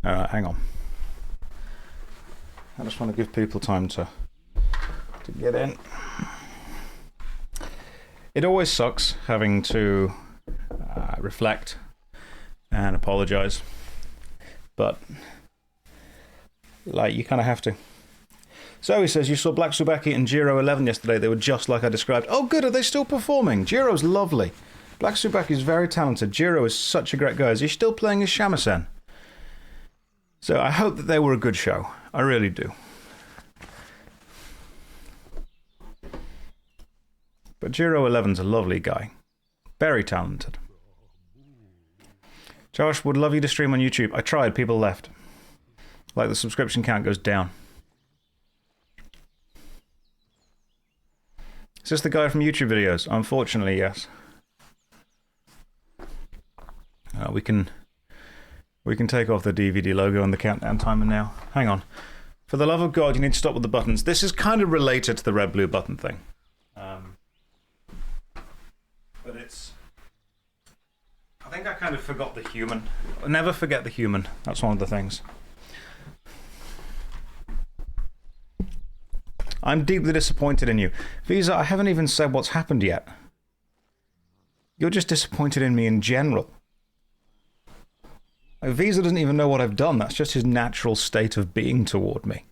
Hang on. I just want to give people time to get in. It always sucks having to reflect and apologize, but like you kind of have to. Zoe says, you saw Black Subaki and Jiro 11 yesterday. They were just like I described. Oh, good. Are they still performing? Jiro's lovely. Black Subaki is very talented. Jiro is such a great guy. Is he still playing his shamisen? So I hope that they were a good show. I really do. But Jiro 11's a lovely guy. Very talented. Josh, would love you to stream on YouTube. I tried. People left. Like the subscription count goes down. Is this the guy from YouTube videos? Unfortunately, yes. We can take off the DVD logo and the countdown timer now. Hang on. For the love of God, you need to stop with the buttons. This is kind of related to the red-blue button thing. But it's... I think I kind of forgot the human. Never forget the human. That's one of the things. I'm deeply disappointed in you. Visa, I haven't even said what's happened yet. You're just disappointed in me in general. Visa doesn't even know what I've done. That's just his natural state of being toward me.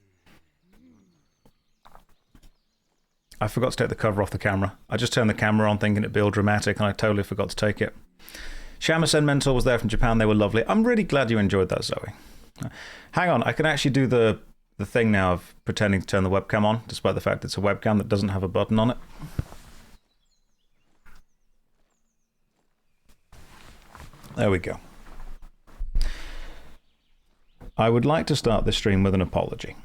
I forgot to take the cover off the camera. I just turned the camera on thinking it'd be all dramatic, and I totally forgot to take it. Shamisen Mentor was there from Japan. They were lovely. I'm really glad you enjoyed that, Zoe. Hang on, I can actually do the thing now of pretending to turn the webcam on, despite the fact it's a webcam that doesn't have a button on it. There we go. I would like to start this stream with an apology.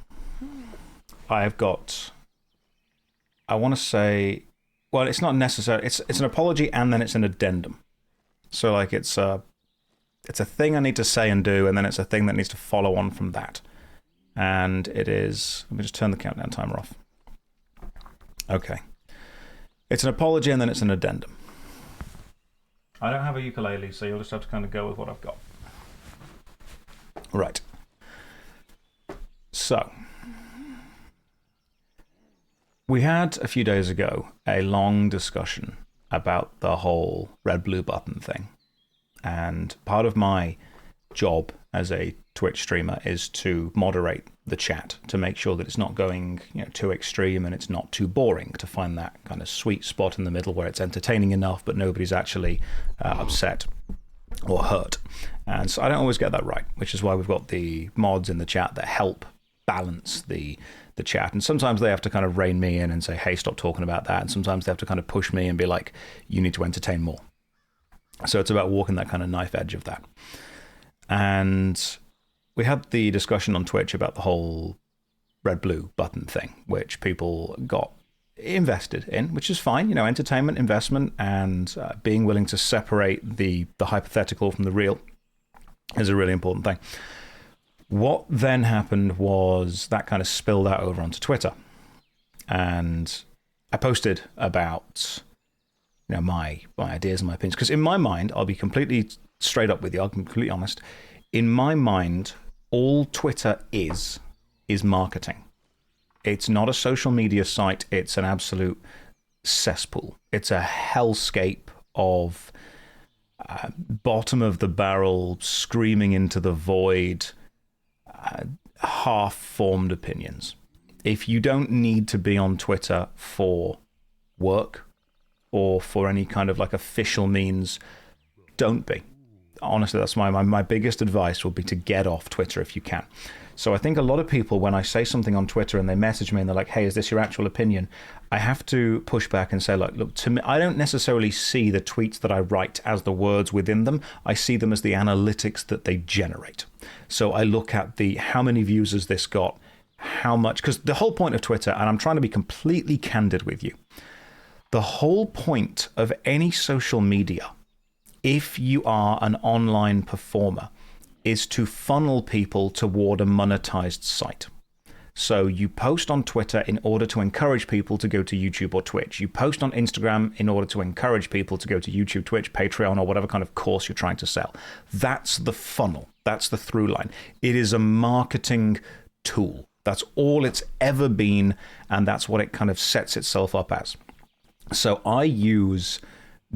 I've got... I want to say... Well, it's not necessary. It's an apology and then it's an addendum. So, like, it's a thing I need to say and do, and then it's a thing that needs to follow on from that. And it is... Let me just turn the countdown timer off. Okay. It's an apology and then it's an addendum. I don't have a ukulele, so you'll just have to kind of go with what I've got. Right. So, we had a few days ago a long discussion about the whole red-blue button thing. And part of my job as a Twitch streamer is to moderate the chat to make sure that it's not going, too extreme and it's not too boring, to find that kind of sweet spot in the middle where it's entertaining enough but nobody's actually upset or hurt. And so I don't always get that right, which is why we've got the mods in the chat that help balance the chat. And sometimes they have to kind of rein me in and say, hey, stop talking about that. And sometimes they have to kind of push me and be like, you need to entertain more. So it's about walking that kind of knife edge of that. And we had the discussion on Twitch about the whole red-blue button thing, which people got invested in, which is fine. Entertainment, investment, and being willing to separate the hypothetical from the real is a really important thing. What then happened was that kind of spilled out over onto Twitter. And I posted about my ideas and my opinions. Because in my mind, I'll be completely straight up with you, I'll be completely honest. In my mind, all Twitter is marketing. It's not a social media site. It's an absolute cesspool. It's a hellscape of bottom of the barrel, screaming into the void, half-formed opinions. If you don't need to be on Twitter for work or for any kind of like official means, don't be. Honestly, that's my biggest advice would be to get off Twitter if you can. So I think a lot of people, when I say something on Twitter and they message me and they're like, hey, is this your actual opinion? I have to push back and say, look, to me, I don't necessarily see the tweets that I write as the words within them. I see them as the analytics that they generate. So I look at how many views has this got, how much, because the whole point of Twitter, and I'm trying to be completely candid with you, the whole point of any social media, if you are an online performer, is to funnel people toward a monetized site. So you post on Twitter in order to encourage people to go to YouTube or Twitch. You post on Instagram in order to encourage people to go to YouTube, Twitch, Patreon, or whatever kind of course you're trying to sell. That's the funnel. That's the through line. It is a marketing tool. That's all it's ever been, and that's what it kind of sets itself up as. So I use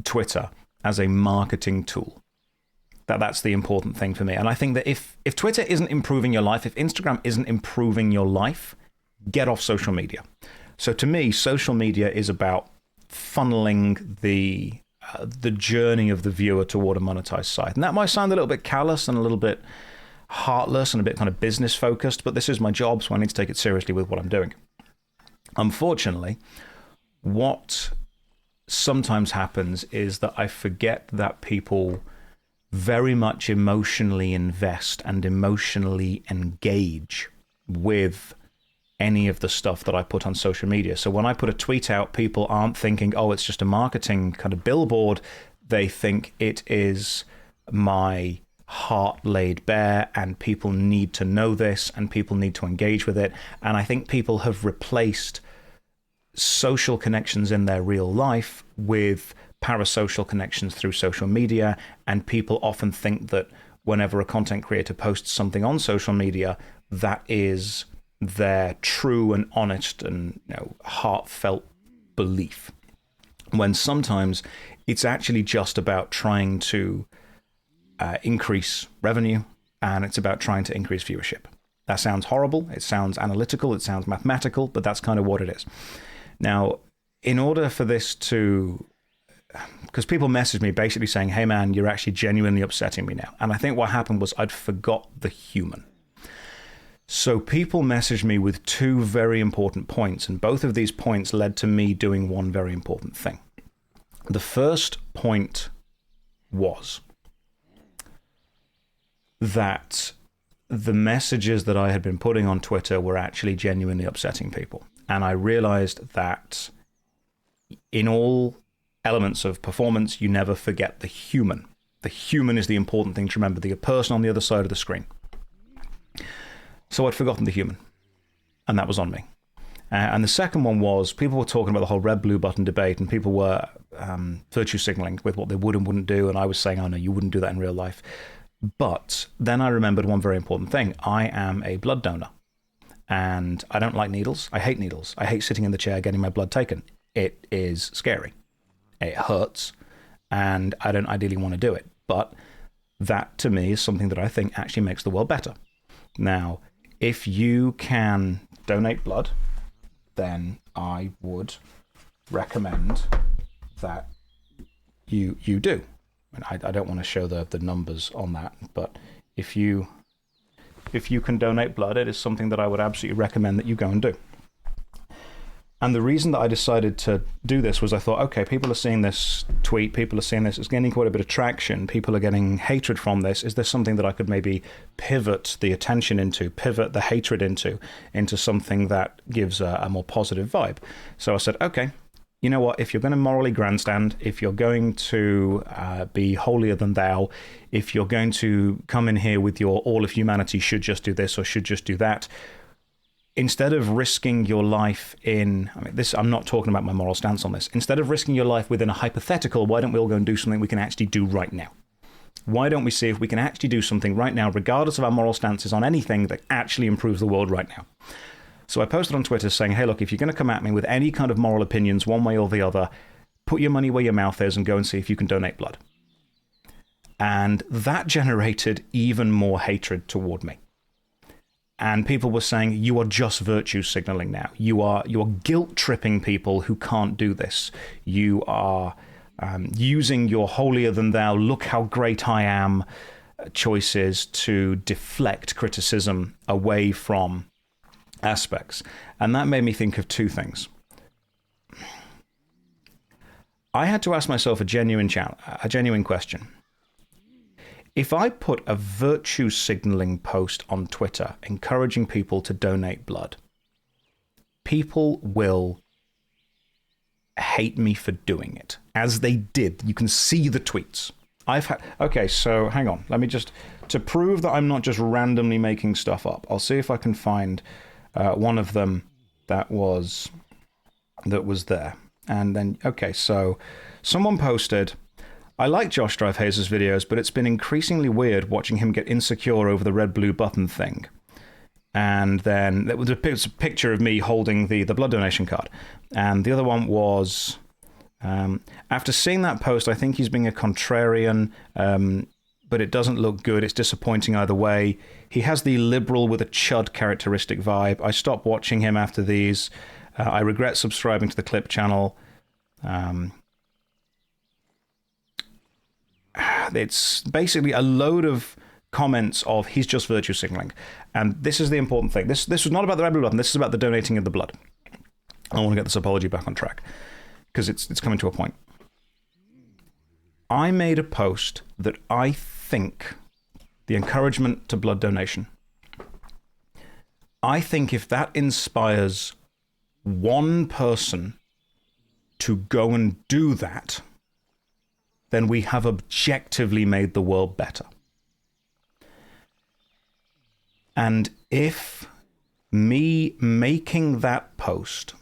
Twitter as a marketing tool. That's the important thing for me. And I think that if Twitter isn't improving your life, if Instagram isn't improving your life, get off social media. So to me, social media is about funneling the journey of the viewer toward a monetized site. And that might sound a little bit callous and a little bit heartless and a bit kind of business focused, but this is my job, so I need to take it seriously with what I'm doing. Unfortunately, what sometimes happens is that I forget that people very much emotionally invest and emotionally engage with any of the stuff that I put on social media. So when I put a tweet out, people aren't thinking, oh, it's just a marketing kind of billboard. They think it is my heart laid bare and people need to know this and people need to engage with it. And I think people have replaced social connections in their real life with parasocial connections through social media, and people often think that whenever a content creator posts something on social media, that is their true and honest and heartfelt belief, when sometimes it's actually just about trying to increase revenue, and it's about trying to increase viewership. That sounds horrible, it sounds analytical, it sounds mathematical, but that's kind of what it is. Now, in order for this to, because people message me basically saying, hey man, you're actually genuinely upsetting me now. And I think what happened was I'd forgot the human. So people messaged me with two very important points, and both of these points led to me doing one very important thing. The first point was that the messages that I had been putting on Twitter were actually genuinely upsetting people. And I realized that in all elements of performance, you never forget the human. The human is the important thing to remember, the person on the other side of the screen. So I'd forgotten the human, and that was on me. And the second one was, people were talking about the whole red blue button debate, and people were virtue signaling with what they would and wouldn't do, and I was saying, oh no, you wouldn't do that in real life. But then I remembered one very important thing. I am a blood donor, and I don't like needles. I hate needles. I hate sitting in the chair getting my blood taken. It is scary. It hurts, and I don't ideally want to do it. But that, to me, is something that I think actually makes the world better. Now, if you can donate blood, then I would recommend that you do. And I don't want to show the numbers on that, but if you can donate blood, it is something that I would absolutely recommend that you go and do. And the reason that I decided to do this was I thought, okay, people are seeing this tweet, people are seeing this, it's getting quite a bit of traction, people are getting hatred from this. Is there something that I could maybe pivot the attention into, pivot the hatred into something that gives a more positive vibe? So I said, okay, you know what, if you're going to morally grandstand, if you're going to be holier than thou, if you're going to come in here with your all of humanity should just do this or should just do that, instead of risking your life in, I'm not talking about my moral stance on this. Instead of risking your life within a hypothetical, why don't we all go and do something we can actually do right now? Why don't we see if we can actually do something right now, regardless of our moral stances on anything, that actually improves the world right now? So I posted on Twitter saying, hey, look, if you're going to come at me with any kind of moral opinions, one way or the other, put your money where your mouth is and go and see if you can donate blood. And that generated even more hatred toward me. And people were saying, you are just virtue signaling now. You are guilt tripping people who can't do this. You are using your holier than thou, look how great I am choices to deflect criticism away from aspects. And that made me think of two things. I had to ask myself a genuine question. If I put a virtue signaling post on Twitter encouraging people to donate blood, people will hate me for doing it, as they did. You can see the tweets. Okay, so hang on. Let me just, to prove that I'm not just randomly making stuff up, I'll see if I can find one of them that was there. And then, okay, so someone posted, I like JoshStrifeHayes' videos, but it's been increasingly weird watching him get insecure over the red-blue button thing. And then there was a picture of me holding the blood donation card. And the other one was, after seeing that post, I think he's being a contrarian, but it doesn't look good. It's disappointing either way. He has the liberal with a chud characteristic vibe. I stopped watching him after these. I regret subscribing to the Clip channel. It's basically a load of comments of he's just virtue signaling. And this is the important thing. This was not about the red blue button. This is about the donating of the blood. I want to get this apology back on track because it's coming to a point. I made a post that I think the encouragement to blood donation, I think if that inspires one person to go and do that, then we have objectively made the world better. And if me making that post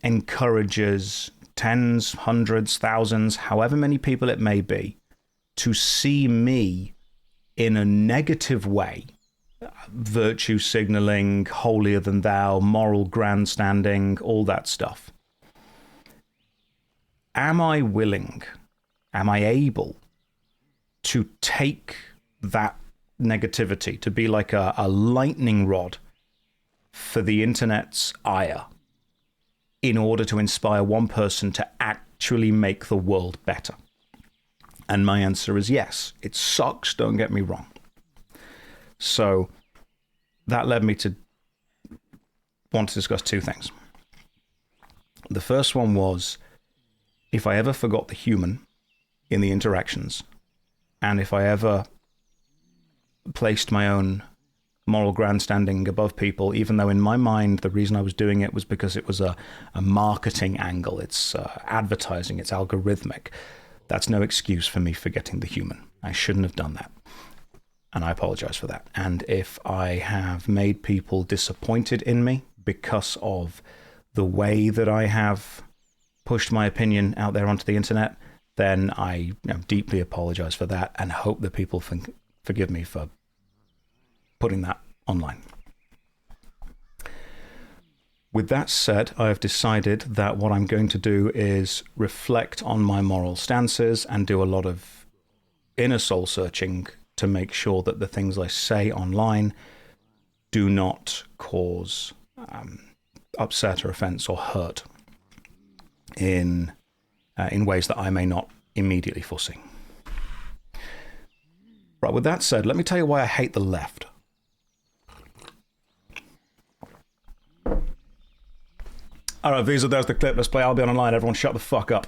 encourages tens, hundreds, thousands, however many people it may be, to see me in a negative way, virtue signaling, holier than thou, moral grandstanding, all that stuff, am I willing, am I able to take that negativity to be like a lightning rod for the internet's ire in order to inspire one person to actually make the world better? And my answer is yes. It sucks, don't get me wrong. So that led me to want to discuss two things. The first one was, if I ever forgot the human in the interactions, and if I ever placed my own moral grandstanding above people, even though in my mind the reason I was doing it was because it was a marketing angle, it's advertising, it's algorithmic, that's no excuse for me forgetting the human. I shouldn't have done that. And I apologize for that. And if I have made people disappointed in me because of the way that I have pushed my opinion out there onto the internet, then I deeply apologize for that and hope that people forgive me for putting that online. With that said, I have decided that what I'm going to do is reflect on my moral stances and do a lot of inner soul searching to make sure that the things I say online do not cause upset or offense or hurt in ways that I may not immediately foresee. Right, with that said, let me tell you why I hate the left. All right, Visa, there's the clip. Let's play Albion Online. Everyone shut the fuck up.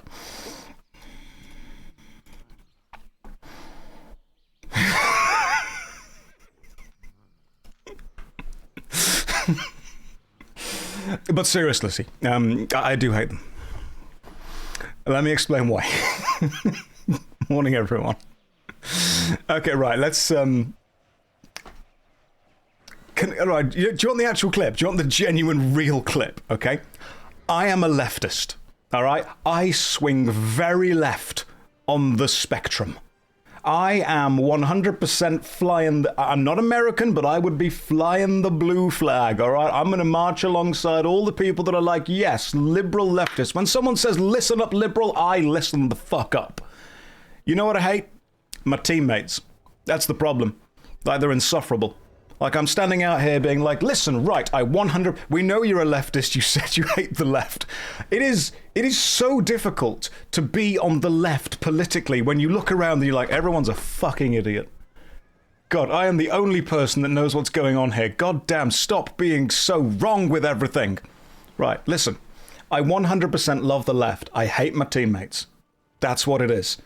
But seriously, I do hate them. Let me explain why. Morning, everyone. Okay, right, let's... all right, do you want the actual clip? Do you want the genuine, real clip, okay? I am a leftist, all right? I swing very left on the spectrum. I am 100% flying... I'm not American, but I would be flying the blue flag, all right? I'm going to march alongside all the people that are like, yes, liberal leftists. When someone says, listen up, liberal, I listen the fuck up. You know what I hate? My teammates. That's the problem. Like, they're insufferable. Like, I'm standing out here being like, listen, right, we know you're a leftist, you said you hate the left. It is so difficult to be on the left politically when you look around and you're like, everyone's a fucking idiot. God, I am the only person that knows what's going on here. God damn, stop being so wrong with everything. Right, listen, I 100% love the left. I hate my teammates. That's what it is.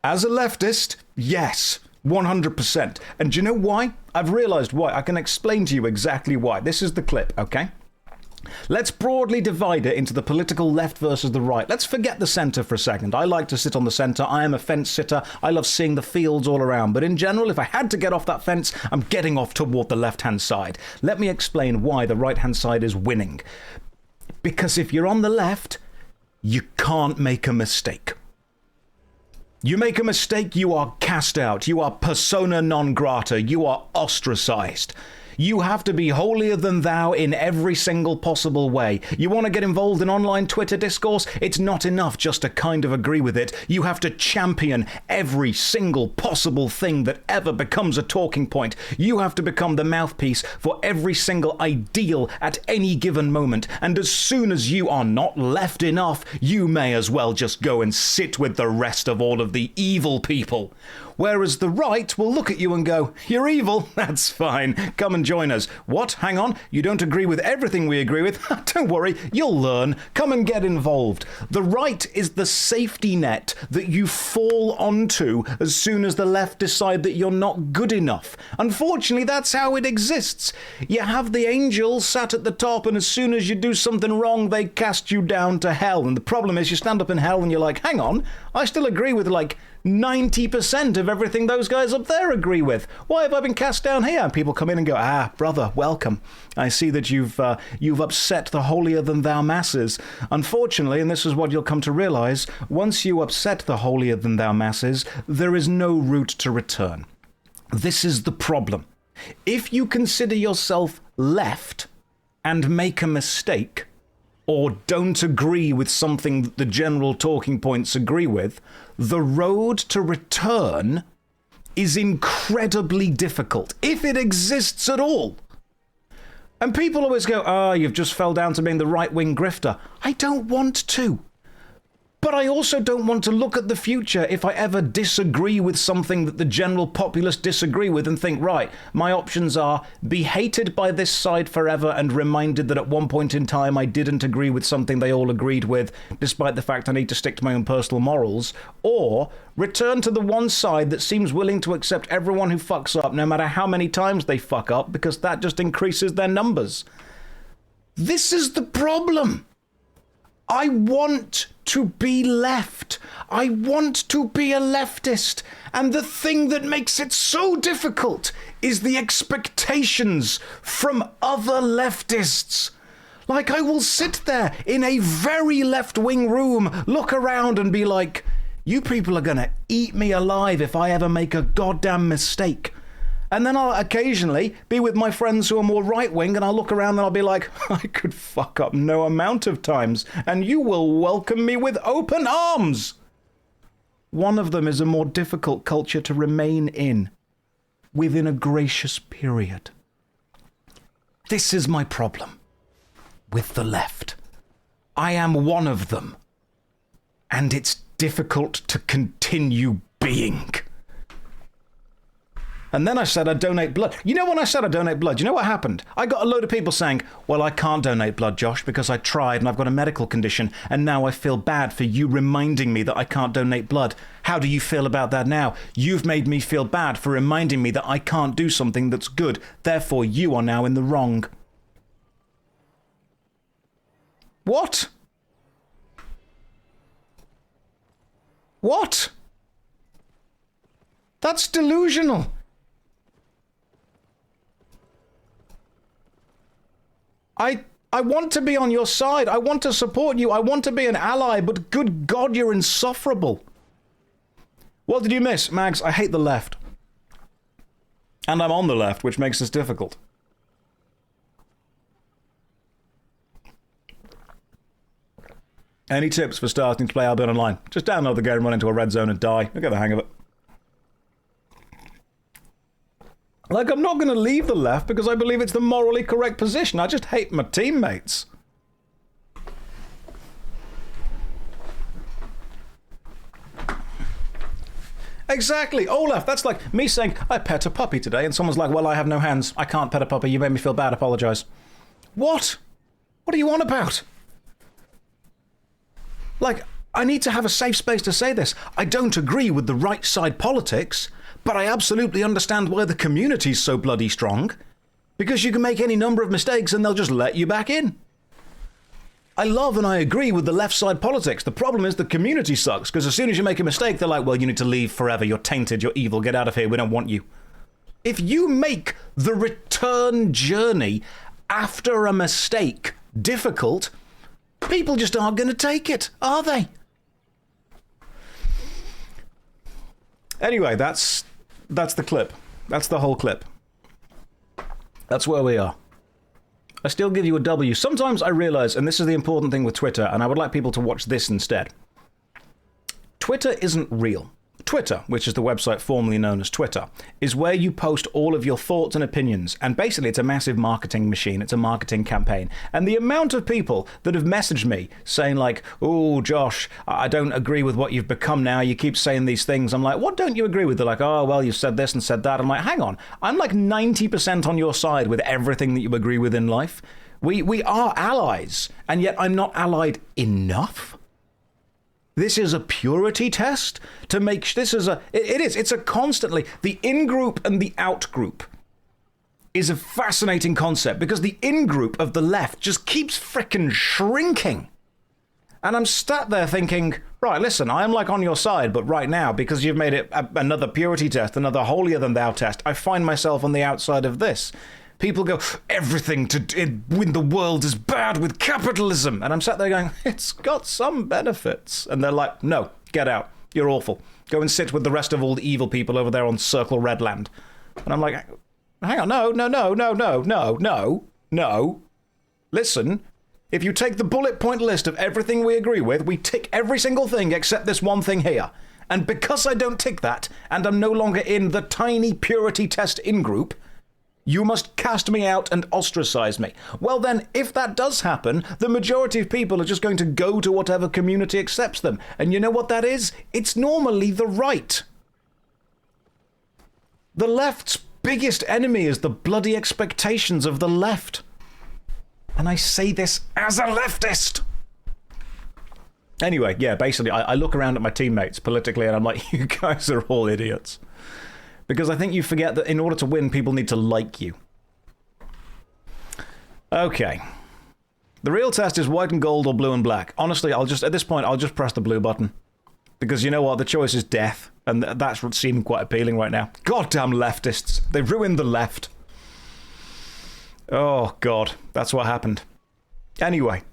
As a leftist, yes, 100%. And do you know why? I've realized why. I can explain to you exactly why. This is the clip, okay? Let's broadly divide it into the political left versus the right. Let's forget the centre for a second. I like to sit on the centre. I am a fence sitter. I love seeing the fields all around. But in general, if I had to get off that fence, I'm getting off toward the left-hand side. Let me explain why the right-hand side is winning. Because if you're on the left, you can't make a mistake. You make a mistake, you are cast out. You are persona non grata. You are ostracized. You have to be holier than thou in every single possible way. You want to get involved in online Twitter discourse? It's not enough just to kind of agree with it. You have to champion every single possible thing that ever becomes a talking point. You have to become the mouthpiece for every single ideal at any given moment. And as soon as you are not left enough, you may as well just go and sit with the rest of all of the evil people. Whereas the right will look at you and go, "You're evil, that's fine, come and join us." What? Hang on, you don't agree with everything we agree with? Don't worry, you'll learn, come and get involved. The right is the safety net that you fall onto as soon as the left decide that you're not good enough. Unfortunately, that's how it exists. You have the angels sat at the top, and as soon as you do something wrong, they cast you down to hell. And the problem is you stand up in hell and you're like, hang on, I still agree with like 90% of everything those guys up there agree with. Why have I been cast down here? And people come in and go, "Ah, brother, welcome. I see that you've upset the holier-than-thou masses." Unfortunately, and this is what you'll come to realize, once you upset the holier-than-thou masses, there is no route to return. This is the problem. If you consider yourself left and make a mistake, or don't agree with something that the general talking points agree with, the road to return is incredibly difficult, if it exists at all. And people always go, "Oh, you've just fell down to being the right-wing grifter." I don't want to. But I also don't want to look at the future if I ever disagree with something that the general populace disagree with and think, right, my options are be hated by this side forever and reminded that at one point in time I didn't agree with something they all agreed with, despite the fact I need to stick to my own personal morals, or return to the one side that seems willing to accept everyone who fucks up, no matter how many times they fuck up, because that just increases their numbers. This is the problem. I want to be left. I want to be a leftist. And the thing that makes it so difficult is the expectations from other leftists. Like, I will sit there in a very left-wing room, look around and be like, you people are going to eat me alive if I ever make a goddamn mistake. And then I'll occasionally be with my friends who are more right-wing, and I'll look around and I'll be like, I could fuck up no amount of times, and you will welcome me with open arms. One of them is a more difficult culture to remain in within a gracious period. This is my problem with the left. I am one of them, and it's difficult to continue being. And then I said I'd donate blood. You know, when I said I'd donate blood, you know what happened? I got a load of people saying, well, I can't donate blood, Josh, because I tried and I've got a medical condition, and now I feel bad for you reminding me that I can't donate blood. How do you feel about that now? You've made me feel bad for reminding me that I can't do something that's good. Therefore, you are now in the wrong. What? What? That's delusional. I want to be on your side. I want to support you. I want to be an ally, but good God, you're insufferable. What did you miss, Mags? I hate the left. And I'm on the left, which makes this difficult. Any tips for starting to play Albion Online? Just download the game, run into a red zone and die. You'll get the hang of it. Like, I'm not going to leave the left because I believe it's the morally correct position. I just hate my teammates. Exactly. Olaf, that's like me saying, I pet a puppy today, and someone's like, well, I have no hands. I can't pet a puppy. You made me feel bad. Apologise. What? What are you on about? Like, I need to have a safe space to say this. I don't agree with the right side politics, but I absolutely understand why the community's so bloody strong. Because you can make any number of mistakes and they'll just let you back in. I love and I agree with the left side politics. The problem is the community sucks, because as soon as you make a mistake, they're like, well, you need to leave forever. You're tainted. You're evil. Get out of here. We don't want you. If you make the return journey after a mistake difficult, people just aren't going to take it, are they? Anyway, that's the clip. That's the whole clip. That's where we are. I still give you a W. Sometimes I realize, and this is the important thing with Twitter, and I would like people to watch this instead. Twitter isn't real. Twitter, which is the website formerly known as Twitter, is where you post all of your thoughts and opinions. And basically, it's a massive marketing machine. It's a marketing campaign. And the amount of people that have messaged me saying like, oh, Josh, I don't agree with what you've become now. You keep saying these things. I'm like, what don't you agree with? They're like, oh, well, you've said this and said that. I'm like, hang on. I'm like 90% on your side with everything that you agree with in life. We are allies. And yet I'm not allied enough. This is a purity test to make this is a it's a constantly the in-group and the out-group is a fascinating concept, because the in-group of the left just keeps frickin' shrinking. And I'm sat there thinking, right, listen, I'm like on your side, but right now, because you've made it another purity test, another holier than thou test, I find myself on the outside of this. People go, everything in the world is bad with capitalism. And I'm sat there going, it's got some benefits. And they're like, no, get out. You're awful. Go and sit with the rest of all the evil people over there on Circle Redland. And I'm like, hang on, no. Listen, if you take the bullet point list of everything we agree with, we tick every single thing except this one thing here. And because I don't tick that, and I'm no longer in the tiny purity test in-group, you must cast me out and ostracize me. Well then, if that does happen, the majority of people are just going to go to whatever community accepts them. And you know what that is? It's normally the right. The left's biggest enemy is the bloody expectations of the left. And I say this as a leftist. Anyway, yeah, basically, I look around at my teammates politically and I'm like, you guys are all idiots. Because I think you forget that in order to win, people need to like you. Okay. The real test is white and gold or blue and black. Honestly, at this point, I'll just press the blue button. Because you know what? The choice is death. And that's what seemed quite appealing right now. Goddamn leftists. They ruined the left. Oh, God. That's what happened. Anyway.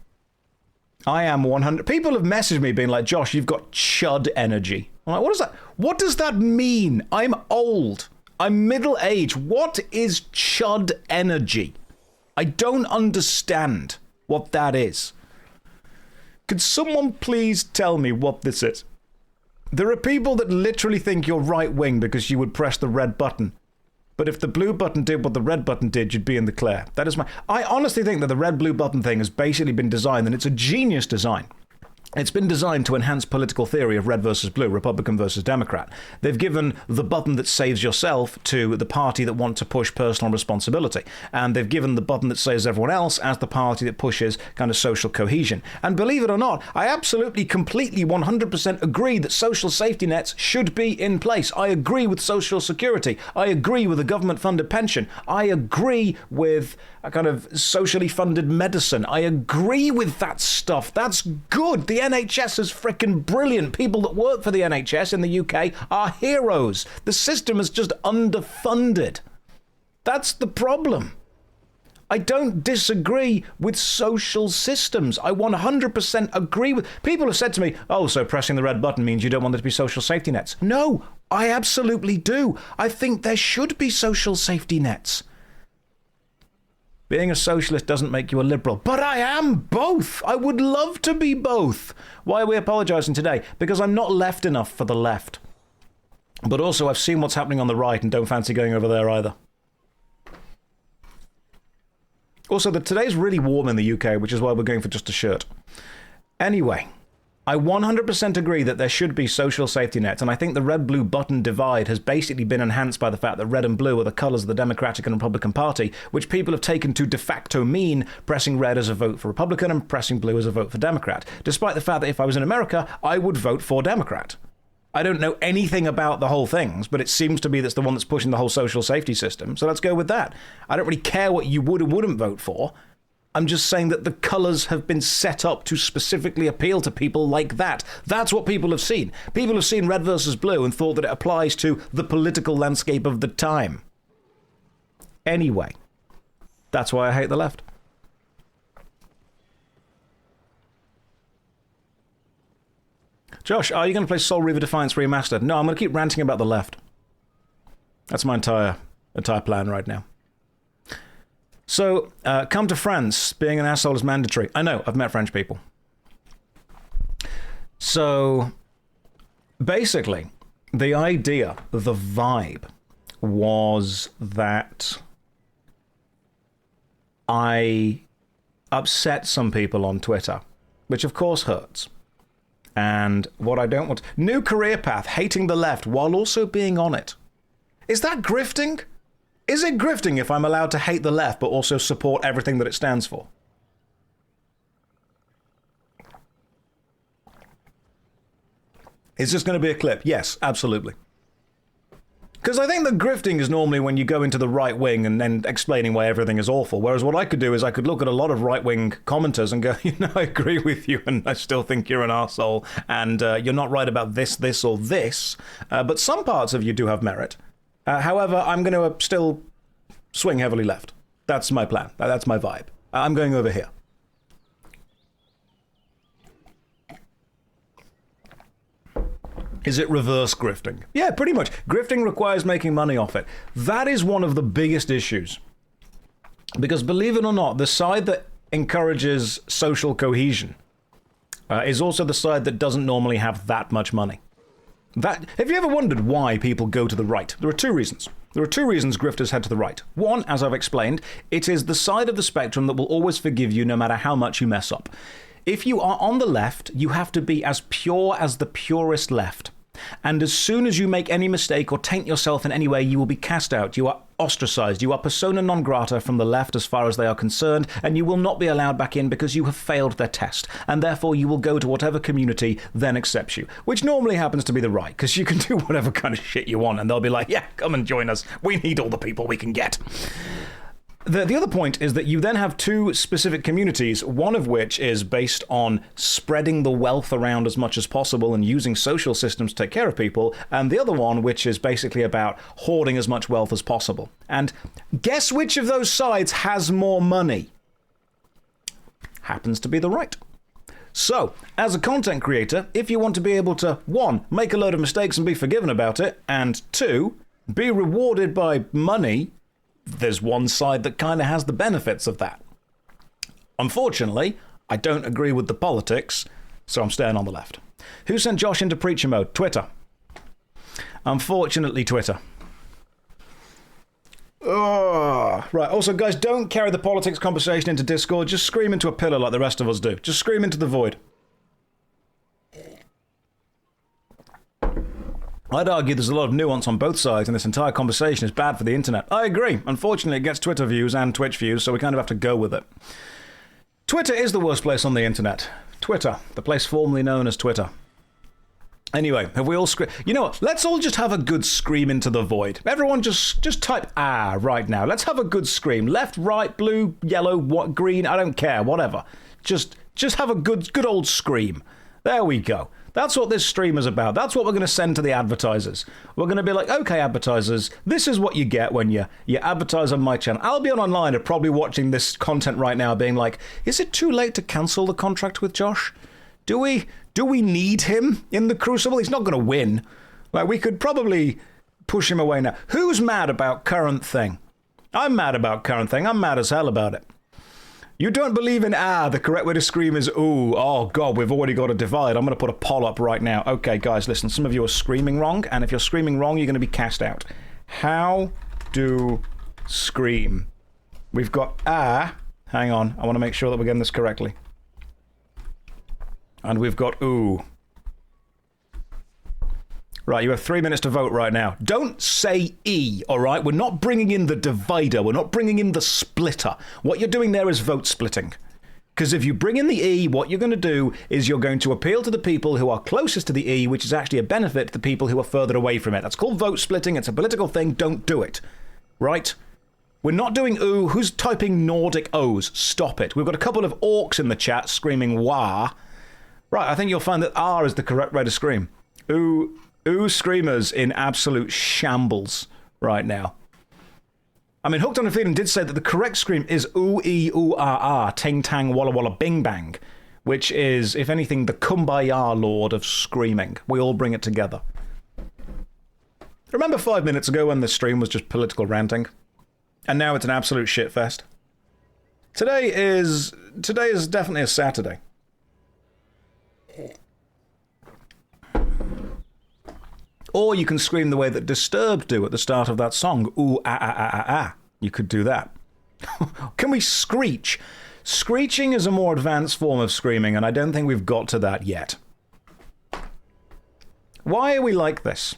I am 100... People have messaged me being like, Josh, you've got chud energy. I'm like, what is that? What does that mean? I'm old. I'm middle-aged. What is chud energy? I don't understand what that is. Could someone please tell me what this is? There are people that literally think you're right-wing because you would press the red button. But if the blue button did what the red button did, you'd be in the clear. That is I honestly think that the red-blue button thing has basically been designed, and it's a genius design. It's been designed to enhance political theory of red versus blue, Republican versus Democrat. They've given the button that saves yourself to the party that want to push personal responsibility. And they've given the button that saves everyone else as the party that pushes kind of social cohesion. And believe it or not, I absolutely, completely, 100% agree that social safety nets should be in place. I agree with social security. I agree with a government-funded pension. I agree with a kind of socially funded medicine. I agree with that stuff. That's good. The NHS is frickin' brilliant. People that work for the NHS in the UK are heroes. The system is just underfunded. That's the problem. I don't disagree with social systems. I 100% agree with... People have said to me, oh, so pressing the red button means you don't want there to be social safety nets. No, I absolutely do. I think there should be social safety nets. Being a socialist doesn't make you a liberal. But I am both. I would love to be both. Why are we apologising today? Because I'm not left enough for the left. But also I've seen what's happening on the right and don't fancy going over there either. Also, today's really warm in the UK, which is why we're going for just a shirt. Anyway, I 100% agree that there should be social safety nets, and I think the red-blue button divide has basically been enhanced by the fact that red and blue are the colours of the Democratic and Republican Party, which people have taken to de facto mean pressing red as a vote for Republican and pressing blue as a vote for Democrat, despite the fact that if I was in America, I would vote for Democrat. I don't know anything about the whole things, but it seems to be that's the one that's pushing the whole social safety system, so let's go with that. I don't really care what you would or wouldn't vote for. I'm just saying that the colours have been set up to specifically appeal to people like that. That's what people have seen. People have seen red versus blue and thought that it applies to the political landscape of the time. Anyway, that's why I hate the left. Josh, are you going to play Soul Reaver Defiance Remastered? No, I'm going to keep ranting about the left. That's my entire plan right now. So, come to France. Being an asshole is mandatory. I know, I've met French people. So, basically, the idea, the vibe, was that I upset some people on Twitter, which of course hurts. And what I don't want... New career path, hating the left while also being on it. Is that grifting? Is it grifting if I'm allowed to hate the left but also support everything that it stands for? Is this going to be a clip? Yes, absolutely. Because I think that grifting is normally when you go into the right wing and then explaining why everything is awful. Whereas what I could do is I could look at a lot of right-wing commenters and go, you know, I agree with you and I still think you're an arsehole and you're not right about this, this, or this. But some parts of you do have merit. However, I'm going to still swing heavily left. That's my plan. That's my vibe. I'm going over here. Is it reverse grifting? Yeah, pretty much. Grifting requires making money off it. That is one of the biggest issues. Because believe it or not, the side that encourages social cohesion is also the side that doesn't normally have that much money. Have you ever wondered why people go to the right? There are two reasons. There are two reasons grifters head to the right. One, as I've explained, it is the side of the spectrum that will always forgive you no matter how much you mess up. If you are on the left, you have to be as pure as the purest left. And as soon as you make any mistake or taint yourself in any way, you will be cast out. You are ostracized. You are persona non grata from the left as far as they are concerned, and you will not be allowed back in because you have failed their test. And therefore, you will go to whatever community then accepts you, which normally happens to be the right, because you can do whatever kind of shit you want, and they'll be like, yeah, come and join us. We need all the people we can get. The other point is that you then have two specific communities, one of which is based on spreading the wealth around as much as possible and using social systems to take care of people, and the other one which is basically about hoarding as much wealth as possible. And guess which of those sides has more money? Happens to be the right. So, as a content creator, if you want to be able to, 1, make a load of mistakes and be forgiven about it, and 2, be rewarded by money, there's one side that kind of has the benefits of that. Unfortunately, I don't agree with the politics, so I'm staying on the left. Who sent Josh into preacher mode? Twitter. Unfortunately, Twitter. Oh, right, also, guys, don't carry the politics conversation into Discord. Just scream into a pillar like the rest of us do. Just scream into the void. I'd argue there's a lot of nuance on both sides, and this entire conversation is bad for the internet. I agree. Unfortunately, it gets Twitter views and Twitch views, so we kind of have to go with it. Twitter is the worst place on the internet. Twitter, the place formerly known as Twitter. Anyway, have we all You know what? Let's all just have a good scream into the void. Everyone just type "ah" right now. Let's have a good scream. Left, right, blue, yellow, what, green, I don't care, whatever. Just have a good old scream. There we go. That's what this stream is about. That's what we're going to send to the advertisers. We're going to be like, okay, advertisers, this is what you get when you advertise on my channel. Albion Online are probably watching this content right now being like, is it too late to cancel the contract with Josh? Do we need him in the Crucible? He's not going to win. Like, we could probably push him away now. Who's mad about current thing? I'm mad about current thing. I'm mad as hell about it. You don't believe in the correct way to scream is ooh. Oh, God, we've already got a divide. I'm going to put a poll up right now. Okay, guys, listen, some of you are screaming wrong, and if you're screaming wrong, you're going to be cast out. How do scream? We've got Hang on, I want to make sure that we're getting this correctly. And we've got ooh. Right, you have 3 minutes to vote right now. Don't say E, all right? We're not bringing in the divider. We're not bringing in the splitter. What you're doing there is vote splitting. Because if you bring in the E, what you're going to do is you're going to appeal to the people who are closest to the E, which is actually a benefit to the people who are further away from it. That's called vote splitting. It's a political thing. Don't do it. Right? We're not doing ooh. Who's typing Nordic O's? Stop it. We've got a couple of orcs in the chat screaming wah. Right, I think you'll find that R is the correct way to scream. Ooh screamers in absolute shambles right now. I mean, Hooked on a Feeling did say that the correct scream is ooh-ee-ooh-ah-ah, ting-tang, walla-walla, bing-bang, which is, if anything, the kumbaya lord of screaming. We all bring it together. Remember 5 minutes ago when the stream was just political ranting? And now it's an absolute shitfest. Today is definitely a Saturday. Or you can scream the way that Disturbed do at the start of that song. Ooh, ah, ah, ah, ah, ah. You could do that. Can we screech? Screeching is a more advanced form of screaming, and I don't think we've got to that yet. Why are we like this?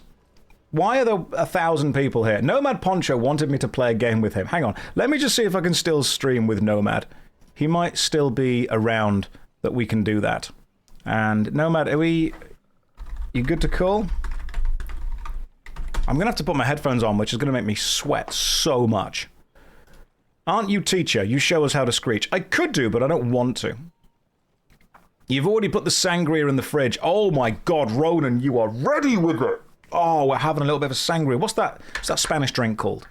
Why are there 1,000 people here? Nomad Poncho wanted me to play a game with him. Hang on. Let me just see if I can still stream with Nomad. He might still be around that we can do that. And Nomad, you good to call? I'm going to have to put my headphones on, which is going to make me sweat so much. Aren't you teacher? You show us how to screech. I could do, but I don't want to. You've already put the sangria in the fridge. Oh my God, Ronan, you are ready with it. Oh, we're having a little bit of a sangria. What's that Spanish drink called?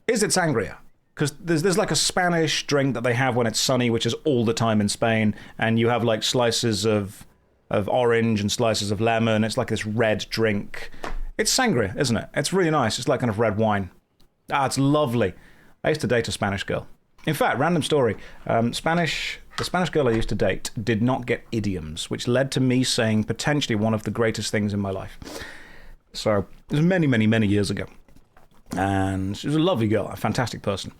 Is it sangria? Because there's like a Spanish drink that they have when it's sunny, which is all the time in Spain, and you have like slices of orange and slices of lemon. It's like this red drink. It's sangria, isn't it? It's really nice. It's like kind of red wine. Ah, it's lovely. I used to date a Spanish girl. In fact, random story. The Spanish girl I used to date did not get idioms, which led to me saying potentially one of the greatest things in my life. So it was many, many, many years ago. And she was a lovely girl, a fantastic person.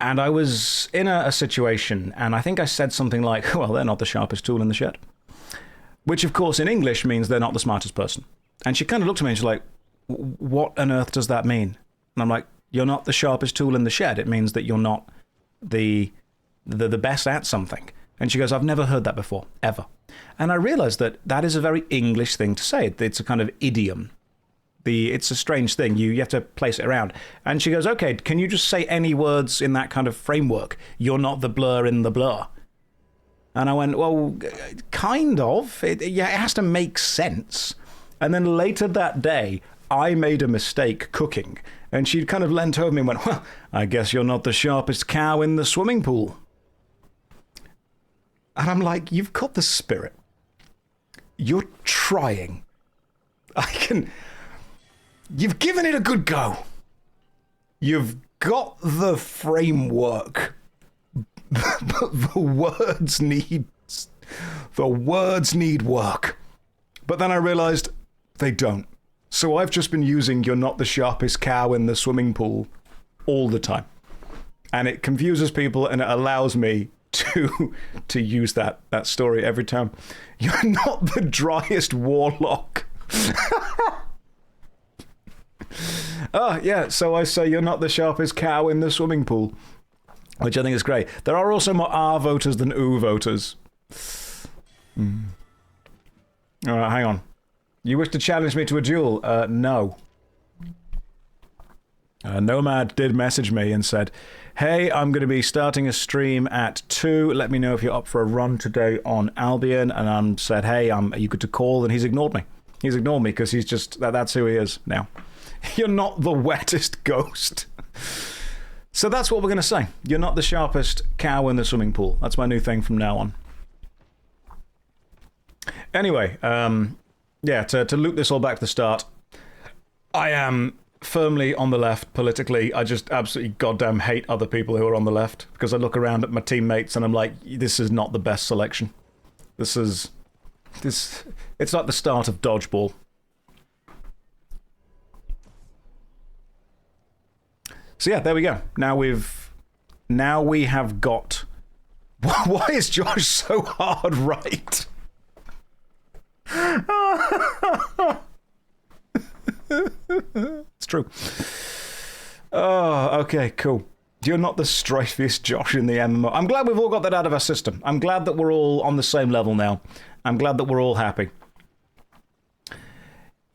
And I was in a situation, and I think I said something like, well, they're not the sharpest tool in the shed. Which, of course, in English means they're not the smartest person. And she kind of looked at me and she's like, what on earth does that mean? And I'm like, you're not the sharpest tool in the shed. It means that you're not the best at something. And she goes, I've never heard that before, ever. And I realized that that is a very English thing to say. It's a kind of idiom. It's a strange thing. You have to place it around. And she goes, okay, can you just say any words in that kind of framework? You're not the blur in the blur. And I went, well, kind of. It has to make sense. And then later that day, I made a mistake cooking. And she kind of leant over me and went, well, I guess you're not the sharpest cow in the swimming pool. And I'm like, you've got the spirit. You're trying. You've given it a good go. You've got the framework. But the words need work. But then I realized they don't. So I've just been using you're not the sharpest cow in the swimming pool all the time. And it confuses people and it allows me to use that story every time. You're not the driest warlock. Oh, yeah, so I say you're not the sharpest cow in the swimming pool, which I think is great. There are also more R voters than OO voters. All right, hang on. You wish to challenge me to a duel? No. Nomad did message me and said, hey, I'm going to be starting a stream at 2. Let me know if you're up for a run today on Albion. And I said, hey, are you good to call? And he's ignored me. He's ignored me because he's just, that's who he is now. You're not the wettest ghost. So that's what we're going to say. You're not the sharpest cow in the swimming pool. That's my new thing from now on. Anyway, yeah, to loop this all back to the start, I am firmly on the left politically. I just absolutely goddamn hate other people who are on the left because I look around at my teammates and I'm like, this is not the best selection. It's like the start of dodgeball. So yeah, there we go. Now we have got. Why is Josh so hard right? It's true. Oh, okay, cool. You're not the strifiest Josh in the MMO. I'm glad we've all got that out of our system. I'm glad that we're all on the same level now. I'm glad that we're all happy.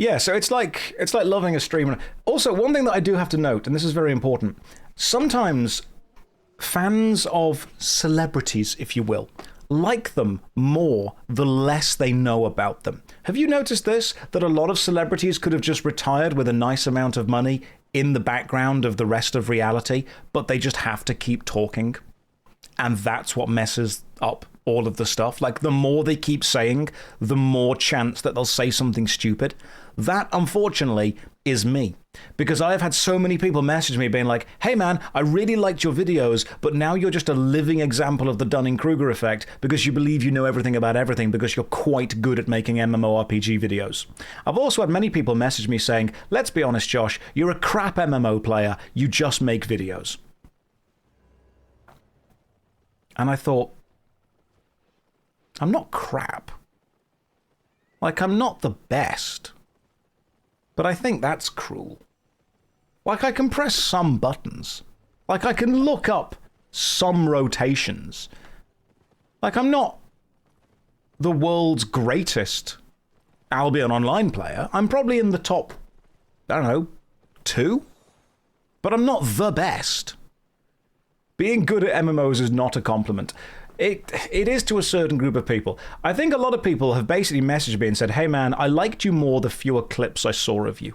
Yeah, so it's like loving a stream. Also, one thing that I do have to note, and this is very important, sometimes fans of celebrities, if you will, like them more the less they know about them. Have you noticed this? That a lot of celebrities could have just retired with a nice amount of money in the background of the rest of reality, but they just have to keep talking. And that's what messes up all of the stuff. Like, the more they keep saying, the more chance that they'll say something stupid. That, unfortunately, is me. Because I have had so many people message me being like, hey man, I really liked your videos, but now you're just a living example of the Dunning-Kruger effect because you believe you know everything about everything because you're quite good at making MMORPG videos. I've also had many people message me saying, let's be honest, Josh, you're a crap MMO player, you just make videos. And I thought, I'm not crap. Like, I'm not the best. But I think that's cruel. Like, I can press some buttons. Like, I can look up some rotations. Like, I'm not the world's greatest Albion Online player. I'm probably in the top, I don't know, 2? But I'm not the best. Being good at MMOs is not a compliment. It is to a certain group of people. I think a lot of people have basically messaged me and said, hey man, I liked you more the fewer clips I saw of you.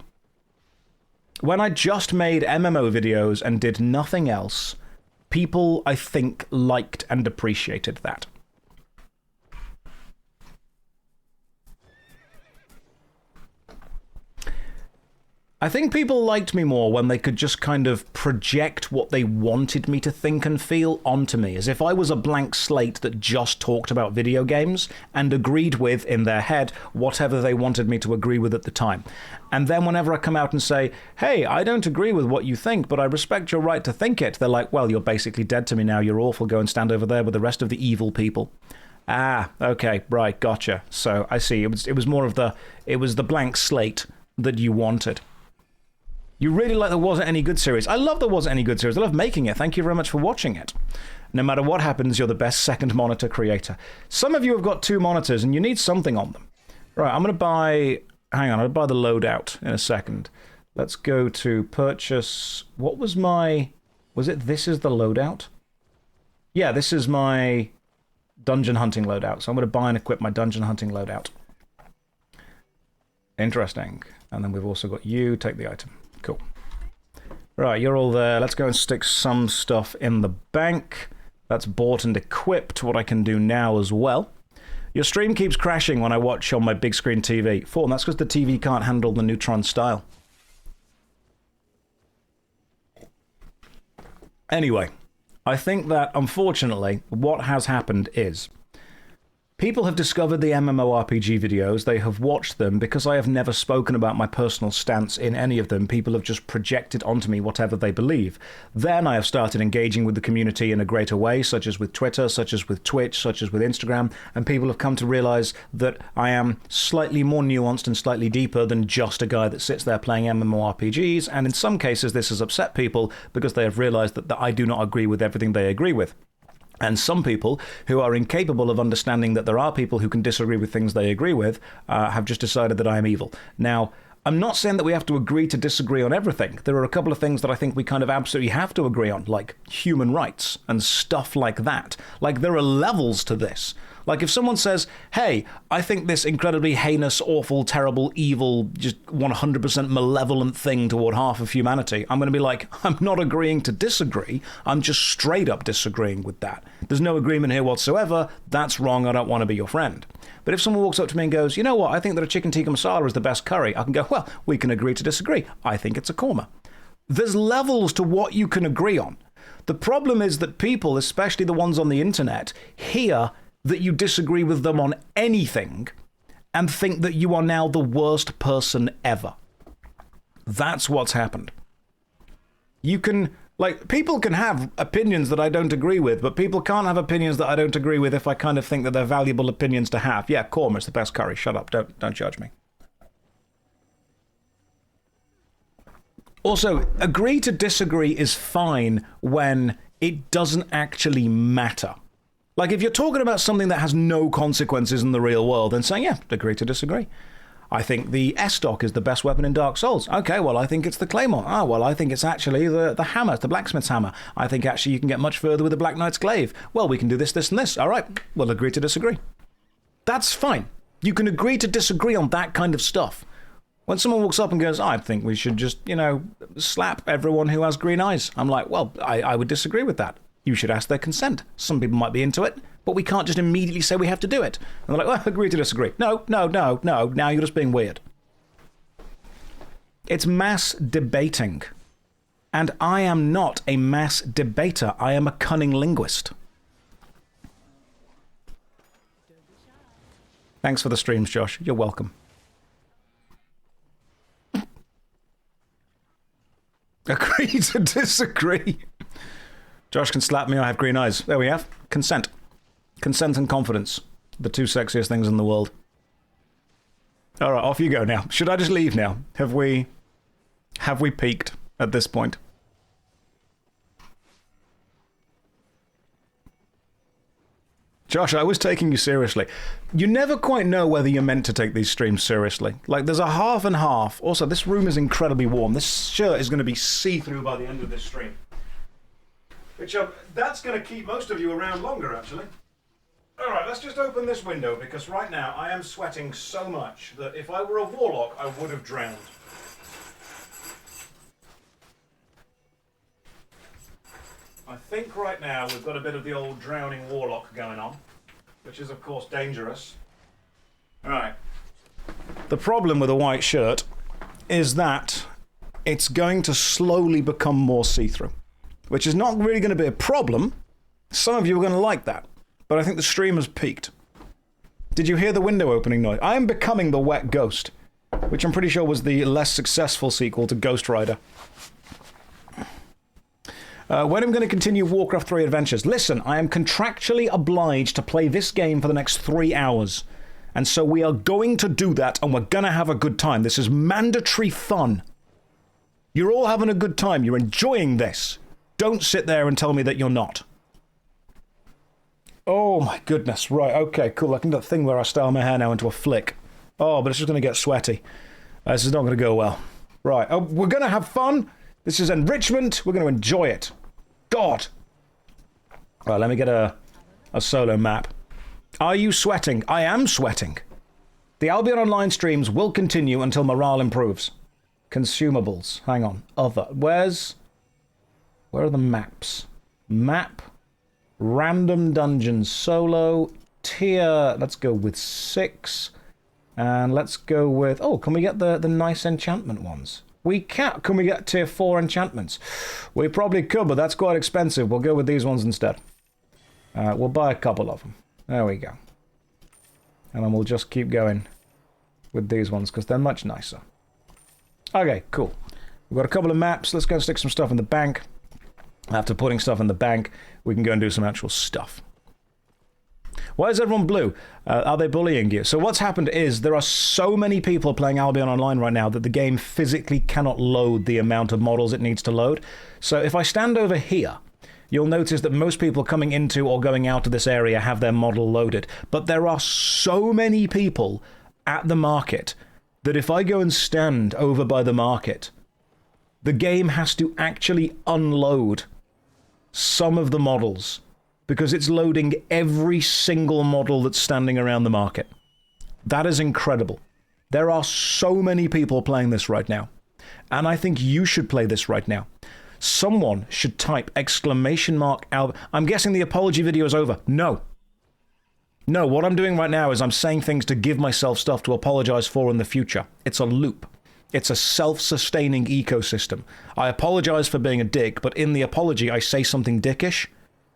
When I just made MMO videos and did nothing else, people, I think, liked and appreciated that. I think people liked me more when they could just kind of project what they wanted me to think and feel onto me, as if I was a blank slate that just talked about video games and agreed with, in their head, whatever they wanted me to agree with at the time. And then whenever I come out and say, hey, I don't agree with what you think, but I respect your right to think it, they're like, well, you're basically dead to me now, you're awful, go and stand over there with the rest of the evil people. Ah, okay, right, gotcha. So I see, it was more of the blank slate that you wanted. You really like There Wasn't Any Good series. I love There Wasn't Any Good series. I love making it. Thank you very much for watching it. No matter what happens, you're the best second monitor creator. Some of you have got 2 monitors and you need something on them. Right, I'm going to buy... Hang on, I'll buy the loadout in a second. Let's go to purchase... What was my... Was it this is the loadout? Yeah, this is my dungeon hunting loadout. So I'm going to buy and equip my dungeon hunting loadout. Interesting. And then we've also got you. Take the item. Cool. Right, you're all there. Let's go and stick some stuff in the bank. That's bought and equipped. What I can do now as well. Your stream keeps crashing when I watch on my big screen TV. And that's because the TV can't handle the neutron style. Anyway, I think that, unfortunately, what has happened is people have discovered the MMORPG videos, they have watched them. Because I have never spoken about my personal stance in any of them, people have just projected onto me whatever they believe. Then I have started engaging with the community in a greater way, such as with Twitter, such as with Twitch, such as with Instagram, and people have come to realize that I am slightly more nuanced and slightly deeper than just a guy that sits there playing MMORPGs, and in some cases this has upset people because they have realized that I do not agree with everything they agree with. And some people who are incapable of understanding that there are people who can disagree with things they agree with have just decided that I am evil. Now, I'm not saying that we have to agree to disagree on everything. There are a couple of things that I think we kind of absolutely have to agree on, like human rights and stuff like that. Like, there are levels to this. Like, if someone says, hey, I think this incredibly heinous, awful, terrible, evil, just 100% malevolent thing toward half of humanity, I'm going to be like, I'm not agreeing to disagree. I'm just straight up disagreeing with that. There's no agreement here whatsoever. That's wrong. I don't want to be your friend. But if someone walks up to me and goes, you know what, I think that a chicken tikka masala is the best curry, I can go, well, we can agree to disagree. I think it's a korma. There's levels to what you can agree on. The problem is that people, especially the ones on the internet, hear that you disagree with them on anything and think that you are now the worst person ever. That's what's happened. You can, like, people can have opinions that I don't agree with, but people can't have opinions that I don't agree with if I kind of think that they're valuable opinions to have. Yeah, korma's the best curry. Shut up. Don't judge me. Also, agree to disagree is fine when it doesn't actually matter. Like, if you're talking about something that has no consequences in the real world, then saying, yeah, agree to disagree. I think the S-Stock is the best weapon in Dark Souls. Okay, well, I think it's the Claymore. Oh, well, I think it's actually the hammer, the blacksmith's hammer. I think actually you can get much further with the Black Knight's glaive. Well, we can do this, this, and this. All right, we'll agree to disagree. That's fine. You can agree to disagree on that kind of stuff. When someone walks up and goes, I think we should just, you know, slap everyone who has green eyes. I'm like, well, I would disagree with that. You should ask their consent. Some people might be into it, but we can't just immediately say we have to do it. And they're like, well, agree to disagree. No, no, no, no. Now you're just being weird. It's mass debating. And I am not a mass debater. I am a cunning linguist. Thanks for the streams, Josh. You're welcome. Agree to disagree. Josh can slap me, I have green eyes. There we have. Consent. Consent and confidence. The two sexiest things in the world. Alright, off you go now. Should I just leave now? Have we peaked at this point? Josh, I was taking you seriously. You never quite know whether you're meant to take these streams seriously. Like, there's a half and half. Also, this room is incredibly warm. This shirt is going to be see-through by the end of this stream. Which, that's going to keep most of you around longer, actually. All right, let's just open this window, because right now I am sweating so much that if I were a warlock, I would have drowned. I think right now we've got a bit of the old drowning warlock going on, which is, of course, dangerous. All right. The problem with a white shirt is that it's going to slowly become more see-through, which is not really going to be a problem. Some of you are going to like that, but I think the stream has peaked. Did you hear the window opening noise? I am becoming the Wet Ghost, which I'm pretty sure was the less successful sequel to Ghost Rider. When I'm going to continue Warcraft 3 Adventures? Listen, I am contractually obliged to play this game for the next 3 hours. And so we are going to do that, and we're going to have a good time. This is mandatory fun. You're all having a good time. You're enjoying this. Don't sit there and tell me that you're not. Oh my goodness. Right, okay, cool. I can do that thing where I style my hair now into a flick. Oh, but it's just going to get sweaty. This is not going to go well. Right, oh, we're going to have fun. This is enrichment. We're going to enjoy it. God. Right, let me get a solo map. Are you sweating? I am sweating. The Albion Online streams will continue until morale improves. Consumables. Hang on. Other. Where are the maps? Map. Random dungeons. Solo. Tier. Let's go with 6. And let's go with... Oh, can we get the nice enchantment ones? We can't. Can we get tier 4 enchantments? We probably could, but that's quite expensive. We'll go with these ones instead. We'll buy a couple of them. There we go. And then we'll just keep going with these ones, because they're much nicer. Okay, cool. We've got a couple of maps. Let's go and stick some stuff in the bank. After putting stuff in the bank, we can go and do some actual stuff. Why is everyone blue? Are they bullying you? So what's happened is there are so many people playing Albion Online right now that the game physically cannot load the amount of models it needs to load. So if I stand over here, you'll notice that most people coming into or going out of this area have their model loaded. But there are so many people at the market that if I go and stand over by the market, the game has to actually unload some of the models because it's loading every single model that's standing around the market. That is incredible. There are so many people playing this right now. And I think you should play this right now. Someone should type exclamation mark Albion. I'm guessing the apology video is over. No. No, what I'm doing right now is I'm saying things to give myself stuff to apologize for in the future. It's a loop. It's a self-sustaining ecosystem. I apologize for being a dick, but in the apology I say something dickish,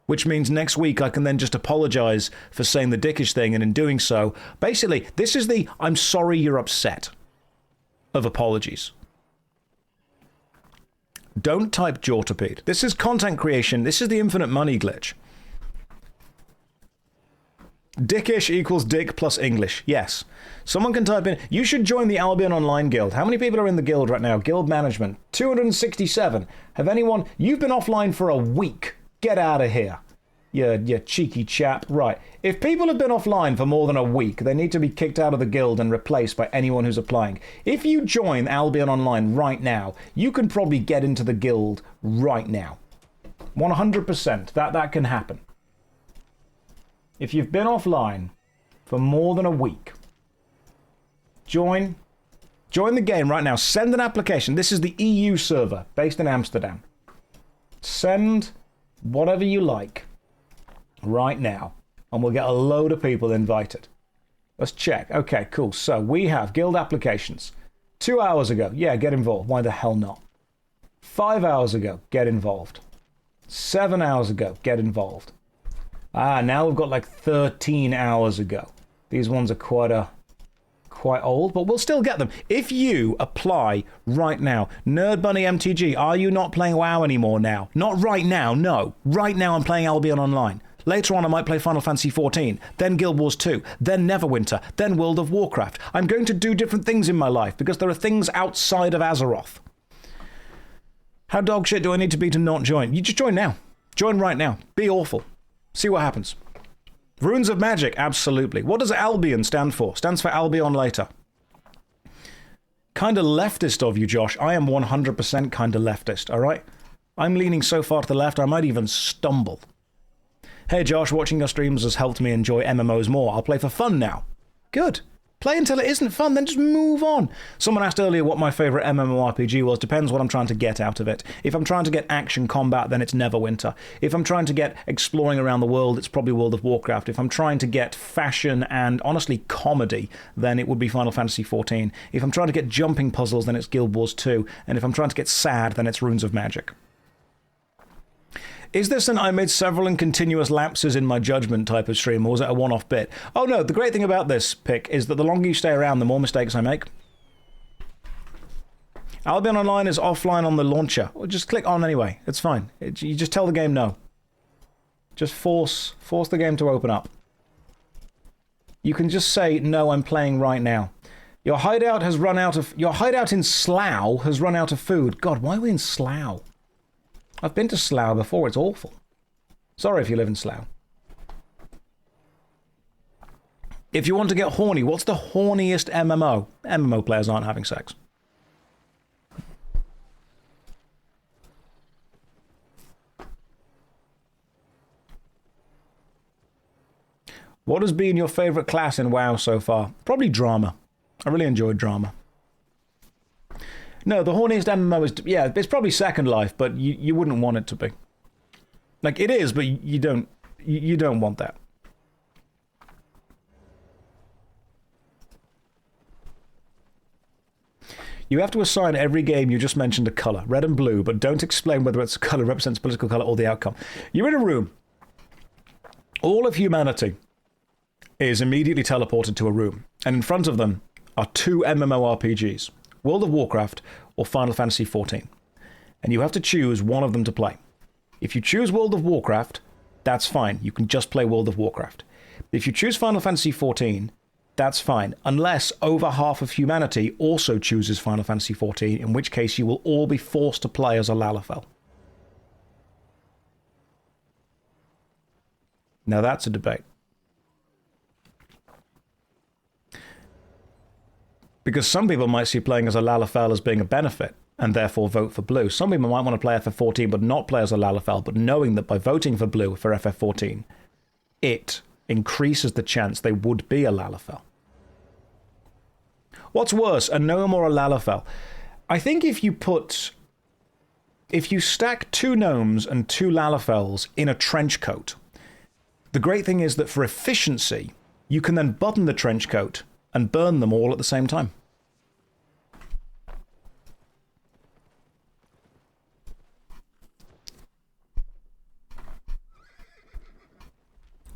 which means next week I can then just apologize for saying the dickish thing, and in doing so, basically, this is the I'm sorry you're upset of apologies. Don't type Jortopede. This is content creation. This is the infinite money glitch. Dickish equals dick plus English. Yes. Someone can type in, you should join the Albion Online Guild. How many people are in the guild right now? Guild management. 267. Have anyone... You've been offline for a week. Get out of here. You cheeky chap. Right. If people have been offline for more than a week, they need to be kicked out of the guild and replaced by anyone who's applying. If you join Albion Online right now, you can probably get into the guild right now. 100%. That can happen. If you've been offline for more than a week, join the game right now. Send an application. This is the EU server based in Amsterdam. Send whatever you like right now, and we'll get a load of people invited. Let's check. Okay, cool. So we have guild applications. 2 hours ago, yeah, get involved. Why the hell not? 5 hours ago, get involved. 7 hours ago, get involved. Now we've got like 13 hours ago. These ones are quite old, but we'll still get them. If you apply right now, Nerd Bunny MTG, are you not playing WoW anymore now? Not right now, no. Right now I'm playing Albion Online. Later on I might play Final Fantasy XIV, then Guild Wars 2, then Neverwinter, then World of Warcraft. I'm going to do different things in my life because there are things outside of Azeroth. How dog shit do I need to be to not join? You just join now. Join right now. Be awful. See what happens. Runes of Magic, absolutely. What does Albion stand for? Stands for Albion Later. Kinda leftist of you, Josh. I am 100% kinda leftist, alright? I'm leaning so far to the left I might even stumble. Hey Josh, watching your streams has helped me enjoy MMOs more. I'll play for fun now. Good. Play until it isn't fun, then just move on. Someone asked earlier what my favourite MMORPG was. Depends what I'm trying to get out of it. If I'm trying to get action combat, then it's Neverwinter. If I'm trying to get exploring around the world, it's probably World of Warcraft. If I'm trying to get fashion and, honestly, comedy, then it would be Final Fantasy XIV. If I'm trying to get jumping puzzles, then it's Guild Wars 2. And if I'm trying to get sad, then it's Runes of Magic. Is this an I made several and continuous lapses in my judgment type of stream, or was it a one-off bit? Oh no, the great thing about this pick is that the longer you stay around, the more mistakes I make. Albion Online is offline on the launcher. Well, just click on anyway. It's fine. You just tell the game no. Just force the game to open up. You can just say, no, I'm playing right now. Your hideout in Slough has run out of food. God, why are we in Slough? I've been to Slough before, it's awful. Sorry if you live in Slough. If you want to get horny, what's the horniest MMO? MMO players aren't having sex. What has been your favourite class in WoW so far? Probably drama. I really enjoyed drama. No, the horniest MMO is... Yeah, it's probably Second Life, but you wouldn't want it to be. Like, it is, but you don't want that. You have to assign every game you just mentioned a colour, red and blue, but don't explain whether it's a colour represents a political colour or the outcome. You're in a room. All of humanity is immediately teleported to a room, and in front of them are two MMORPGs. World of Warcraft or Final Fantasy XIV. And you have to choose one of them to play. If you choose World of Warcraft, that's fine. You can just play World of Warcraft. If you choose Final Fantasy XIV, that's fine. Unless over half of humanity also chooses Final Fantasy XIV, in which case you will all be forced to play as a Lalafell. Now that's a debate. Because some people might see playing as a Lalafell as being a benefit, and therefore vote for blue. Some people might want to play FF14 but not play as a Lalafell, but knowing that by voting for blue for FF14, it increases the chance they would be a Lalafell. What's worse, a gnome or a Lalafell? I think if you stack two gnomes and two Lalafells in a trench coat, the great thing is that for efficiency, you can then button the trench coat and burn them all at the same time.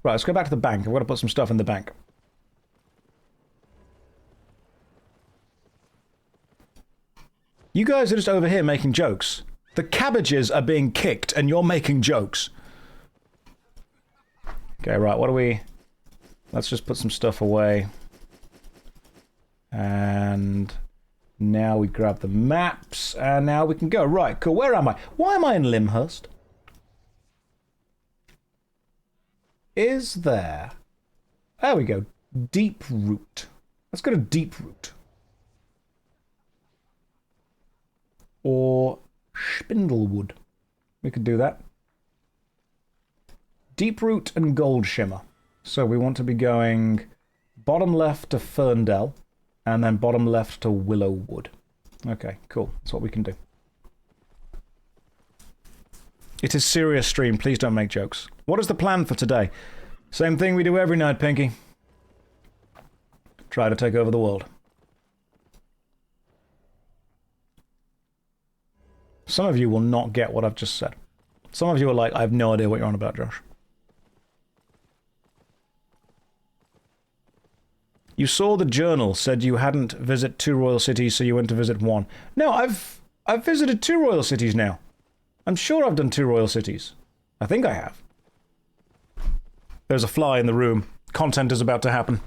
Right, let's go back to the bank. I've got to put some stuff in the bank. You guys are just over here making jokes. The cabbages are being kicked and you're making jokes. Okay, right, what do we... Let's just put some stuff away. And now we grab the maps, and now we can go. Right, cool. Where am I? Why am I in Limhurst? Is there... There we go. Deep root. Let's go to deep root. Or spindlewood. We could do that. Deep root and gold shimmer. So we want to be going bottom left to ferndell, and then bottom left to willow wood. Okay, cool. That's what we can do. It is serious stream. Please don't make jokes. What is the plan for today? Same thing we do every night, Pinky. Try to take over the world. Some of you will not get what I've just said. Some of you are like, I have no idea what you're on about, Josh. You saw the journal said you hadn't visited 2 royal cities, so you went to visit 1. No, I've visited 2 royal cities now. I'm sure I've done 2 royal cities. I think I have. There's a fly in the room. Content is about to happen.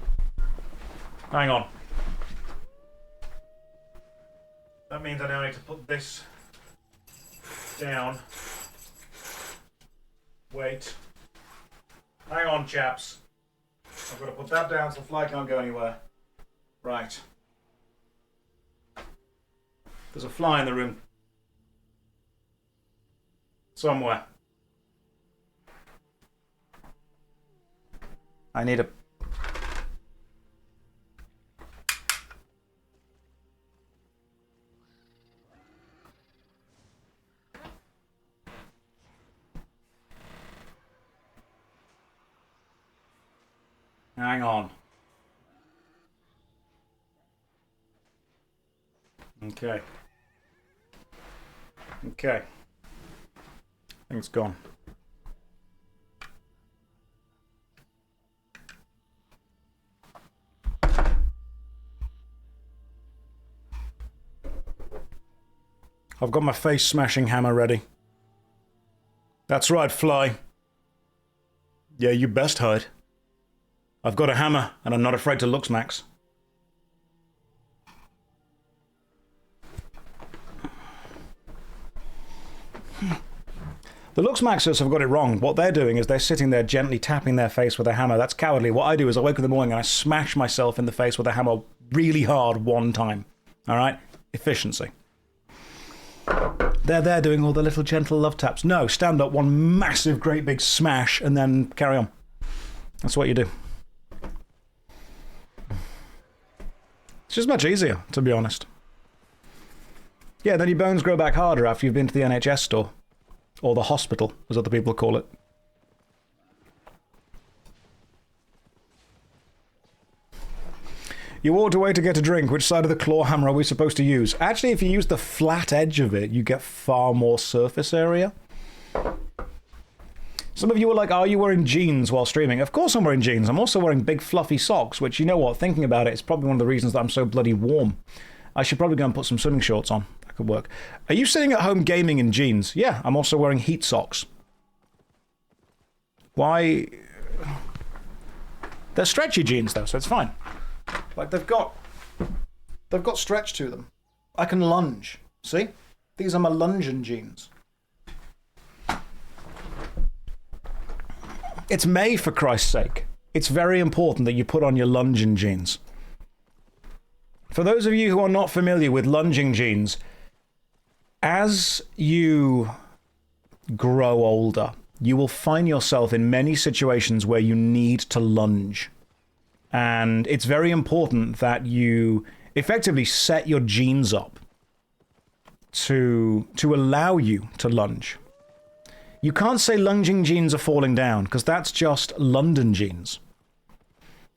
Hang on. That means I now need to put this down. Wait. Hang on, chaps. I've got to put that down so the fly can't go anywhere. Right. There's a fly in the room. Somewhere. I need a... Hang on. Okay. Okay. I think it's gone. I've got my face smashing hammer ready. That's right, fly. Yeah, you best hide. I've got a hammer, and I'm not afraid to look smacks. The Luxmaxers have got it wrong. What they're doing is they're sitting there gently tapping their face with a hammer. That's cowardly. What I do is I wake up in the morning and I smash myself in the face with a hammer really hard one time. Alright? Efficiency. They're there doing all the little gentle love taps. No, stand up, one massive great big smash, and then carry on. That's what you do. It's just much easier, to be honest. Yeah, then your bones grow back harder after you've been to the NHS store. Or the hospital, as other people call it. You walked away to get a drink. Which side of the claw hammer are we supposed to use? Actually, if you use the flat edge of it, you get far more surface area. Some of you were like, are you wearing jeans while streaming? Of course I'm wearing jeans. I'm also wearing big fluffy socks, which, you know what, thinking about it, it's probably one of the reasons that I'm so bloody warm. I should probably go and put some swimming shorts on. That could work. Are you sitting at home gaming in jeans? Yeah, I'm also wearing heat socks. Why? They're stretchy jeans, though, so it's fine. Like, they've got stretch to them. I can lunge. See? These are my lunging jeans. It's May, for Christ's sake. It's very important that you put on your lunging jeans. For those of you who are not familiar with lunging jeans, as you grow older, you will find yourself in many situations where you need to lunge. And it's very important that you effectively set your jeans up to allow you to lunge. You can't say lunging jeans are falling down, because that's just London jeans.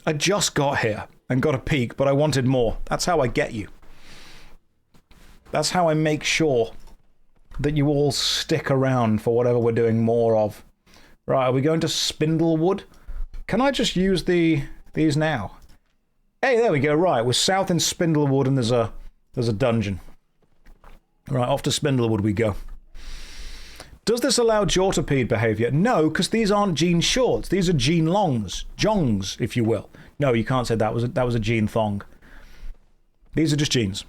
I just got here and got a peek, but I wanted more. That's how I get you. That's how I make sure that you all stick around for whatever we're doing more of. Right, are we going to Spindlewood? Can I just use these now? Hey, there we go. Right, we're south in Spindlewood and there's a dungeon. Right, off to Spindlewood we go. Does this allow Jortopede behavior? No, because these aren't jean shorts. These are jean longs. Jongs, if you will. No, you can't say that was a jean thong. These are just jeans.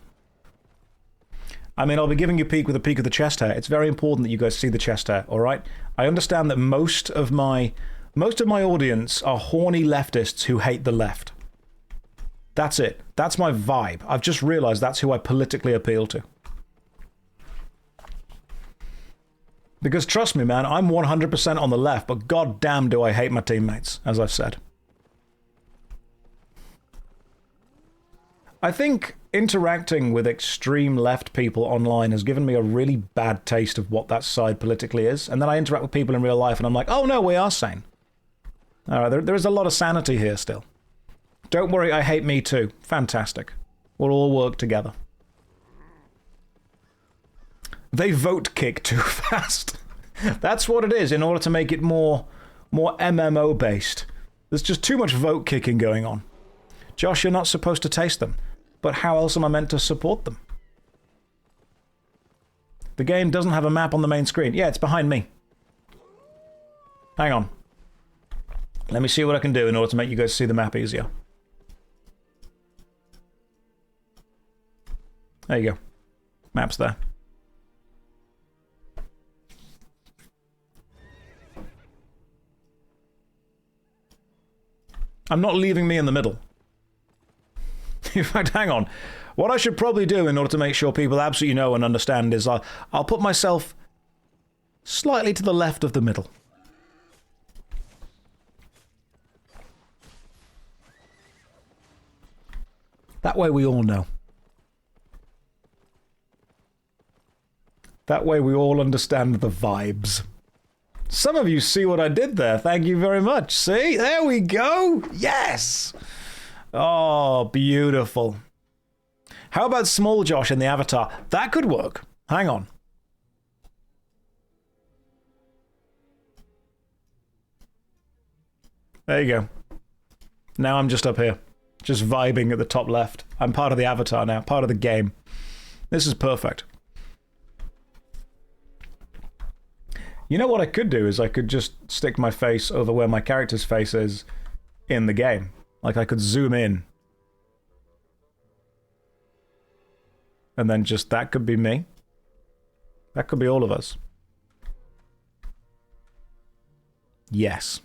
I mean, I'll be giving you a peek with a peek of the chest hair. It's very important that you guys see the chest hair, all right? I understand that most of my Most of my audience are horny leftists who hate the left. That's it. That's my vibe. I've just realized that's who I politically appeal to. Because trust me, man, I'm 100% on the left, but goddamn do I hate my teammates, as I've said. I think interacting with extreme left people online has given me a really bad taste of what that side politically is. And then I interact with people in real life and I'm like, oh no, we are sane. All right, there is a lot of sanity here still. Don't worry, I hate me too. Fantastic. We'll all work together. They vote kick too fast. That's what it is, in order to make it more MMO based. There's just too much vote kicking going on. Josh, you're not supposed to taste them. But how else am I meant to support them? The game doesn't have a map on the main screen. Yeah, it's behind me. Hang on. Let me see what I can do in order to make you guys see the map easier. There you go. Map's there. I'm not leaving me in the middle. In fact, hang on. What I should probably do in order to make sure people absolutely know and understand is I'll put myself slightly to the left of the middle. That way we all know. That way we all understand the vibes. Some of you see what I did there. Thank you very much. See? There we go. Yes! Oh, beautiful. How about small Josh in the avatar? That could work. Hang on. There you go. Now I'm just up here. Just vibing at the top left. I'm part of the avatar now. Part of the game. This is perfect. You know what I could do is I could just stick my face over where my character's face is in the game. Like I could zoom in. And then just that could be me. That could be all of us. Yes.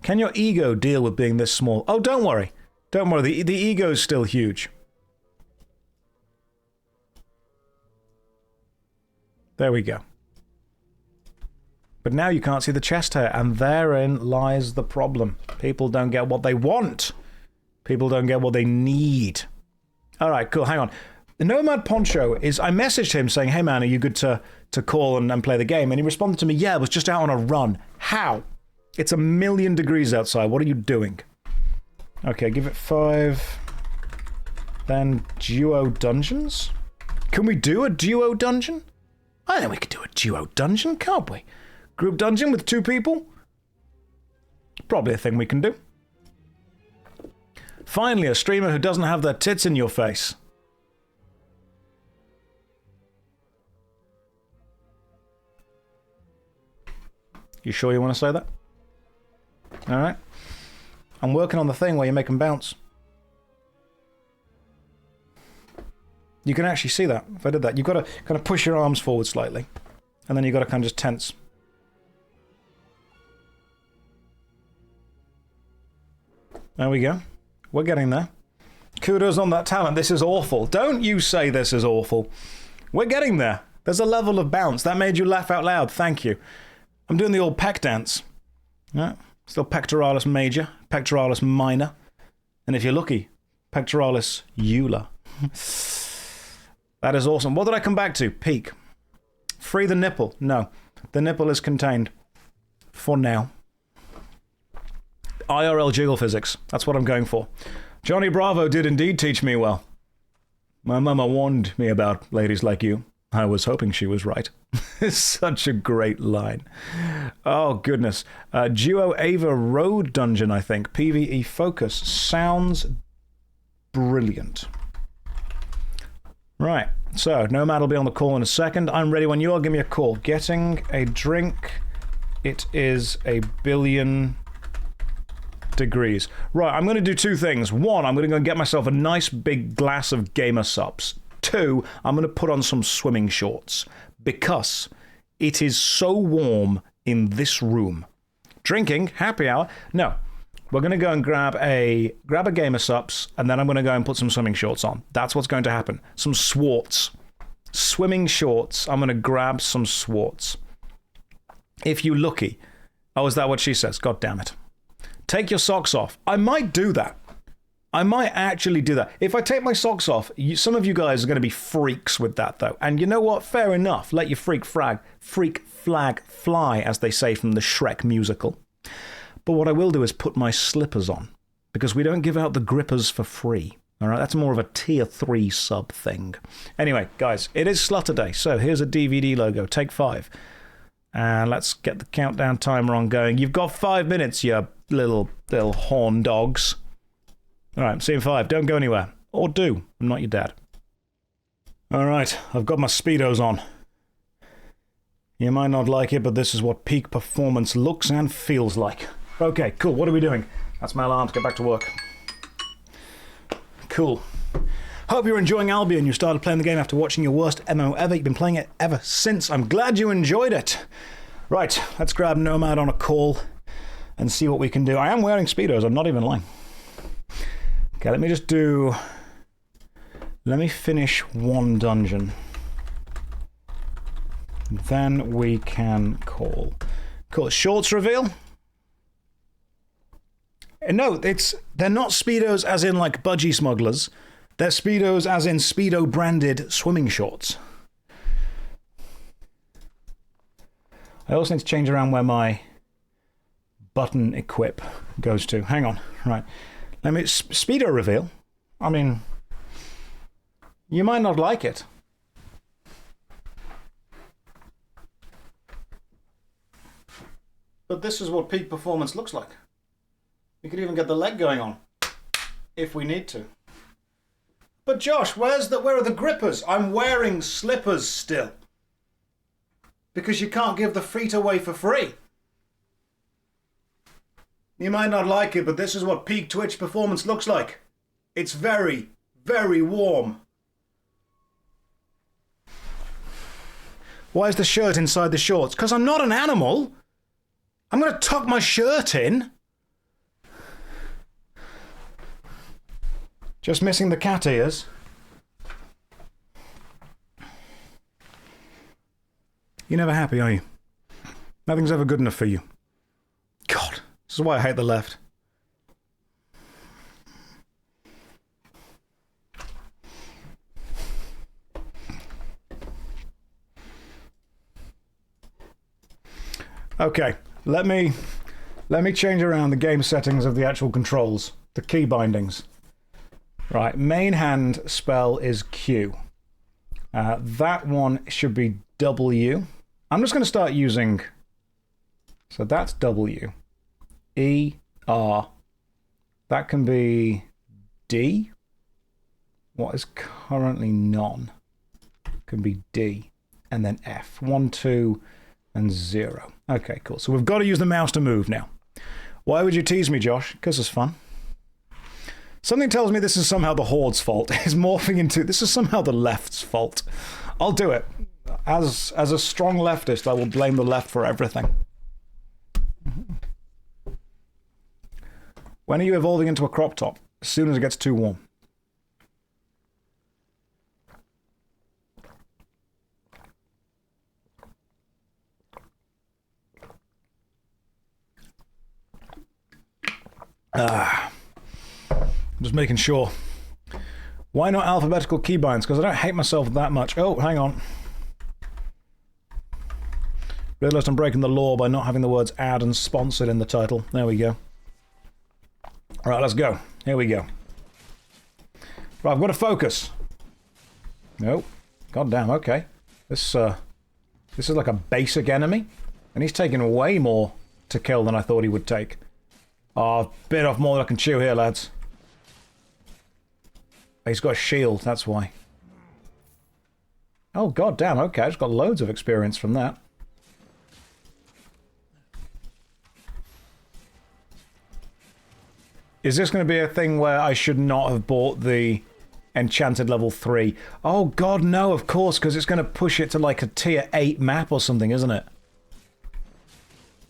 Can your ego deal with being this small? Oh, don't worry. Don't worry. The ego's still huge. There we go. But now you can't see the chest hair, and therein lies the problem. People don't get what they want. People don't get what they need. All right, cool, hang on. The Nomad Poncho is... I messaged him saying, hey man, are you good to call and play the game? And he responded to me, yeah, I was just out on a run. How? It's 1,000,000 degrees outside. What are you doing? Okay, give it 5. Then duo dungeons? Can we do a duo dungeon? I think we could do a duo dungeon, can't we? Group dungeon with 2 people? Probably a thing we can do. Finally, a streamer who doesn't have their tits in your face. You sure you want to say that? Alright. I'm working on the thing where you make them bounce. You can actually see that, if I did that. You've got to kind of push your arms forward slightly. And then you've got to kind of just tense. There we go. We're getting there. Kudos on that talent. This is awful. Don't you say this is awful. We're getting there. There's a level of bounce. That made you laugh out loud. Thank you. I'm doing the old pec dance. Yeah. Still pectoralis major, pectoralis minor. And if you're lucky, pectoralis euler. That is awesome. What did I come back to? Peak. Free the nipple. No. The nipple is contained. For now. IRL jiggle physics. That's what I'm going for. Johnny Bravo did indeed teach me well. My mama warned me about ladies like you. I was hoping she was right. It's such a great line. Oh, goodness. Duo Ava Road Dungeon, I think. PvE focus. Sounds brilliant. Right. So, Nomad will be on the call in a second. I'm ready when you are. Give me a call. Getting a drink. It is 1,000,000,000 degrees. Right, I'm going to do 2 things. 1, I'm going to go and get myself a nice big glass of gamer sups. 2, I'm going to put on some swimming shorts because it is so warm in this room. drinking, happy hour. No. We're going to go and grab a game of sups, and then I'm going to go and put some swimming shorts on. That's what's going to happen. Some swarts. Swimming shorts. I'm going to grab some swarts. If you lucky. Oh, is that what she says? God damn it. Take your socks off. I might do that. I might actually do that. If I take my socks off, some of you guys are going to be freaks with that, though. And you know what? Fair enough. Let your freak flag fly, as they say from the Shrek musical. But what I will do is put my slippers on, because we don't give out the grippers for free. All right, that's more of a tier 3 sub thing. Anyway, guys, it is Slutter Day, so here's a DVD logo. Take 5. And let's get the countdown timer on going. You've got 5 minutes, you little horn dogs. All right, see you in 5. Don't go anywhere. Or do. I'm not your dad. All right, I've got my Speedos on. You might not like it, but this is what peak performance looks and feels like. Okay, cool. What are we doing? That's my alarm to get back to work. Cool. Hope you're enjoying Albion. You started playing the game after watching your worst MMO ever. You've been playing it ever since. I'm glad you enjoyed it. Right, let's grab Nomad on a call and see what we can do. I am wearing Speedos. I'm not even lying. Okay, let me just do... Let me finish one dungeon. Then we can call. Cool. Shorts reveal? No, they're not Speedos as in like budgie smugglers. They're Speedos as in Speedo branded swimming shorts. I also need to change around where my button equip goes to. Hang on. Right. Let me... Speedo reveal? I mean... You might not like it. But this is what peak performance looks like. We could even get the leg going on. If we need to. But Josh, where are the grippers? I'm wearing slippers still. Because you can't give the feet away for free. You might not like it, but this is what peak Twitch performance looks like. It's very, very warm. Why is the shirt inside the shorts? Because I'm not an animal. I'm going to tuck my shirt in. Just missing the cat ears. You're never happy, are you? Nothing's ever good enough for you. God, this is why I hate the left. Okay, let me change around the game settings of the actual controls, the key bindings. Right, main hand spell is Q. That one should be W. I'm just going to start using... So that's W. E, R. That can be D. What is currently none? Can be D. And then F. 1, 2, and 0. Okay, cool. So we've got to use the mouse to move now. Why would you tease me, Josh? Because it's fun. Something tells me this is somehow the Horde's fault. It's morphing into... This is somehow the left's fault. I'll do it. As a strong leftist, I will blame the left for everything. When are you evolving into a crop top? As soon as it gets too warm. Just making sure. Why not alphabetical keybinds? Because I don't hate myself that much. Oh, hang on. Realised I'm breaking the law by not having the words ad and sponsored in the title. There we go. Alright, let's go. Here we go. Right, I've got to focus. Nope. God damn, okay. This is like a basic enemy. And he's taking way more to kill than I thought he would take. Oh, I've bit off more than I can chew here, lads. He's got a shield, that's why. Oh, god damn, okay, I just got loads of experience from that. Is this going to be a thing where I should not have bought the Enchanted level 3? Oh god, no, of course, because it's going to push it to like a tier 8 map or something, isn't it?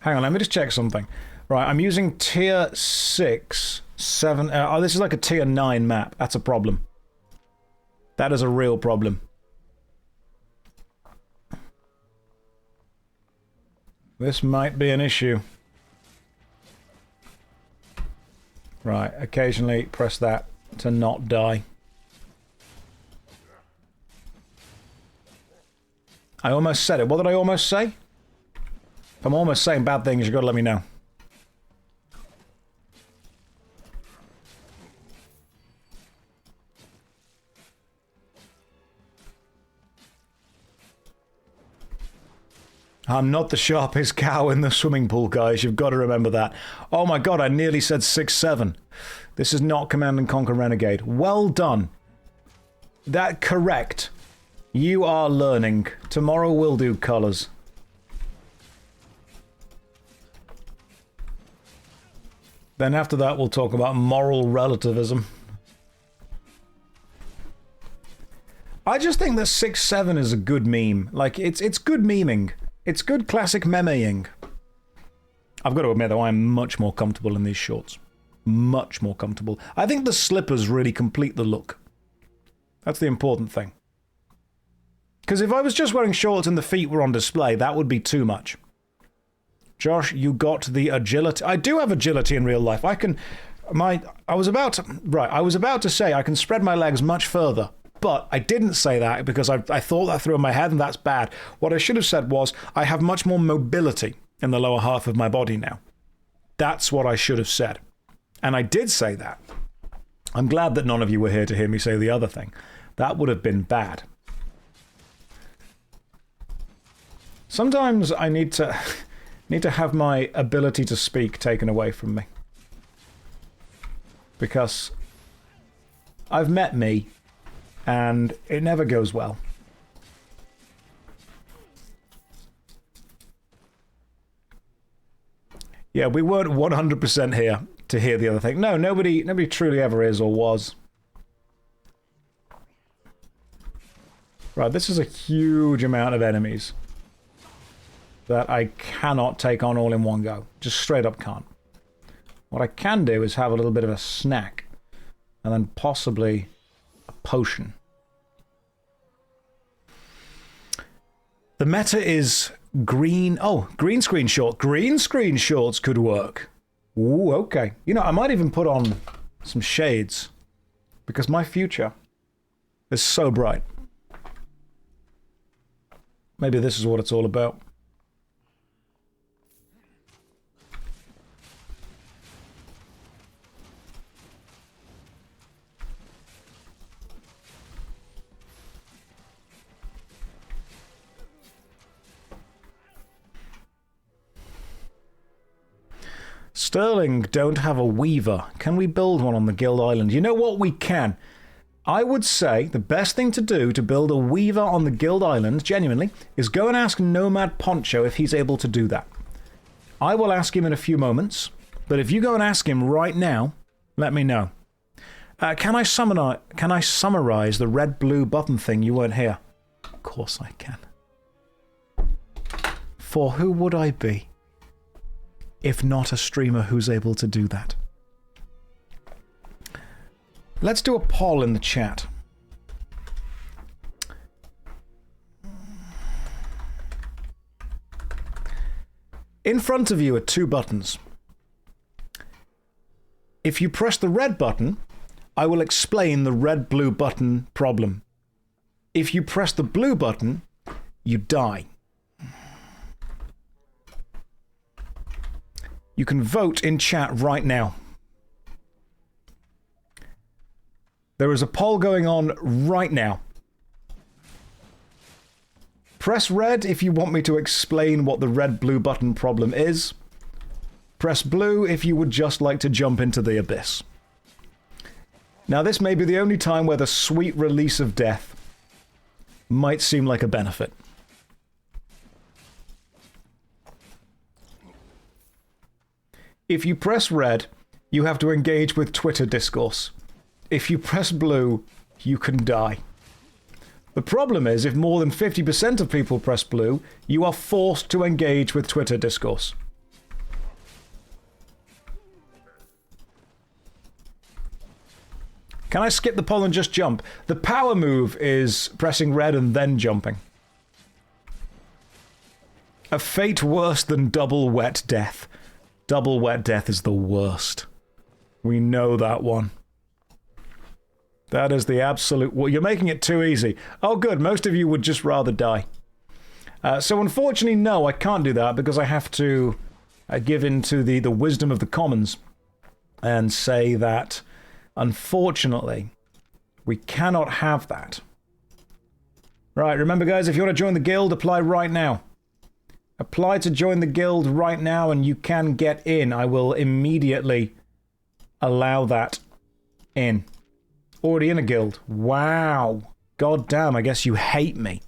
Hang on, let me just check something. Right, I'm using tier 6, 7... oh, this is like a tier 9 map. That's a problem. That is a real problem. This might be an issue. Right, occasionally press that to not die. I almost said it. What did I almost say? If I'm almost saying bad things, you've got to let me know. I'm not the sharpest cow in the swimming pool, guys. You've got to remember that. Oh my god, I nearly said 6-7. This is not Command & Conquer Renegade. Well done. That correct. You are learning. Tomorrow we'll do colours. Then after that we'll talk about moral relativism. I just think that 6-7 is a good meme. Like, it's good memeing. It's good classic memeing. I've got to admit, though, I'm much more comfortable in these shorts. Much more comfortable. I think the slippers really complete the look. That's the important thing. Because if I was just wearing shorts and the feet were on display, that would be too much. Josh, you got the agility. I do have agility in real life. I can... I was about to say I can spread my legs much further. But I didn't say that because I thought that through in my head, and that's bad. What I should have said was, I have much more mobility in the lower half of my body now. That's what I should have said. And I did say that. I'm glad that none of you were here to hear me say the other thing. That would have been bad. Sometimes I need to have my ability to speak taken away from me. Because I've met me, and it never goes well. Yeah, we weren't 100% here to hear the other thing. No, nobody truly ever is or was. Right, this is a huge amount of enemies that I cannot take on all in one go. Just straight up can't. What I can do is have a little bit of a snack, and then possibly potion. The meta is green. Oh, green screen short. Green screen shorts could work. Ooh, okay. You know, I might even put on some shades because my future is so bright. Maybe this is what it's all about. Sterling don't have a weaver. Can we build one on the Guild Island? You know what? We can. I would say the best thing to do to build a weaver on the Guild Island, genuinely, is go and ask Nomad Poncho if he's able to do that. I will ask him in a few moments, but if you go and ask him right now, let me know. Can I summarize the red-blue button thing? You weren't here. Of course I can. For who would I be if not a streamer who's able to do that? Let's do a poll in the chat. In front of you are two buttons. If you press the red button, I will explain the red-blue button problem. If you press the blue button, you die. You can vote in chat right now. There is a poll going on right now. Press red if you want me to explain what the red-blue button problem is. Press blue if you would just like to jump into the abyss. Now, this may be the only time where the sweet release of death might seem like a benefit. If you press red, you have to engage with Twitter discourse. If you press blue, you can die. The problem is, if more than 50% of people press blue, you are forced to engage with Twitter discourse. Can I skip the poll and just jump? The power move is pressing red and then jumping. A fate worse than double wet death. Double wet death is the worst. We know that one. That is the absolute... Well, you're making it too easy. Oh, good. Most of you would just rather die. So unfortunately, no, I can't do that because I have to give in to the wisdom of the commons and say that, unfortunately, we cannot have that. Right, remember, guys, if you want to join the guild, apply right now. Apply to join the guild right now and you can get in. I will immediately allow that in. Already in a guild. Wow. God damn, I guess you hate me.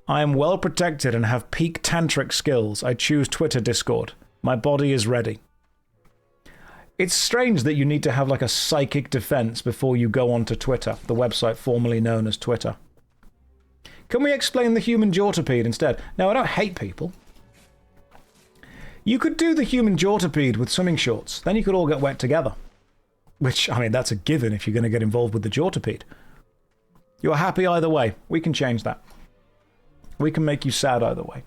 I am well protected and have peak tantric skills. I choose Twitter Discord. My body is ready. It's strange that you need to have like a psychic defense before you go onto Twitter, the website formerly known as Twitter. Can we explain the human jawtopede instead? No, I don't hate people. You could do the human jawtopede with swimming shorts. Then you could all get wet together. Which, I mean, that's a given if you're going to get involved with the jawtopede. You're happy either way. We can change that. We can make you sad either way.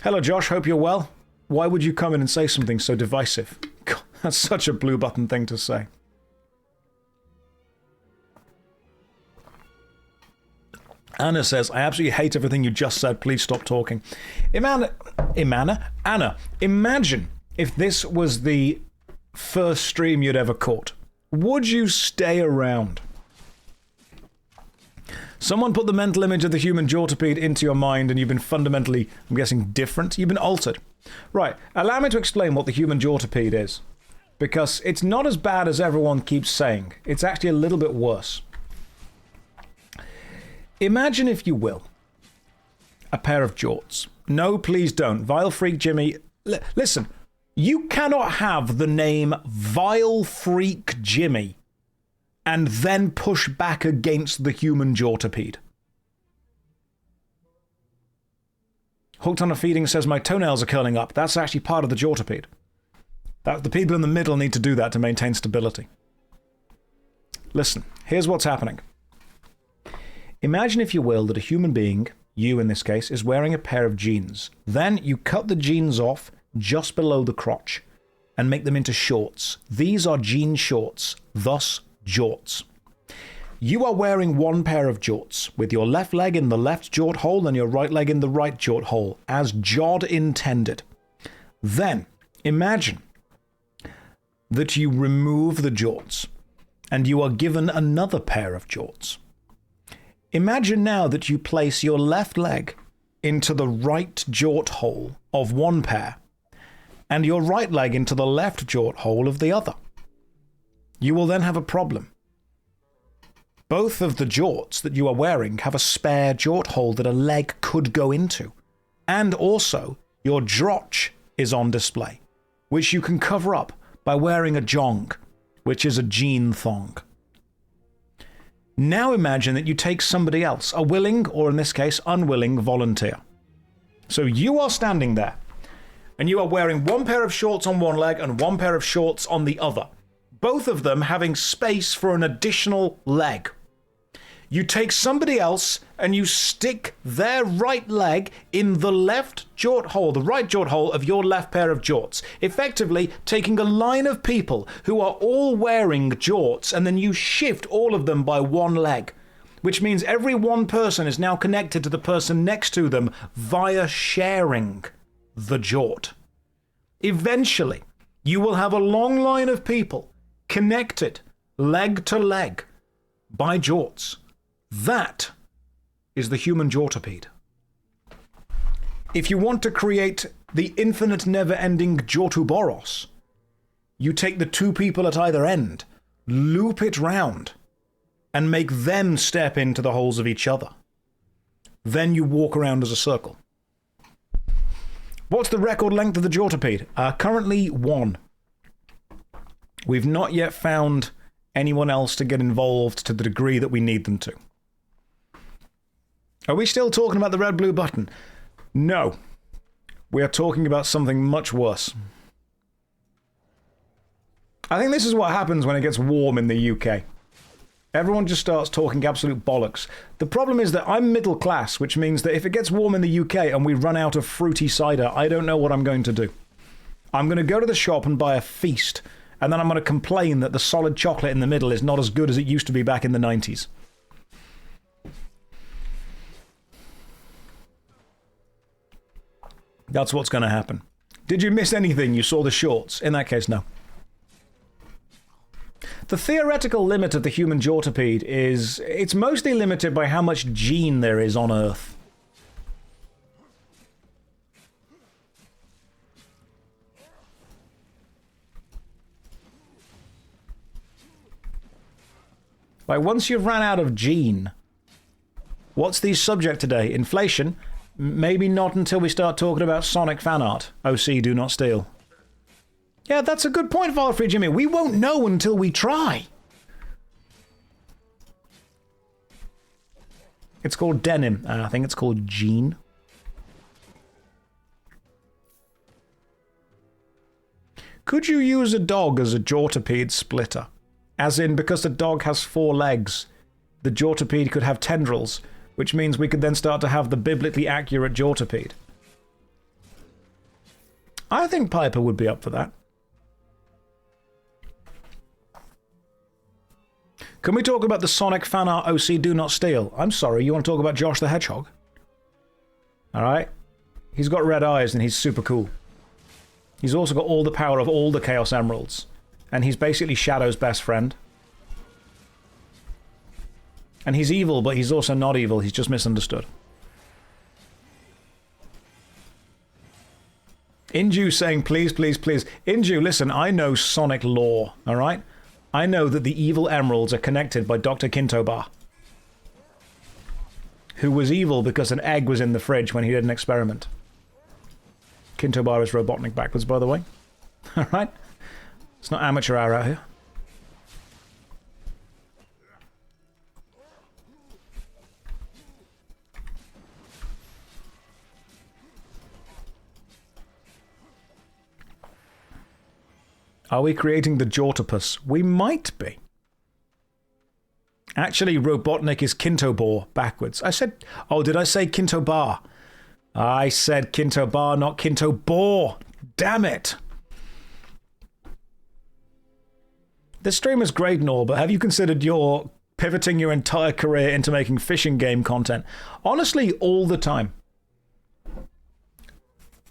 Hello, Josh. Hope you're well. Why would you come in and say something so divisive? God, that's such a blue button thing to say. Anna says, I absolutely hate everything you just said. Please stop talking. Anna, imagine if this was the first stream you'd ever caught. Would you stay around? Someone put the mental image of the human jawtopede into your mind and you've been fundamentally, I'm guessing, different. You've been altered. Right, allow me to explain what the human jawtopede is. Because it's not as bad as everyone keeps saying. It's actually a little bit worse. Imagine, if you will, a pair of jorts. No, please don't. Vile Freak Jimmy, listen, you cannot have the name Vile Freak Jimmy and then push back against the human jawtopede. Hooked on a Feeding says, my toenails are curling up. That's actually part of the jawtopede. The people in the middle need to do that to maintain stability. Listen, here's what's happening. Imagine, if you will, that a human being, you in this case, is wearing a pair of jeans. Then you cut the jeans off just below the crotch and make them into shorts. These are jean shorts, thus jorts. You are wearing one pair of jorts with your left leg in the left jort hole and your right leg in the right jort hole, as Jod intended. Then imagine that you remove the jorts and you are given another pair of jorts. Imagine now that you place your left leg into the right jort hole of one pair and your right leg into the left jort hole of the other. You will then have a problem. Both of the jorts that you are wearing have a spare jort hole that a leg could go into. And also, your drotch is on display, which you can cover up by wearing a jong, which is a jean thong. Now imagine that you take somebody else, a willing, or in this case, unwilling volunteer. So you are standing there, and you are wearing one pair of shorts on one leg and one pair of shorts on the other, both of them having space for an additional leg. You take somebody else and you stick their right leg in the left jort hole, the right jort hole of your left pair of jorts, effectively taking a line of people who are all wearing jorts, and then you shift all of them by one leg, which means every one person is now connected to the person next to them via sharing the jort. Eventually, you will have a long line of people connected leg to leg by jorts. That is the human jawtopede. If you want to create the infinite never-ending Jortuboros, you take the two people at either end, loop it round, and make them step into the holes of each other. Then you walk around as a circle. What's the record length of the jawtopede? Currently 1. We've not yet found anyone else to get involved to the degree that we need them to. Are we still talking about the red-blue button? No. We are talking about something much worse. I think this is what happens when it gets warm in the UK. Everyone just starts talking absolute bollocks. The problem is that I'm middle class, which means that if it gets warm in the UK and we run out of fruity cider, I don't know what I'm going to do. I'm going to go to the shop and buy a feast, and then I'm going to complain that the solid chocolate in the middle is not as good as it used to be back in the 90s. That's what's going to happen. Did you miss anything? You saw the shorts? In that case, no. The theoretical limit of the human jawtopede is... it's mostly limited by how much gene there is on Earth. Like, once you've ran out of gene... What's the subject today? Inflation? Maybe not until we start talking about Sonic fan art. OC, do not steal. Yeah, that's a good point, Fall Free Jimmy. We won't know until we try. It's called denim. I think it's called gene. Could you use a dog as a jawtopede splitter? As in, because the dog has 4 legs, the jawtopede could have tendrils, which means we could then start to have the biblically accurate jawtopede. I think Piper would be up for that. Can we talk about the Sonic fan art OC Do Not Steal? I'm sorry, you want to talk about Josh the Hedgehog? Alright. He's got red eyes and he's super cool. He's also got all the power of all the Chaos Emeralds. And he's basically Shadow's best friend. And he's evil, but he's also not evil. He's just misunderstood. Inju saying, please, please, please. Inju, listen, I know Sonic lore, alright? I know that the evil emeralds are connected by Dr. Kintobar, who was evil because an egg was in the fridge when he did an experiment. Kintobar is Robotnik backwards, by the way. Alright? It's not amateur hour out here. Are we creating the Jawtopus? We might be. Actually, Robotnik is Kintobor backwards. I said... oh, did I say Kintobar? I said Kintobar, not Kintobor. Damn it. This stream is great and all, but have you considered pivoting your entire career into making fishing game content? Honestly, all the time.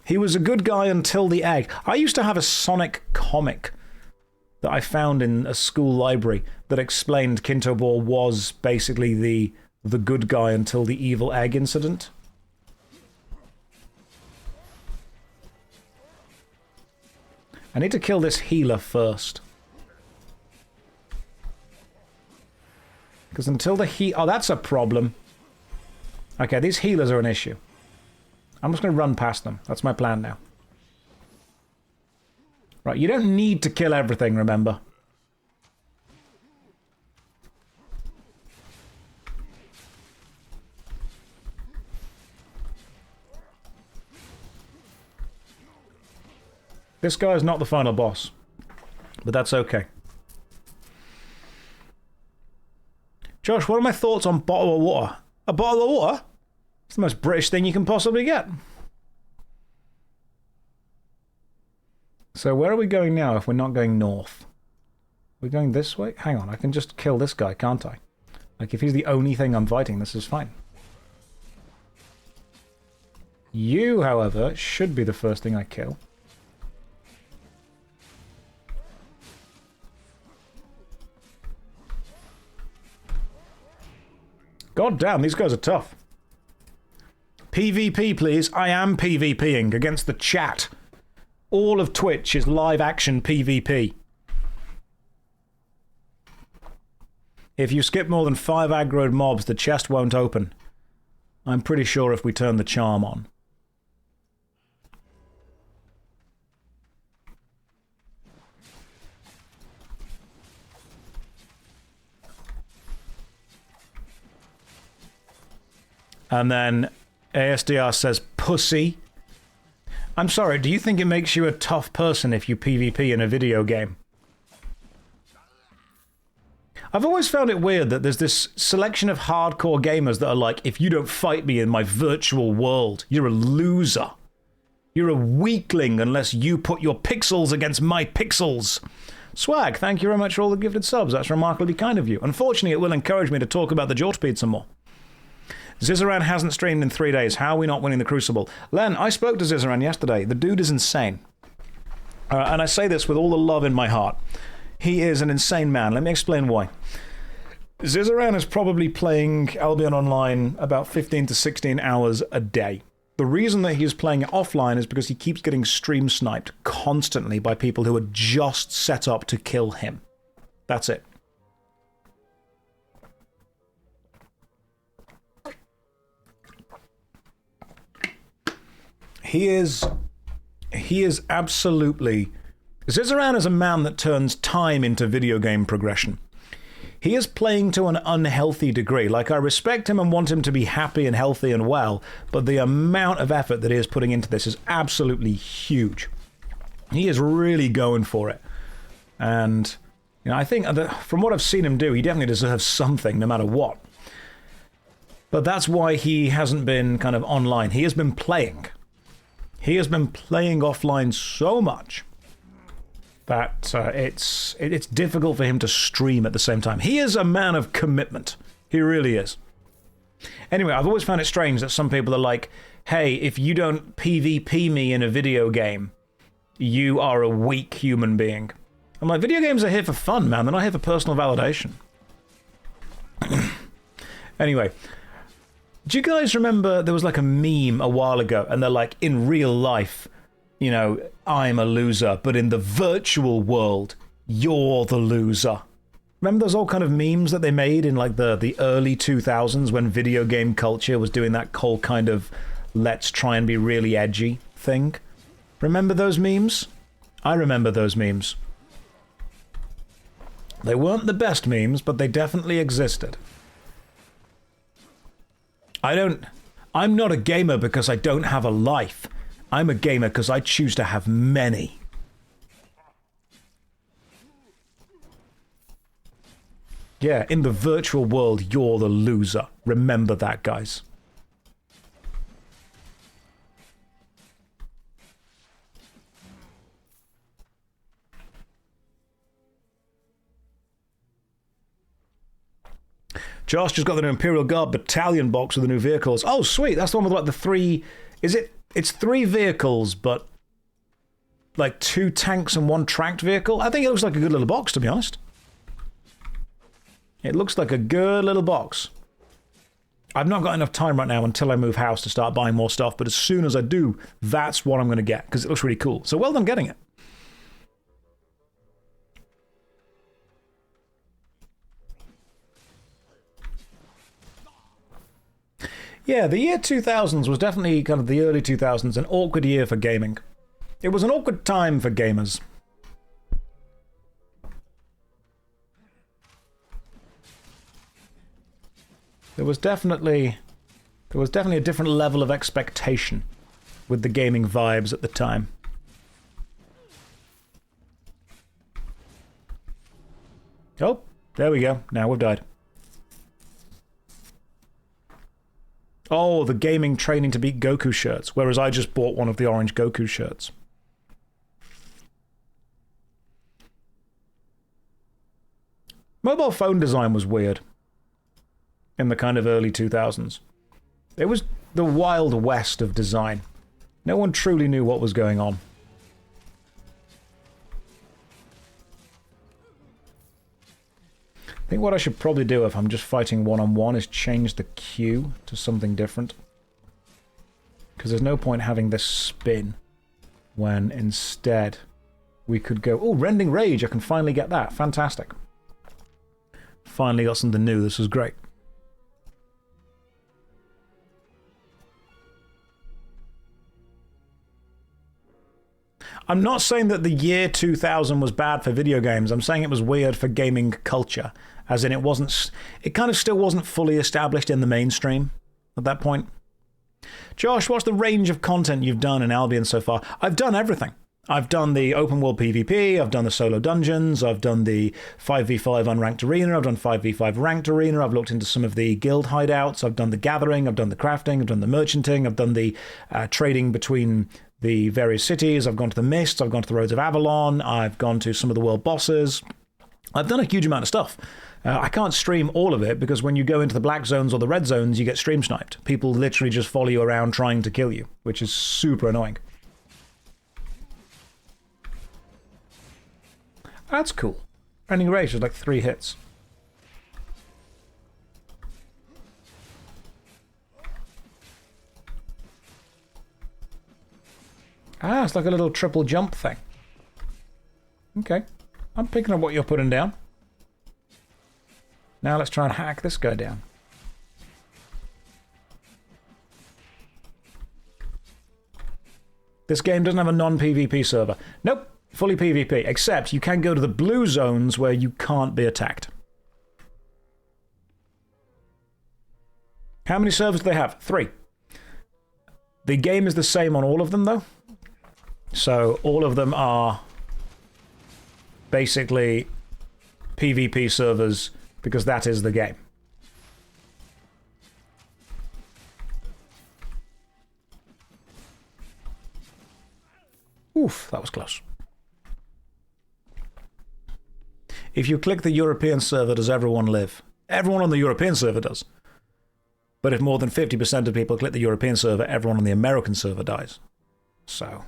He was a good guy until the egg. I used to have a Sonic comic that I found in a school library that explained Kintobor was basically the good guy until the evil egg incident. I need to kill this healer first. Because until the oh, that's a problem. Okay, these healers are an issue. I'm just going to run past them. That's my plan now. Right, you don't need to kill everything, remember? This guy is not the final boss. But that's okay. Josh, what are my thoughts on bottle of water? A bottle of water? It's the most British thing you can possibly get. So where are we going now if we're not going north? We're going this way? Hang on, I can just kill this guy, can't I? Like, if he's the only thing I'm fighting, this is fine. You, however, should be the first thing I kill. God damn, these guys are tough. PvP, please. I am PvPing against the chat. All of Twitch is live action PvP. If you skip more than 5 aggroed mobs, the chest won't open. I'm pretty sure if we turn the charm on. And then ASDR says, pussy. I'm sorry, do you think it makes you a tough person if you PvP in a video game? I've always found it weird that there's this selection of hardcore gamers that are like, if you don't fight me in my virtual world, you're a loser. You're a weakling unless you put your pixels against my pixels. Swag, thank you very much for all the gifted subs. That's remarkably kind of you. Unfortunately, it will encourage me to talk about the JoshSpeed some more. Zizaran hasn't streamed in 3 days. How are we not winning the Crucible? Len, I spoke to Zizaran yesterday. The dude is insane. And I say this with all the love in my heart. He is an insane man. Let me explain why. Zizaran is probably playing Albion Online about 15 to 16 hours a day. The reason that he's playing it offline is because he keeps getting stream sniped constantly by people who are just set up to kill him. That's it. He is absolutely... Zizaran is a man that turns time into video game progression. He is playing to an unhealthy degree. Like, I respect him and want him to be happy and healthy and well, but the amount of effort that he is putting into this is absolutely huge. He is really going for it. And, you know, I think that from what I've seen him do, he definitely deserves something, no matter what. But that's why he hasn't been kind of online. He has been playing. He has been playing offline so much that it's difficult for him to stream at the same time. He is a man of commitment. He really is. Anyway, I've always found it strange that some people are like, hey, if you don't PvP me in a video game, you are a weak human being. I'm like, video games are here for fun, man. They're not here for personal validation. Anyway, do you guys remember there was like a meme a while ago, and they're like, in real life, you know, I'm a loser, but in the virtual world, you're the loser. Remember those old kind of memes that they made in like the early 2000s when video game culture was doing that whole kind of let's try and be really edgy thing? Remember those memes? I remember those memes. They weren't the best memes, but they definitely existed. I'm not a gamer because I don't have a life. I'm a gamer because I choose to have many. Yeah, in the virtual world, you're the loser. Remember that, guys. Josh just got the new Imperial Guard battalion box with the new vehicles. Oh, sweet. That's the one with like the three... Is it... It's 3 vehicles, but like 2 tanks and 1 tracked vehicle. I think it looks like a good little box, to be honest. It looks like a good little box. I've not got enough time right now until I move house to start buying more stuff, but as soon as I do, that's what I'm going to get, because it looks really cool. So well done getting it. Yeah, the year 2000s was definitely kind of the early 2000s, an awkward year for gaming. It was an awkward time for gamers. There was definitely a different level of expectation with the gaming vibes at the time. Oh, there we go. Now we've died. Oh, the gaming training to beat Goku shirts, whereas I just bought one of the orange Goku shirts. Mobile phone design was weird in the kind of early 2000s. It was the Wild West of design. No one truly knew what was going on. I think what I should probably do if I'm just fighting one-on-one is change the queue to something different. Because there's no point having this spin when instead we could go... Oh, Rending Rage, I can finally get that. Fantastic. Finally got something new. This is great. I'm not saying that the year 2000 was bad for video games. I'm saying it was weird for gaming culture. As in, it kind of still wasn't fully established in the mainstream at that point. Josh, what's the range of content you've done in Albion so far? I've done everything. I've done the open world PvP, I've done the solo dungeons, I've done the 5v5 unranked arena, I've done 5v5 ranked arena, I've looked into some of the guild hideouts, I've done the gathering, I've done the crafting, I've done the merchanting, I've done the trading between the various cities, I've gone to the Mists, I've gone to the Roads of Avalon, I've gone to some of the world bosses. I've done a huge amount of stuff. I can't stream all of it because when you go into the black zones or the red zones, you get stream sniped. People literally just follow you around trying to kill you, which is super annoying. That's cool. Ending range is like 3 hits. Ah, it's like a little triple jump thing. Okay. I'm picking up what you're putting down. Now let's try and hack this guy down. This game doesn't have a non-PvP server. Nope, fully PvP, except you can go to the blue zones where you can't be attacked. How many servers do they have? 3. The game is the same on all of them, though. So all of them are basically PvP servers because that is the game. Oof, that was close. If you click the European server, does everyone live? Everyone on the European server does. But if more than 50% of people click the European server, everyone on the American server dies. So,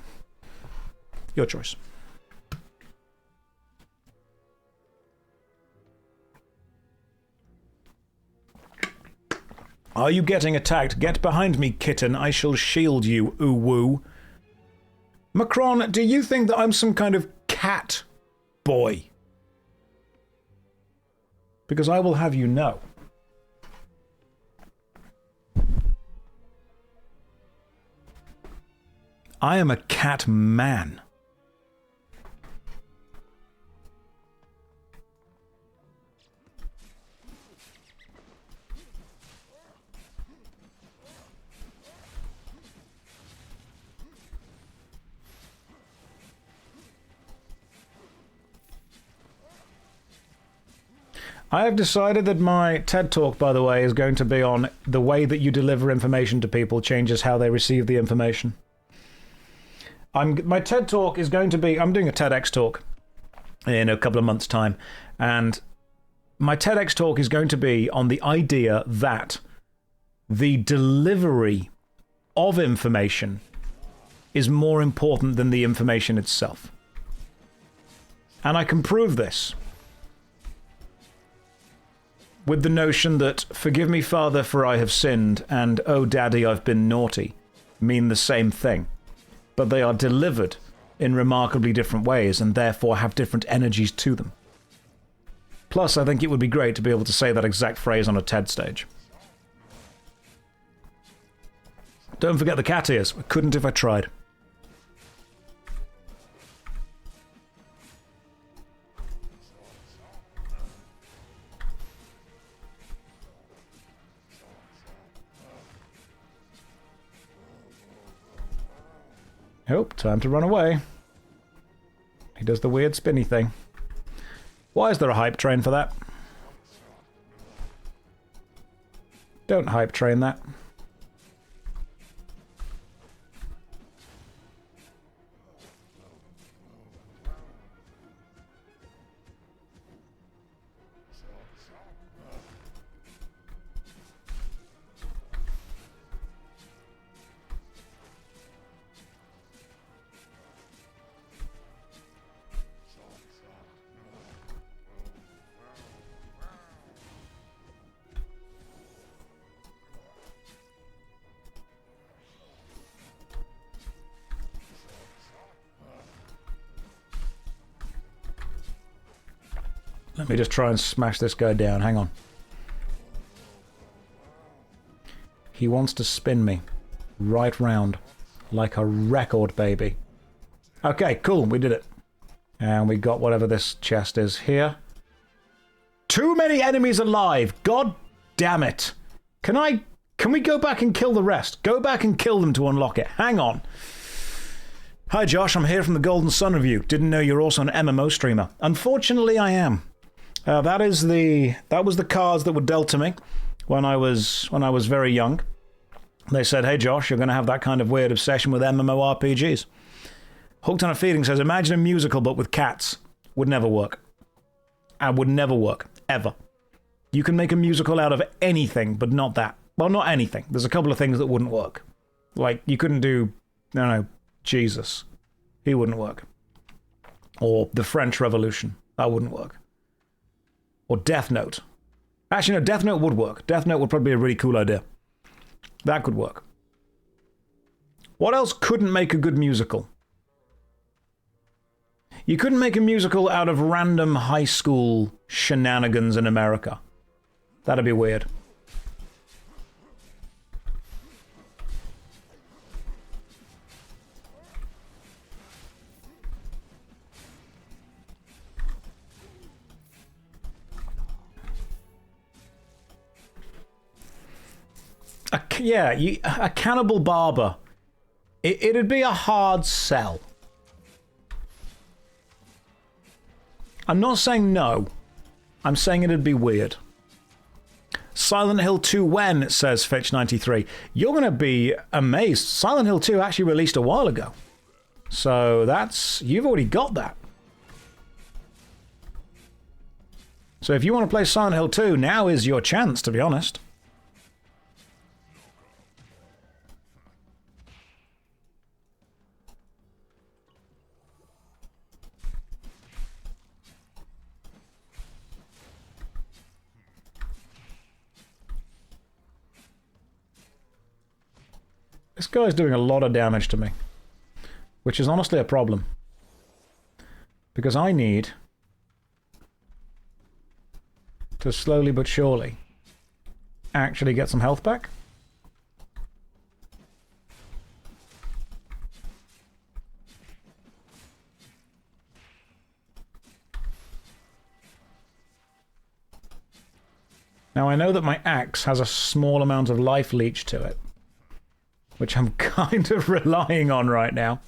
your choice. Are you getting attacked? Get behind me, kitten. I shall shield you, ooh-woo. Macron, do you think that I'm some kind of cat boy? Because I will have you know. I am a cat man. I have decided that my TED Talk, by the way, is going to be on the way that you deliver information to people changes how they receive the information. My TED Talk is going to be... I'm doing a TEDx talk in a couple of months' time, and my TEDx talk is going to be on the idea that the delivery of information is more important than the information itself. And I can prove this with the notion that "forgive me, Father, for I have sinned" and "oh, Daddy, I've been naughty" mean the same thing, but they are delivered in remarkably different ways and therefore have different energies to them. Plus, I think it would be great to be able to say that exact phrase on a TED stage. Don't forget the cat ears. I couldn't if I tried. Oh, time to run away. He does the weird spinny thing. Why is there a hype train for that? Don't hype train that. Let me just try and smash this guy down. Hang on. He wants to spin me right round like a record, baby. Okay, cool. We did it. And we got whatever this chest is here. Too many enemies alive. God damn it. Can we go back and kill the rest? Go back and kill them to unlock it. Hang on. Hi Josh, I'm here from the Golden Sun Review. Didn't know you're also an MMO streamer. Unfortunately, I am. That was the cards that were dealt to me when I was very young. They said, hey Josh, you're going to have that kind of weird obsession with MMORPGs. Hooked on a Feeling says, imagine a musical but with cats. Would never work. Would never work. Ever. You can make a musical out of anything, but not that. Well, not anything. There's a couple of things that wouldn't work. Like, you couldn't do, I don't know, Jesus. He wouldn't work. Or the French Revolution. That wouldn't work. Or Death Note. Actually, no, Death Note would work. Death Note would probably be a really cool idea. That could work. What else couldn't make a good musical? You couldn't make a musical out of random high school shenanigans in America. That'd be weird. A cannibal barber. It'd be a hard sell. I'm not saying no. I'm saying it'd be weird. Silent Hill 2 when, says Fitch93. You're going to be amazed. Silent Hill 2 actually released a while ago. So you've already got that. So if you want to play Silent Hill 2, now is your chance, to be honest. This guy's doing a lot of damage to me, which is honestly a problem. Because I need to slowly but surely actually get some health back. Now I know that my axe has a small amount of life leech to it, which I'm kind of relying on right now.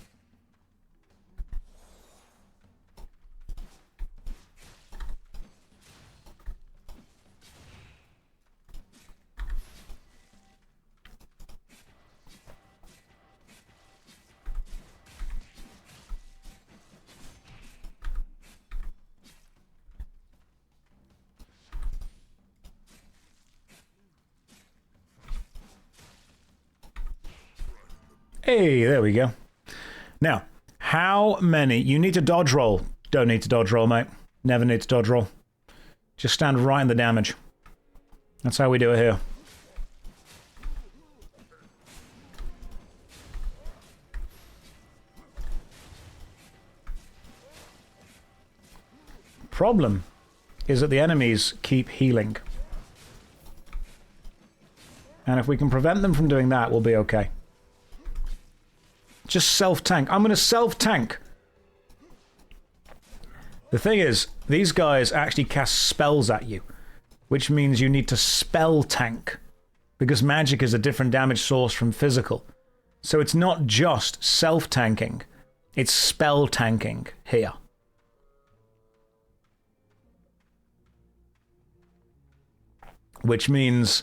Hey, there we go. Now, how many... You need to dodge roll. Don't need to dodge roll, mate. Never need to dodge roll. Just stand right in the damage. That's how we do it here. Problem is that the enemies keep healing. And if we can prevent them from doing that, we'll be okay. Just self-tank. I'm going to self-tank. The thing is, these guys actually cast spells at you, which means you need to spell tank, because magic is a different damage source from physical. So it's not just self-tanking, it's spell tanking here. Which means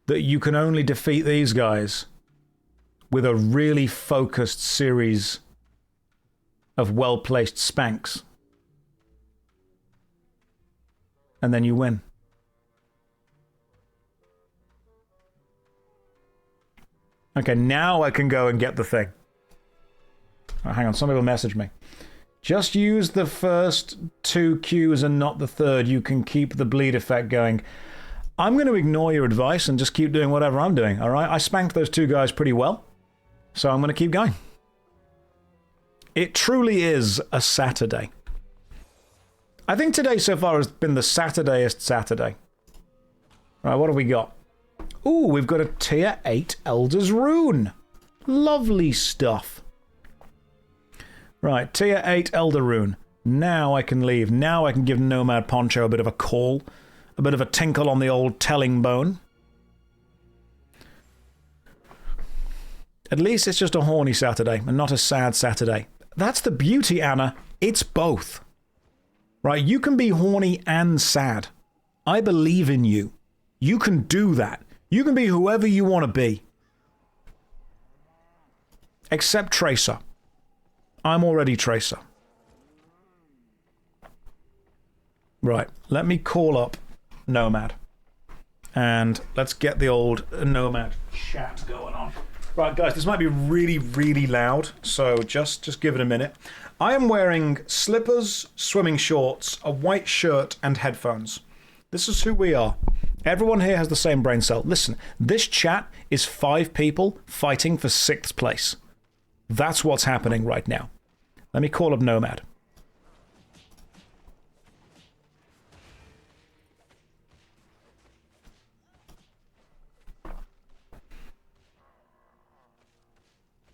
that you can only defeat these guys with a really focused series of well-placed spanks. And then you win. Okay, now I can go and get the thing. Oh, hang on, somebody will message me. Just use the first 2 Qs and not the third. You can keep the bleed effect going. I'm going to ignore your advice and just keep doing whatever I'm doing, all right? I spanked those 2 guys pretty well. So I'm going to keep going. It truly is a Saturday. I think today so far has been the Saturdayest Saturday. Right, what have we got? Ooh, we've got a tier 8 Elder's Rune. Lovely stuff. Right, tier 8 Elder Rune. Now I can leave. Now I can give Nomad Poncho a bit of a call. A bit of a tinkle on the old telling bone. At least it's just a horny Saturday and not a sad Saturday. That's the beauty, Anna. It's both. Right? You can be horny and sad. I believe in you. You can do that. You can be whoever you want to be. Except Tracer. I'm already Tracer. Right. Let me call up Nomad. And let's get the old Nomad chat going on. Right, guys, this might be really, really loud, so just give it a minute. I am wearing slippers, swimming shorts, a white shirt, and headphones. This is who we are. Everyone here has the same brain cell. Listen, this chat is 5 people fighting for 6th place. That's what's happening right now. Let me call up Nomad.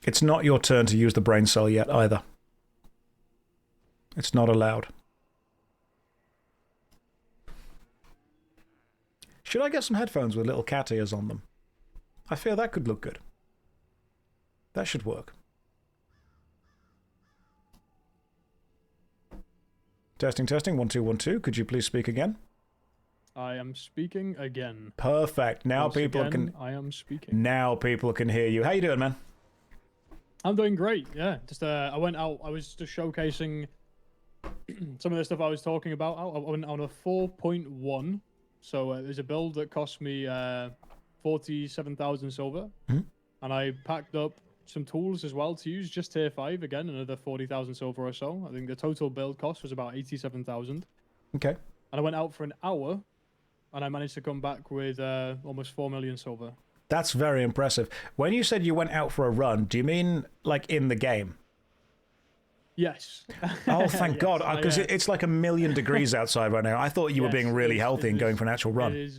It's not your turn to use the brain cell yet either. It's not allowed. Should I get some headphones with little cat ears on them? I fear that could look good. That should work. Testing, testing, 1 2 1 2. Could you please speak again? I am speaking again. Perfect. Now people can. I am speaking. Now people can hear you. How you doing, man? I'm doing great. Yeah, just I went out. I was just showcasing some of the stuff I was talking about. I went on a 4.1. So there's a build that cost me 47,000 silver, and I packed up some tools as well to use. Just tier 5 again, another 40,000 silver or so. I think the total build cost was about 87,000. Okay. And I went out for an hour, and I managed to come back with almost 4 million silver. That's very impressive. When you said you went out for a run, do you mean like in the game? Yes. Oh, thank God, because it's like 1,000,000 degrees outside right now. I thought you were being really healthy and going for an actual run.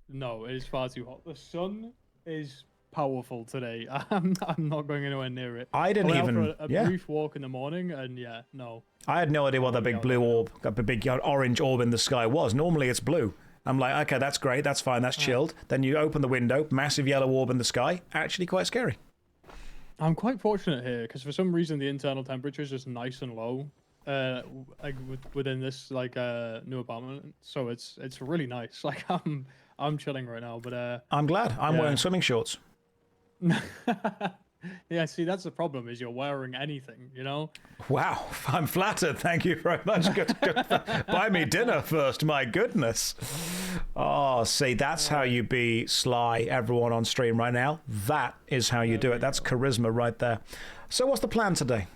No, it is far too hot. The sun is powerful today. I'm not going anywhere near it. I didn't even... Out for a brief walk in the morning, and yeah, no. I had no idea what that big blue orb, that big orange orb in the sky was. Normally it's blue. I'm like, okay, that's great, that's fine, that's chilled. Then you open the window, massive yellow orb in the sky. Actually quite scary. I'm quite fortunate here because for some reason the internal temperature is just nice and low, like within this like new apartment. So it's really nice. Like I'm chilling right now. But I'm glad. I'm wearing swimming shorts. Yeah, see, that's the problem, is you're wearing anything, you know? Wow, I'm flattered. Thank you very much. Good. Buy me dinner first, my goodness. Oh, see, that's how you be sly, everyone on stream right now. That is how you do it. That's charisma right there. So what's the plan today?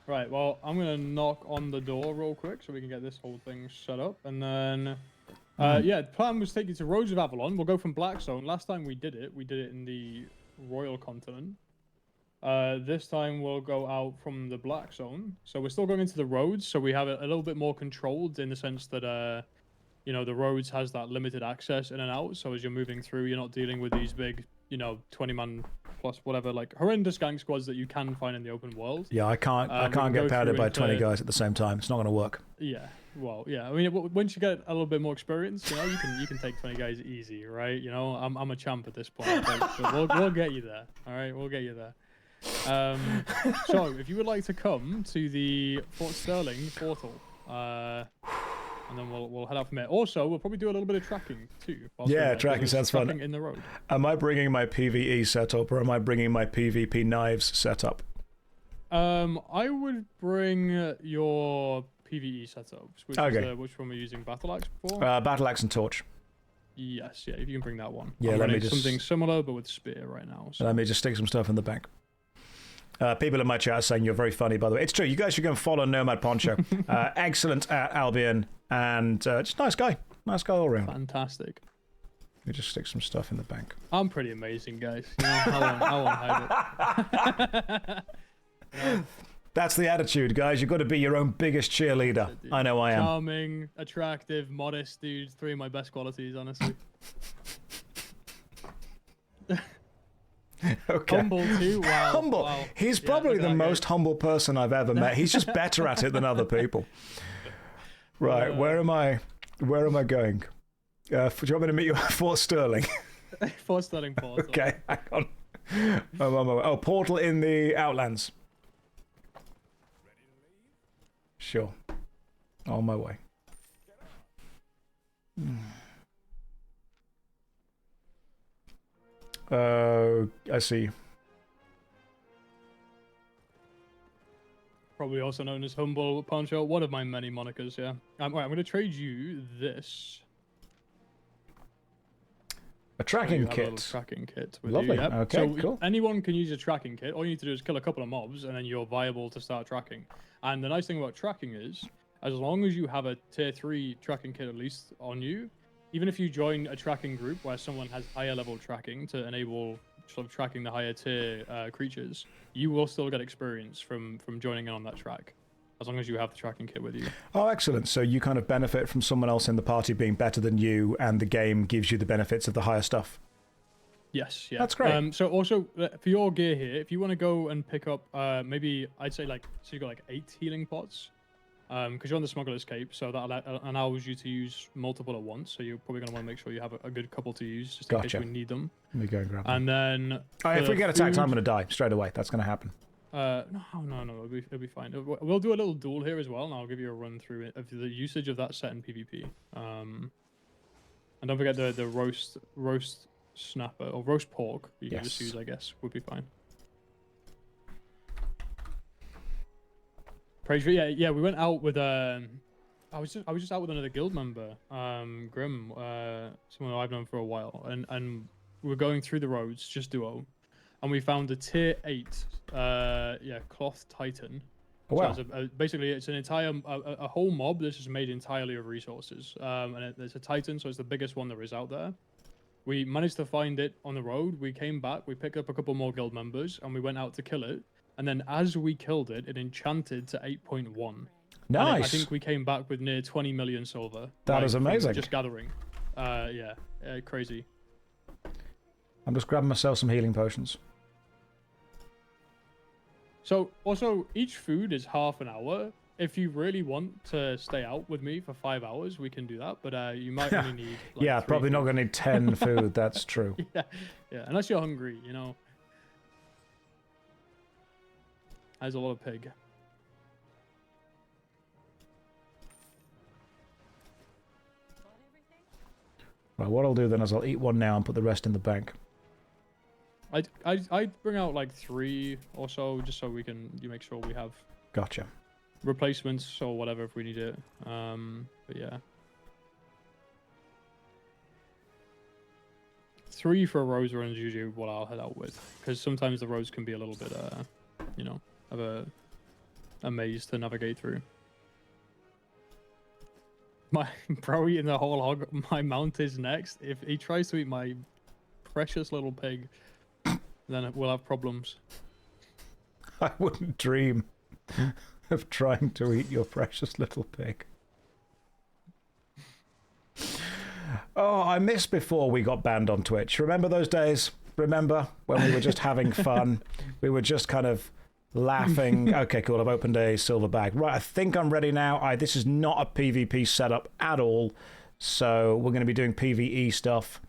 Right, well, I'm going to knock on the door real quick so we can get this whole thing set up. And then, yeah, the plan was to take you to Roads of Avalon. We'll go from Blackstone. Last time we did it in the Royal Continent. This time we'll go out from the Black Zone. So we're still going into the roads, so we have it a little bit more controlled in the sense that, you know, the roads has that limited access in and out. So as you're moving through, you're not dealing with these big, you know, 20-man plus whatever, like horrendous gang squads that you can find in the open world. Yeah, I can't get pounded by 20 guys at the same time. It's not going to work. Yeah, well, yeah. I mean, once you get a little bit more experience, you know, you can take 20 guys easy, right? You know, I'm a champ at this point, but we'll get you there. All right, we'll get you there. So if you would like to come to the Fort Sterling portal, and then we'll head out from there. Also, we'll probably do a little bit of tracking too. Yeah, tracking sounds fun. In the road. Am I bringing my PvE setup or am I bringing my PvP knives setup? I would bring your PvE setups. Which one we're using? Battle Axe for? Battle Axe and Torch. Yes, yeah. If you can bring that one. Yeah, let me just something similar but with spear right now. So. Let me just stick some stuff in the bank. People in my chat are saying you're very funny, by the way. It's true. You guys should go and follow Nomad Poncho. Excellent at Albion, and just nice guy. Nice guy all around. Fantastic. Let me just stick some stuff in the bank. I'm pretty amazing, guys. You know, I won't hide it. You know? That's the attitude, guys. You've got to be your own biggest cheerleader. I know I am. Charming, attractive, modest, dude. 3 of my best qualities, honestly. Okay. Humble too. Wow. Humble. Wow. He's probably the most humble person I've ever met. He's just better at it than other people. Right. Where am I going? Do you want me to meet you at Fort Sterling? Fort Sterling Port. Okay. Hang on. Oh, portal in the Outlands. Sure. On my way. I see. Probably also known as Humble Poncho, one of my many monikers, yeah. Right, I'm going to trade you this. A tracking so kit. A little tracking kit with Lovely. You, yep. Okay, so cool. Anyone can use a tracking kit. All you need to do is kill a couple of mobs, and then you're viable to start tracking. And the nice thing about tracking is, as long as you have a tier 3 tracking kit at least on you, even if you join a tracking group where someone has higher level tracking to enable sort of tracking the higher tier creatures, you will still get experience from joining in on that track, as long as you have the tracking kit with you. Oh, excellent. So you kind of benefit from someone else in the party being better than you, and the game gives you the benefits of the higher stuff. Yes, yeah. That's great. So also, for your gear here, if you want to go and pick up, maybe, I'd say so you've got 8 healing pots, because you're on the Smuggler's Cape, so that allows you to use multiple at once, so you're probably going to want to make sure you have a good couple to use, just in case we need them. Let me go and grab them. And then... if we get attacked, I'm going to die straight away. That's going to happen. No, it'll be fine. We'll do a little duel here as well, and I'll give you a run through of the usage of that set in PvP. And don't forget the roast snapper, or roast pork, you can just use, I guess, would be fine. Praise, yeah, we went out with I was just out with another guild member, Grim, someone I've known for a while, and we were going through the roads, just duo, and we found a tier 8, cloth titan. Oh, wow. So basically, it's an entire a whole mob that's just made entirely of resources, and it's a titan, so it's the biggest one there is out there. We managed to find it on the road. We came back, we picked up a couple more guild members, and we went out to kill it. And then as we killed it, it enchanted to 8.1. Nice. I think we came back with near 20 million silver. That is amazing. Just gathering. Crazy. I'm just grabbing myself some healing potions. So, also, each food is half an hour. If you really want to stay out with me for 5 hours, we can do that. But you might only need... probably not going to need 10 food. That's true. Yeah, unless you're hungry, There's a lot of pig. Right, what I'll do then is I'll eat one now and put the rest in the bank. I'd bring out 3 or so, just so we can make sure we have Gotcha. replacements or whatever if we need it. But yeah. 3 for rose run is usually what I'll head out with, because sometimes the roads can be a little bit, of a maze to navigate through. My bro eating the whole hog. My mount is next. If he tries to eat my precious little pig, then we'll have problems. I wouldn't dream of trying to eat your precious little pig. Oh, I missed before we got banned on Twitch. Remember those days? Remember when we were just having fun? We were just kind of laughing. Okay, cool. I've opened a silver bag. Right, I think I'm ready now. This is not a PvP setup at all. So we're going to be doing PvE stuff.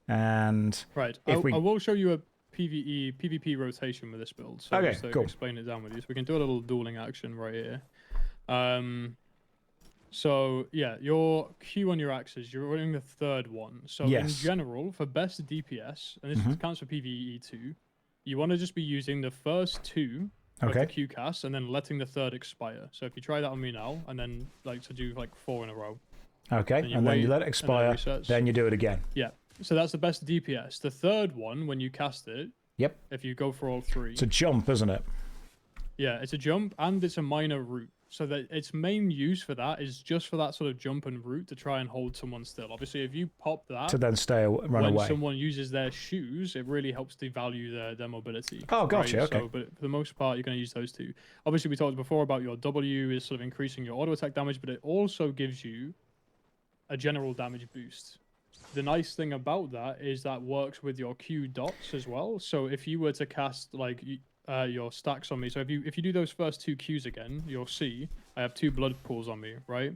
And right, I will show you a PvP rotation with this build. So okay, just to cool. explain it down with you. So we can do a little dueling action right here. So yeah, your Q on your axes, you're running the 3rd one. So in general, for best DPS, and this counts for PvE too, you want to just be using the first 2 of the Q cast and then letting the 3rd expire. So if you try that on me now, and then to do 4 in a row. Okay, and then you let it expire, then you do it again. Yeah, so that's the best DPS. The 3rd one, when you cast it, if you go for all 3. It's a jump, isn't it? Yeah, it's a jump and it's a minor root. So that its main use for that is just for that sort of jump and root to try and hold someone still. Obviously, if you pop that to then run away. When someone uses their shoes, it really helps devalue their mobility. Oh, gotcha. Right? Okay. So, but for the most part, you're going to use those 2. Obviously, we talked before about your W is sort of increasing your auto attack damage, but it also gives you a general damage boost. The nice thing about that is that works with your Q dots as well. So if you were to cast your stacks on me, so if you do those first 2 Qs again, you'll see I have 2 blood pools on me, right?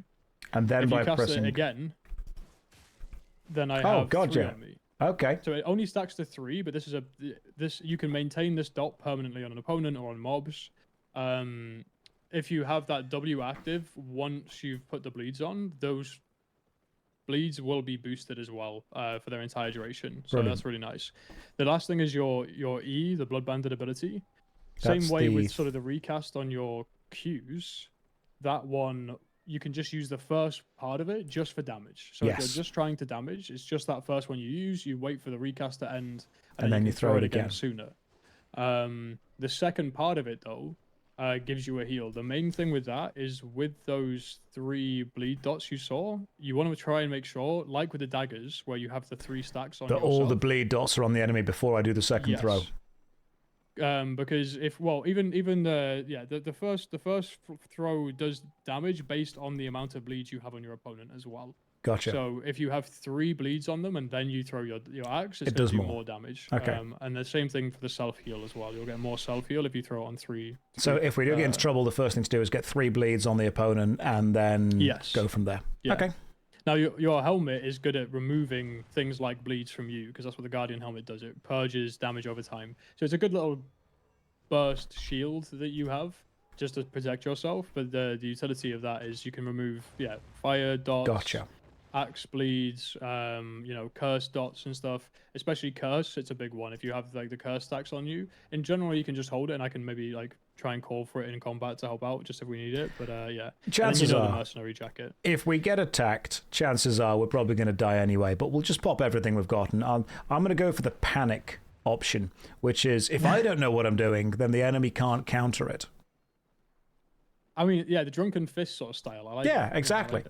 And then if by you cast pressing it again, then I have 3 on me. Okay. So it only stacks to 3, but this you can maintain this dot permanently on an opponent or on mobs. If you have that W active, once you've put the bleeds on, those bleeds will be boosted as well for their entire duration. So Brilliant. that's really nice. The last thing is your E, the Blood Banded ability. That's Same way with sort of the recast on your Qs. That one, you can just use the first part of it just for damage. So if you're just trying to damage, it's just that first one you use, you wait for the recast to end, and then you throw it again sooner. The second part of it, though, gives you a heal. The main thing with that is with those 3 bleed dots you saw, you want to try and make sure, like with the daggers, where you have the 3 stacks on that yourself, all the bleed dots are on the enemy before I do the second throw. Because the first throw does damage based on the amount of bleeds you have on your opponent as well. Gotcha. So if you have 3 bleeds on them and then you throw your axe, it does more damage. Okay. And the same thing for the self heal as well. You'll get more self heal if you throw it on 3. So if we do get into trouble, the first thing to do is get 3 bleeds on the opponent and then go from there. Yeah. Okay. Now, your helmet is good at removing things like bleeds from you, because that's what the Guardian helmet does. It purges damage over time. So it's a good little burst shield that you have just to protect yourself. But the utility of that is you can remove, fire dots, axe bleeds, curse dots and stuff. Especially curse, it's a big one. If you have like the curse stacks on you, in general, you can just hold it, and I can maybe like try and call for it in combat to help out, just if we need it. But chances are, the mercenary jacket. If we get attacked, chances are we're probably going to die anyway. But we'll just pop everything we've got, and I'm going to go for the panic option, which is if I don't know what I'm doing, then the enemy can't counter it. I mean, the drunken fist sort of style. I like. Yeah, exactly.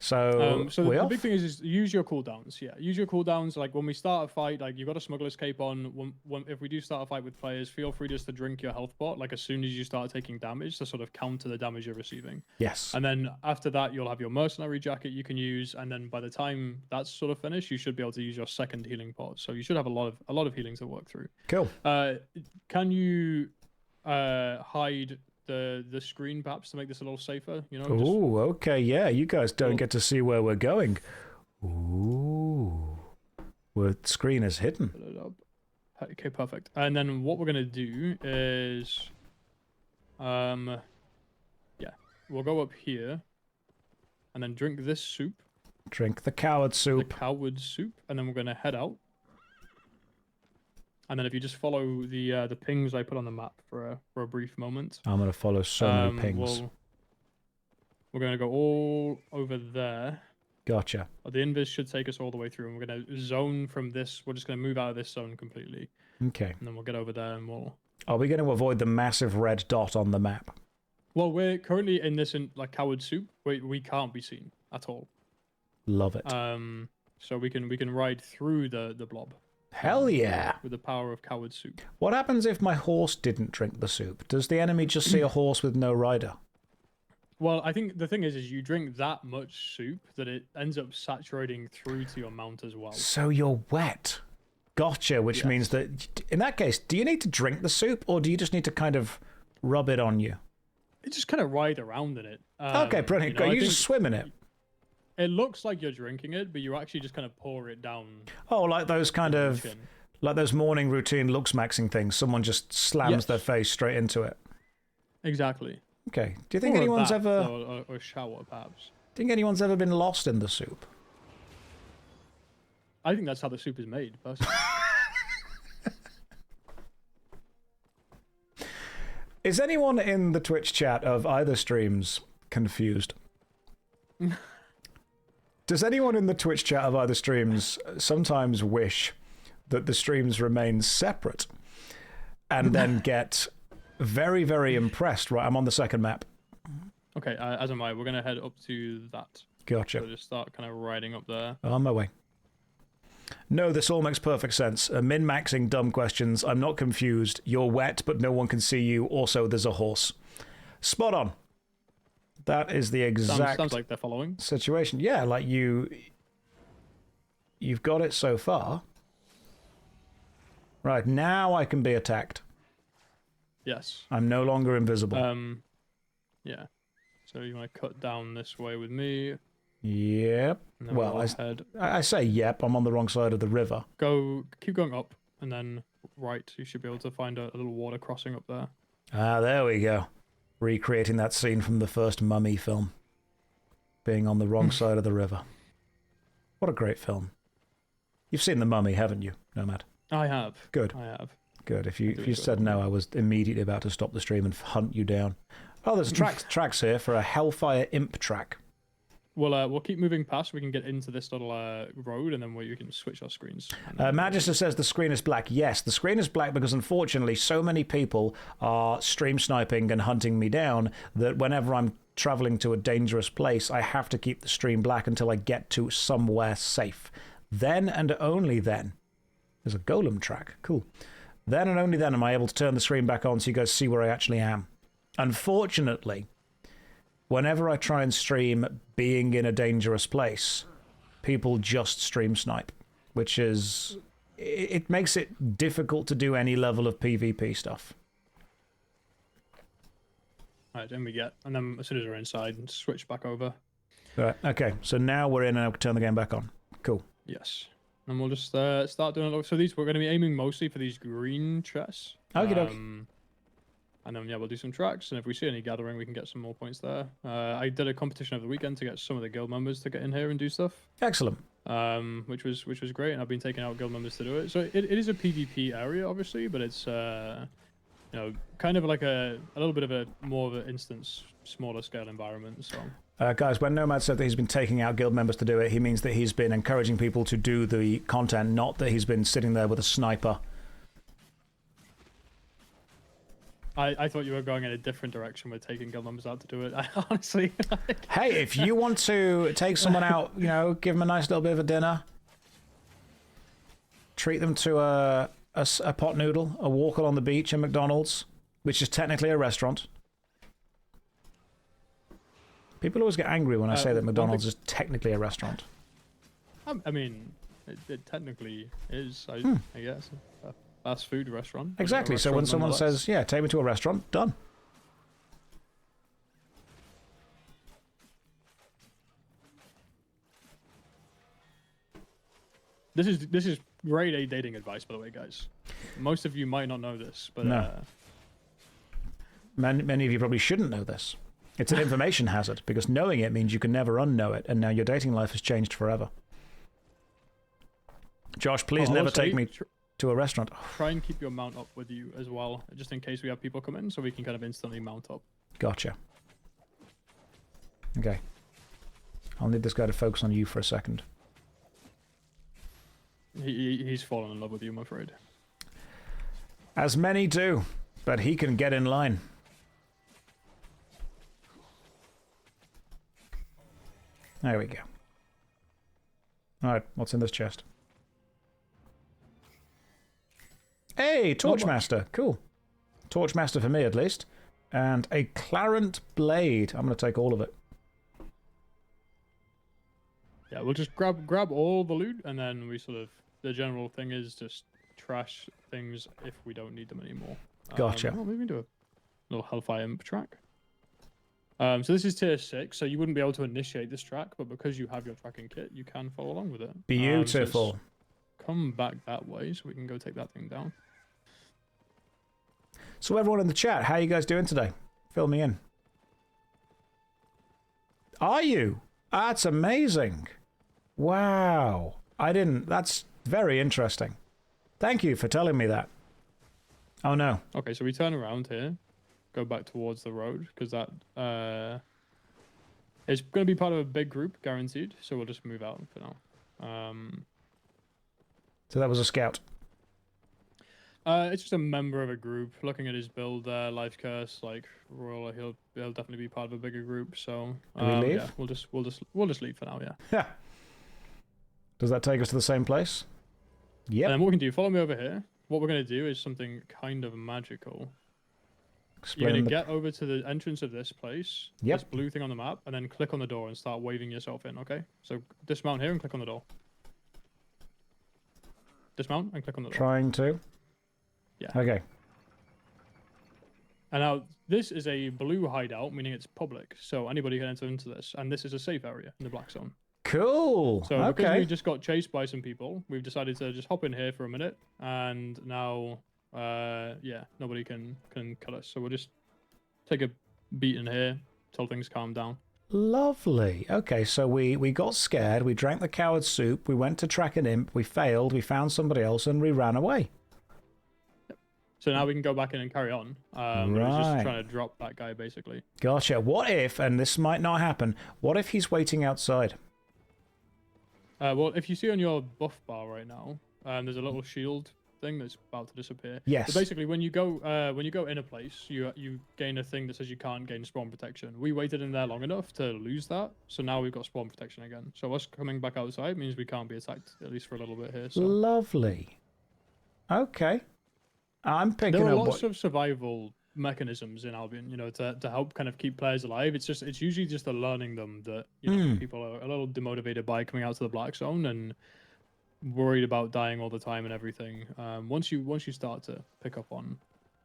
So, the big thing is use your cooldowns. Yeah, use your cooldowns. Like when we start a fight, like you've got a smuggler's cape on. If we do start a fight with players, feel free just to drink your health pot. Like as soon as you start taking damage, to sort of counter the damage you're receiving. Yes. And then after that, you'll have your mercenary jacket you can use. And then by the time that's sort of finished, you should be able to use your second healing pot. So you should have a lot of healing to work through. Cool. Can you hide the screen perhaps to make this a little safer, Ooh, okay, yeah, you guys don't get to see where we're going. Ooh, the screen is hidden. Put it up. Okay, perfect. And then what we're gonna do is we'll go up here and then drink this soup. Drink the coward soup. The coward soup, and then we're gonna head out. And then if you just follow the pings I put on the map for a brief moment. I'm going to follow so many pings. We're going to go all over there. Gotcha. The invis should take us all the way through, and we're going to zone from this. We're just going to move out of this zone completely. Okay. And then we'll get over there and we'll... Are we going to avoid the massive red dot on the map? Well, we're currently in this like coward soup. We can't be seen at all. Love it. So we can ride through the blob. Hell yeah. With the power of coward soup. What happens if my horse didn't drink the soup? Does the enemy just see a horse with no rider? Well, I think the thing is you drink that much soup that it ends up saturating through to your mount as well. So you're wet. Gotcha, which means that, in that case, do you need to drink the soup, or do you just need to kind of rub it on you? You just kind of ride around in it. Okay, brilliant. You just swim in it. It looks like you're drinking it, but you actually just kind of pour it down. Oh, like those kind of, like those morning routine looks maxing things. Someone just slams their face straight into it. Exactly. Okay. Do you think anyone's ever... Or a shower, perhaps. Do you think anyone's ever been lost in the soup? I think that's how the soup is made, personally. Is anyone in the Twitch chat of either streams confused? Does anyone in the Twitch chat of either streams sometimes wish that the streams remain separate and then get very, very impressed? Right, I'm on the second map. Okay, as am I. We're going to head up to that. Gotcha. So just start kind of riding up there. On my way. No, this all makes perfect sense. Min-maxing dumb questions. I'm not confused. You're wet, but no one can see you. Also, there's a horse. Spot on. That is the exact sounds like they're following situation. Yeah, like you've got it so far. Right, now I can be attacked. Yes. I'm no longer invisible. Yeah. So you want to cut down this way with me. Yep. Well, I say yep. I'm on the wrong side of the river. Keep going up, and then right. You should be able to find a little water crossing up there. Ah, there we go. Recreating that scene from the first Mummy film. Being on the wrong side of the river. What a great film. You've seen The Mummy, haven't you, Nomad? I have. Good. I have. Good. If you said no, I was immediately about to stop the stream and hunt you down. Oh, there's tracks here for a Hellfire Imp track. We'll keep moving past. We can get into this little road, and then you can switch our screens. Magister says the screen is black. Yes, the screen is black because unfortunately so many people are stream sniping and hunting me down that whenever I'm traveling to a dangerous place, I have to keep the stream black until I get to somewhere safe. Then and only then. There's a golem track. Cool. Then and only then am I able to turn the screen back on so you guys see where I actually am. Unfortunately, whenever I try and stream being in a dangerous place, people just stream snipe, which is... it makes it difficult to do any level of PvP stuff. Alright, then and then as soon as we're inside, switch back over. Right, okay, so now we're in and I can turn the game back on. Cool. Yes. And we'll just start doing it. So we're going to be aiming mostly for these green chests. Okie dokie. And then, yeah, we'll do some tracks, and if we see any gathering, we can get some more points there. I did a competition over the weekend to get some of the guild members to get in here and do stuff. Excellent. Which was great, and I've been taking out guild members to do it. So it is a PvP area, obviously, but it's kind of like a little bit of a more of an instance, smaller scale environment. So. Guys, when Nomad said that he's been taking out guild members to do it, he means that he's been encouraging people to do the content, not that he's been sitting there with a sniper. I thought you were going in a different direction with taking guild members out to do it. I honestly... Hey, if you want to take someone out, give them a nice little bit of a dinner, treat them to a pot noodle, a walk along the beach in McDonald's, which is technically a restaurant. People always get angry when I say that McDonald's is technically a restaurant. I mean, it technically is, I guess. Fast food restaurant. Exactly. So when someone says, yeah, take me to a restaurant, done. This is grade A dating advice, by the way, guys. Most of you might not know this, but no. Many of you probably shouldn't know this. It's an information hazard because knowing it means you can never unknow it, and now your dating life has changed forever. Josh, please never take me to a restaurant. Try and keep your mount up with you as well, just in case we have people come in, so we can kind of instantly mount up. Gotcha. Okay. I'll need this guy to focus on you for a second. He's fallen in love with you, I'm afraid. As many do, but he can get in line. There we go. Alright, what's in this chest? Hey, Torchmaster. Cool. Torchmaster for me, at least. And a Clarent Blade. I'm going to take all of it. Yeah, we'll just grab all the loot, and then we sort of... The general thing is just trash things if we don't need them anymore. Gotcha. Maybe we can do a little Hellfire Imp track. So this is tier 6, so you wouldn't be able to initiate this track, but because you have your tracking kit, you can follow along with it. Beautiful. So come back that way so we can go take that thing down. So everyone in the chat, how are you guys doing today? Fill me in. Are you? That's amazing. Wow. That's very interesting. Thank you for telling me that. Oh no. Okay, so we turn around here. Go back towards the road, because that is going to be part of a big group, guaranteed. So we'll just move out for now. So that was a scout. It's just a member of a group. Looking at his build, Life Curse, like Royal, he'll definitely be part of a bigger group. So do we leave? Yeah, we'll just leave for now. Yeah. Yeah. Does that take us to the same place? Yeah. And then what we can do? Follow me over here. What we're going to do is something kind of magical. You're going to get over to the entrance of this place, this blue thing on the map, and then click on the door and start waving yourself in, okay? So dismount here and click on the door. Dismount and click on the door. Trying to. Yeah. Okay. And now this is a blue hideout, meaning it's public, so anybody can enter into this. And this is a safe area in the black zone. Cool. So because we just got chased by some people, we've decided to just hop in here for a minute, and now, yeah, nobody can cut us. So we'll just take a beat in here till things calm down. Lovely. Okay, so we got scared, we drank the coward soup, we went to track an imp, we failed, we found somebody else, and we ran away. So now we can go back in and carry on. Right. We're just trying to drop that guy, basically. Gotcha. What if, and this might not happen, what if he's waiting outside? Well, if you see on your buff bar right now, there's a little shield thing that's about to disappear. Yes. So basically, when you go in a place, you gain a thing that says you can't gain spawn protection. We waited in there long enough to lose that, so now we've got spawn protection again. So us coming back outside means we can't be attacked, at least for a little bit here. So. Lovely. Okay. I'm picking up. There are lots of survival mechanisms in Albion, to help kind of keep players alive. It's usually just the learning them that people are a little demotivated by coming out to the black zone and worried about dying all the time and everything. Once you start to pick up on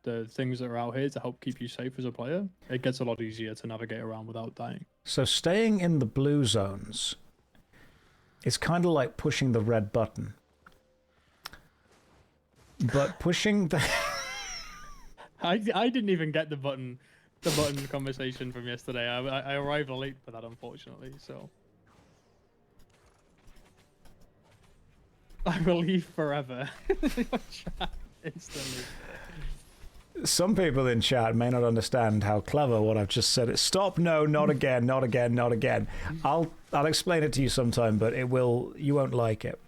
the things that are out here to help keep you safe as a player, it gets a lot easier to navigate around without dying. So staying in the blue zones is kind of like pushing the red button. But pushing the... I didn't even get the button conversation from yesterday. I arrived late for that, unfortunately, so... I will leave forever. Instantly. Some people in chat may not understand how clever what I've just said is. Stop, no, not again, not again, not again. I'll explain it to you sometime, but you won't like it.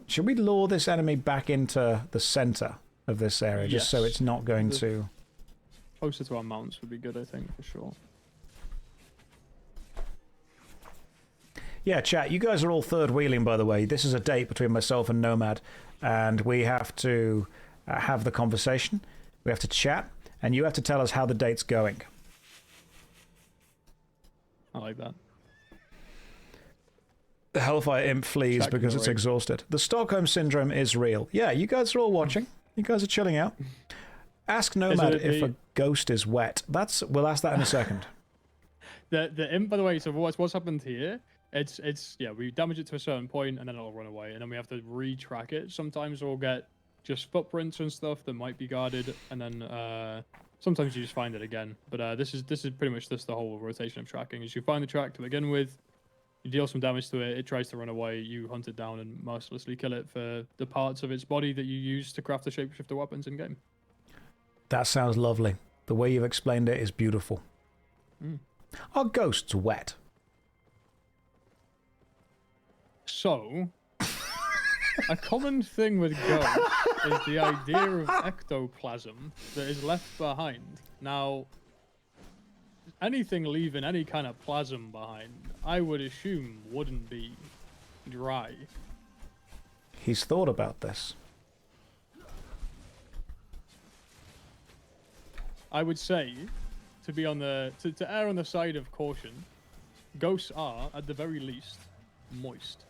Should we lure this enemy back into the center of this area, just so it's not going to... Closer to our mounts would be good, I think, for sure. Yeah, chat, you guys are all third wheeling, by the way. This is a date between myself and Nomad, and we have to have the conversation, we have to chat, and you have to tell us how the date's going. I like that. The Hellfire Imp flees because it's exhausted. The Stockholm Syndrome is real. Yeah, you guys are all watching. You guys are chilling out. Ask Nomad if a ghost is wet. We'll ask that in a second. The imp, by the way, so what's happened here, we damage it to a certain point and then it'll run away, and then we have to retrack it. Sometimes we'll get just footprints and stuff that might be guarded, and then sometimes you just find it again. But this is pretty much just the whole rotation of tracking. Is you find the track to begin with, you deal some damage to it, it tries to run away, you hunt it down and mercilessly kill it for the parts of its body that you use to craft the shapeshifter weapons in-game. That sounds lovely. The way you've explained it is beautiful. Are ghosts wet? So, a common thing with ghosts is the idea of ectoplasm that is left behind. Now, anything leaving any kind of plasm behind, I would assume wouldn't be dry. He's thought about this. I would say, to be on to err on the side of caution, ghosts are, at the very least, moist.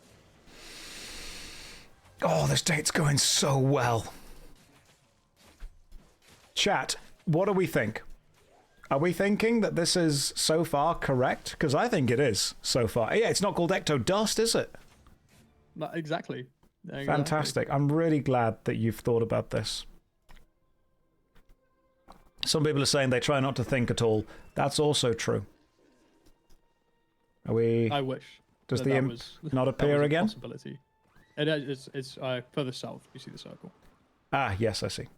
Oh, this date's going so well. Chat, what do we think? Are we thinking that this is so far correct? Because I think it is so far. Yeah, it's not called ectodust, is it? Exactly. Fantastic. I'm really glad that you've thought about this. Some people are saying they try not to think at all. That's also true. Are we... I wish. Does the imp not appear again? Possibility. It's further south. You see the circle. Ah, yes, I see.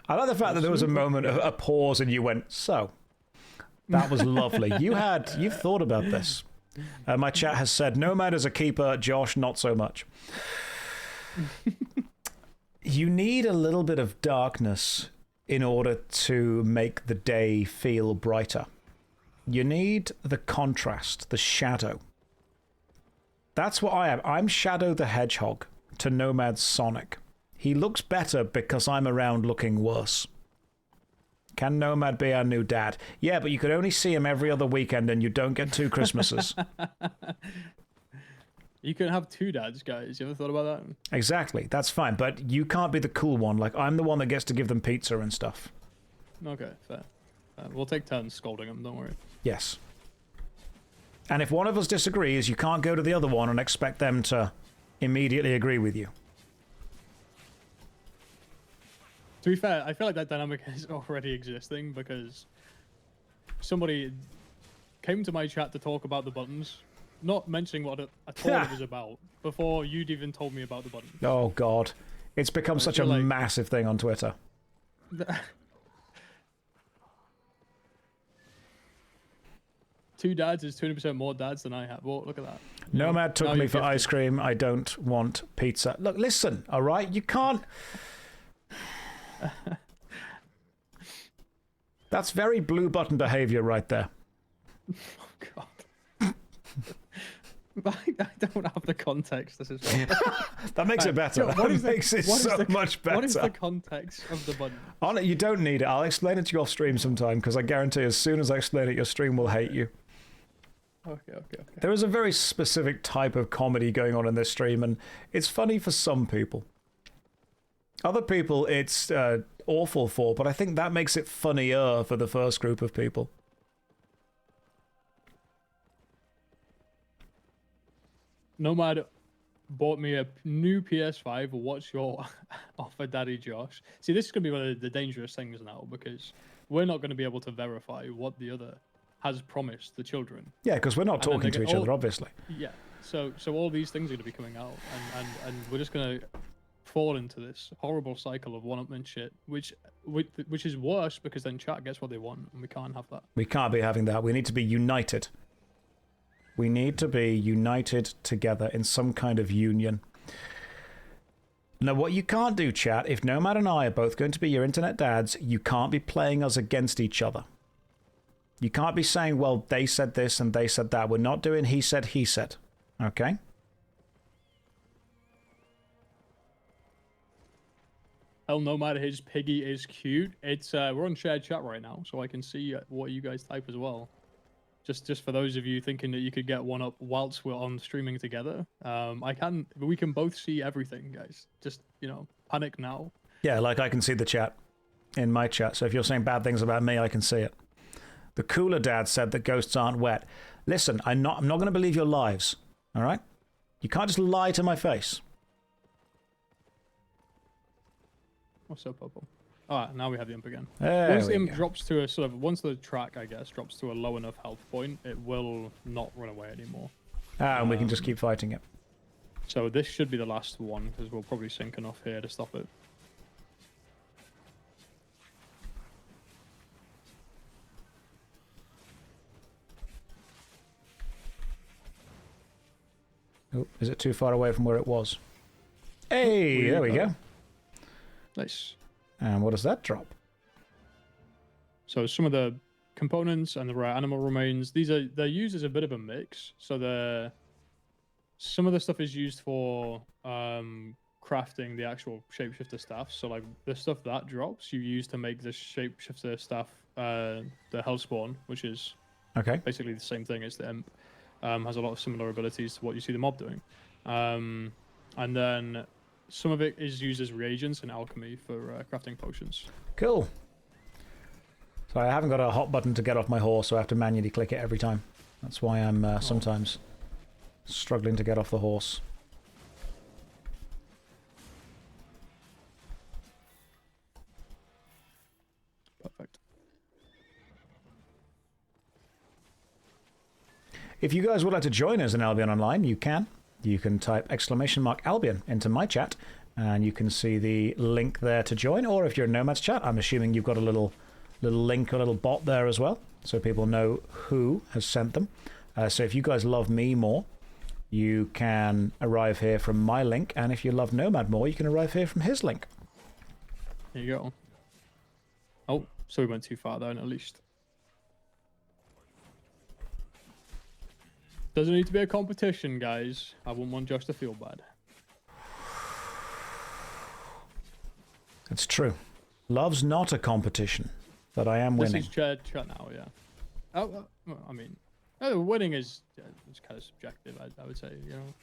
I like the fact that there was a moment of a pause and you went, so... That was lovely. You've thought about this. My chat has said, Nomad is a keeper, Josh, not so much. You need a little bit of darkness in order to make the day feel brighter. You need the contrast, the shadow. That's what I am. I'm Shadow the Hedgehog to Nomad's Sonic. He looks better because I'm around looking worse. Can Nomad be our new dad? Yeah, but you could only see him every other weekend and you don't get 2 Christmases. You can have 2 dads, guys. You ever thought about that? Exactly. That's fine. But you can't be the cool one. Like, I'm the one that gets to give them pizza and stuff. Okay, fair. We'll take turns scolding them, don't worry. Yes. And if one of us disagrees, you can't go to the other one and expect them to immediately agree with you. To be fair, I feel like that dynamic is already existing because somebody came to my chat to talk about the buttons, not mentioning what at all it was about, before you'd even told me about the buttons. Oh, God. It's become such a massive thing on Twitter. Two dads is 200% more dads than I have. Well, look at that. Nomad took me for ice cream. I don't want pizza. Look, listen, all right? You can't... That's very blue button behavior right there. Oh, God. I don't have the context. This is that makes it better. That makes it so much better. What is the context of the button? On it, you don't need it. I'll explain it to you off stream sometime because I guarantee as soon as I explain it, your stream will hate you. Okay. There is a very specific type of comedy going on in this stream, and it's funny for some people. Other people, it's awful for, but I think that makes it funnier for the first group of people. Nomad bought me a new PS5. What's your offer, Daddy Josh? See, this is going to be one of the dangerous things now because we're not going to be able to verify what the other has promised the children. Yeah, because we're not talking to each other, obviously. Yeah, so all these things are going to be coming out, and we're just going to fall into this horrible cycle of one-upman shit, which is worse because then chat gets what they want, and we can't have that. We can't be having that. We need to be united. We need to be united together in some kind of union. Now, what you can't do, chat, if Nomad and I are both going to be your internet dads, you can't be playing us against each other. You can't be saying, well, they said this and they said that. We're not doing he said, okay? Hell, Nomad, his piggy is cute. It's we're on shared chat right now, so I can see what you guys type as well. Just for those of you thinking that you could get one up whilst we're on streaming together, we can both see everything, guys. Just, panic now. Yeah, like I can see the chat in my chat. So if you're saying bad things about me, I can see it. The cooler dad said that ghosts aren't wet. Listen, I'm not going to believe your lies. All right? You can't just lie to my face. What's up, Purple? Alright, now we have the imp again. Once the imp drops to a once the track, I guess, drops to a low enough health point, it will not run away anymore. And we can just keep fighting it. So this should be the last one, because we'll probably sink enough here to stop it. Oh, is it too far away from where it was? Hey, there we go. Nice. And what does that drop? So some of the components and the rare animal remains, they're used as a bit of a mix. So some of the stuff is used for crafting the actual shapeshifter staff. So like the stuff that drops, you use to make the shapeshifter staff the Hellspawn, which is basically the same thing as the imp. Has a lot of similar abilities to what you see the mob doing. And then some of it is used as reagents and alchemy for crafting potions. Cool. So I haven't got a hot button to get off my horse, so I have to manually click it every time. That's why I'm sometimes struggling to get off the horse. Perfect. If you guys would like to join us in Albion Online, you can. You can type !Albion into my chat, and you can see the link there to join. Or if you're in Nomad's chat, I'm assuming you've got a little link, a little bot there as well, so people know who has sent them. So if you guys love me more, you can arrive here from my link, and if you love Nomad more, you can arrive here from his link. There you go. Oh, so we went too far there, at least. Doesn't need to be a competition, guys. I wouldn't want Josh to feel bad. It's true. Love's not a competition, but I am winning. This is chat now, yeah. Oh, I mean, winning is it's kind of subjective, I would say,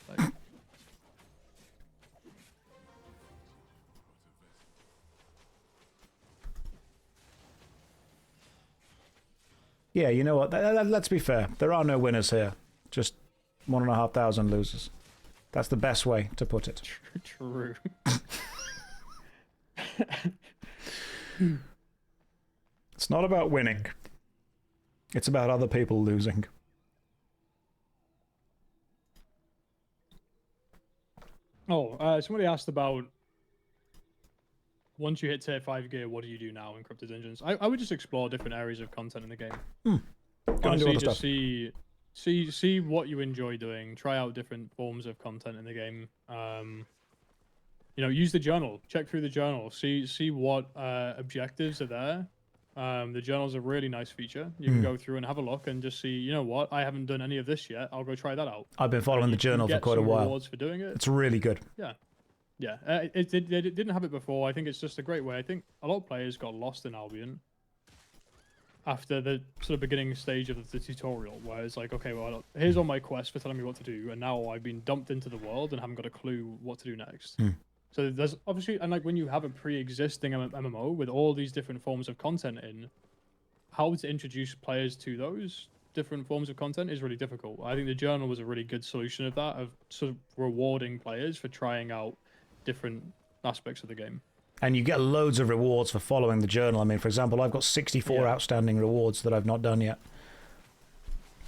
like... Yeah, you know what? Let's be fair. There are no winners here. Just 1,500 losers. That's the best way to put it. True. It's not about winning. It's about other people losing. Oh, somebody asked about once you hit tier 5 gear, what do you do now in Crypto Dungeons? I would just explore different areas of content in the game. Honestly, just see what you enjoy doing. Try out different forms of content in the game. You know, use the journal. Check through the journal. See what objectives are there. The journal's a really nice feature. You can go through and have a look and just see, you know what, I haven't done any of this yet. I'll go try that out. I've been following the journal for quite a while. Rewards for doing it. It's really good. Yeah. Yeah. It didn't have it before. I think it's just a great way. I think a lot of players got lost in Albion after the sort of beginning stage of the tutorial, where it's like, okay, well, here's all my quests for telling me what to do, and now I've been dumped into the world and haven't got a clue what to do next. So there's obviously, and like when you have a pre-existing MMO with all these different forms of content in, how to introduce players to those different forms of content is really difficult. I think the journal was a really good solution of that, of sort of rewarding players for trying out different aspects of the game. And you get loads of rewards for following the journal. I mean, for example, I've got 64 outstanding rewards that I've not done yet.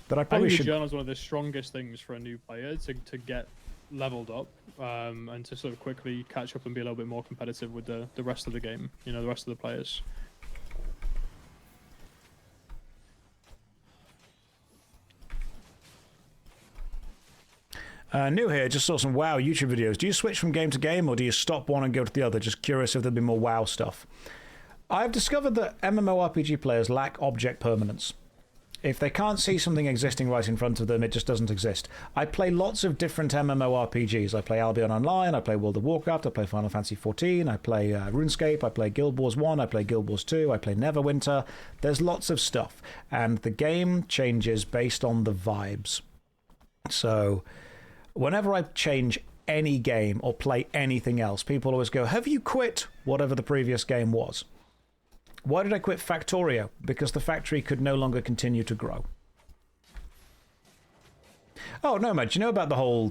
That I probably should. The journal is one of the strongest things for a new player to get leveled up and to sort of quickly catch up and be a little bit more competitive with the rest of the game. You know, the rest of the players. New here, just saw some WoW YouTube videos. Do you switch from game to game, or do you stop one and go to the other? Just curious if there'd be more WoW stuff. I've discovered that MMORPG players lack object permanence. If they can't see something existing right in front of them, it just doesn't exist. I play lots of different MMORPGs. I play Albion Online, I play World of Warcraft, I play Final Fantasy XIV, I play RuneScape, I play Guild Wars 1, I play Guild Wars 2, I play Neverwinter. There's lots of stuff. And the game changes based on the vibes. So whenever I change any game or play anything else, people always go, have you quit whatever the previous game was? Why did I quit Factorio? Because the factory could no longer continue to grow. Oh, Nomad, do you know about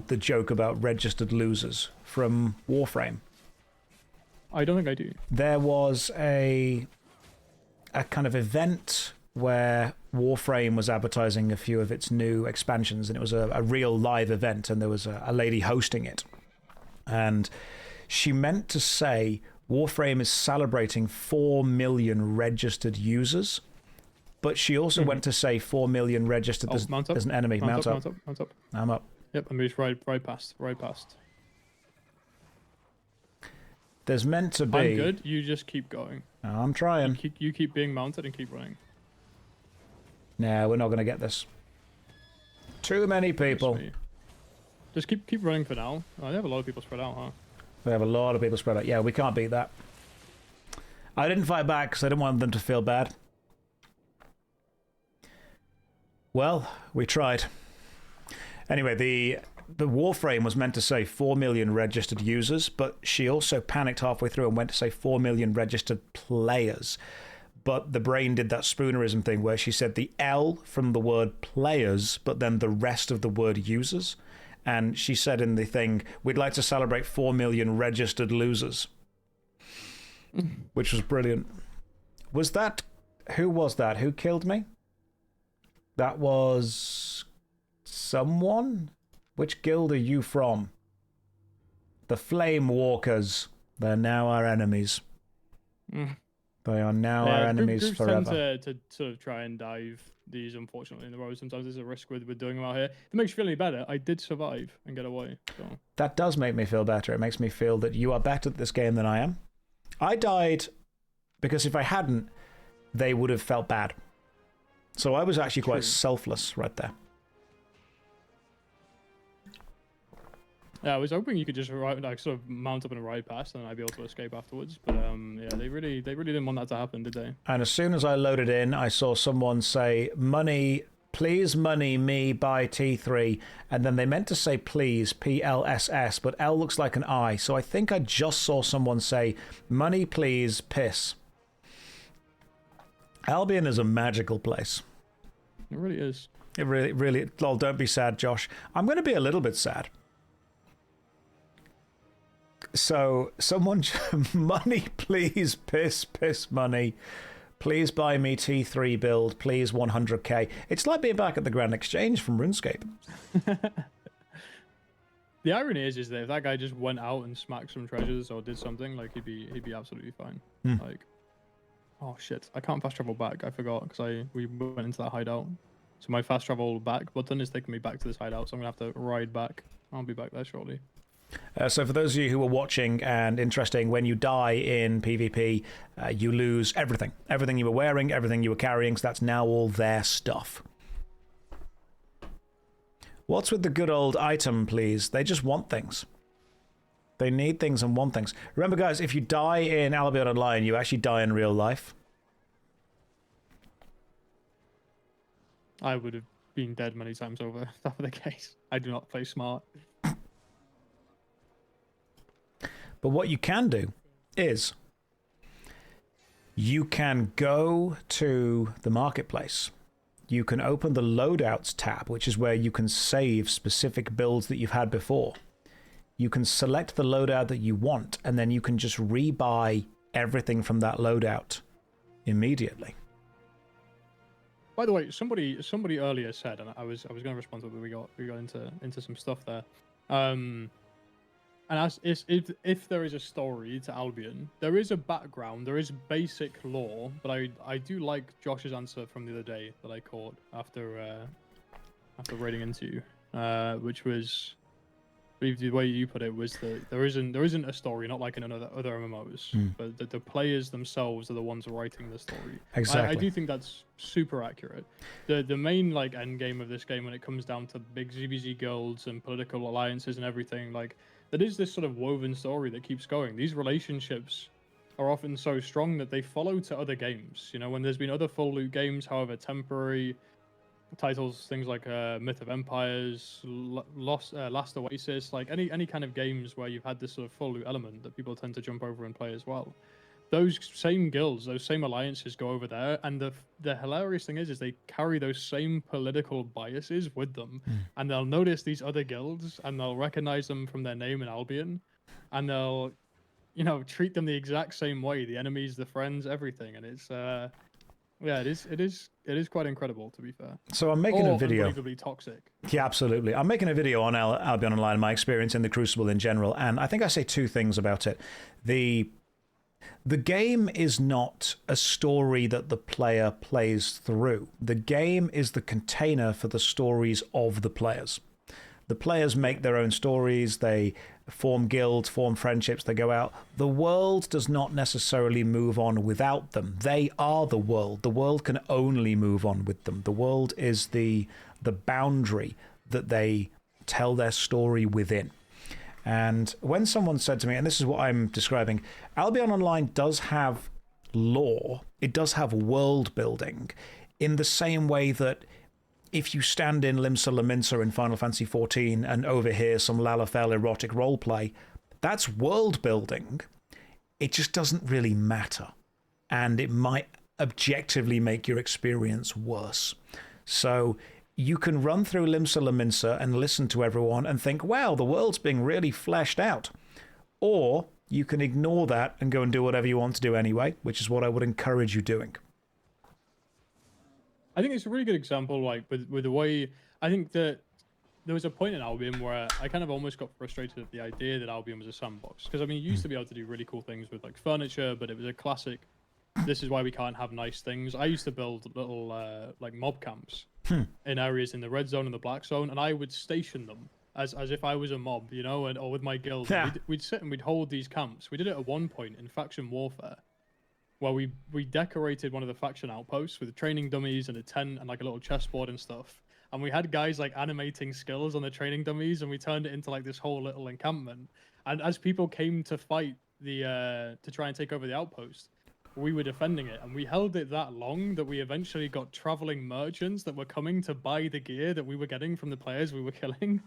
the joke about registered losers from Warframe? I don't think I do. There was a kind of event where Warframe was advertising a few of its new expansions, and it was a real live event, and there was a lady hosting it. And she meant to say Warframe is celebrating 4 million registered users, but she also went to say 4 million registered as an enemy. Mount up. I'm up. Yep, I moved right past. There's meant to be... I'm good, you just keep going. I'm trying. You keep being mounted and keep running. No, we're not going to get this. Too many people. Just keep running for now. Oh, they have a lot of people spread out, huh? They have a lot of people spread out. Yeah, we can't beat that. I didn't fight back because I didn't want them to feel bad. Well, we tried. Anyway, the Warframe was meant to say 4 million registered users, but she also panicked halfway through and went to say 4 million registered players. But the brain did that spoonerism thing where she said the L from the word players, but then the rest of the word users. And she said in the thing, we'd like to celebrate 4 million registered losers. Which was brilliant. Was that... Who was that? Who killed me? That was... someone? Which guild are you from? The Flame Walkers. They're now our enemies. They are now our enemies groups forever. Tend to sort of try and dive these, unfortunately, in the road. Sometimes there's a risk with doing them out here. If it makes you feel any better, I did survive and get away. So. That does make me feel better. It makes me feel that you are better at this game than I am. I died because if I hadn't, they would have felt bad. So I was actually quite selfless right there. Yeah, I was hoping you could just sort of mount up in a ride past and I'd be able to escape afterwards. But yeah, they really didn't want that to happen, did they? And as soon as I loaded in, I saw someone say, money, please money me buy T3. And then they meant to say please, PLSS, but L looks like an I. So I think I just saw someone say, money please piss. Albion is a magical place. It really is. It really. Lol, don't be sad, Josh. I'm going to be a little bit sad. So, someone, money, please, piss, money. Please buy me T3 build, please 100k. It's like being back at the Grand Exchange from RuneScape. The irony is that if that guy just went out and smacked some treasures or did something, like he'd be absolutely fine. Like, oh shit, I can't fast travel back. I forgot because we went into that hideout. So my fast travel back button is taking me back to this hideout. So I'm gonna have to ride back. I'll be back there shortly. So for those of you who are watching and interesting, when you die in PvP, you lose everything. Everything you were wearing, everything you were carrying, so that's now all their stuff. What's with the good old item, please? They just want things. They need things and want things. Remember, guys, if you die in Albion Online, you actually die in real life. I would have been dead many times over if that were the case. I do not play smart. But what you can do is you can go to the marketplace. You can open the loadouts tab, which is where you can save specific builds that you've had before. You can select the loadout that you want, and then you can just rebuy everything from that loadout immediately. By the way, somebody earlier said, and I was going to respond to it, but we got into some stuff there. And as if there is a story to Albion, there is a background, there is basic lore, but I do like Josh's answer from the other day that I caught after raiding into you, which was, the way you put it was that there isn't a story, not like in other MMOs, but the players themselves are the ones writing the story. Exactly. I do think that's super accurate. The main like end game of this game, when it comes down to big ZBZ guilds and political alliances and everything, like, that is this sort of woven story that keeps going. These relationships are often so strong that they follow to other games. You know, when there's been other full loot games, however temporary, titles, things like Myth of Empires, Last Oasis, like any kind of games where you've had this sort of full loot element that people tend to jump over and play as well. Those same guilds, those same alliances go over there, and the hilarious thing is they carry those same political biases with them, and they'll notice these other guilds, and they'll recognize them from their name in Albion, and they'll, you know, treat them the exact same way, the enemies, the friends, everything, and it's yeah, it is quite incredible, to be fair. So I'm making a video. Unbelievably toxic. Yeah, absolutely. I'm making a video on Albion Online, my experience in the Crucible in general, and I think I say two things about it. The game is not a story that the player plays through. The game is the container for the stories of the players. The players make their own stories, they form guilds, form friendships, they go out. The world does not necessarily move on without them. They are the world. The world can only move on with them. The world is the boundary that they tell their story within. And when someone said to me, and this is what I'm describing, Albion Online does have lore, it does have world building, in the same way that if you stand in Limsa Lominsa in Final Fantasy XIV and overhear some Lalafell erotic roleplay, that's world building. It just doesn't really matter. And it might objectively make your experience worse. So you can run through Limsa Lominsa and listen to everyone and think, wow, the world's being really fleshed out. Or you can ignore that and go and do whatever you want to do anyway, which is what I would encourage you doing. I think it's a really good example, like with the way, I think that there was a point in Albion where I kind of almost got frustrated at the idea that Albion was a sandbox. Because I mean, you used to be able to do really cool things with like furniture, but it was a classic, this is why we can't have nice things. I used to build little like mob camps in areas in the red zone and the black zone, and I would station them as if I was a mob, you know, or with my guild. Yeah. We'd sit and we'd hold these camps. We did it at one point in faction warfare, where we decorated one of the faction outposts with training dummies and a tent and like a little chessboard and stuff. And we had guys like animating skills on the training dummies, and we turned it into like this whole little encampment. And as people came to fight to try and take over the outpost, we were defending it, and we held it that long that we eventually got traveling merchants that were coming to buy the gear that we were getting from the players we were killing,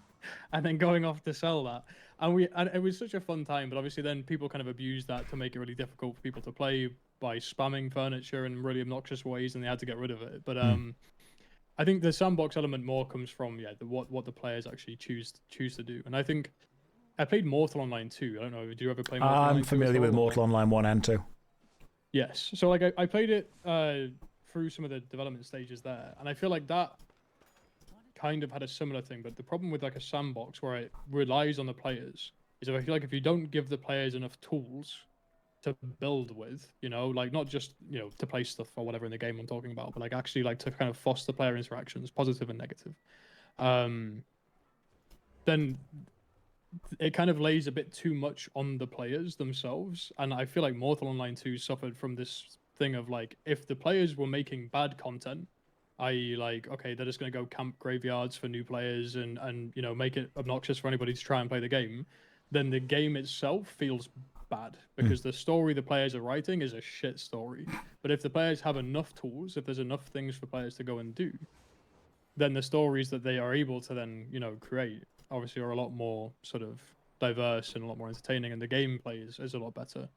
and then going off to sell that. And it was such a fun time, but obviously then people kind of abused that to make it really difficult for people to play by spamming furniture in really obnoxious ways, and they had to get rid of it. But I think the sandbox element more comes from what the players actually choose to do. And I think I played Mortal Online 2. I don't know. Did you ever play Mortal Online 2? I'm familiar with Mortal Online 1 and 2. Yes. So like I played it through some of the development stages there, and I feel like that kind of had a similar thing. But the problem with like a sandbox where it relies on the players is I feel like if you don't give the players enough tools to build with, you know, like not just, you know, to play stuff or whatever in the game I'm talking about, but like actually like to kind of foster player interactions, positive and negative, then it kind of lays a bit too much on the players themselves. And I feel like Mortal Online 2 suffered from this thing of like, if the players were making bad content, i.e. like, okay, they're just going to go camp graveyards for new players and you know, make it obnoxious for anybody to try and play the game, then the game itself feels bad because the story the players are writing is a shit story. But if the players have enough tools, if there's enough things for players to go and do, then the stories that they are able to then, you know, create obviously are a lot more sort of diverse and a lot more entertaining, and the gameplay is a lot better.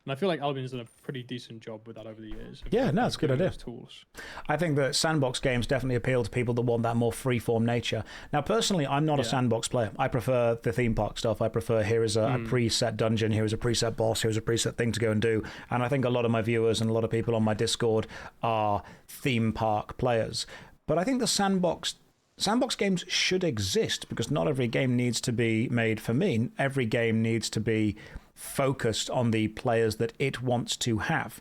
And I feel like Albion's done a pretty decent job with that over the years. Yeah, no, it's a good idea. Tools. I think that sandbox games definitely appeal to people that want that more free-form nature. Now, personally, I'm not a sandbox player. I prefer the theme park stuff. I prefer here is a preset dungeon, here is a preset boss, here is a preset thing to go and do. And I think a lot of my viewers and a lot of people on my Discord are theme park players. But I think the sandbox games should exist because not every game needs to be made for me. Every game needs to be focused on the players that it wants to have.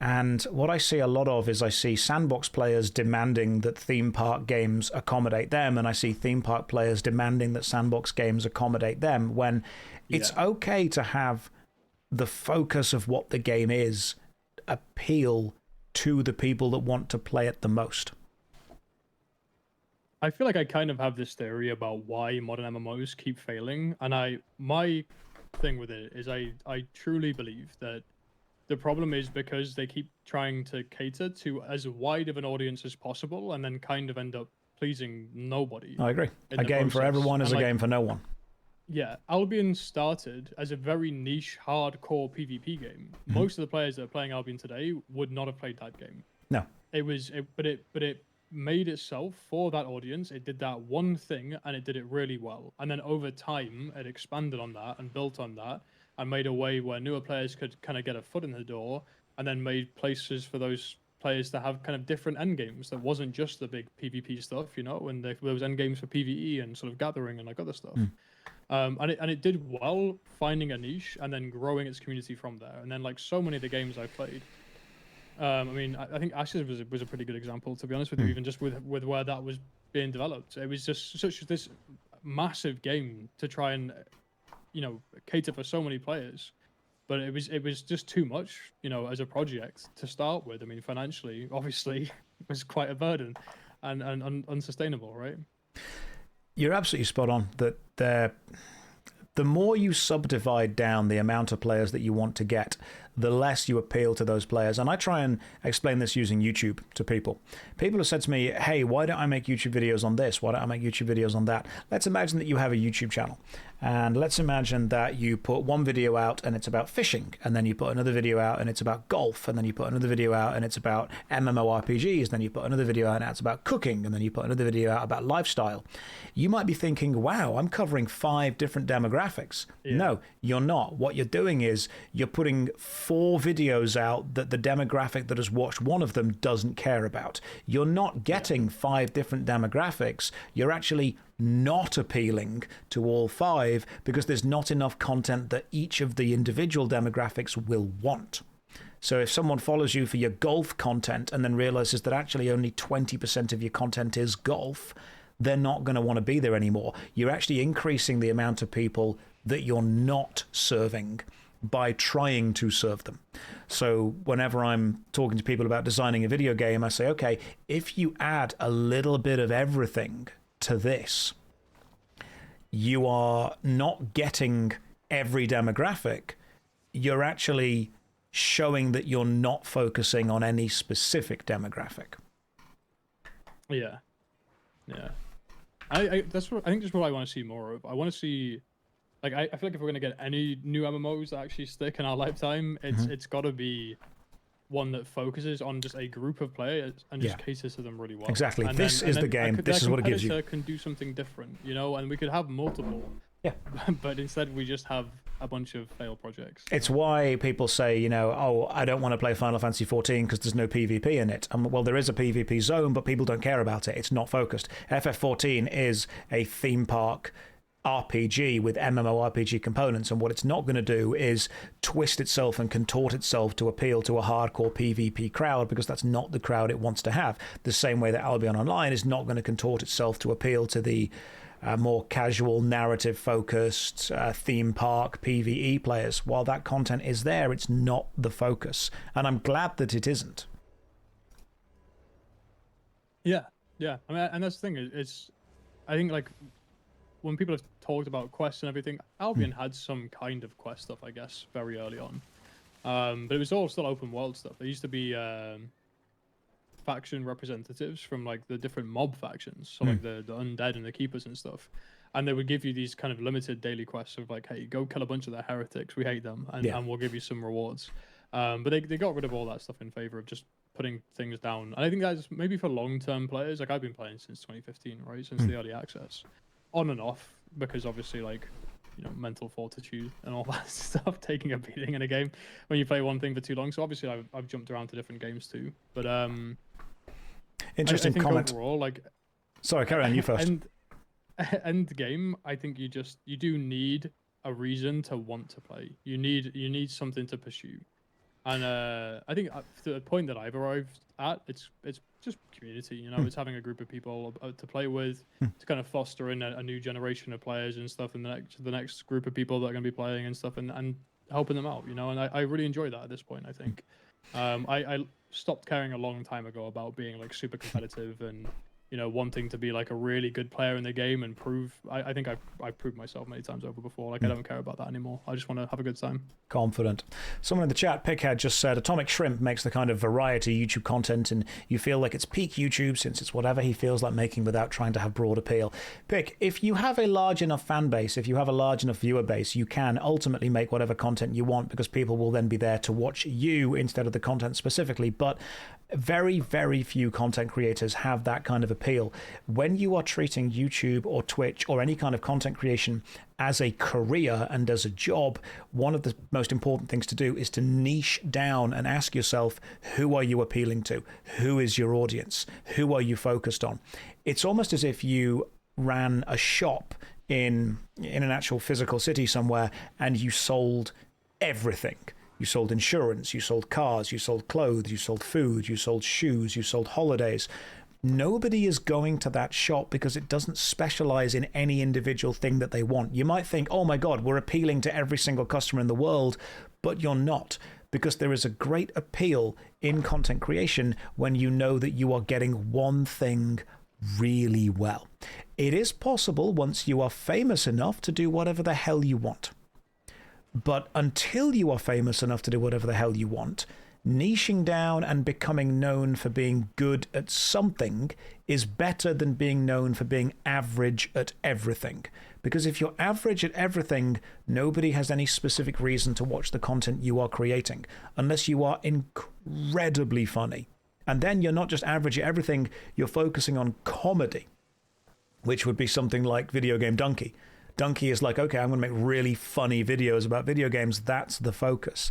And what I see a lot of is I see sandbox players demanding that theme park games accommodate them, and I see theme park players demanding that sandbox games accommodate them, when it's okay to have the focus of what the game is appeal to the people that want to play it the most. I feel like I kind of have this theory about why modern MMOs keep failing, and my thing with it is I truly believe that the problem is because they keep trying to cater to as wide of an audience as possible and then kind of end up pleasing nobody. I agree. A game for everyone is a game for no one. Yeah, Albion started as a very niche, hardcore PvP game. Most of the players that are playing Albion today would not have played that game. No. But it made itself for that audience. It did that one thing and it did it really well. And then over time, it expanded on that and built on that and made a way where newer players could kind of get a foot in the door, and then made places for those players to have kind of different end games that wasn't just the big PvP stuff, you know, and there was end games for PvE and sort of gathering and like other stuff. And it did well finding a niche and then growing its community from there. And then like so many of the games I played, I mean, I think Ashes was a pretty good example, to be honest with you, even just with where that was being developed. It was just such this massive game to try and, you know, cater for so many players. But it was just too much, you know, as a project to start with. I mean, financially, obviously, it was quite a burden and unsustainable, right? You're absolutely spot on that the more you subdivide down the amount of players that you want to get, the less you appeal to those players. And I try and explain this using YouTube to people. People have said to me, hey, why don't I make YouTube videos on this? Why don't I make YouTube videos on that? Let's imagine that you have a YouTube channel. And let's imagine that you put one video out and it's about fishing. And then you put another video out and it's about golf. And then you put another video out and it's about MMORPGs. Then you put another video out and it's about cooking. And then you put another video out about lifestyle. You might be thinking, wow, I'm covering 5 different demographics. Yeah. No, you're not. What you're doing is you're putting 4 videos out that the demographic that has watched one of them doesn't care about. You're not getting 5 different demographics. You're actually not appealing to all 5 because there's not enough content that each of the individual demographics will want. So if someone follows you for your golf content and then realizes that actually only 20% of your content is golf, they're not going to want to be there anymore. You're actually increasing the amount of people that you're not serving by trying to serve them. So whenever I'm talking to people about designing a video game, I say, okay, if you add a little bit of everything to this, you are not getting every demographic. You're actually showing that you're not focusing on any specific demographic. Yeah. I think that's what I want to see more of. I want to see, like, I feel like if we're gonna get any new MMOs that actually stick in our lifetime, it's got to be one that focuses on just a group of players and just caters to them really well. Exactly. And this is the game. This is what it gives you. Can do something different, you know, and we could have multiple. Yeah. But instead, we just have a bunch of failed projects. It's why people say, you know, oh, I don't want to play Final Fantasy 14 because there's no PvP in it. Well, there is a PvP zone, but people don't care about it. It's not focused. FF14 is a theme park RPG with MMORPG components, and what it's not going to do is twist itself and contort itself to appeal to a hardcore PvP crowd, because that's not the crowd it wants to have. The same way that Albion Online is not going to contort itself to appeal to the more casual, narrative-focused theme park PvE players. While that content is there, it's not the focus, and I'm glad that it isn't. Yeah. I mean, and that's the thing. It's, I think, like, when people have talked about quests and everything, Albion had some kind of quest stuff, I guess, very early on. But it was all still open world stuff. There used to be faction representatives from like the different mob factions, so like the undead and the keepers and stuff. And they would give you these kind of limited daily quests of like, hey, go kill a bunch of the heretics, we hate them, and we'll give you some rewards. But they got rid of all that stuff in favor of just putting things down. And I think that's maybe for long-term players. Like, I've been playing since 2015, right? Since the early access. On and off, because obviously, like, you know, mental fortitude and all that stuff, taking a beating in a game when you play one thing for too long. So obviously I've jumped around to different games too. But interesting I think comment. Overall, like, sorry, carry on, you first. End game, I think you do need a reason to want to play. You need something to pursue. And I think the point that I've arrived at, it's just community. You know, it's having a group of people to play with, to kind of foster in a new generation of players and stuff, and the next group of people that are going to be playing and stuff, and helping them out. You know, and I really enjoy that at this point. I think I stopped caring a long time ago about being like super competitive and, you know, wanting to be like a really good player in the game and prove. I think I've proved myself many times over before. Like, I don't care about that anymore. I just want to have a good time. Confident. Someone in the chat, Pickhead, just said Atomic Shrimp makes the kind of variety YouTube content, and you feel like it's peak YouTube since it's whatever he feels like making without trying to have broad appeal. Pick, if you have a large enough fan base, if you have a large enough viewer base, you can ultimately make whatever content you want, because people will then be there to watch you instead of the content specifically. But very, very few content creators have that kind of appeal. When you are treating YouTube or Twitch or any kind of content creation as a career and as a job, one of the most important things to do is to niche down and ask yourself, who are you appealing to? Who is your audience? Who are you focused on? It's almost as if you ran a shop in an actual physical city somewhere and you sold everything. You sold insurance, you sold cars, you sold clothes, you sold food, you sold shoes, you sold holidays. Nobody is going to that shop because it doesn't specialize in any individual thing that they want. You might think, oh my God, we're appealing to every single customer in the world, but you're not, because there is a great appeal in content creation when you know that you are getting one thing really well. It is possible, once you are famous enough, to do whatever the hell you want. But until you are famous enough to do whatever the hell you want, niching down and becoming known for being good at something is better than being known for being average at everything. Because if you're average at everything, nobody has any specific reason to watch the content you are creating, unless you are incredibly funny. And then you're not just average at everything, you're focusing on comedy, which would be something like Video Game Donkey. Donkey is like, okay, I'm going to make really funny videos about video games. That's the focus.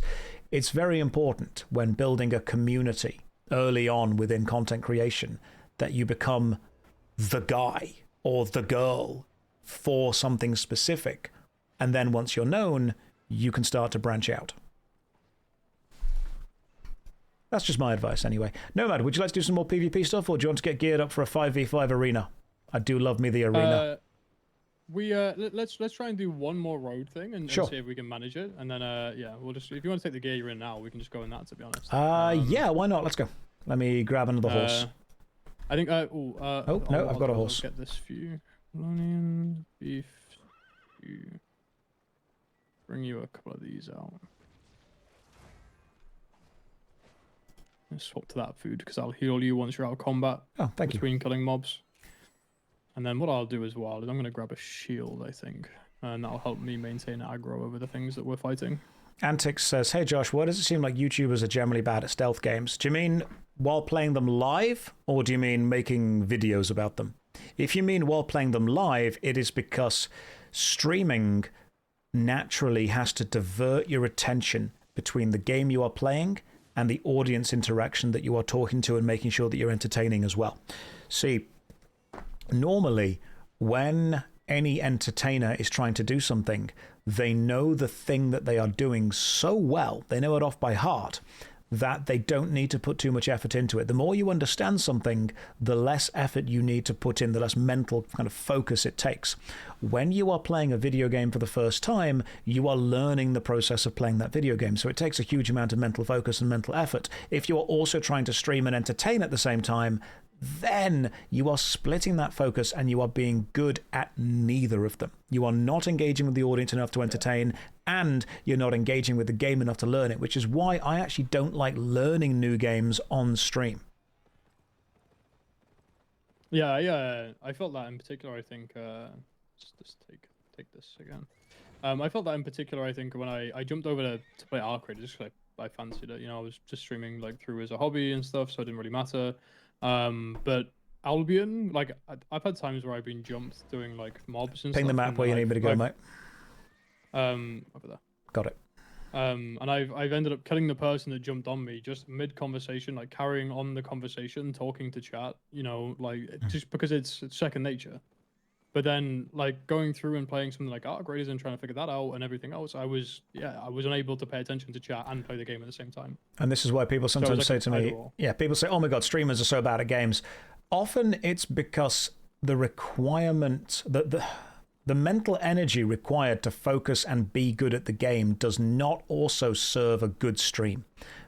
It's very important when building a community early on within content creation that you become the guy or the girl for something specific. And then once you're known, you can start to branch out. That's just my advice anyway. Nomad, would you like to do some more PvP stuff, or do you want to get geared up for a 5v5 arena? I do love me the arena. Let's try and do one more road thing and see if we can manage it, and then yeah, we'll just, if you want to take the gear you're in now, we can just go in that, to be honest. Yeah, why not? Let's go. Let me grab another horse. I think oh no, I've got a horse. I'll get this for you. Bolognian beef stew. Bring you a couple of these out. Let's swap to that food because I'll heal you once you're out of combat. Oh, thank you. Between killing mobs. And then what I'll do as well is I'm going to grab a shield, I think. And that'll help me maintain aggro over the things that we're fighting. Antix says, hey Josh, why does it seem like YouTubers are generally bad at stealth games? Do you mean while playing them live, or do you mean making videos about them? If you mean while playing them live, it is because streaming naturally has to divert your attention between the game you are playing and the audience interaction that you are talking to and making sure that you're entertaining as well. See, normally when any entertainer is trying to do something, they know the thing that they are doing so well, they know it off by heart, that they don't need to put too much effort into it. The more you understand something, the less effort you need to put in, the less mental kind of focus it takes. When you are playing a video game for the first time, you are learning the process of playing that video game. So it takes a huge amount of mental focus and mental effort. If you are also trying to stream and entertain at the same time, then you are splitting that focus and you are being good at neither of them. You are not engaging with the audience enough to entertain, and you're not engaging with the game enough to learn it, which is why I actually don't like learning new games on stream. Yeah, I felt that in particular, I think, just take this again. I felt that in particular, I think, when I jumped over to play Arcade, just because I fancied it. You know, I was just streaming like through as a hobby and stuff, so it didn't really matter. But Albion, like I've had times where I've been jumped doing like mobs and stuff. Ping the map where you need me to go, mate. Over there. Got it. And I've ended up killing the person that jumped on me just mid conversation, like carrying on the conversation, talking to chat, you know, like just because it's second nature. But then like going through and playing something like Arcade and trying to figure that out and everything else, I was unable to pay attention to chat and play the game at the same time. And this is why people sometimes say to me, people say, oh my God, streamers are so bad at games. Often it's because the requirement, the mental energy required to focus and be good at the game does not also serve a good stream,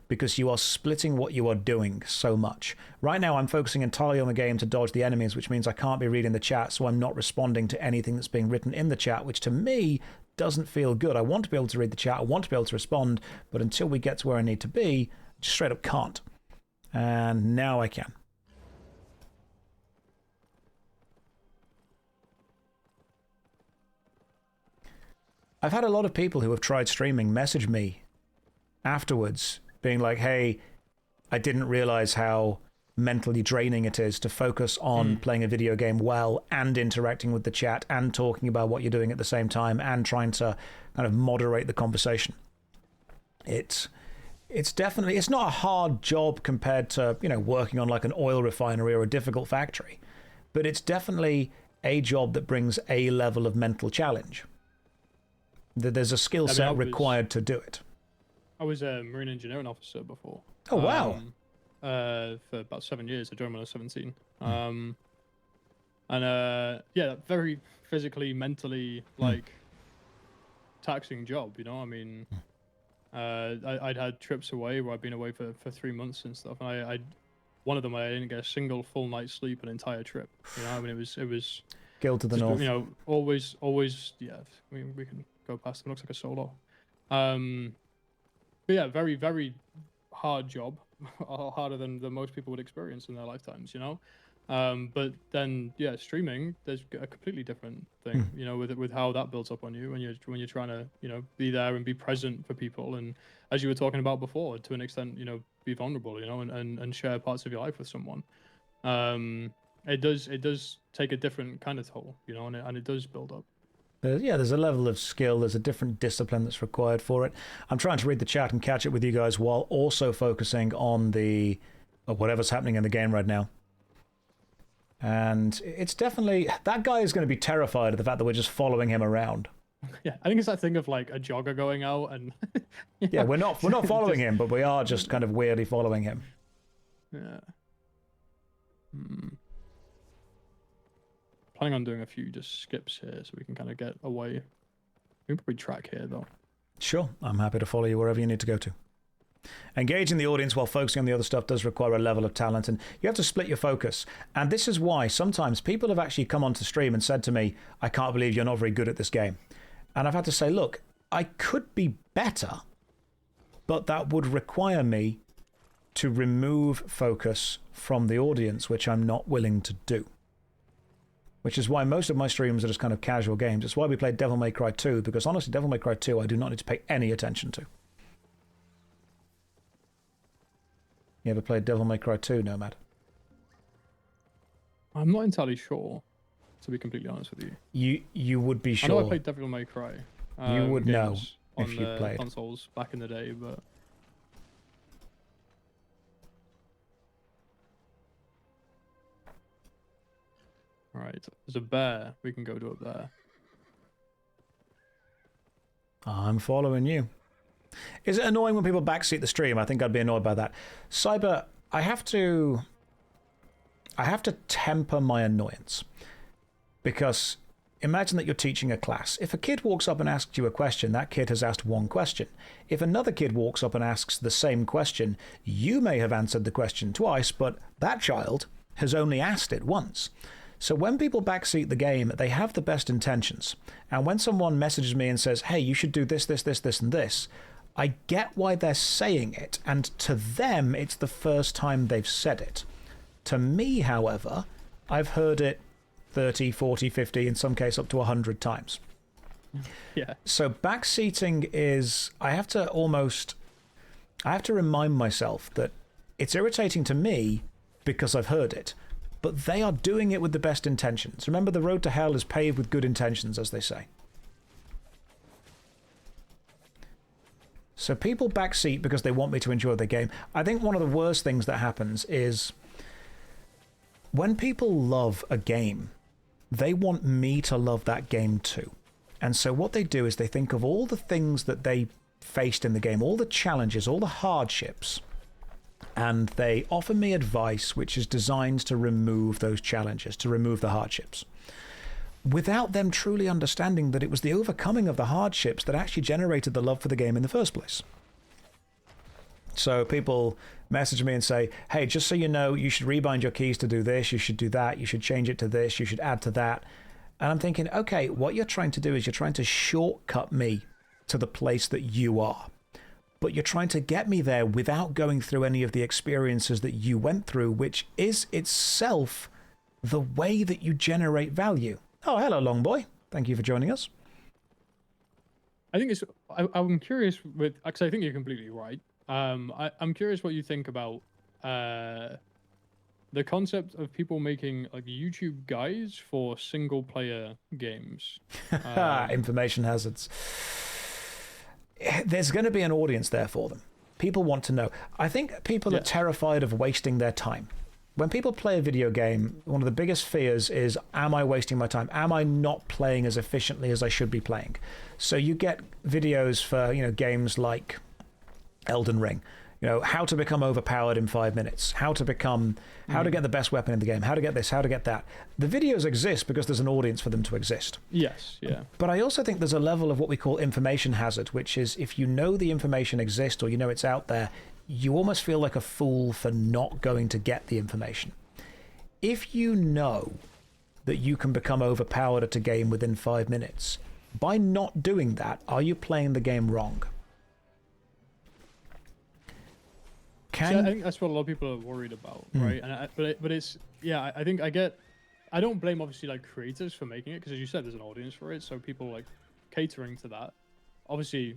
because you are splitting what you are doing so much. Right now, I'm focusing entirely on the game to dodge the enemies, which means I can't be reading the chat, so I'm not responding to anything that's being written in the chat, which to me doesn't feel good. I want to be able to read the chat, I want to be able to respond, but until we get to where I need to be, I just straight up can't. And now I can. I've had a lot of people who have tried streaming message me afterwards, being like, hey, I didn't realize how mentally draining it is to focus on playing a video game well and interacting with the chat and talking about what you're doing at the same time and trying to kind of moderate the conversation. It's definitely, it's not a hard job compared to, you know, working on like an oil refinery or a difficult factory, but it's definitely a job that brings a level of mental challenge. There's a skill set required to do it. I was a marine engineering officer before. Oh, wow. For about 7 years. I joined when I was 17. Yeah, very physically, mentally, like, taxing job, you know? I mean, I'd had trips away where I'd been away for 3 months and stuff. And one of them, I didn't get a single full night's sleep an entire trip. You know, I mean, it was Guild to the just, north. you know, always, yeah, we can go past it. Looks like a solo. But yeah, very, very hard job, harder than most people would experience in their lifetimes, you know. But then, yeah, streaming, there's a completely different thing, you know, with how that builds up on you when you're trying to, you know, be there and be present for people, and as you were talking about before, to an extent, you know, be vulnerable, you know, and share parts of your life with someone. It does take a different kind of toll, you know, and it does build up. There's a level of skill, there's a different discipline that's required for it. I'm trying to read the chat and catch up with you guys while also focusing on whatever's happening in the game right now. And it's definitely, that guy is going to be terrified of the fact that we're just following him around. Yeah, I think it's that thing of like a jogger going out and... Yeah, we're not following him, but we are just kind of weirdly following him. Yeah. Planning on doing a few just skips here so we can kind of get away. We can probably track here though. Sure, I'm happy to follow you wherever you need to go to. Engaging the audience while focusing on the other stuff does require a level of talent, and you have to split your focus. And this is why sometimes people have actually come onto stream and said to me, I can't believe you're not very good at this game. And I've had to say, look, I could be better, but that would require me to remove focus from the audience, which I'm not willing to do. Which is why most of my streams are just kind of casual games. It's why we played Devil May Cry 2, because honestly, Devil May Cry 2 I do not need to pay any attention to. You ever played Devil May Cry 2, Nomad? I'm not entirely sure, to be completely honest with you. You would be sure. I know I played Devil May Cry. You would know on if you played consoles back in the day, but. Alright, there's a bear we can go to up there. I'm following you. Is it annoying when people backseat the stream? I think I'd be annoyed by that. Cyber, I have to temper my annoyance. Because imagine that you're teaching a class. If a kid walks up and asks you a question, that kid has asked one question. If another kid walks up and asks the same question, you may have answered the question twice, but that child has only asked it once. So when people backseat the game, they have the best intentions. And when someone messages me and says, hey, you should do this, this, this, this, and this, I get why they're saying it. And to them, it's the first time they've said it. To me, however, I've heard it 30, 40, 50, in some case up to 100 times. Yeah. So backseating is, I have to remind myself that it's irritating to me because I've heard it. But they are doing it with the best intentions. Remember, the road to hell is paved with good intentions, as they say. So people backseat because they want me to enjoy the game. I think one of the worst things that happens is when people love a game, they want me to love that game too. And so what they do is they think of all the things that they faced in the game, all the challenges, all the hardships, and they offer me advice which is designed to remove those challenges, to remove the hardships, without them truly understanding that it was the overcoming of the hardships that actually generated the love for the game in the first place. So people message me and say, hey, just so you know, you should rebind your keys to do this, you should do that, you should change it to this, you should add to that. And I'm thinking, okay, what you're trying to do is you're trying to shortcut me to the place that you are. But you're trying to get me there without going through any of the experiences that you went through, which is itself the way that you generate value. Oh, hello, long boy. Thank you for joining us. I think I'm curious with, because I think you're completely right. I'm curious what you think about the concept of people making like YouTube guides for single player games. Information hazards. There's going to be an audience there for them. People want to know. I think people are terrified of wasting their time. When people play a video game, one of the biggest fears is, am I wasting my time? Am I not playing as efficiently as I should be playing? So you get videos for, games like Elden Ring. How to become overpowered in 5 minutes, how to get the best weapon in the game, how to get this, how to get that. The videos exist because there's an audience for them to exist. Yes, yeah. But I also think there's a level of what we call information hazard, which is if you know the information exists or you know it's out there, you almost feel like a fool for not going to get the information. If you know that you can become overpowered at a game within 5 minutes, by not doing that, are you playing the game wrong? I think that's what a lot of people are worried about, right? And but it's I think I don't blame obviously like creators for making it because as you said, there's an audience for it, so people like catering to that. Obviously,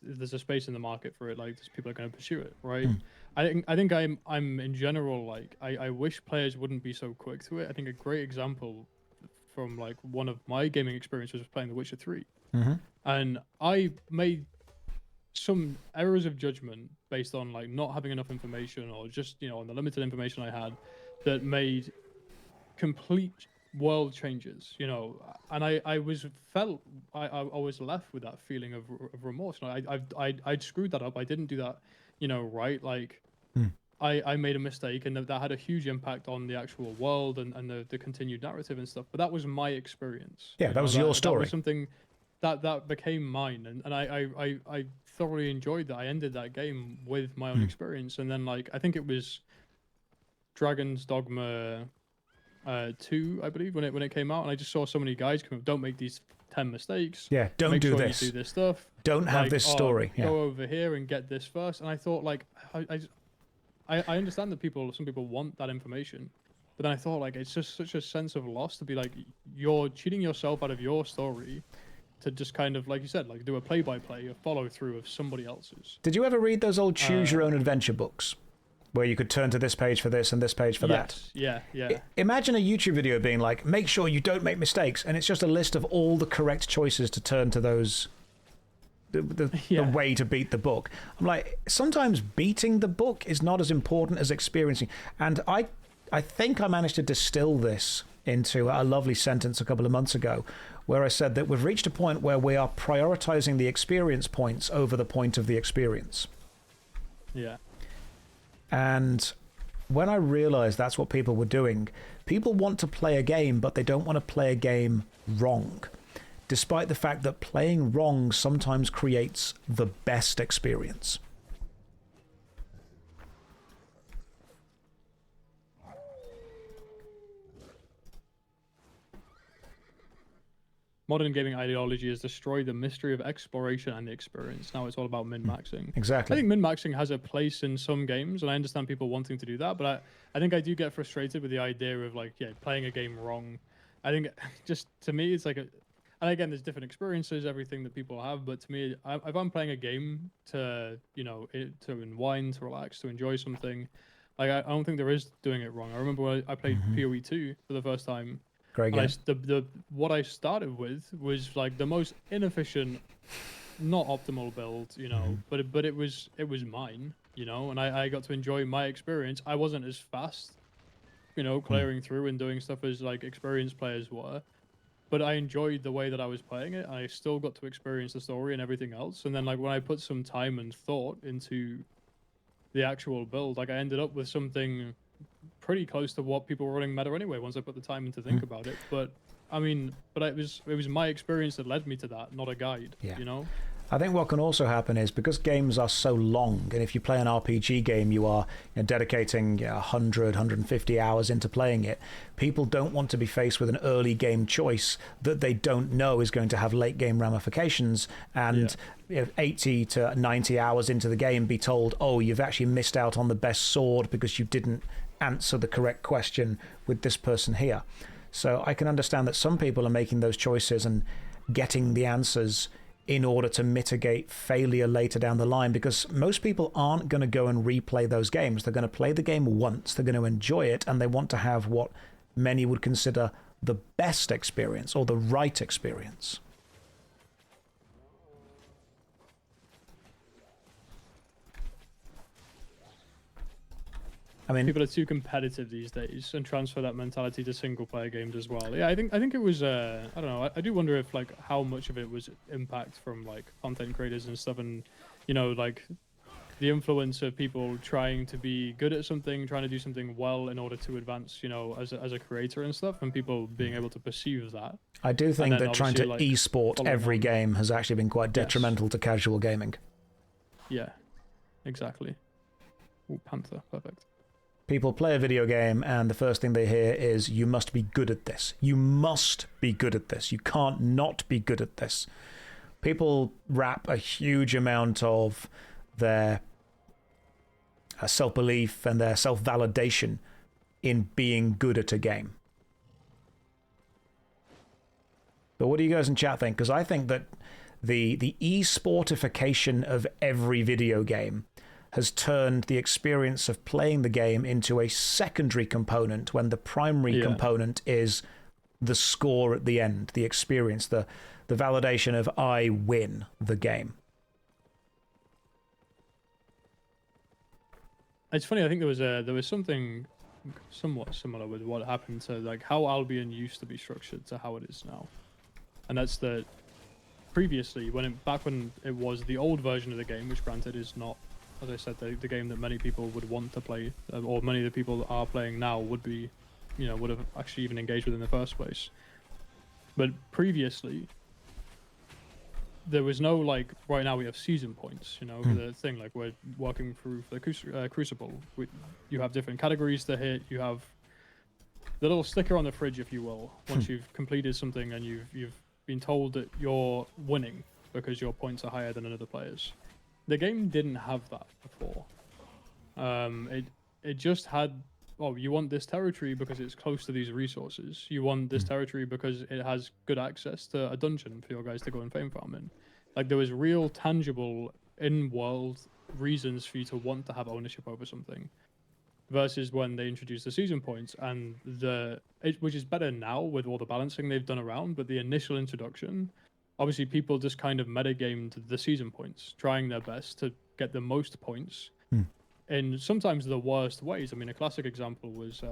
there's a space in the market for it. Like, people are going to pursue it, right? I think I'm in general like I wish players wouldn't be so quick to it. I think a great example from like one of my gaming experiences was playing The Witcher 3, and I made some errors of judgment based on like not having enough information or just on the limited information I had that made complete world changes, and I was left with that feeling of remorse. I'd screwed that up. I didn't do that right. Like I made a mistake, and that had a huge impact on the actual world and the continued narrative and stuff. But that was my experience. Yeah, that was your story. That was something that became mine, and I thoroughly enjoyed that. I ended that game with my own experience, and then like I think it was Dragon's Dogma 2, I believe, when it came out, and I just saw so many guys come up, don't make these 10 mistakes. Yeah, don't make do sure this. You do this stuff. Don't have this story. Go over here and get this first. And I thought like I understand that some people want that information, but then I thought like it's just such a sense of loss to be like you're cheating yourself out of your story to just kind of, like you said, like do a play-by-play, a follow-through of somebody else's. Did you ever read those old choose-your-own-adventure books? where you could turn to this page for this and this page for that. Yeah, yeah. Imagine a YouTube video being like, make sure you don't make mistakes, and it's just a list of all the correct choices to turn to those, the way to beat the book. I'm like, sometimes beating the book is not as important as experiencing. And I think I managed to distill this into a lovely sentence a couple of months ago, where I said that we've reached a point where we are prioritizing the experience points over the point of the experience. Yeah. And when I realized that's what people were doing, people want to play a game, but they don't want to play a game wrong, despite the fact that playing wrong sometimes creates the best experience. Modern gaming ideology has destroyed the mystery of exploration and the experience. Now it's all about min-maxing. Exactly. I think min-maxing has a place in some games, and I understand people wanting to do that, but I think I do get frustrated with the idea of, like, playing a game wrong. I think just, to me, it's like and again, there's different experiences, everything that people have, but to me, if I'm playing a game to, to unwind, to relax, to enjoy something, like, I don't think there is doing it wrong. I remember when I played PoE 2 for the first time. Great game. What I started with was like the most inefficient, not optimal build, but it was mine, and I got to enjoy my experience. I wasn't as fast, clearing through and doing stuff as like experienced players were, but I enjoyed the way that I was playing it. I still got to experience the story and everything else. And then, like, when I put some time and thought into the actual build, like, I ended up with something pretty close to what people were running meta anyway, once I put the time in to think about it. But I mean, it was my experience that led me to that, not a guide. I think what can also happen is, because games are so long, and if you play an RPG game, you are dedicating 100, 150 hours into playing it, people don't want to be faced with an early game choice that they don't know is going to have late game ramifications, and 80 to 90 hours into the game be told, oh, you've actually missed out on the best sword because you didn't answer the correct question with this person here. So I can understand that some people are making those choices and getting the answers in order to mitigate failure later down the line, because most people aren't going to go and replay those games. They're going to play the game once, they're going to enjoy it, and they want to have what many would consider the best experience or the right experience. I mean, people are too competitive these days and transfer that mentality to single player games as well. Yeah, I think it was I don't know. I do wonder if, like, how much of it was impact from, like, content creators and stuff, and like the influence of people trying to be good at something, trying to do something well in order to advance, as a creator and stuff, and people being able to perceive that. I do think that trying to e-sport every game has actually been quite detrimental to casual gaming. Yeah, exactly. Ooh, Panther, perfect. People play a video game and the first thing they hear is, you must be good at this. You must be good at this. You can't not be good at this. People wrap a huge amount of their self-belief and their self-validation in being good at a game. But what do you guys in chat think? Because I think that the e-sportification of every video game has turned the experience of playing the game into a secondary component, when the primary component is the score at the end, the experience, the validation of I win the game. It's funny, I think there was something somewhat similar with what happened to, like, how Albion used to be structured to how it is now. And that's that previously, back when it was the old version of the game, which granted is not, as I said, the game that many people would want to play, or many of the people that are playing now would be, would have actually even engaged with in the first place. But previously, there was no, like, right now we have season points, the thing, like, we're working through the Crucible. You have different categories to hit, you have the little sticker on the fridge, if you will, once you've completed something and you've been told that you're winning because your points are higher than another player's. The game didn't have that before. It just had, oh, you want this territory because it's close to these resources. You want this territory because it has good access to a dungeon for your guys to go and fame farm in. Like, there was real, tangible, in-world reasons for you to want to have ownership over something. versus when they introduced the season points, and which is better now with all the balancing they've done around, but the initial introduction, obviously people just kind of metagamed the season points, trying their best to get the most points in sometimes the worst ways. I mean, a classic example was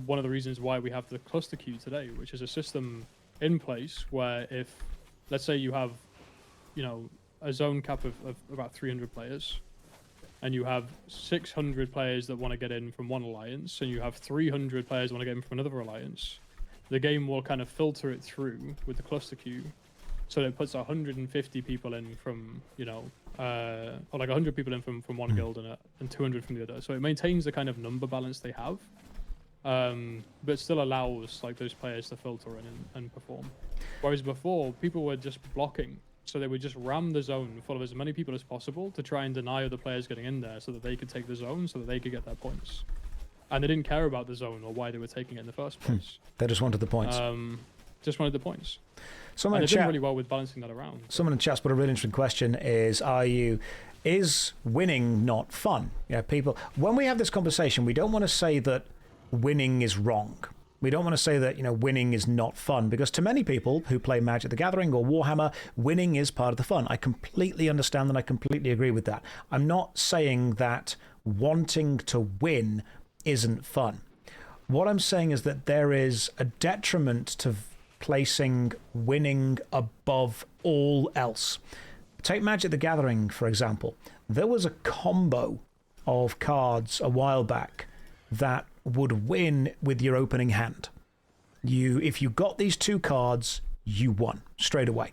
one of the reasons why we have the cluster queue today, which is a system in place where if, let's say you have, you know, a zone cap of about 300 players, and you have 600 players that want to get in from one alliance, and you have 300 players want to get in from another alliance, the game will kind of filter it through with the cluster queue, so it puts 150 people in from, you know, or like 100 people in from one guild and 200 from the other. So it maintains the kind of number balance they have, but still allows like those players to filter in and perform. Whereas before, people were just blocking. So they would just ram the zone full of as many people as possible to try and deny other players getting in there so that they could take the zone, so that they could get their points. And they didn't care about the zone or why they were taking it in the first place. They just wanted the points. Just wanted the points. Someone and in they did chat, really well with balancing that around. Someone in chat's put a really interesting question: is winning not fun? Yeah, people. When we have this conversation, we don't want to say that winning is wrong. We don't want to say that, you know, winning is not fun, because to many people who play Magic the Gathering or Warhammer, winning is part of the fun. I completely understand and I completely agree with that. I'm not saying that wanting to win isn't fun. What I'm saying is that there is a detriment to placing winning above all else. Take Magic the Gathering, for example. There was a combo of cards a while back that would win with your opening hand. If you got these two cards, you won straight away.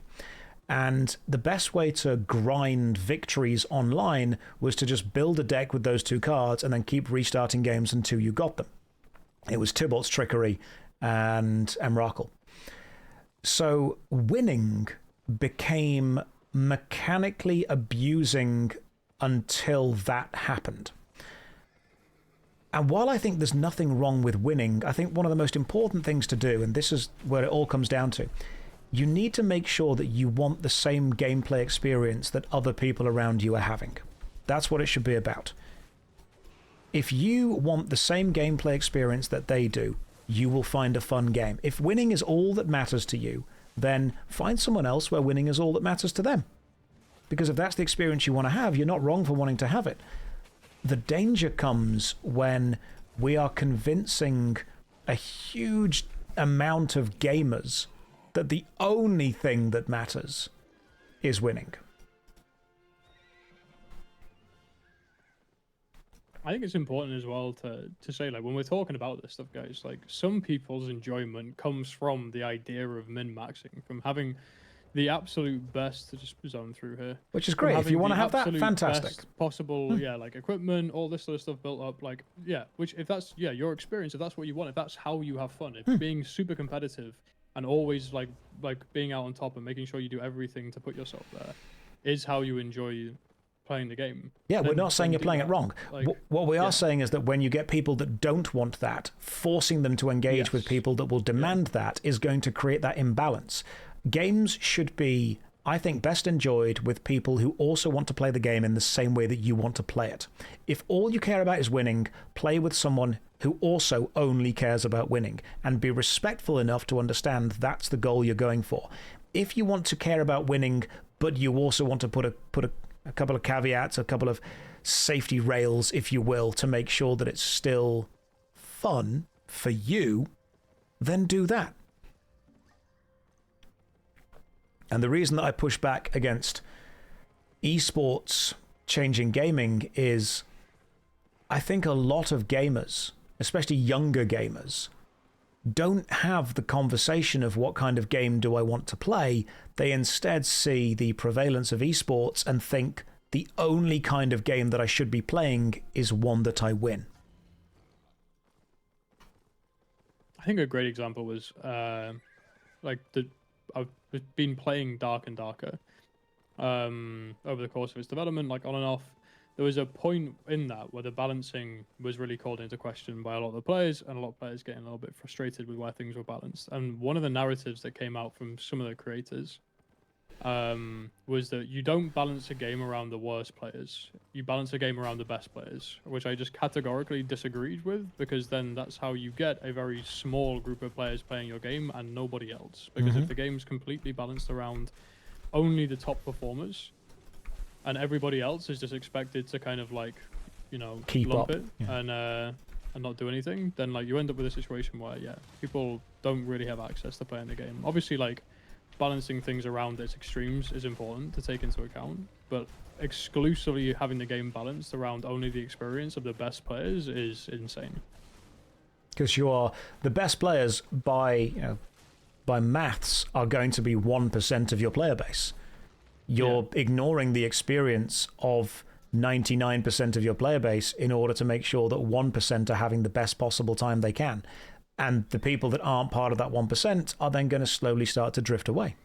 And the best way to grind victories online was to just build a deck with those two cards and then keep restarting games until you got them. It was Tybalt's Trickery and Emrakul. So winning became mechanically abusing until that happened. And while I think there's nothing wrong with winning, I think one of the most important things to do, and this is where it all comes down to, you need to make sure that you want the same gameplay experience that other people around you are having. That's what it should be about. If you want the same gameplay experience that they do, you will find a fun game. If winning is all that matters to you, then find someone else where winning is all that matters to them. Because if that's the experience you want to have, you're not wrong for wanting to have it. The danger comes when we are convincing a huge amount of gamers that the only thing that matters is winning. I think it's important as well to say, like, when we're talking about this stuff, guys, like, some people's enjoyment comes from the idea of min-maxing, from having the absolute best to just zone through here. Which is great. If you want to have that, fantastic. Possible, yeah, like equipment, all this sort of stuff built up, like, yeah, which if that's, yeah, your experience, if that's what you want, if that's how you have fun, if being super competitive and always like being out on top and making sure you do everything to put yourself there is how you enjoy playing the game. Yeah, we're not saying you're playing it wrong. Like, what we are saying is that when you get people that don't want that, forcing them to engage with people that will demand that is going to create that imbalance. Games should be, I think, best enjoyed with people who also want to play the game in the same way that you want to play it. If all you care about is winning, play with someone who also only cares about winning, and be respectful enough to understand that's the goal you're going for. If you want to care about winning, but you also want to put a couple of caveats, a couple of safety rails, if you will, to make sure that it's still fun for you, then do that. And the reason that I push back against esports changing gaming is I think a lot of gamers, especially younger gamers, don't have the conversation of what kind of game do I want to play. They instead see the prevalence of esports and think the only kind of game that I should be playing is one that I win. I think a great example was I've been playing Dark and Darker over the course of its development, like on and off. There was a point in that where the balancing was really called into question by a lot of the players, and a lot of players getting a little bit frustrated with why things were balanced. And one of the narratives that came out from some of the creators was that you don't balance a game around the worst players. You balance a game around the best players, which I just categorically disagreed with, because then that's how you get a very small group of players playing your game and nobody else. Because if the game's completely balanced around only the top performers and everybody else is just expected to kind of like, you know, keep lump up it and not do anything, then like you end up with a situation where people don't really have access to playing the game. Obviously, like, balancing things around its extremes is important to take into account, but exclusively having the game balanced around only the experience of the best players is insane. Because the best players by maths are going to be 1% of your player base. You're ignoring the experience of 99% of your player base in order to make sure that 1% are having the best possible time they can. And the people that aren't part of that 1% are then going to slowly start to drift away.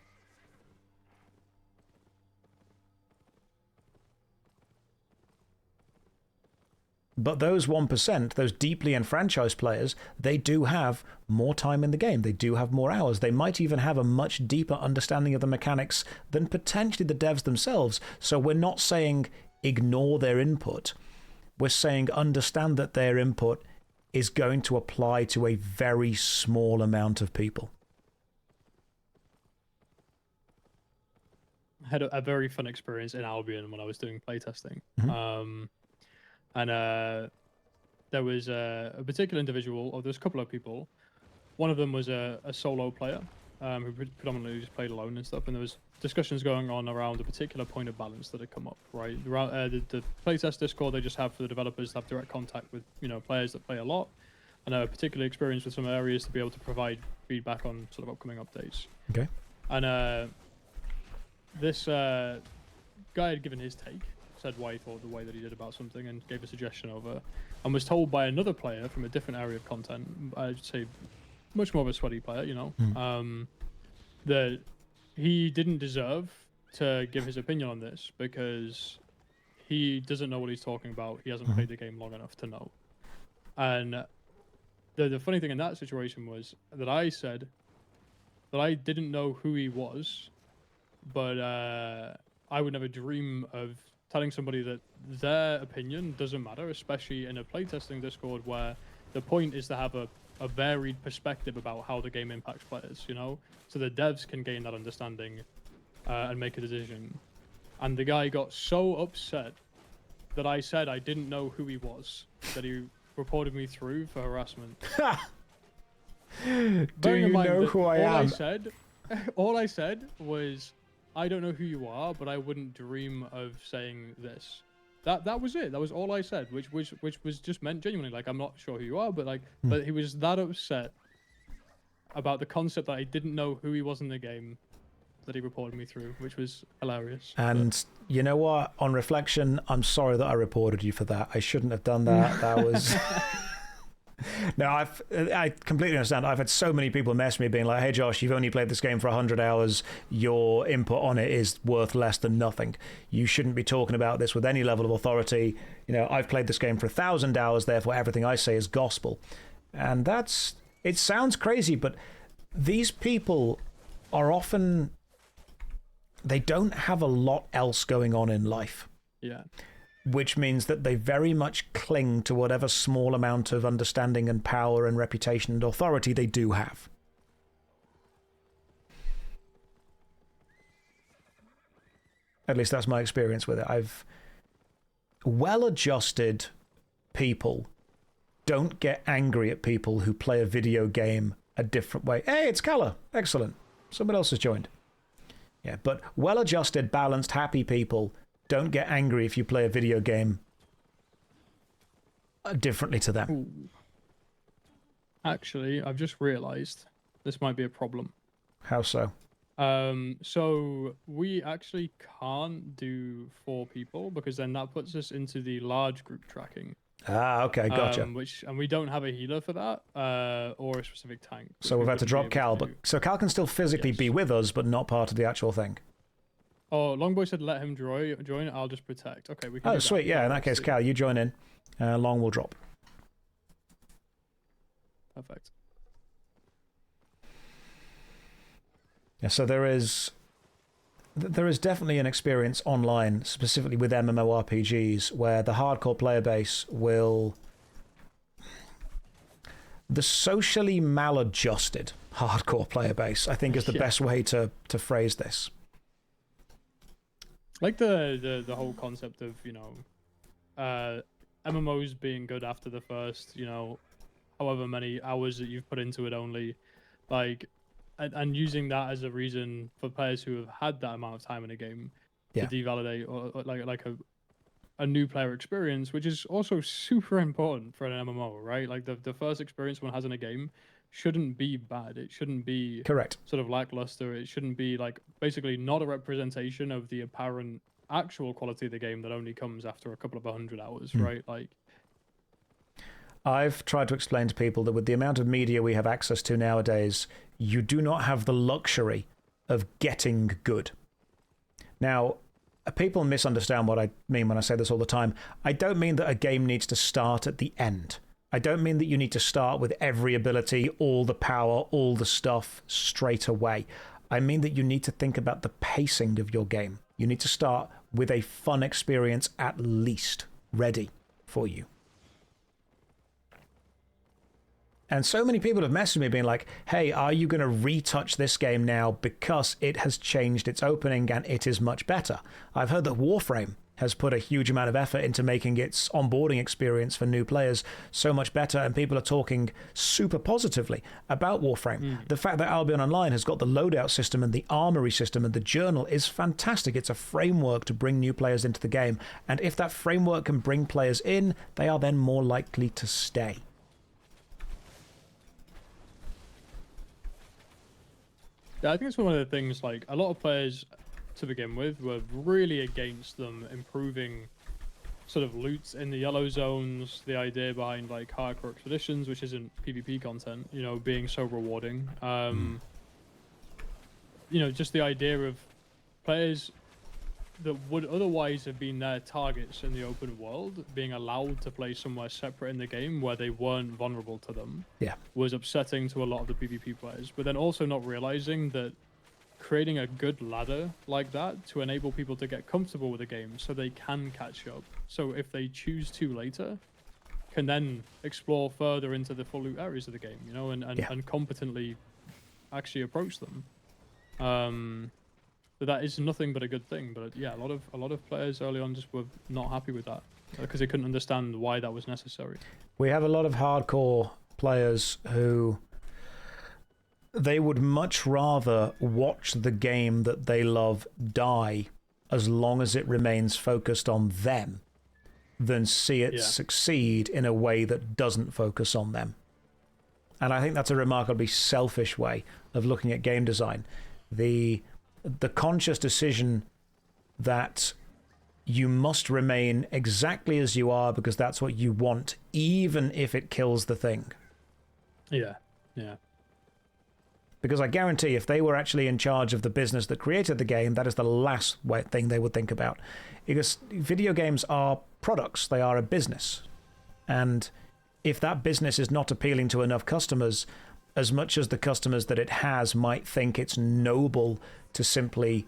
But those 1%, those deeply enfranchised players, they do have more time in the game. They do have more hours. They might even have a much deeper understanding of the mechanics than potentially the devs themselves. So we're not saying ignore their input. We're saying understand that their input is going to apply to a very small amount of people. I had a very fun experience in Albion when I was doing playtesting. There was a particular individual, or there's a couple of people. One of them was a solo player who predominantly just played alone and stuff, and there was discussions going on around a particular point of balance that had come up, right? The playtest Discord they just have for the developers to have direct contact with, you know, players that play a lot, and a particular experience with some areas to be able to provide feedback on sort of upcoming updates. Okay. And this guy had given his take, said why he thought the way that he did about something, and gave a suggestion over, and was told by another player from a different area of content, I'd say much more of a sweaty player, you know, that he didn't deserve to give his opinion on this because he doesn't know what he's talking about. He hasn't played the game long enough to know. And the funny thing in that situation was that I said that I didn't know who he was, but I would never dream of telling somebody that their opinion doesn't matter, especially in a playtesting Discord where the point is to have a varied perspective about how the game impacts players, you know? So the devs can gain that understanding and make a decision. And the guy got so upset that I said I didn't know who he was, that he reported me through for harassment. Do you know who I am? All I said was, I don't know who you are, but I wouldn't dream of saying this. That was it. That was all I said, which was just meant genuinely. Like, I'm not sure who you are, but like, but he was that upset about the concept that I didn't know who he was in the game that he reported me through, which was hilarious. And you know what? On reflection, I'm sorry that I reported you for that. I shouldn't have done that. That was... No, I completely understand. I've had so many people mess me being like, hey, Josh, you've only played this game for 100 hours. Your input on it is worth less than nothing. You shouldn't be talking about this with any level of authority. You know, I've played this game for 1,000 hours, therefore everything I say is gospel. And it sounds crazy, but these people are often, they don't have a lot else going on in life. Yeah. Which means that they very much cling to whatever small amount of understanding and power and reputation and authority they do have. At least that's my experience with it. Well-adjusted people don't get angry at people who play a video game a different way. Hey, it's Calla. Excellent. Someone else has joined. Yeah, but well-adjusted, balanced, happy people don't get angry if you play a video game differently to them. Ooh. Actually, I've just realized this might be a problem. How so? So we actually can't do 4 people because then that puts us into the large group tracking. Ah, okay, gotcha. And we don't have a healer for that, or a specific tank. So we've had to drop Cal, so Cal can still physically be with us, but not part of the actual thing. Oh, Longboy said let him join. I'll just protect. Okay, we can. Oh, sweet. Yeah, in that case, Cal, you join in. Long will drop. Perfect. Yeah, so there is There is definitely an experience online, specifically with MMORPGs, where the hardcore player base will... The socially maladjusted hardcore player base, I think, is the best way to phrase this. Like the whole concept of, you know, MMOs being good after the first, you know, however many hours that you've put into it only, like, and using that as a reason for players who have had that amount of time in a game to devalidate or like a new player experience, which is also super important for an MMO, right? Like the first experience one has in a game shouldn't be bad. It shouldn't be correct, sort of lackluster. It shouldn't be like basically not a representation of the apparent actual quality of the game that only comes after a couple of 100 hours, right? Like, I've tried to explain to people that with the amount of media we have access to nowadays, you do not have the luxury of getting good. Now, people misunderstand what I mean when I say this all the time. I don't mean that a game needs to start at the end. I don't mean that you need to start with every ability, all the power, all the stuff straight away. I mean that you need to think about the pacing of your game. You need to start with a fun experience at least ready for you. And so many people have messaged me being like, hey, are you going to retouch this game now because it has changed its opening and it is much better? I've heard that Warframe has put a huge amount of effort into making its onboarding experience for new players so much better, and people are talking super positively about Warframe. The fact that Albion Online has got the loadout system and the armory system and the journal is fantastic. It's a framework to bring new players into the game, and if that framework can bring players in, they are then more likely to stay. Yeah, I think it's one of the things, like, a lot of players to begin with were really against them improving sort of loot in the yellow zones, the idea behind like hardcore expeditions, which isn't PvP content, you know, being so rewarding. You know, just the idea of players that would otherwise have been their targets in the open world being allowed to play somewhere separate in the game where they weren't vulnerable to them was upsetting to a lot of the PvP players. But then also not realizing that creating a good ladder like that to enable people to get comfortable with the game so they can catch up. So if they choose to later, can then explore further into the full loot areas of the game, you know, and competently actually approach them. But that is nothing but a good thing. But yeah, a lot of players early on just were not happy with that because they couldn't understand why that was necessary. We have a lot of hardcore players who they would much rather watch the game that they love die as long as it remains focused on them than see it succeed in a way that doesn't focus on them. And I think that's a remarkably selfish way of looking at game design. The conscious decision that you must remain exactly as you are because that's what you want, even if it kills the thing. Yeah. Because I guarantee if they were actually in charge of the business that created the game, that is the last thing they would think about. Because video games are products, they are a business. And if that business is not appealing to enough customers, as much as the customers that it has might think it's noble to simply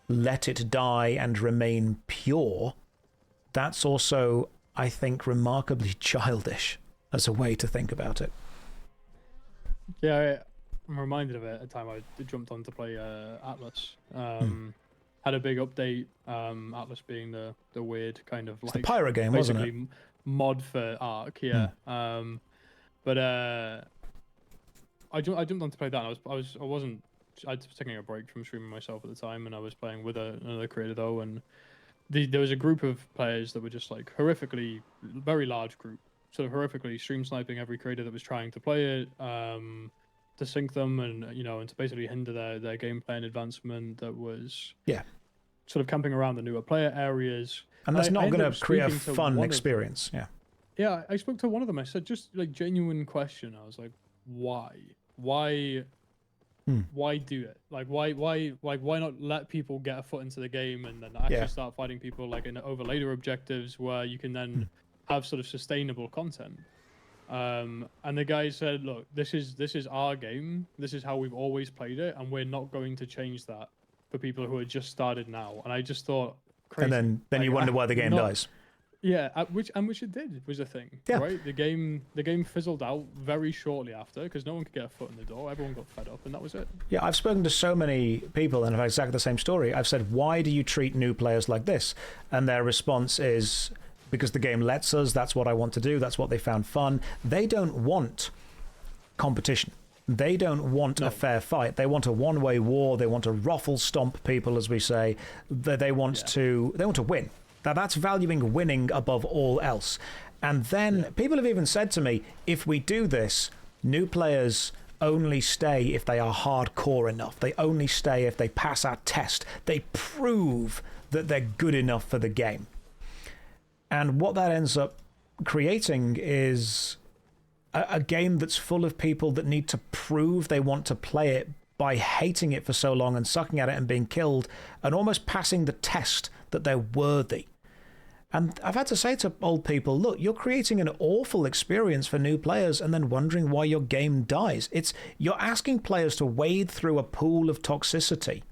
let it die and remain pure, that's also, I think, remarkably childish as a way to think about it. Yeah, I'm reminded of it at a time I jumped on to play Atlas. Had a big update, Atlas being the weird kind of it's like the pirate game, wasn't it? Mod for Ark, yeah. But I jumped on to play that. And I was taking a break from streaming myself at the time, and I was playing with another creator though, and there was a group of players that were just like horrifically, very large group, sort of horrifically stream sniping every creator that was trying to play it, to sync them, and you know, and to basically hinder their gameplay and advancement. That was sort of camping around the newer player areas, and that's not going to create a fun experience. Yeah, I spoke to one of them. I said, just like genuine question. I was like, why do it? Like, why not let people get a foot into the game and then actually start fighting people like in over later objectives where you can then have sort of sustainable content. And the guy said, look, this is our game. This is how we've always played it, and we're not going to change that for people who are just started now, and I just thought, crazy. And then you wonder why the game dies. Yeah, which it did was a thing, right? The game fizzled out very shortly after because no one could get a foot in the door. Everyone got fed up, and that was it. Yeah, I've spoken to so many people and I've had exactly the same story. I've said, why do you treat new players like this? And their response is, because the game lets us, that's what I want to do, that's what they found fun. They don't want competition. They don't want a fair fight. They want a one-way war. They want to ruffle stomp people, as we say. They want to win. That's valuing winning above all else. And then people have even said to me, if we do this, new players only stay if they are hardcore enough. They only stay if they pass our test. They prove that they're good enough for the game. And what that ends up creating is a game that's full of people that need to prove they want to play it by hating it for so long and sucking at it and being killed and almost passing the test that they're worthy. And I've had to say to old people, look, you're creating an awful experience for new players and then wondering why your game dies. You're asking players to wade through a pool of toxicity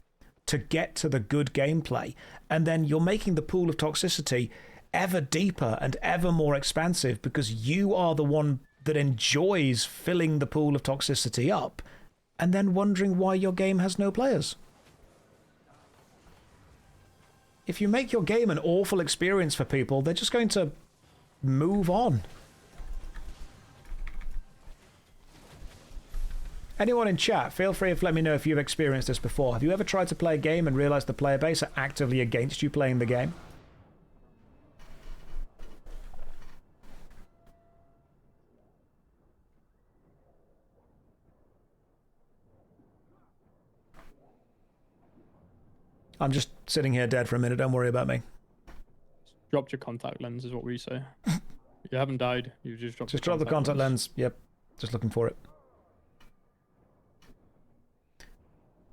to get to the good gameplay, and then you're making the pool of toxicity ever deeper and ever more expansive because you are the one that enjoys filling the pool of toxicity up, and then wondering why your game has no players. If you make your game an awful experience for people, they're just going to move on. Anyone in chat, feel free to let me know if you've experienced this before. Have you ever tried to play a game and realized the player base are actively against you playing the game? I'm just sitting here dead for a minute, don't worry about me. Dropped your contact lens is what we say. You haven't died, you just dropped the contact lens. Yep, just looking for it.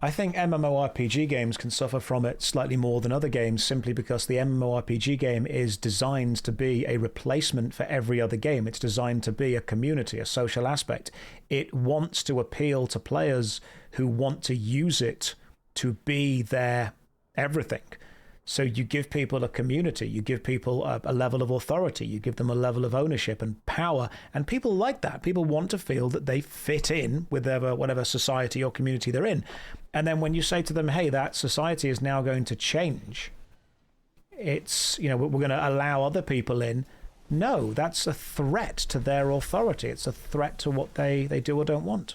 I think MMORPG games can suffer from it slightly more than other games simply because the MMORPG game is designed to be a replacement for every other game. It's designed to be a community, a social aspect. It wants to appeal to players who want to use it to be their everything. So you give people a community, you give people a level of authority, you give them a level of ownership and power, and people like that. People want to feel that they fit in with whatever society or community they're in. And then when you say to them, hey, that society is now going to change, it's, we're going to allow other people in. No, that's a threat to their authority. It's a threat to what they do or don't want.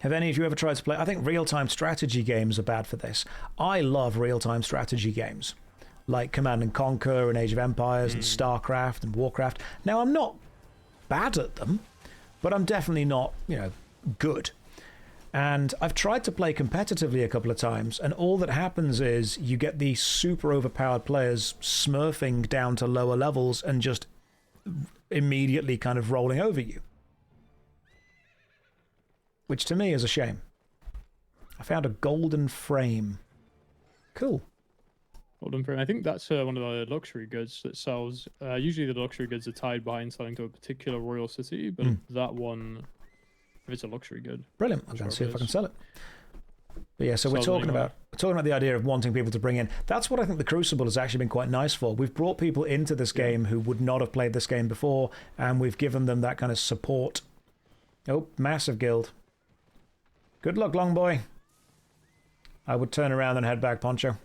Have any of you ever tried to play? I think real-time strategy games are bad for this. I love real-time strategy games, like Command & Conquer and Age of Empires and StarCraft and Warcraft. Now, I'm not bad at them, but I'm definitely not, good. And I've tried to play competitively a couple of times, and all that happens is you get these super overpowered players smurfing down to lower levels and just immediately kind of rolling over you. Which to me is a shame. I found a golden frame. Cool. Golden frame. I think that's one of the luxury goods that sells. Usually the luxury goods are tied behind selling to a particular royal city, but that one, if it's a luxury good. Brilliant. I'm going to see if I can sell it. But yeah, so we're talking about the idea of wanting people to bring in. That's what I think the Crucible has actually been quite nice for. We've brought people into this game who would not have played this game before, and we've given them that kind of support. Oh, massive guild. Good luck, long boy. I would turn around and head back, Poncho.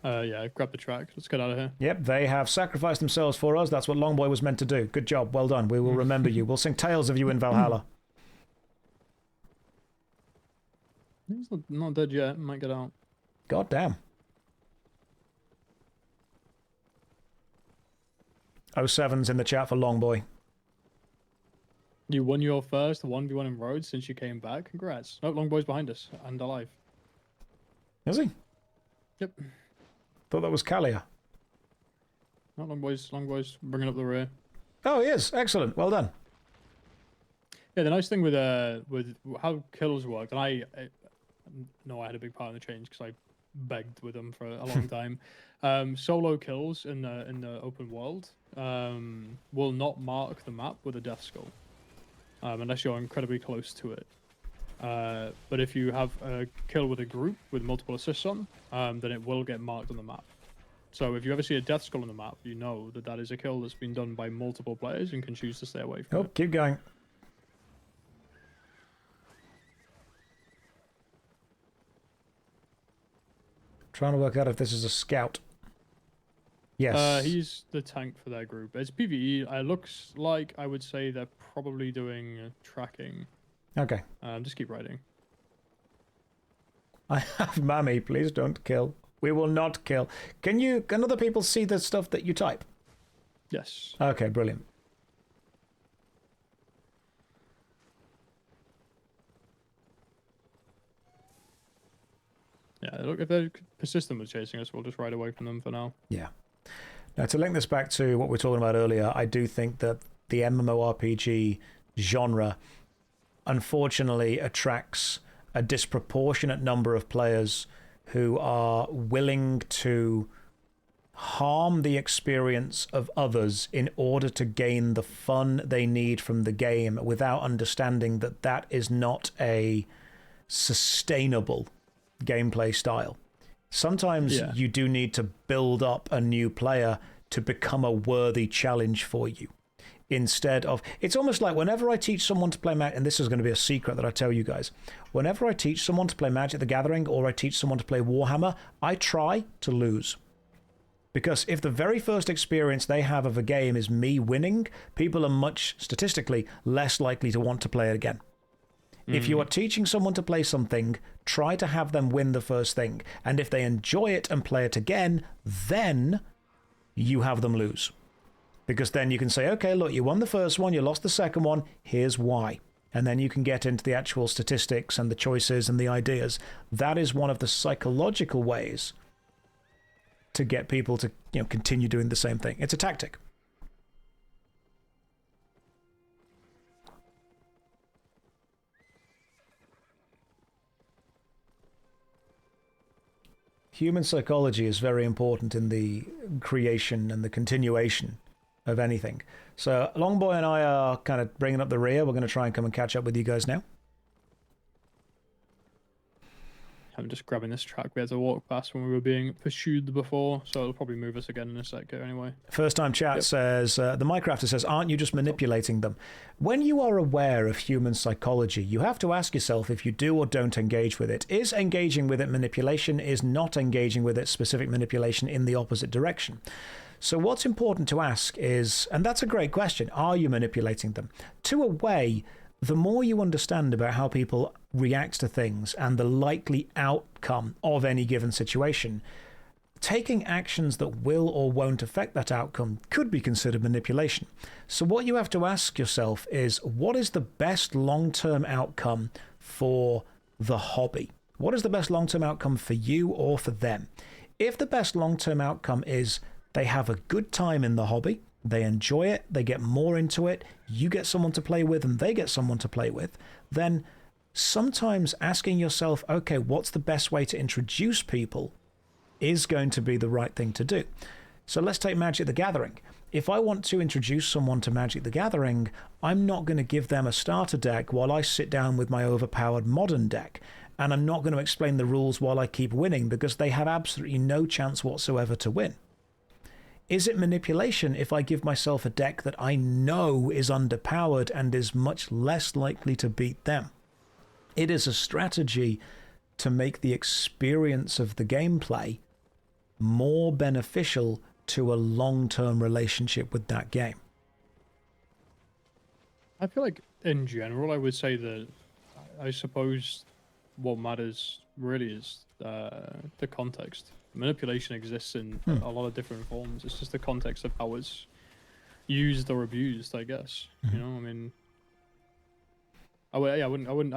Yeah, grab the track. Let's get out of here. Yep, they have sacrificed themselves for us. That's what Longboy was meant to do. Good job. Well done. We will remember you. We'll sing tales of you in Valhalla. He's not dead yet. Might get out. God damn. 07's in the chat for Longboy. You won your first 1v1 in Rhodes since you came back. Congrats. No, Longboy's behind us and alive. Is he? Yep. Thought that was Kalia. No, Longboy's bringing up the rear. Oh, he is. Excellent. Well done. Yeah, the nice thing with how kills worked, and I know I had a big part in the change because I begged with them for a long time. Solo kills in the open world will not mark the map with a death skull. Unless you're incredibly close to it. But if you have a kill with a group with multiple assists on, then it will get marked on the map. So if you ever see a death skull on the map, you know that that is a kill that's been done by multiple players and can choose to stay away from it. Keep going. Trying to work out if this is a scout. Yes. He's the tank for their group. It's PvE. It looks like I would say they're probably doing tracking. Okay. Just keep writing. I have Mammy. Please don't kill. We will not kill. Can other people see the stuff that you type? Yes. Okay, brilliant. Yeah, look, if they're persistent with chasing us, we'll just ride away from them for now. Yeah. Now, to link this back to what we were talking about earlier, I do think that the MMORPG genre unfortunately attracts a disproportionate number of players who are willing to harm the experience of others in order to gain the fun they need from the game without understanding that that is not a sustainable gameplay style. Sometimes you do need to build up a new player to become a worthy challenge for you. Instead of, it's almost like whenever I teach someone to play Magic, and this is going to be a secret that I tell you guys, whenever I teach someone to play Magic the Gathering or I teach someone to play Warhammer, I try to lose. Because if the very first experience they have of a game is me winning, people are much, statistically, less likely to want to play it again. If you are teaching someone to play something, try to have them win the first thing. And if they enjoy it and play it again, then you have them lose. Because then you can say, okay, look, you won the first one, you lost the second one, here's why. And then you can get into the actual statistics and the choices and the ideas. That is one of the psychological ways to get people to, continue doing the same thing. It's a tactic. Human psychology is very important in the creation and the continuation of anything. So Longboy and I are kind of bringing up the rear. We're going to try and come and catch up with you guys now. I'm just grabbing this track we had to walk past when we were being pursued before, so it'll probably move us again in a sec here anyway. First time chat says, the Minecrafter says, aren't you just manipulating them? When you are aware of human psychology, you have to ask yourself if you do or don't engage with it. Is engaging with it manipulation? Is not engaging with it specific manipulation in the opposite direction? So what's important to ask is, and that's a great question, are you manipulating them? To a way, the more you understand about how people react to things and the likely outcome of any given situation, taking actions that will or won't affect that outcome could be considered manipulation. So what you have to ask yourself is, what is the best long-term outcome for the hobby? What is the best long-term outcome for you or for them? If the best long-term outcome is they have a good time in the hobby, they enjoy it, they get more into it, you get someone to play with and they get someone to play with, then sometimes asking yourself, okay, what's the best way to introduce people is going to be the right thing to do. So let's take Magic the Gathering. If I want to introduce someone to Magic the Gathering, I'm not going to give them a starter deck while I sit down with my overpowered modern deck. And I'm not going to explain the rules while I keep winning because they have absolutely no chance whatsoever to win. Is it manipulation if I give myself a deck that I know is underpowered and is much less likely to beat them? It is a strategy to make the experience of the gameplay more beneficial to a long-term relationship with that game. I feel like, in general, I would say that I suppose what matters really is the context. Manipulation exists in a lot of different forms. It's just the context of how it's used or abused, I guess. You know, I mean, I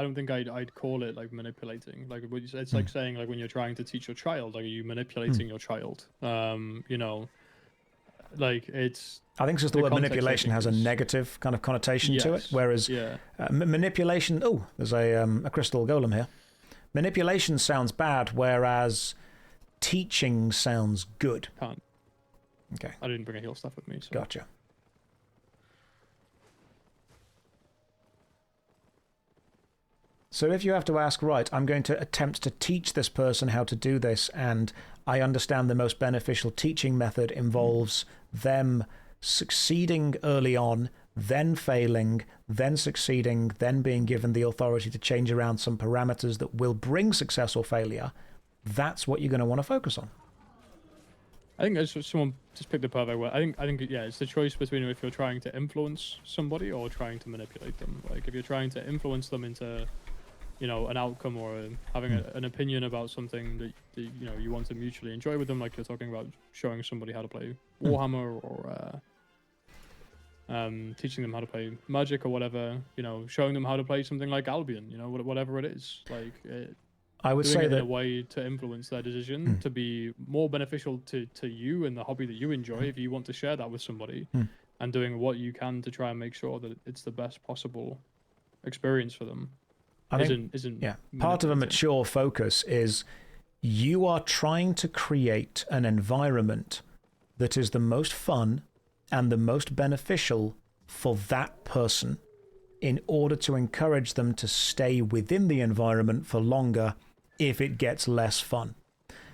don't think I'd call it like manipulating. Like it's like saying like when you're trying to teach your child, like are you manipulating your child? You know, like it's. I think just the word manipulation has a negative kind of connotation to it, whereas manipulation. Oh, there's a crystal golem here. Manipulation sounds bad, whereas teaching sounds good. Can't. Okay. I didn't bring a heal stuff with me. So. Gotcha. So if you have to ask, right, I'm going to attempt to teach this person how to do this, and I understand the most beneficial teaching method involves them succeeding early on, then failing, then succeeding, then being given the authority to change around some parameters that will bring success or failure, that's what you're going to want to focus on. I think as someone just picked the perfect word. I think yeah, it's the choice between if you're trying to influence somebody or trying to manipulate them. Like if you're trying to influence them into, you know, an outcome or having an opinion about something that you know you want to mutually enjoy with them, like you're talking about showing somebody how to play Warhammer or teaching them how to play Magic or whatever, you know, showing them how to play something like Albion, you know, whatever it is, like I would doing say it that in a way to influence their decision to be more beneficial to you and the hobby that you enjoy if you want to share that with somebody, and doing what you can to try and make sure that it's the best possible experience for them. I think, yeah, part of a mature focus is you are trying to create an environment that is the most fun and the most beneficial for that person in order to encourage them to stay within the environment for longer if it gets less fun.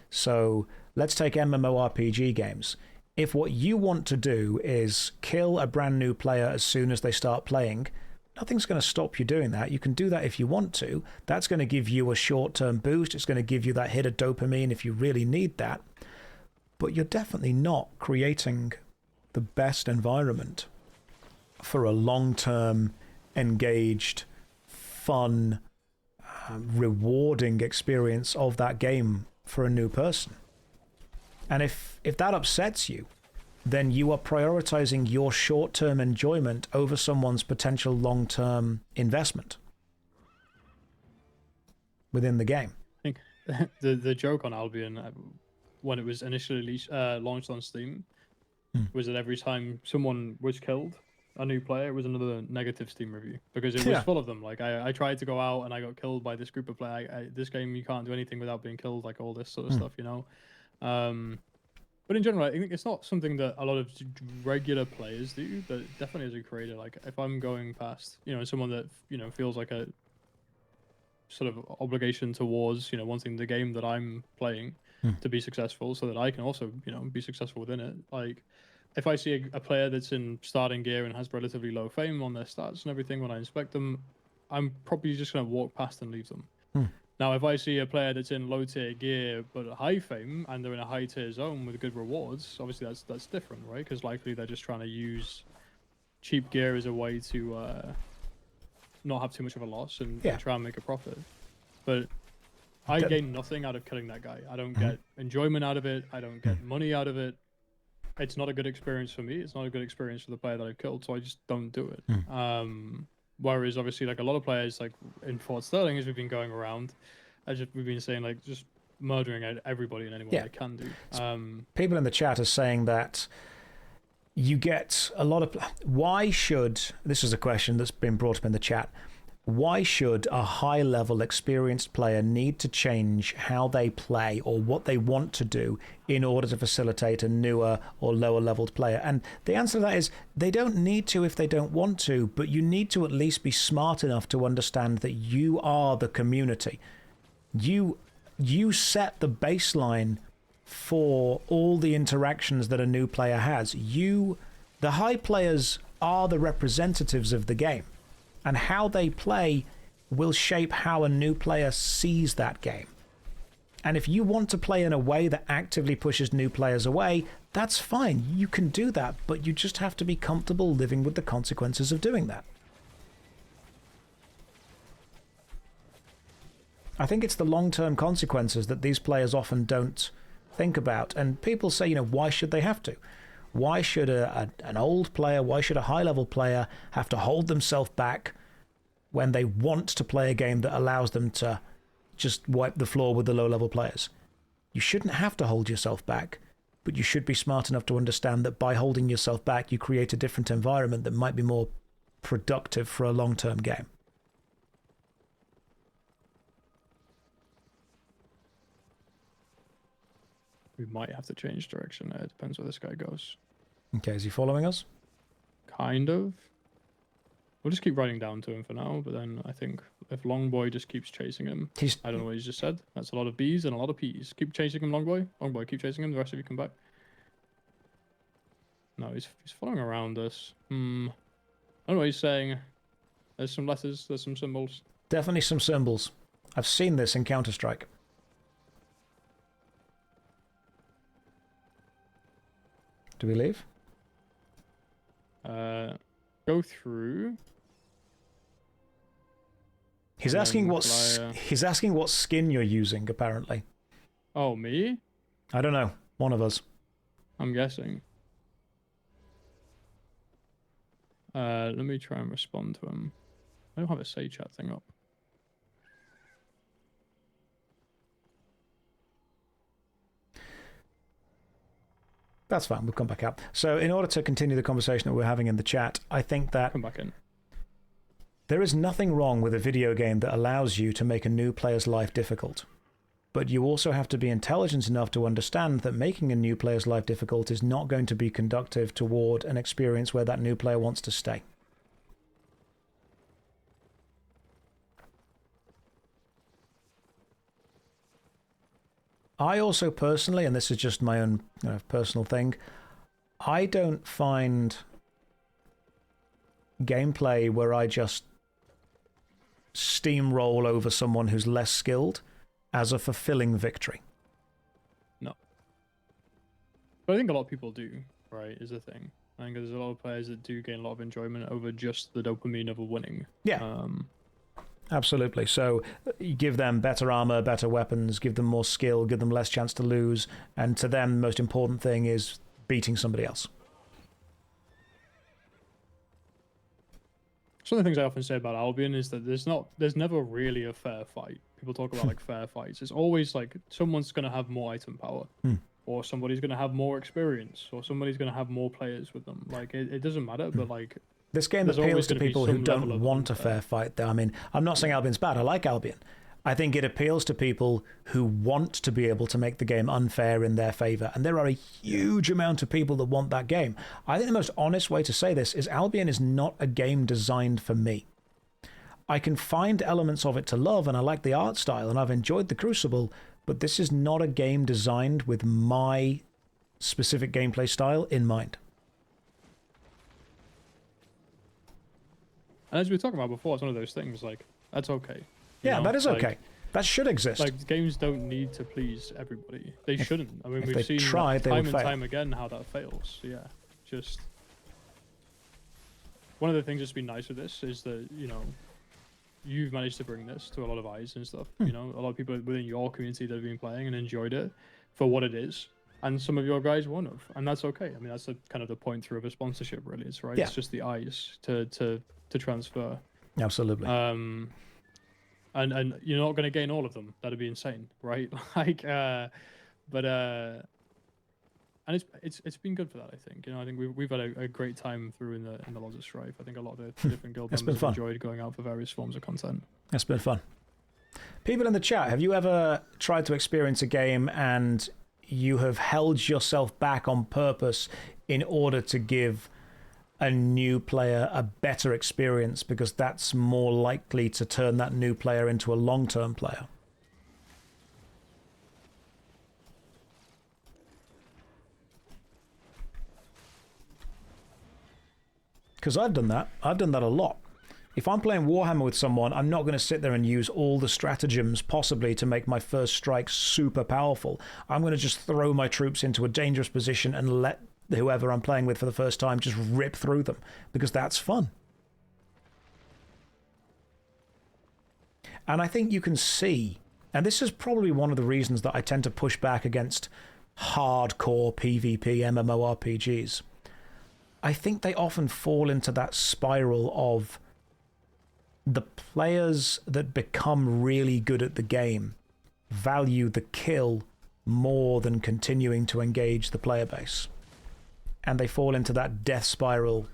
So let's take MMORPG games. If what you want to do is kill a brand new player as soon as they start playing, nothing's going to stop you doing that. You can do that if you want to. That's going to give you a short-term boost. It's going to give you that hit of dopamine if you really need that. But you're definitely not creating the best environment for a long-term, engaged, fun, rewarding experience of that game for a new person. And if that upsets you, then you are prioritizing your short-term enjoyment over someone's potential long-term investment within the game. I think the joke on Albion when it was initially launched on Steam was that every time someone was killed, a new player, it was another negative Steam review because it was full of them. Like I tried to go out and I got killed by this group of players. This game you can't do anything without being killed, like all this sort of stuff, you know. But in general, I think it's not something that a lot of regular players do, but definitely as a creator, like if I'm going past, you know, someone that, you know, feels like a sort of obligation towards, you know, wanting the game that I'm playing to be successful so that I can also, you know, be successful within it. Like if I see a player that's in starting gear and has relatively low fame on their stats and everything, when I inspect them, I'm probably just going to walk past and leave them. Now, if I see a player that's in low tier gear but high fame and they're in a high tier zone with good rewards, obviously that's different, right? Because likely they're just trying to use cheap gear as a way to not have too much of a loss and try and make a profit. But I gain nothing out of killing that guy. I don't get enjoyment out of it. I don't get money out of it. It's not a good experience for me. It's not a good experience for the player that I've killed, so I just don't do it. Whereas obviously like a lot of players like in Fort Sterling, as we've been going around, we've been saying like just murdering everybody and anyone they can do. People in the chat are saying that you get a lot of... Why should... This is a question that's been brought up in the chat. Why should a high-level experienced player need to change how they play or what they want to do in order to facilitate a newer or lower-leveled player? And the answer to that is they don't need to if they don't want to, but you need to at least be smart enough to understand that you are the community. You set the baseline for all the interactions that a new player has. The high players are the representatives of the game. And how they play will shape how a new player sees that game. And if you want to play in a way that actively pushes new players away, that's fine. You can do that, but you just have to be comfortable living with the consequences of doing that. I think it's the long-term consequences that these players often don't think about. And people say, you know, why should they have to? Why should an old player, why should a high-level player have to hold themselves back when they want to play a game that allows them to just wipe the floor with the low-level players? You shouldn't have to hold yourself back, but you should be smart enough to understand that by holding yourself back, you create a different environment that might be more productive for a long-term game. We might have to change direction. It depends where this guy goes. Okay, is he following us? Kind of. We'll just keep riding down to him for now, but then I think if Longboy just keeps chasing him, I don't know what he's just said. That's a lot of B's and a lot of P's. Keep chasing him, Longboy. Longboy, keep chasing him. The rest of you come back. No, he's following around us. I don't know what he's saying. There's some letters, there's some symbols. Definitely some symbols. I've seen this in Counter-Strike. Do we leave? Go through. He's asking what skin you're using, apparently. Oh, me? I don't know. One of us. I'm guessing. Let me try and respond to him. I don't have a say chat thing up. That's fine. We'll come back out. So in order to continue the conversation that we're having in the chat, I think that come back in. There is nothing wrong with a video game that allows you to make a new player's life difficult. But you also have to be intelligent enough to understand that making a new player's life difficult is not going to be conducive toward an experience where that new player wants to stay. I also personally, and this is just my own personal thing, I don't find gameplay where I just steamroll over someone who's less skilled as a fulfilling victory. No. But I think a lot of people do, right, is the thing. I think there's a lot of players that do gain a lot of enjoyment over just the dopamine of a winning. Yeah. Absolutely. So you give them better armor, better weapons, give them more skill, give them less chance to lose, and to them the most important thing is beating somebody else. Some of the things I often say about Albion is that there's never really a fair fight. People talk about like fair fights. It's always like someone's going to have more item power, or somebody's going to have more experience, or somebody's going to have more players with them. Like it doesn't matter, but like this game appeals to people who don't want a fair fight. I mean, I'm not saying Albion's bad. I like Albion. I think it appeals to people who want to be able to make the game unfair in their favor. And there are a huge amount of people that want that game. I think the most honest way to say this is Albion is not a game designed for me. I can find elements of it to love, and I like the art style, and I've enjoyed the Crucible, but this is not a game designed with my specific gameplay style in mind. And as we were talking about before, it's one of those things, like, that's okay. Yeah, that is okay. That should exist. Like, games don't need to please everybody. They shouldn't. I mean, we've seen time and time again how that fails. Yeah, just... One of the things that's been nice with this is that, you've managed to bring this to a lot of eyes and stuff. A lot of people within your community that have been playing and enjoyed it for what it is. And some of your guys won't have. And that's okay. I mean, that's kind of the point through of a sponsorship, really. It's right. Yeah. It's just the eyes to transfer. Absolutely. And you're not going to gain all of them. That'd be insane, right? And it's been good for that. I think. I think we've had a great time through in the lots of Strife. I think a lot of the different guild members have enjoyed going out for various forms of content. It's been fun. People in the chat, have you ever tried to experience a game and you have held yourself back on purpose in order to give a new player a better experience because that's more likely to turn that new player into a long-term player? Because I've done that. I've done that a lot. If I'm playing Warhammer with someone, I'm not going to sit there and use all the stratagems possibly to make my first strike super powerful. I'm going to just throw my troops into a dangerous position and let whoever I'm playing with for the first time just rip through them, because that's fun. And I think you can see, and this is probably one of the reasons that I tend to push back against hardcore PvP MMORPGs. I think they often fall into that spiral of the players that become really good at the game value the kill more than continuing to engage the player base. And they fall into that death spiral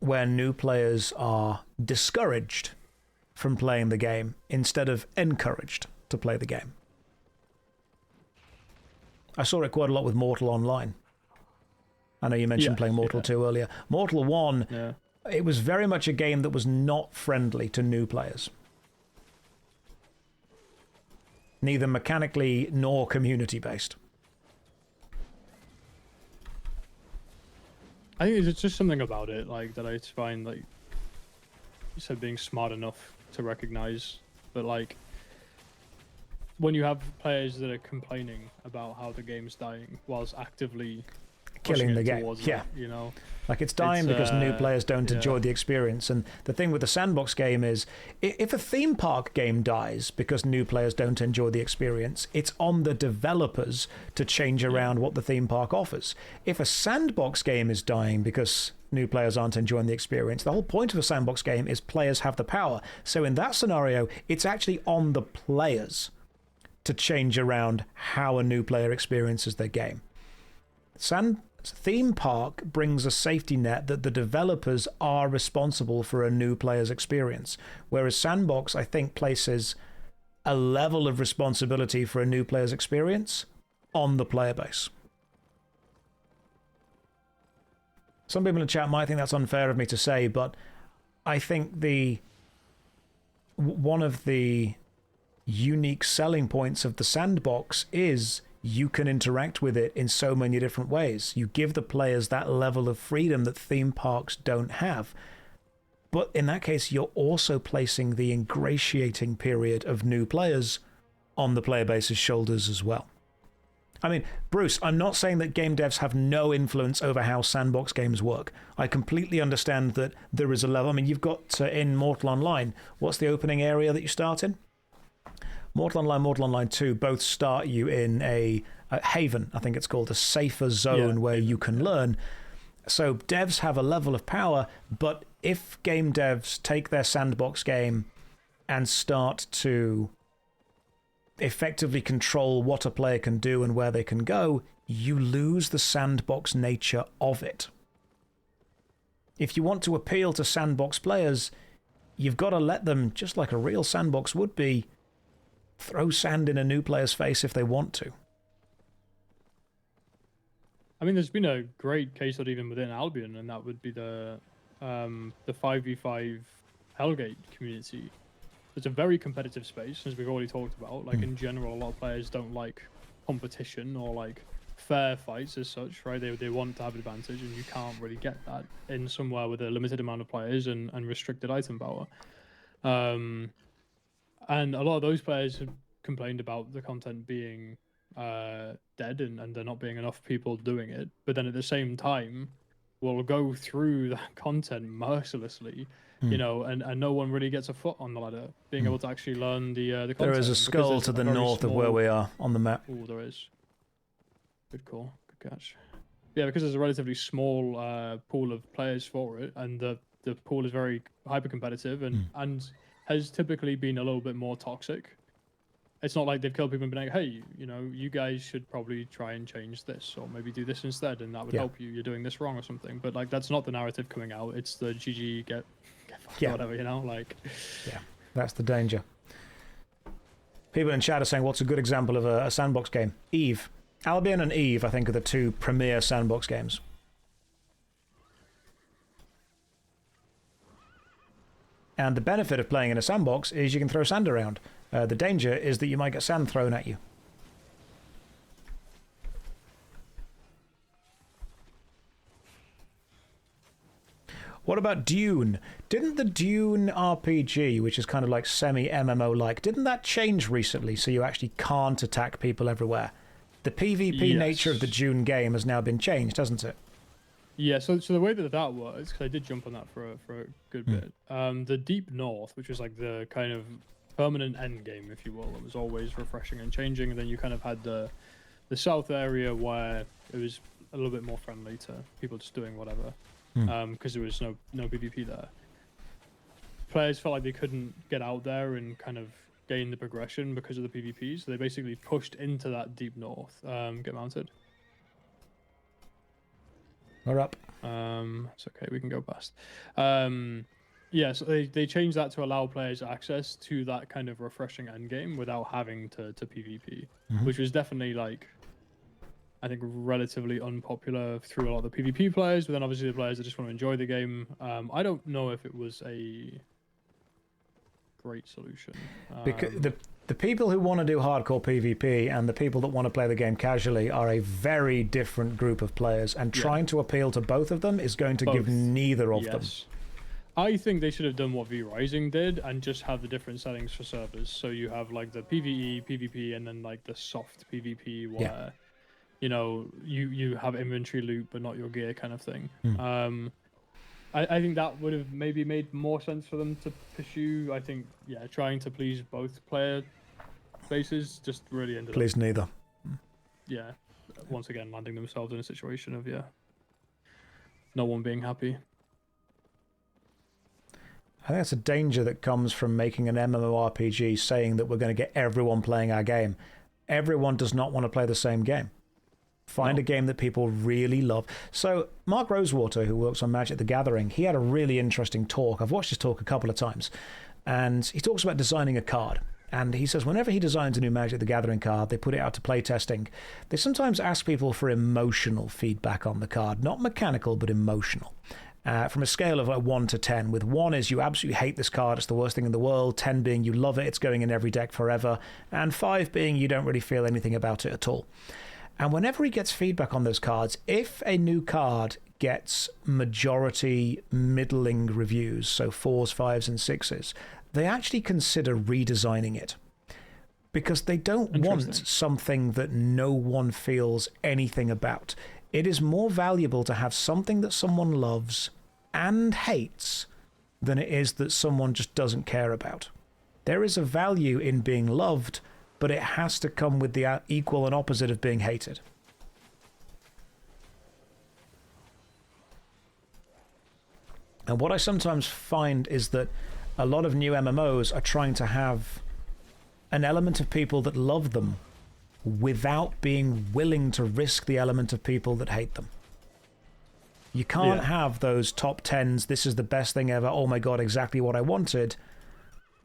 where new players are discouraged from playing the game instead of encouraged to play the game. I saw it quite a lot with Mortal Online. I know you mentioned playing Mortal 2 earlier. Mortal 1, it was very much a game that was not friendly to new players. Neither mechanically nor community-based. I think it's just something about it, like, that I find, like, you said, being smart enough to recognize, but, like, when you have players that are complaining about how the game's dying whilst actively killing the game, that, you know, like it's dying because new players don't enjoy the experience. And the thing with the sandbox game is, if a theme park game dies because new players don't enjoy the experience, it's on the developers to change around what the theme park offers. If a sandbox game is dying because new players aren't enjoying the experience, the whole point of a sandbox game is players have the power. So in that scenario, it's actually on the players to change around how a new player experiences their game. Theme park brings a safety net that the developers are responsible for a new player's experience, whereas sandbox, I think, places a level of responsibility for a new player's experience on the player base. Some people in the chat might think that's unfair of me to say, but I think one of the unique selling points of the sandbox is you can interact with it in so many different ways. You give the players that level of freedom that theme parks don't have. But in that case, you're also placing the ingratiating period of new players on the player base's shoulders as well. I mean, Bruce, I'm not saying that game devs have no influence over how sandbox games work. I completely understand that there is a level. I mean, you've got in Mortal Online, what's the opening area that you start in? Mortal Online 2 both start you in a haven, I think it's called, a safer zone where you can learn. So devs have a level of power, but if game devs take their sandbox game and start to effectively control what a player can do and where they can go, you lose the sandbox nature of it. If you want to appeal to sandbox players, you've got to let them, just like a real sandbox would be, throw sand in a new player's face if they want to. I mean, there's been a great case study even within Albion, and that would be the 5v5 Hellgate community. It's a very competitive space, as we've already talked about. Like, in general, a lot of players don't like competition or, like, fair fights as such, right? They want to have advantage, and you can't really get that in somewhere with a limited amount of players and restricted item power. And a lot of those players have complained about the content being dead and there not being enough people doing it. But then at the same time, we'll go through that content mercilessly, you know, and no one really gets a foot on the ladder, being able to actually learn the content. There is a skull to the north of where we are on the map. Oh, there is. Good call. Good catch. Yeah, because there's a relatively small pool of players for it, and the pool is very hyper-competitive and has typically been a little bit more toxic. It's not like they've killed people and been like, hey, you know, you guys should probably try and change this, or maybe do this instead, and that would help you. You're doing this wrong or something. But, like, that's not the narrative coming out. It's the GG, get fucked, whatever, you know? Like, yeah, that's the danger. People in chat are saying, what's a good example of a sandbox game? Eve. Albion and Eve, I think, are the two premier sandbox games. And the benefit of playing in a sandbox is you can throw sand around. The danger is that you might get sand thrown at you. What about Dune? Didn't the Dune RPG, which is kind of like semi-MMO-like, didn't that change recently so you actually can't attack people everywhere? The PvP nature of the Dune game has now been changed, hasn't it? Yeah, so the way that works, because I did jump on that for a good bit, the Deep North, which was like the kind of permanent end game, if you will, it was always refreshing and changing, and then you kind of had the south area where it was a little bit more friendly to people just doing whatever, because there was no PvP there. Players felt like they couldn't get out there and kind of gain the progression because of the PvP, so they basically pushed into that Deep North. Get mounted. We're up. It's okay, we can go past. Yeah, so they changed that to allow players access to that kind of refreshing endgame without having to PvP, which was definitely like I think, relatively unpopular through a lot of the PvP players, but then obviously the players that just want to enjoy the game. I don't know if it was a great solution. Because the people who want to do hardcore PvP and the people that want to play the game casually are a very different group of players, and trying to appeal to both of them is going to give neither of them. I think they should have done what V-Rising did and just have the different settings for servers. So you have like the PvE, PvP, and then like the soft PvP where, you know, you have inventory loot but not your gear kind of thing. I think that would have maybe made more sense for them to pursue. I think, trying to please both player bases just really ended up... neither. Yeah, once again landing themselves in a situation of, no one being happy. I think that's a danger that comes from making an MMORPG saying that we're going to get everyone playing our game. Everyone does not want to play the same game. Find a game that people really love. So Mark Rosewater, who works on Magic the Gathering, he had a really interesting talk. I've watched his talk a couple of times. And he talks about designing a card. And he says whenever he designs a new Magic the Gathering card, they put it out to play testing. They sometimes ask people for emotional feedback on the card. Not mechanical, but emotional. From a scale of like 1 to 10, with 1 is you absolutely hate this card, it's the worst thing in the world, 10 being you love it, it's going in every deck forever, and 5 being you don't really feel anything about it at all. And whenever he gets feedback on those cards, if a new card gets majority middling reviews, so 4s, 5s, and 6s, they actually consider redesigning it. Because they don't want something that no one feels anything about. It is more valuable to have something that someone loves and hates than it is that someone just doesn't care about. There is a value in being loved, but it has to come with the equal and opposite of being hated. And what I sometimes find is that a lot of new MMOs are trying to have an element of people that love them without being willing to risk the element of people that hate them. You can't have those top 10s, this is the best thing ever, oh my god, exactly what I wanted,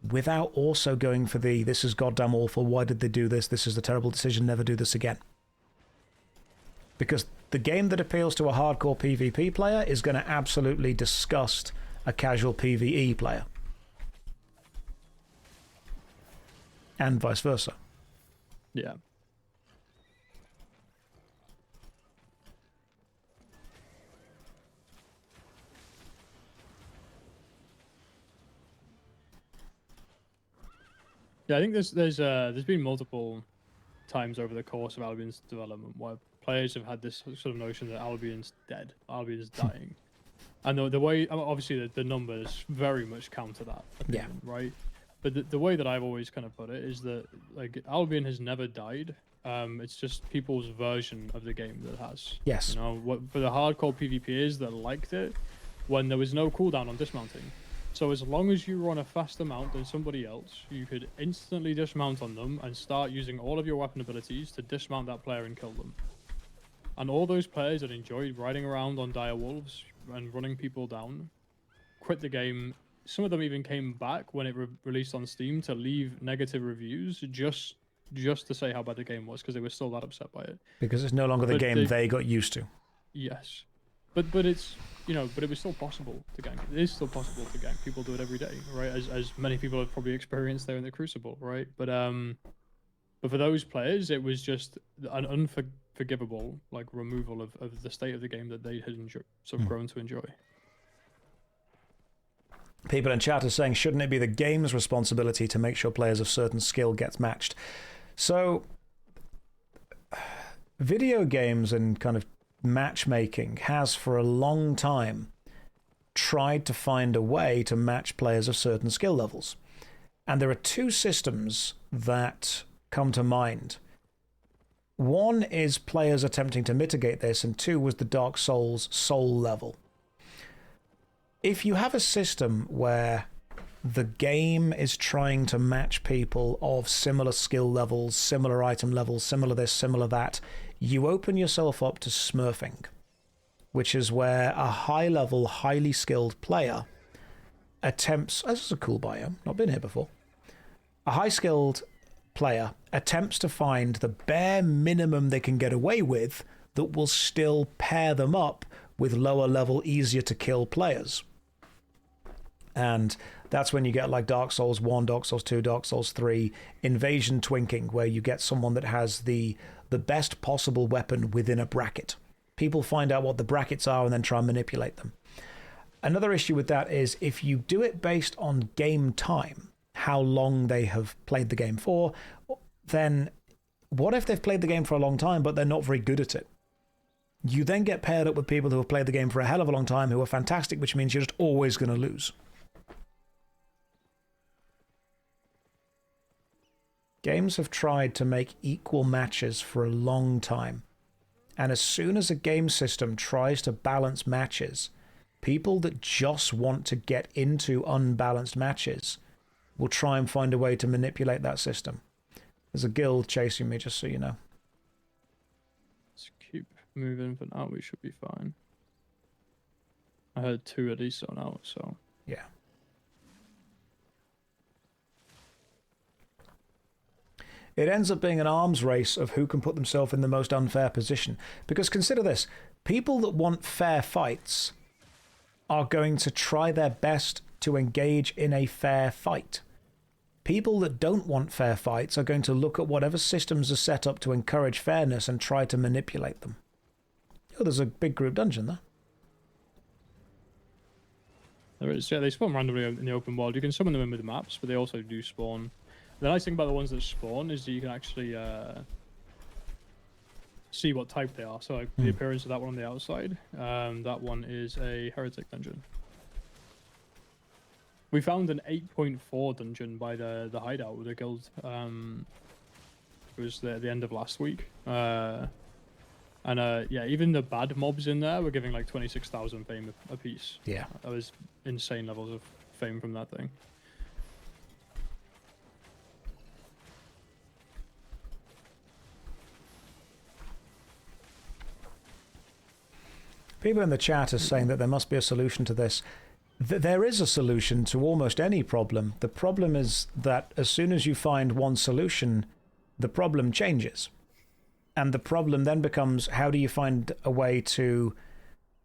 without also going for the, this is goddamn awful, why did they do this, this is a terrible decision, never do this again. Because the game that appeals to a hardcore PvP player is going to absolutely disgust a casual PvE player. And vice versa. Yeah. Yeah, I think there's been multiple times over the course of Albion's development where players have had this sort of notion that Albion's dead, Albion's dying, and the way, obviously the numbers very much counter that opinion, right? But the way that I've always kind of put it is that like Albion has never died. It's just people's version of the game that has. Yes. You know, what for the hardcore PvPers that liked it when there was no cooldown on dismounting. So as long as you were on a faster mount than somebody else, you could instantly dismount on them and start using all of your weapon abilities to dismount that player and kill them. And all those players that enjoyed riding around on dire wolves and running people down quit the game. Some of them even came back when it released on Steam to leave negative reviews just to say how bad the game was because they were still that upset by it. Because it's no longer the game they got used to. Yes. But it's, you know, but it was still possible to gank. It is still possible to gank. People do it every day, right? As many people have probably experienced there in the Crucible, right? But for those players, it was just an unforgivable like removal of the state of the game that they had sort of grown to enjoy. People in chat are saying, shouldn't it be the game's responsibility to make sure players of certain skill gets matched? So, video games and kind of matchmaking has for a long time tried to find a way to match players of certain skill levels. And there are two systems that come to mind. One is players attempting to mitigate this, and two was the Dark Souls soul level. If you have a system where the game is trying to match people of similar skill levels, similar item levels, similar this, similar that, you open yourself up to smurfing, which is where a high-level, highly skilled player attempts... This is a cool biome, not been here before. A high-skilled player attempts to find the bare minimum they can get away with that will still pair them up with lower level, easier to kill players. And that's when you get like Dark Souls 1, Dark Souls 2, Dark Souls 3, invasion twinking, where you get someone that has the best possible weapon within a bracket. People find out what the brackets are and then try and manipulate them. Another issue with that is if you do it based on game time, how long they have played the game for, then what if they've played the game for a long time but they're not very good at it? You then get paired up with people who have played the game for a hell of a long time who are fantastic, which means you're just always going to lose. Games have tried to make equal matches for a long time. And as soon as a game system tries to balance matches, people that just want to get into unbalanced matches will try and find a way to manipulate that system. There's a guild chasing me, just so you know. Let's keep moving for now. We should be fine. I heard 2 at least on out, so... Yeah. It ends up being an arms race of who can put themselves in the most unfair position. Because consider this, people that want fair fights are going to try their best to engage in a fair fight. People that don't want fair fights are going to look at whatever systems are set up to encourage fairness and try to manipulate them. Oh, there's a big group dungeon there. There is, yeah, they spawn randomly in the open world. You can summon them in with the maps, but they also do spawn. The nice thing about the ones that spawn is that you can actually see what type they are. So like, the appearance of that one on the outside, that one is a heretic dungeon. We found an 8.4 dungeon by the hideout with the guild. It was at the end of last week. Yeah, even the bad mobs in there were giving like 26,000 fame a piece. Yeah. That was insane levels of fame from that thing. People in the chat are saying that there must be a solution to this. There is a solution to almost any problem. The problem is that as soon as you find one solution, the problem changes. And the problem then becomes, how do you find a way to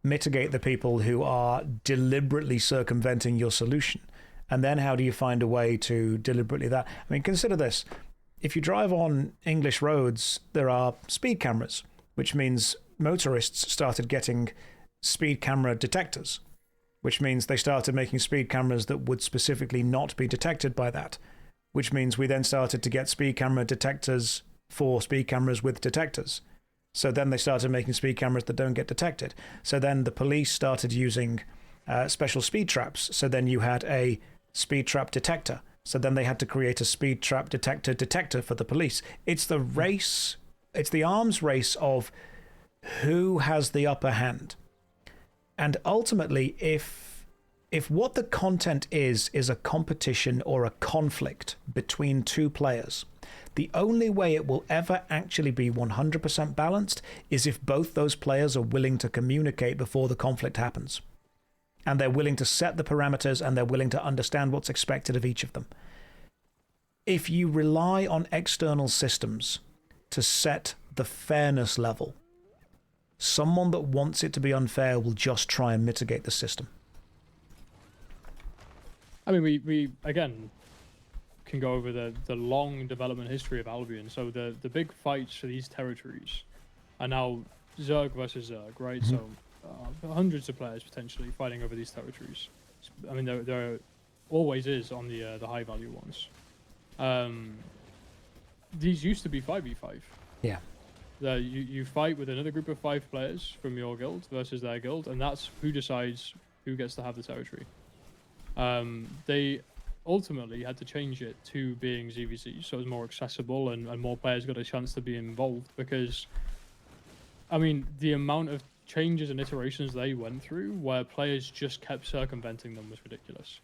mitigate the people who are deliberately circumventing your solution? And then how do you find a way to deliberately that? I mean, consider this. If you drive on English roads, there are speed cameras, which means motorists started getting speed camera detectors, which means they started making speed cameras that would specifically not be detected by that, which means we then started to get speed camera detectors for speed cameras with detectors. So then they started making speed cameras that don't get detected. So then the police started using special speed traps. So then you had a speed trap detector. So then they had to create a speed trap detector for the police. It's the race, it's the arms race of who has the upper hand. And ultimately, if what the content is a competition or a conflict between two players, the only way it will ever actually be 100% balanced is if both those players are willing to communicate before the conflict happens. And they're willing to set the parameters and they're willing to understand what's expected of each of them. If you rely on external systems to set the fairness level, someone that wants it to be unfair will just try and mitigate the system. I mean, we again can go over the long development history of Albion. So the big fights for these territories are now Zerg versus Zerg, right? Mm-hmm. So hundreds of players potentially fighting over these territories. I mean, there always is on the high value ones. These used to be 5v5. Yeah. You fight with another group of 5 players from your guild versus their guild, and that's who decides who gets to have the territory. They ultimately had to change it to being ZVZ, so it was more accessible and more players got a chance to be involved, because, I mean, the amount of changes and iterations they went through where players just kept circumventing them was ridiculous.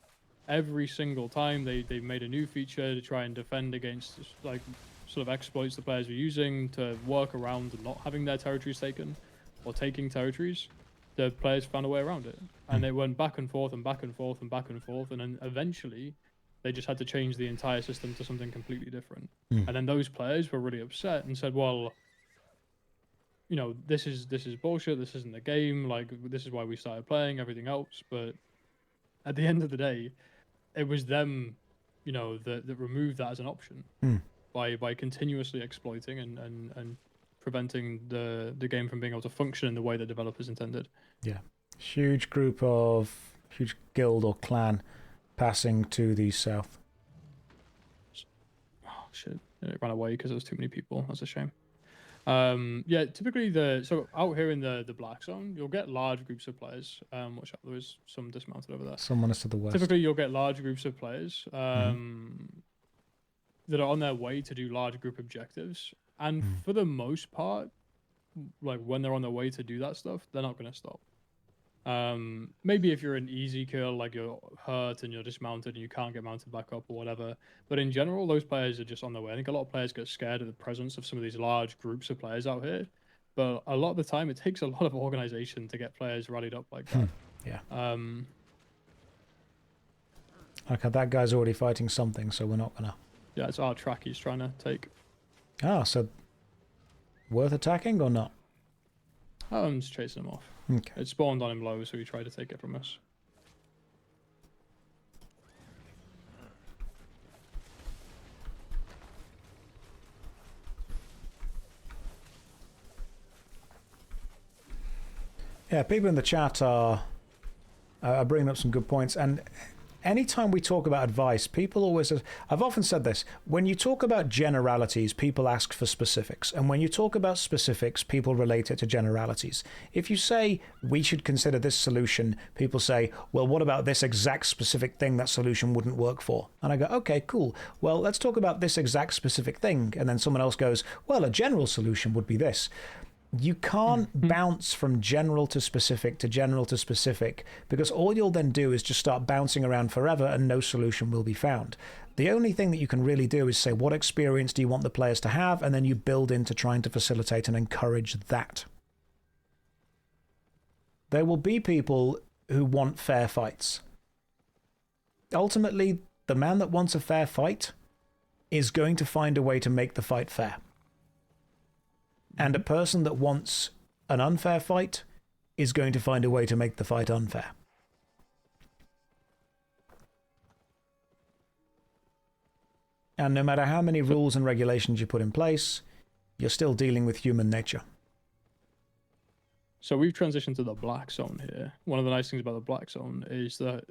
Every single time they made a new feature to try and defend against, like, sort of exploits the players were using to work around and not having their territories taken or taking territories, the players found a way around it. And they went back and forth and back and forth and back and forth, and then eventually They just had to change the entire system to something completely different. And then those players were really upset and said, well, you know, this is bullshit. This isn't the game. Like, this is why we started playing, everything else. But at the end of the day, it was them, you know, that removed that as an option by continuously exploiting and preventing the game from being able to function in the way that developers intended. Yeah. Huge guild or clan passing to the south. Oh, shit. It ran away because there was too many people. That's a shame. Yeah, typically so out here in the black zone, you'll get large groups of players. Watch out, there is some dismounted over there. Someone is to the west. Typically, you'll get large groups of players that are on their way to do large group objectives. And for the most part, like when they're on their way to do that stuff, they're not going to stop. Maybe if you're an easy kill, like you're hurt and you're dismounted and you can't get mounted back up or whatever. But in general, those players are just on their way. I think a lot of players get scared of the presence of some of these large groups of players out here. But a lot of the time, it takes a lot of organization to get players rallied up like that. Yeah. Okay, that guy's already fighting something, so we're not gonna... Yeah, it's our track he's trying to take. Ah, so worth attacking or not? I'm just chasing him off. Okay. It spawned on him low, so he tried to take it from us. Yeah, people in the chat are bringing up some good points, and anytime we talk about advice, people always... I've often said this, when you talk about generalities, people ask for specifics, and when you talk about specifics, people relate it to generalities. If you say, we should consider this solution, people say, well, what about this exact specific thing that solution wouldn't work for? And I go, okay, cool. Well, let's talk about this exact specific thing. And then someone else goes, well, a general solution would be this. You can't bounce from general to specific to general to specific, because all you'll then do is just start bouncing around forever and no solution will be found. The only thing that you can really do is say, what experience do you want the players to have? And then you build into trying to facilitate and encourage that. There will be people who want fair fights. Ultimately, the man that wants a fair fight is going to find a way to make the fight fair. And a person that wants an unfair fight is going to find a way to make the fight unfair. And no matter how many rules and regulations you put in place, you're still dealing with human nature. So we've transitioned to the black zone here. One of the nice things about the black zone is that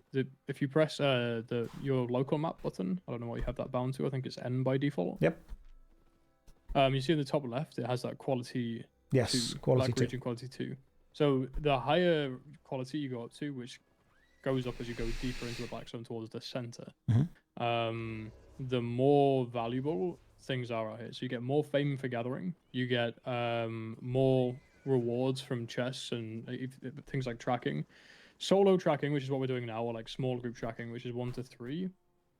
if you press your local map button, I don't know what you have that bound to, I think it's N by default. Yep. You see in the top left, it has that quality. Yes, 2, quality black 2. region quality 2. So the higher quality you go up to, which goes up as you go deeper into the black zone towards the center, the more valuable things are out here. So you get more fame for gathering. You get more rewards from chests and things like tracking. Solo tracking, which is what we're doing now, or like small group tracking, which is 1 to 3.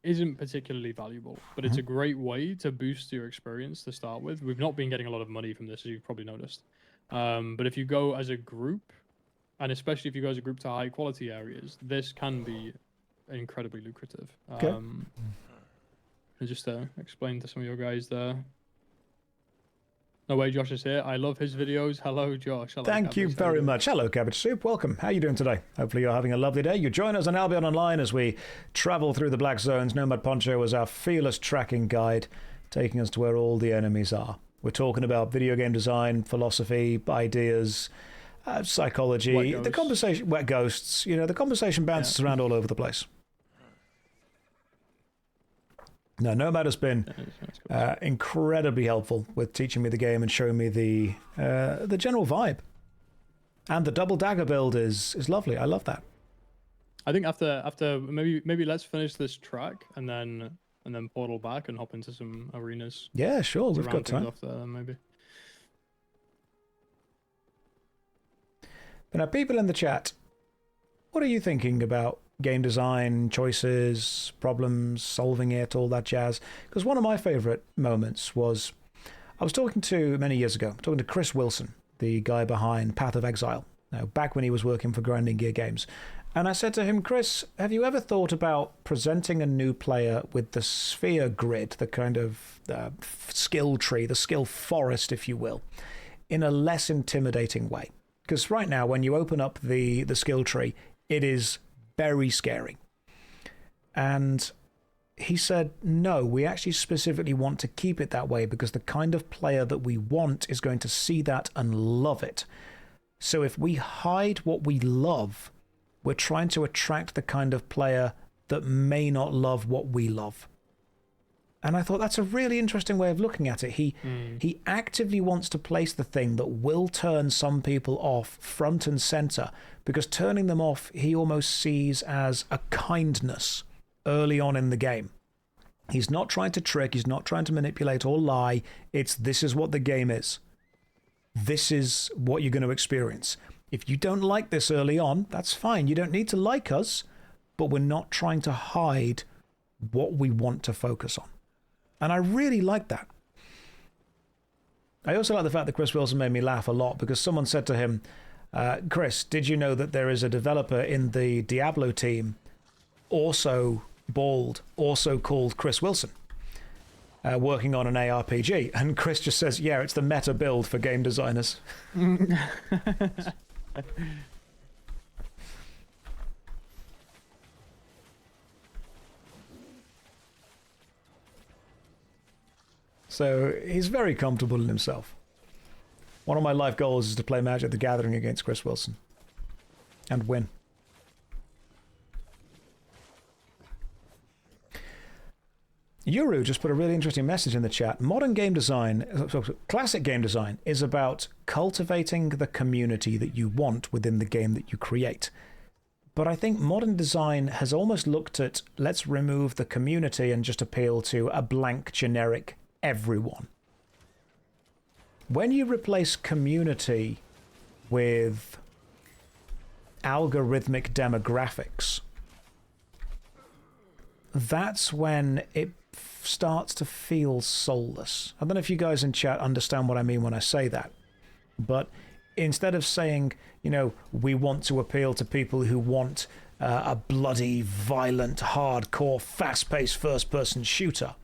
Isn't particularly valuable, but it's a great way to boost your experience to start with. We've not been getting a lot of money from this, as you've probably noticed. But if you go as a group, and especially if you go as a group to high quality areas, this can be incredibly lucrative. Okay. And just to explain to some of your guys there. No way, Josh is here. I love his videos. Hello, Josh. Hello, Thank you very much. Hello, Cabbage Soup. Welcome. How are you doing today? Hopefully you're having a lovely day. You join us on Albion Online as we travel through the black zones. Nomad Poncho is our fearless tracking guide, taking us to where all the enemies are. We're talking about video game design, philosophy, ideas, psychology, the conversation, wet ghosts. You know, the conversation bounces around all over the place. No, Nomad has been incredibly helpful with teaching me the game and showing me the general vibe. And the double dagger build is lovely. I love that. I think after maybe let's finish this track and then portal back and hop into some arenas. Yeah, sure. We've got time. Off there, maybe. But now, people in the chat, what are you thinking about game design, choices, problems, solving it, all that jazz? Because one of my favorite moments was, I was talking to, many years ago, talking to Chris Wilson, the guy behind Path of Exile, back when he was working for Grinding Gear Games. And I said to him, Chris, have you ever thought about presenting a new player with the sphere grid, the kind of skill tree, the skill forest, if you will, in a less intimidating way? Because right now, when you open up the skill tree, it is very scary. And he said, no, we actually specifically want to keep it that way because the kind of player that we want is going to see that and love it. So if we hide what we love, we're trying to attract the kind of player that may not love what we love. And I thought that's a really interesting way of looking at it. He actively wants to place the thing that will turn some people off front and center, because turning them off he almost sees as a kindness early on in the game. He's not trying to trick, he's not trying to manipulate or lie. This is what the game is. This is what you're going to experience. If you don't like this early on, that's fine. You don't need to like us, but we're not trying to hide what we want to focus on. And I really like that. I also like the fact that Chris Wilson made me laugh a lot, because someone said to him, Chris, did you know that there is a developer in the Diablo team, also bald, also called Chris Wilson, working on an ARPG? And Chris just says, yeah, it's the meta build for game designers. So he's very comfortable in himself. One of my life goals is to play Magic the Gathering against Chris Wilson and win. Yuru just put a really interesting message in the chat. Modern game design, classic game design, is about cultivating the community that you want within the game that you create. But I think modern design has almost looked at, let's remove the community and just appeal to a blank, generic everyone. When you replace community with algorithmic demographics, that's when it starts to feel soulless. I don't know if you guys in chat understand what I mean when I say that, but instead of saying, you know, we want to appeal to people who want a bloody, violent, hardcore, fast-paced first-person shooter,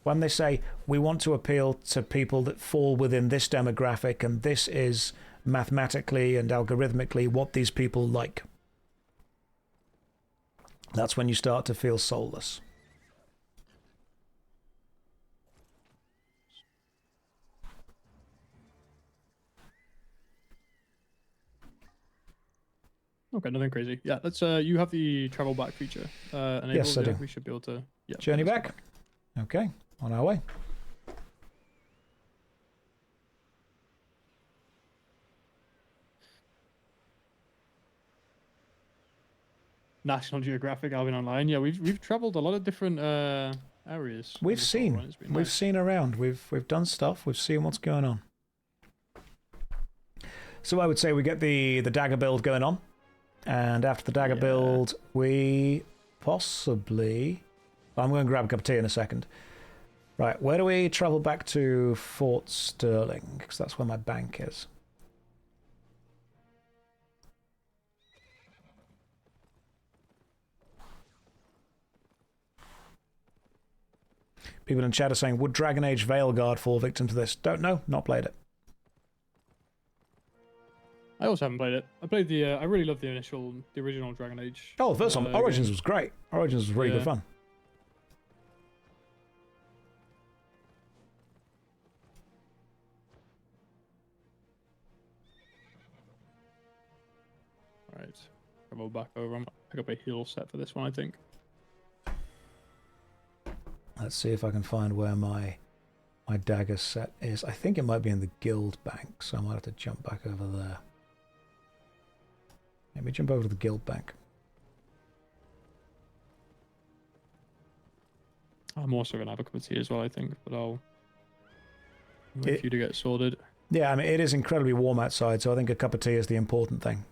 when they say we want to appeal to people that fall within this demographic and this is mathematically and algorithmically what these people like, that's when you start to feel soulless. Okay, nothing crazy. Yeah, let's. You have the travel back feature enabled. Yes, I do. We should be able to. Yeah, Journey back. Okay, on our way. National Geographic, Albion Online. Yeah, we've traveled a lot of different areas. We've seen around. We've done stuff. We've seen what's going on. So I would say we get the dagger build going on, and after the dagger build, we possibly. I'm going to grab a cup of tea in a second. Right, where do we travel back to? Fort Sterling, because that's where my bank is. People in chat are saying, would Dragon Age Veilguard fall victim to this? Don't know, not played it. I also haven't played it. I played the. I really loved the original Dragon Age. Oh, the first one, Origins was great. Origins was really good fun. Right, travel back over. I'm gonna pick up a heal set for this one, I think. Let's see if I can find where my dagger set is. I think it might be in the guild bank, so I might have to jump back over there. Let me jump over to the guild bank. I'm also going to have a cup of tea as well, I think, but I'll wait for you to get sorted. Yeah, I mean, it is incredibly warm outside, so I think a cup of tea is the important thing.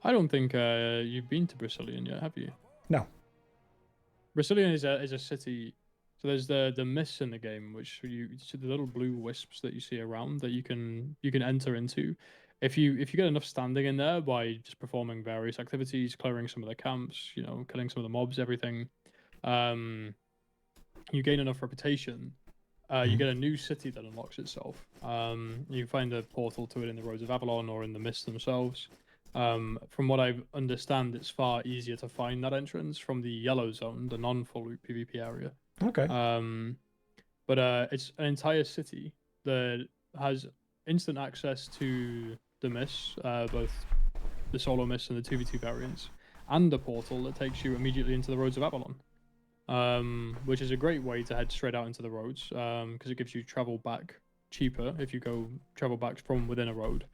I don't think you've been to Brazilian yet, have you? No. Brazilian is a city So there's the mists in the game, which so the little blue wisps that you see around that you can enter into. If you get enough standing in there by just performing various activities, clearing some of the camps, killing some of the mobs, everything, you gain enough reputation. You get a new city that unlocks itself. You find a portal to it in the Roads of Avalon or in the mists themselves. From what I understand, it's far easier to find that entrance from the yellow zone, the non-full loop PvP area. Okay. But it's an entire city that has instant access to the mists, both the solo mists and the 2v2 variants, and a portal that takes you immediately into the Roads of Avalon. Which is a great way to head straight out into the roads, because it gives you travel back cheaper if you go travel back from within a road.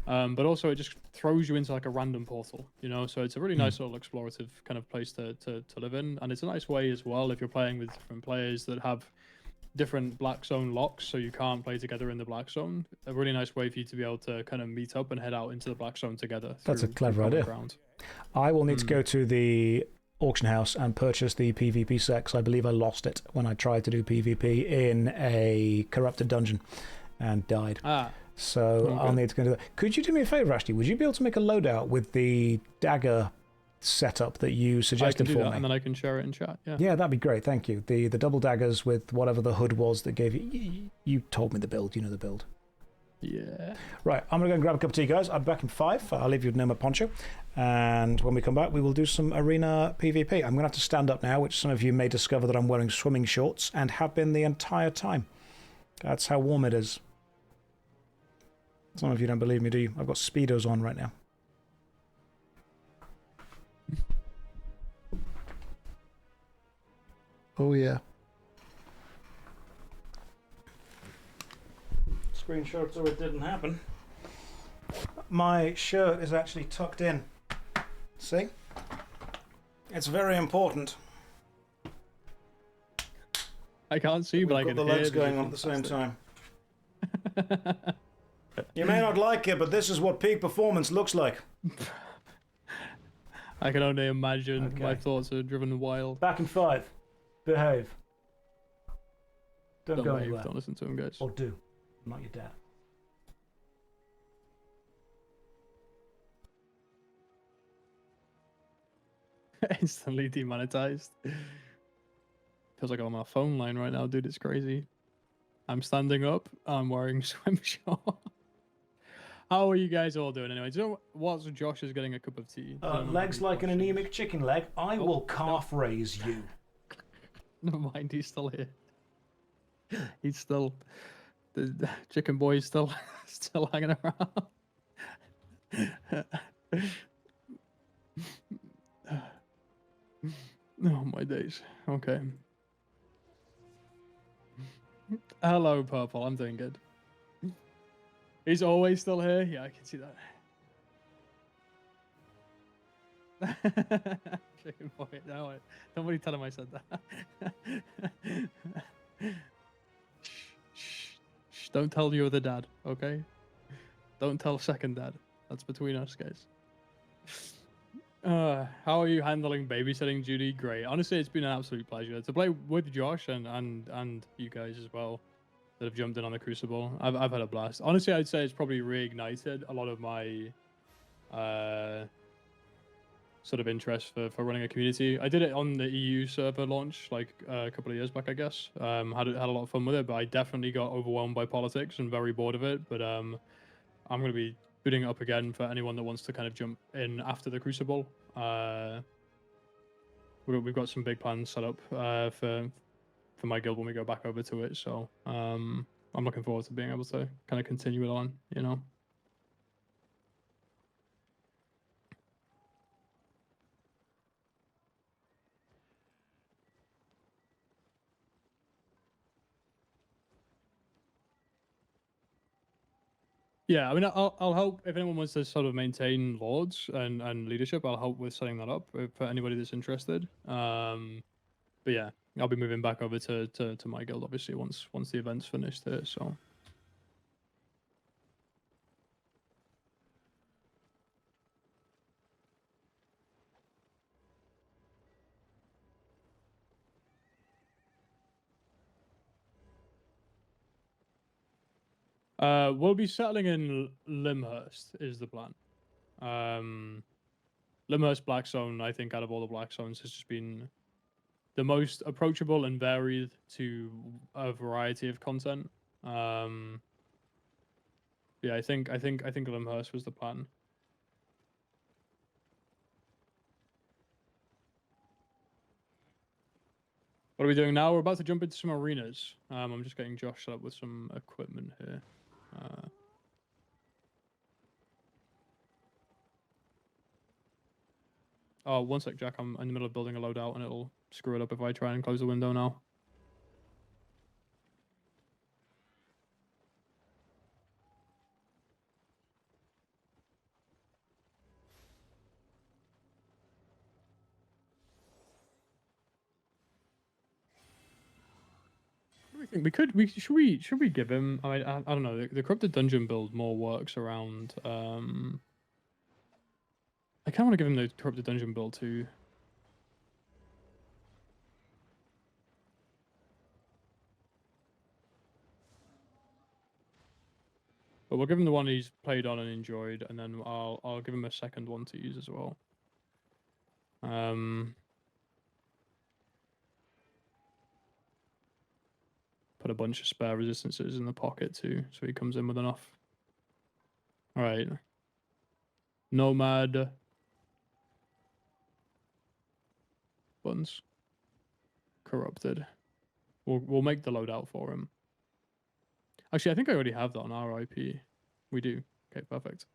But also it just throws you into like a random portal, so it's a really nice little explorative kind of place to live in. And it's a nice way as well if you're playing with different players that have different black zone locks, so you can't play together in the black zone. A really nice way for you to be able to kind of meet up and head out into the black zone together. That's a clever idea. I will need to go to the auction house and purchase the PvP sex. I believe I lost it when I tried to do PvP in a corrupted dungeon and died. So okay. I'll need to go do that. Could you do me a favor, Ashley? Would you be able to make a loadout with the dagger setup that you suggested for me? And then I can share it in chat. Yeah, that'd be great. Thank you. The double daggers with whatever the hood was that gave you. You told me the build. You know the build. Yeah. Right, I'm going to go and grab a cup of tea, guys. I'm back in 5. I'll leave you with Nomad Poncho. And when we come back, we will do some arena PvP. I'm going to have to stand up now, which some of you may discover that I'm wearing swimming shorts and have been the entire time. That's how warm it is. Some of you don't believe me, do you? I've got Speedos on right now. Oh, yeah. Screenshot so it didn't happen. My shirt is actually tucked in. See? It's very important. I can't see, but I can hear. The legs going on at the same time. You may not like it, but this is what peak performance looks like. I can only imagine. Okay. My thoughts are driven wild. Back in 5. Behave. Don't go behave. anywhere. Don't listen to him, guys. Or do. I'm not your dad. Instantly demonetized. Feels like I'm on a phone line right now, dude. It's crazy. I'm standing up. I'm wearing swim shorts. How are you guys all doing anyway? Do you know what? Josh is getting a cup of tea. Legs like an anemic chicken leg. I will calf raise you. Never mind, he's still here. He's still... The chicken boy is still hanging around. Oh my days. Okay. Hello, Purple. I'm doing good. He's always still here. Yeah, I can see that. Chicken boy. No, nobody tell him I said that. Shh, don't tell you're the dad, okay? Don't tell second dad. That's between us, guys. How are you handling babysitting duty? Great. Honestly, it's been an absolute pleasure to play with Josh and you guys as well that have jumped in on the Crucible. I've had a blast. Honestly, I'd say it's probably reignited a lot of my sort of interest for running a community. I did it on the EU server launch like a couple of years back, I guess. Had a lot of fun with it, but I definitely got overwhelmed by politics and very bored of it. But I'm going to be booting it up again for anyone that wants to kind of jump in after the Crucible. We've got some big plans set up for my guild when we go back over to it. So I'm looking forward to being able to kind of continue it on, you know. Yeah, I mean, I'll help if anyone wants to sort of maintain lords and leadership. I'll help with setting that up for anybody that's interested. But yeah, I'll be moving back over to my guild obviously once the event's finished here. So. We'll be settling in Limhurst is the plan. Limhurst Black Zone, I think, out of all the Black Zones, has just been the most approachable and varied to a variety of content. Yeah, I think Limhurst was the plan. What are we doing now? We're about to jump into some arenas. I'm just getting Josh set up with some equipment here. Oh, one sec, Jack. I'm in the middle of building a loadout, and it'll screw it up if I try and close the window now. What do we think? Should we give him? I mean, I don't know. The corrupted dungeon build more works around. I kind of want to give him the corrupted dungeon build too. But we'll give him the one he's played on and enjoyed, and then I'll give him a second one to use as well. Put a bunch of spare resistances in the pocket too, so he comes in with enough. All right. Nomad. Buttons. Corrupted. We'll make the loadout for him. Actually, I think I already have that on our IP. We do. Okay, perfect.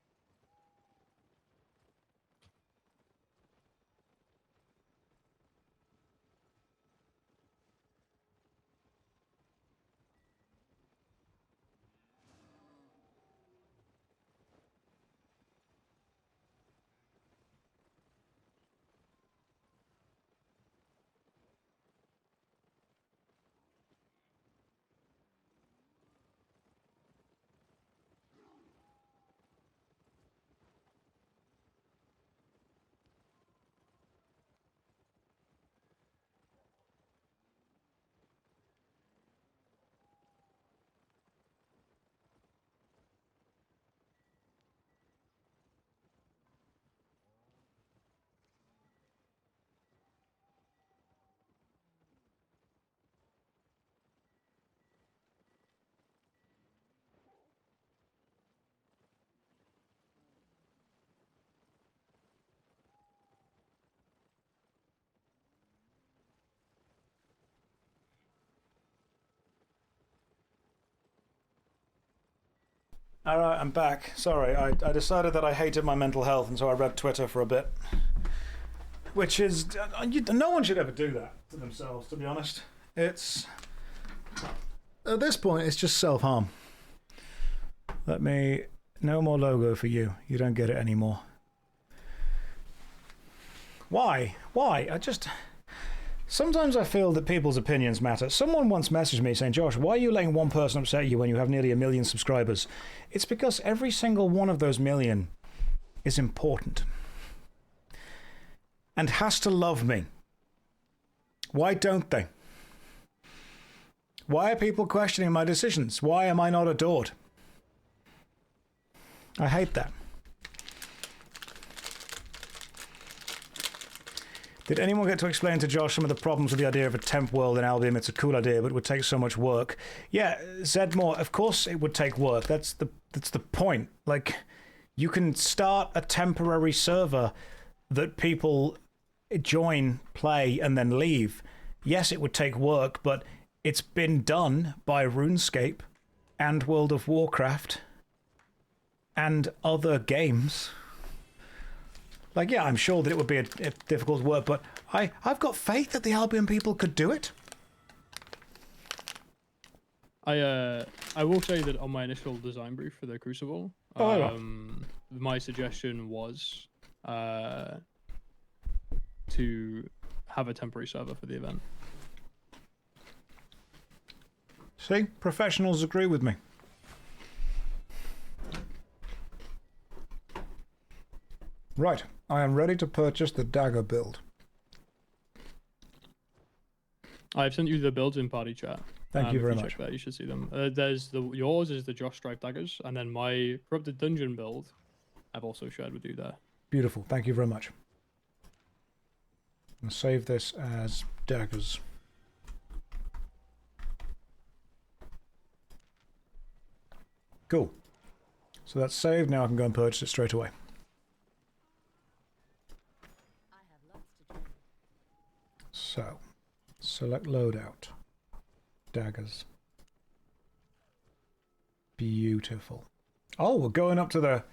All right, I'm back. Sorry, I decided that I hated my mental health, and so I read Twitter for a bit. Which is... no one should ever do that to themselves, to be honest. It's... At this point, it's just self-harm. Let me... No more logo for you. You don't get it anymore. Why? Why? Sometimes I feel that people's opinions matter. Someone once messaged me saying, Josh, why are you letting one person upset you when you have nearly 1 million subscribers? It's because every single one of those million is important. And has to love me. Why don't they? Why are people questioning my decisions? Why am I not adored? I hate that. Did anyone get to explain to Josh some of the problems with the idea of a temp world in Albion? It's a cool idea, but it would take so much work. Yeah, Zedmore, of course it would take work. That's the point. Like, you can start a temporary server that people join, play, and then leave. Yes, it would take work, but it's been done by RuneScape and World of Warcraft and other games. Like, yeah, I'm sure that it would be a difficult work, but I've got faith that the Albion people could do it. I will say that on my initial design brief for the Crucible, my suggestion was to have a temporary server for the event. See, professionals agree with me. Right, I am ready to purchase the dagger build. I've sent you the builds in party chat. Thank you very much. Check that, you should see them. Yours is the Josh Strife daggers, and then my corrupted dungeon build, I've also shared with you there. Beautiful. Thank you very much. I'm going to save this as daggers. Cool. So that's saved. Now I can go and purchase it straight away. So, select loadout. Daggers. Beautiful. Oh, we're going up to the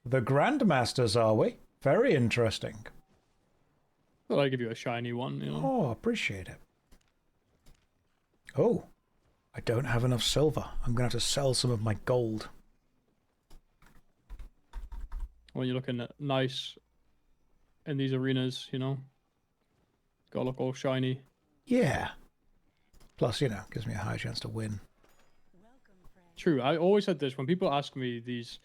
Grandmasters, are we? Very interesting. Thought I'd give you a shiny one, you know. Oh, appreciate it. Oh, I don't have enough silver. I'm going to have to sell some of my gold. When you're looking at nice in these arenas, you know. Gotta look all shiny. Yeah. Plus, you know, gives me a high chance to win. True. I always said this when people ask me these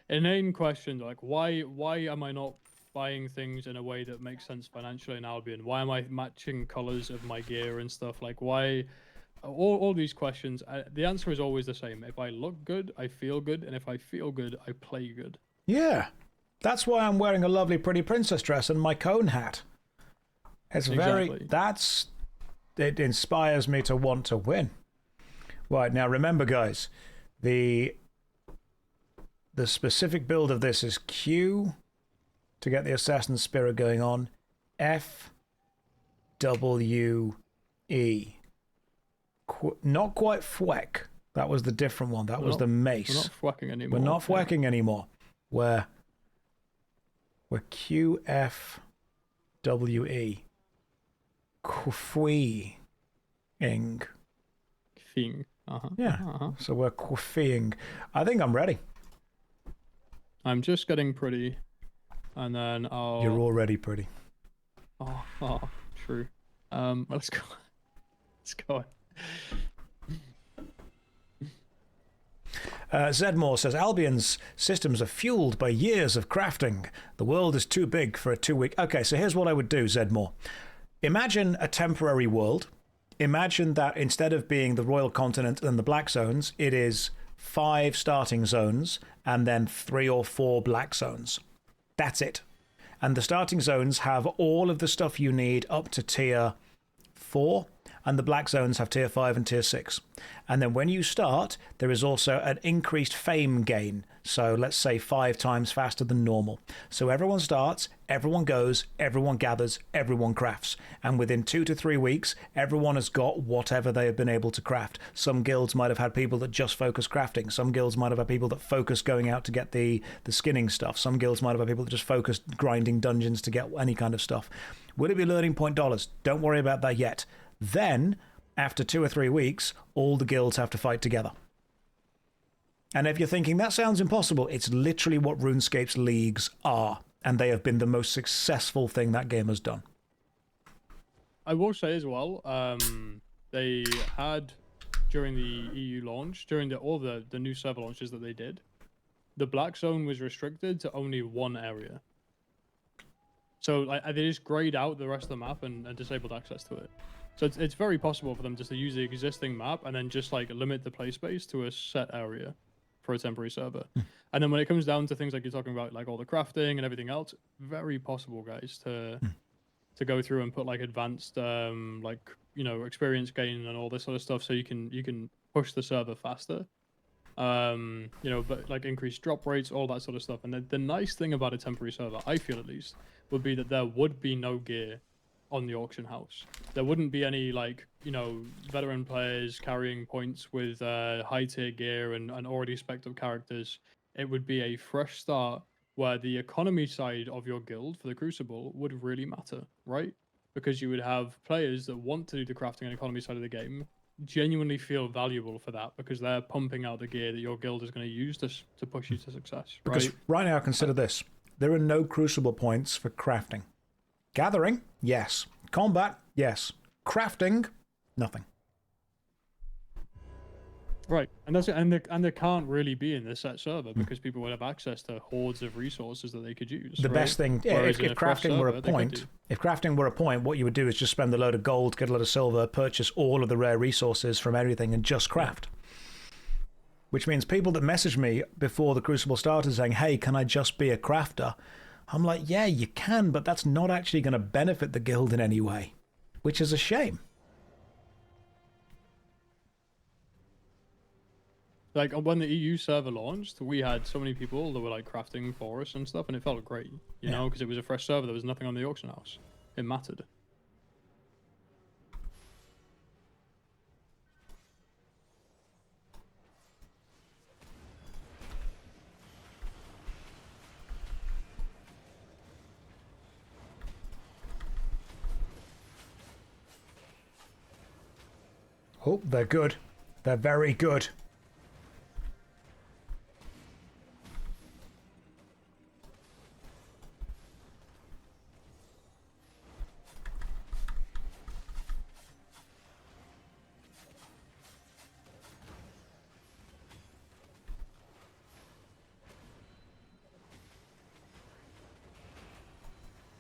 inane questions like, why am I not buying things in a way that makes sense financially in Albion? Why am I matching colors of my gear and stuff? Like, why? All these questions. The answer is always the same. If I look good, I feel good, and if I feel good, I play good. Yeah. That's why I'm wearing a lovely pretty princess dress and my cone hat. It's Exactly. It inspires me to want to win. Right, now remember guys, the specific build of this is Q to get the Assassin's Spirit going on, F, W, E. Not quite Fweck. That was the different one. That was the mace. We're not fwacking anymore. We're not fwacking anymore. We're Q, F, W, E. Quifying. Thing. Yeah. So we're quifying. I think I'm ready. I'm just getting pretty, and then I'll. You're already pretty. Oh, true. Let's go. Let's go. Zedmore says, Albion's systems are fueled by years of crafting. The world is too big for a 2-week... Okay, so here's what I would do, Zedmore. Imagine a temporary world. Imagine that instead of being the Royal Continent and the Black Zones, it is 5 starting zones and then 3 or 4 Black Zones. That's it. And the starting zones have all of the stuff you need up to tier 4, and the Black Zones have tier 5 and tier 6. And then when you start, there is also an increased fame gain. So let's say 5 times faster than normal. So everyone starts, everyone goes, everyone gathers, everyone crafts. And within 2 to 3 weeks, everyone has got whatever they have been able to craft. Some guilds might have had people that just focus crafting. Some guilds might have had people that focus going out to get the skinning stuff. Some guilds might have had people that just focus grinding dungeons to get any kind of stuff. Will it be learning point dollars? Don't worry about that yet. Then, after 2 or 3 weeks, all the guilds have to fight together. And if you're thinking, that sounds impossible, it's literally what RuneScape's leagues are. And they have been the most successful thing that game has done. I will say as well, they had, during the EU launch, during all the new server launches that they did, the Black Zone was restricted to only one area. So they just grayed out the rest of the map and disabled access to it. So it's very possible for them just to use the existing map and then just like limit the play space to a set area for a temporary server. And then when it comes down to things like you're talking about, like all the crafting and everything else, very possible, guys, to go through and put like advanced like, you know, experience gain and all this sort of stuff, so you can push the server faster. You know, but like increased drop rates, all that sort of stuff. And the nice thing about a temporary server, I feel at least, would be that there would be no gear on the auction house. There wouldn't be any, like, you know, veteran players carrying points with high tier gear and already spec'd up characters. It would be a fresh start where the economy side of your guild for the Crucible would really matter, right? Because you would have players that want to do the crafting and economy side of the game genuinely feel valuable for that, because they're pumping out the gear that your guild is going to use to push you to success. Because right now, consider this. There are no Crucible points for crafting. Gathering, yes. Combat, yes. Crafting, nothing. Right, and that's and there can't really be in this set server because people would have access to hordes of resources that they could use. The best thing, yeah, if crafting were a point, what you would do is just spend a load of gold, get a load of silver, purchase all of the rare resources from everything, and just craft. Which means people that message me before the Crucible started saying, "Hey, can I just be a crafter?" I'm like, yeah, you can, but that's not actually going to benefit the guild in any way, which is a shame. Like when the EU server launched, we had so many people that were like crafting for us and stuff, and it felt great, you know, because it was a fresh server. There was nothing on the auction house. It mattered. Oh, they're good. They're very good.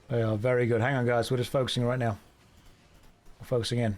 They are very good. Hang on, guys. We're just focusing right now. We're focusing in.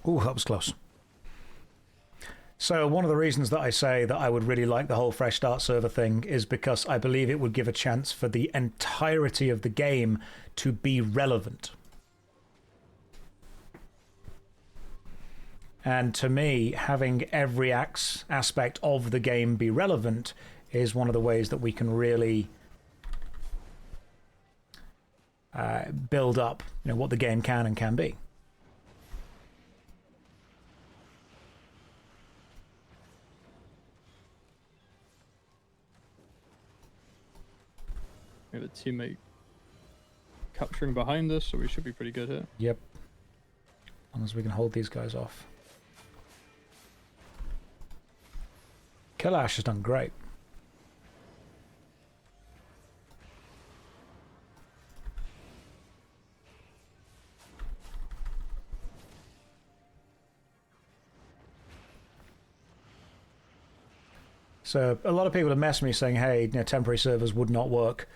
Ooh, that was close. So one of the reasons that I say that I would really like the whole fresh start server thing is because I believe it would give a chance for the entirety of the game to be relevant. And to me, having every aspect of the game be relevant is one of the ways that we can really build up, you know, what the game can and can be. We have a teammate capturing behind us, so we should be pretty good here. Yep. As long as we can hold these guys off. Kalash has done great. So a lot of people have messaged me saying, hey, you know, temporary servers would not work.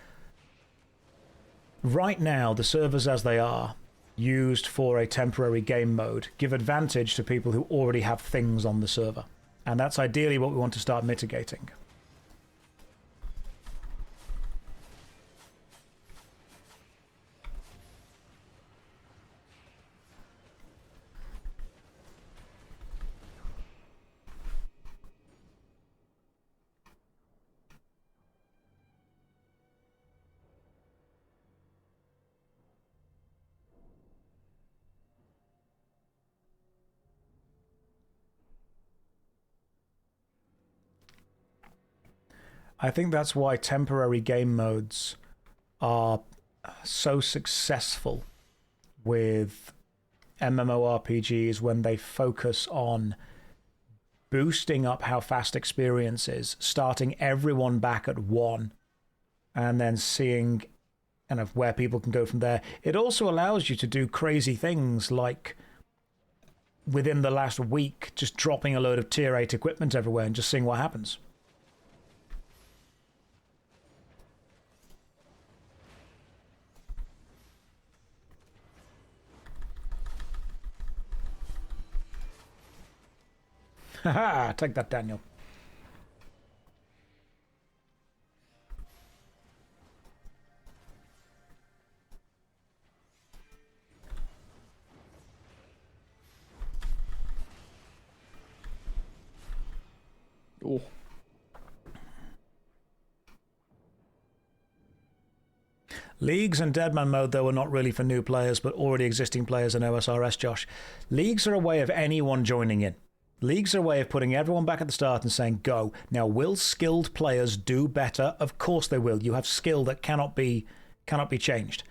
Right now, the servers as they are, used for a temporary game mode, give advantage to people who already have things on the server. And that's ideally what we want to start mitigating. I think that's why temporary game modes are so successful with MMORPGs when they focus on boosting up how fast experience is, starting everyone back at 1, and then seeing kind of where people can go from there. It also allows you to do crazy things like within the last week, just dropping a load of tier 8 equipment everywhere and just seeing what happens. Haha, take that, Daniel. Leagues and Deadman mode, though, are not really for new players, but already existing players in OSRS, Josh. Leagues are a way of anyone joining in. Leagues are a way of putting everyone back at the start and saying, go. Now, will skilled players do better? Of course they will. You have skill that cannot be changed.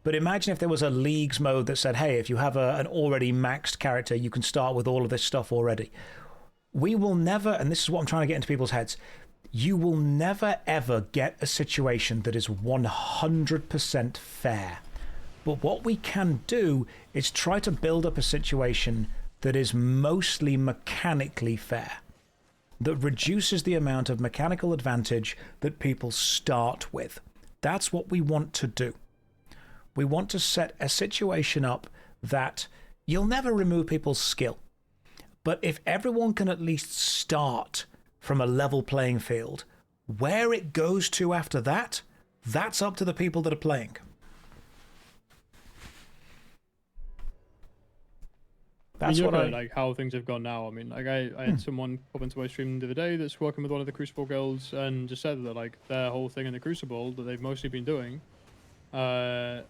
But imagine if there was a Leagues mode that said, hey, if you have an already maxed character, you can start with all of this stuff already. We will never, and this is what I'm trying to get into people's heads, you will never ever get a situation that is 100% fair. But what we can do is try to build up a situation that is mostly mechanically fair, that reduces the amount of mechanical advantage that people start with. That's what we want to do. We want to set a situation up that you'll never remove people's skill. But if everyone can at least start from a level playing field, where it goes to after that, that's up to the people that are playing. That's I mean, what like how things have gone now. I mean, like I had someone pop into my stream the other day that's working with one of the Crucible guilds and just said that like their whole thing in the Crucible that they've mostly been doing, as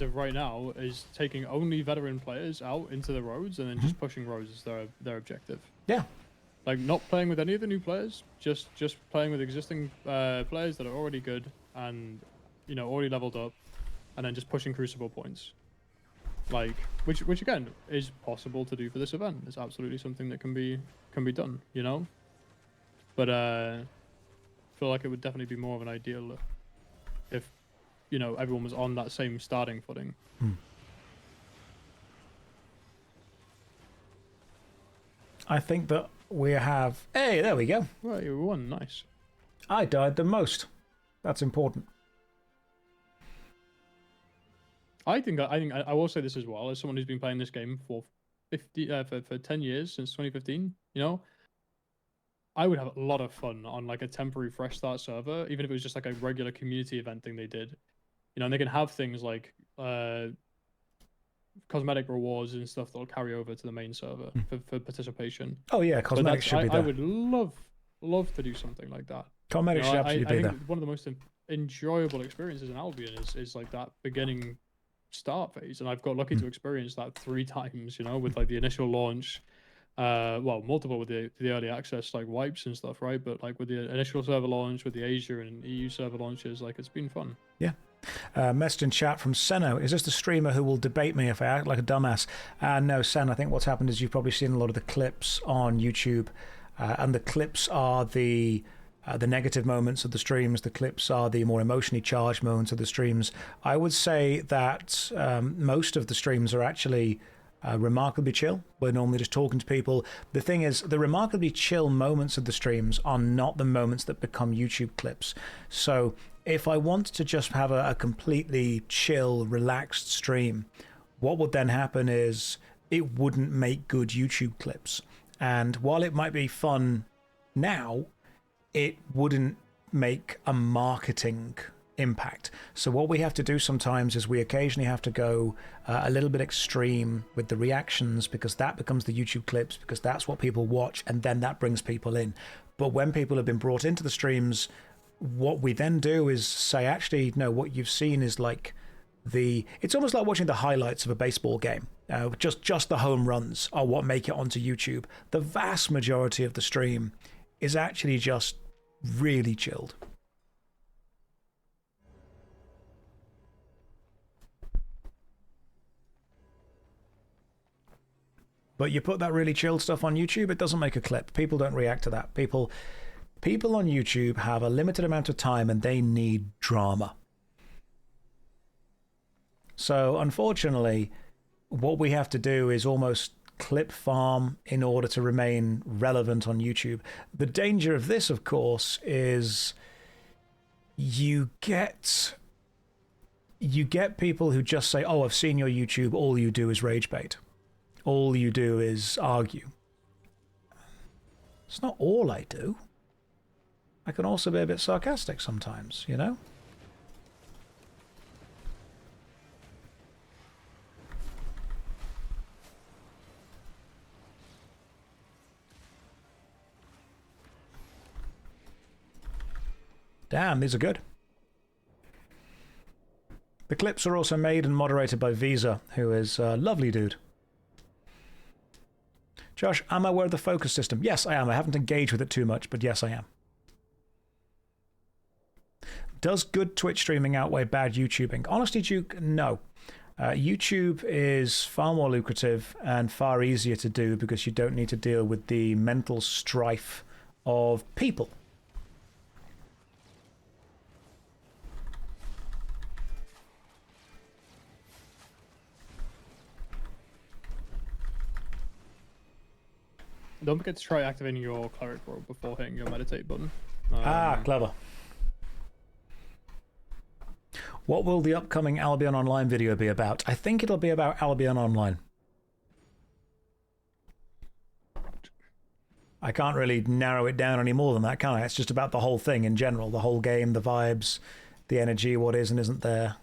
of right now, is taking only veteran players out into the roads and then just pushing roads as their objective. Yeah. Like not playing with any of the new players, just playing with existing players that are already good and already leveled up, and then just pushing Crucible points. Like which again is possible to do for this event. It's absolutely something that can be done, But I feel like it would definitely be more of an ideal if everyone was on that same starting footing. I think that we have... Hey, there we go. Right, you won. Nice. I died the most. That's important. I think I will say this as well, as someone who's been playing this game for 10 years, since 2015, I would have a lot of fun on like a temporary fresh start server, even if it was just like a regular community event thing they did. And they can have things like cosmetic rewards and stuff that'll carry over to the main server for participation. Oh yeah, cosmetics should be there. I would love to do something like that. Cosmetics should absolutely be I there. think one of the most enjoyable experiences in Albion is like that beginning start phase, and I've got lucky to experience that 3 times, with like the initial launch, multiple with the early access like wipes and stuff, right? But like with the initial server launch, with the Asia and EU server launches, like it's been fun. Yeah. Message in chat from Seno. Is this the streamer who will debate me if I act like a dumbass? No, Sen, I think what's happened is you've probably seen a lot of the clips on YouTube, and the clips are the negative moments of the streams. The clips are the more emotionally charged moments of the streams. I would say that most of the streams are actually remarkably chill. We're normally just talking to people. The thing is, the remarkably chill moments of the streams are not the moments that become YouTube clips. So if I want to just have a completely chill, relaxed stream, what would then happen is it wouldn't make good YouTube clips. And while it might be fun now, it wouldn't make a marketing impact. So what we have to do sometimes is we occasionally have to go a little bit extreme with the reactions, because that becomes the YouTube clips, because that's what people watch, and then that brings people in. But when people have been brought into the streams, what we then do is say, actually, no, what you've seen is like it's almost like watching the highlights of a baseball game. Just the home runs are what make it onto YouTube. The vast majority of the stream is actually just really chilled. But you put that really chilled stuff on YouTube, it doesn't make a clip. People don't react to that. People on YouTube have a limited amount of time and they need drama. So unfortunately, what we have to do is almost clip farm in order to remain relevant on YouTube. The danger of this, of course, is you get people who just say, oh, I've seen your YouTube, all you do is rage bait. All you do is argue. It's not all I do. I can also be a bit sarcastic sometimes, Damn, these are good. The clips are also made and moderated by Visa, who is a lovely dude. Josh, am I aware of the focus system? Yes, I am. I haven't engaged with it too much, but yes, I am. Does good Twitch streaming outweigh bad YouTubing? Honestly, Duke, no. YouTube is far more lucrative and far easier to do because you don't need to deal with the mental strife of people. Don't forget to try activating your cleric role before hitting your meditate button. Clever. What will the upcoming Albion Online video be about? I think it'll be about Albion Online. I can't really narrow it down any more than that, can I? It's just about the whole thing in general. The whole game, the vibes, the energy, what is and isn't there.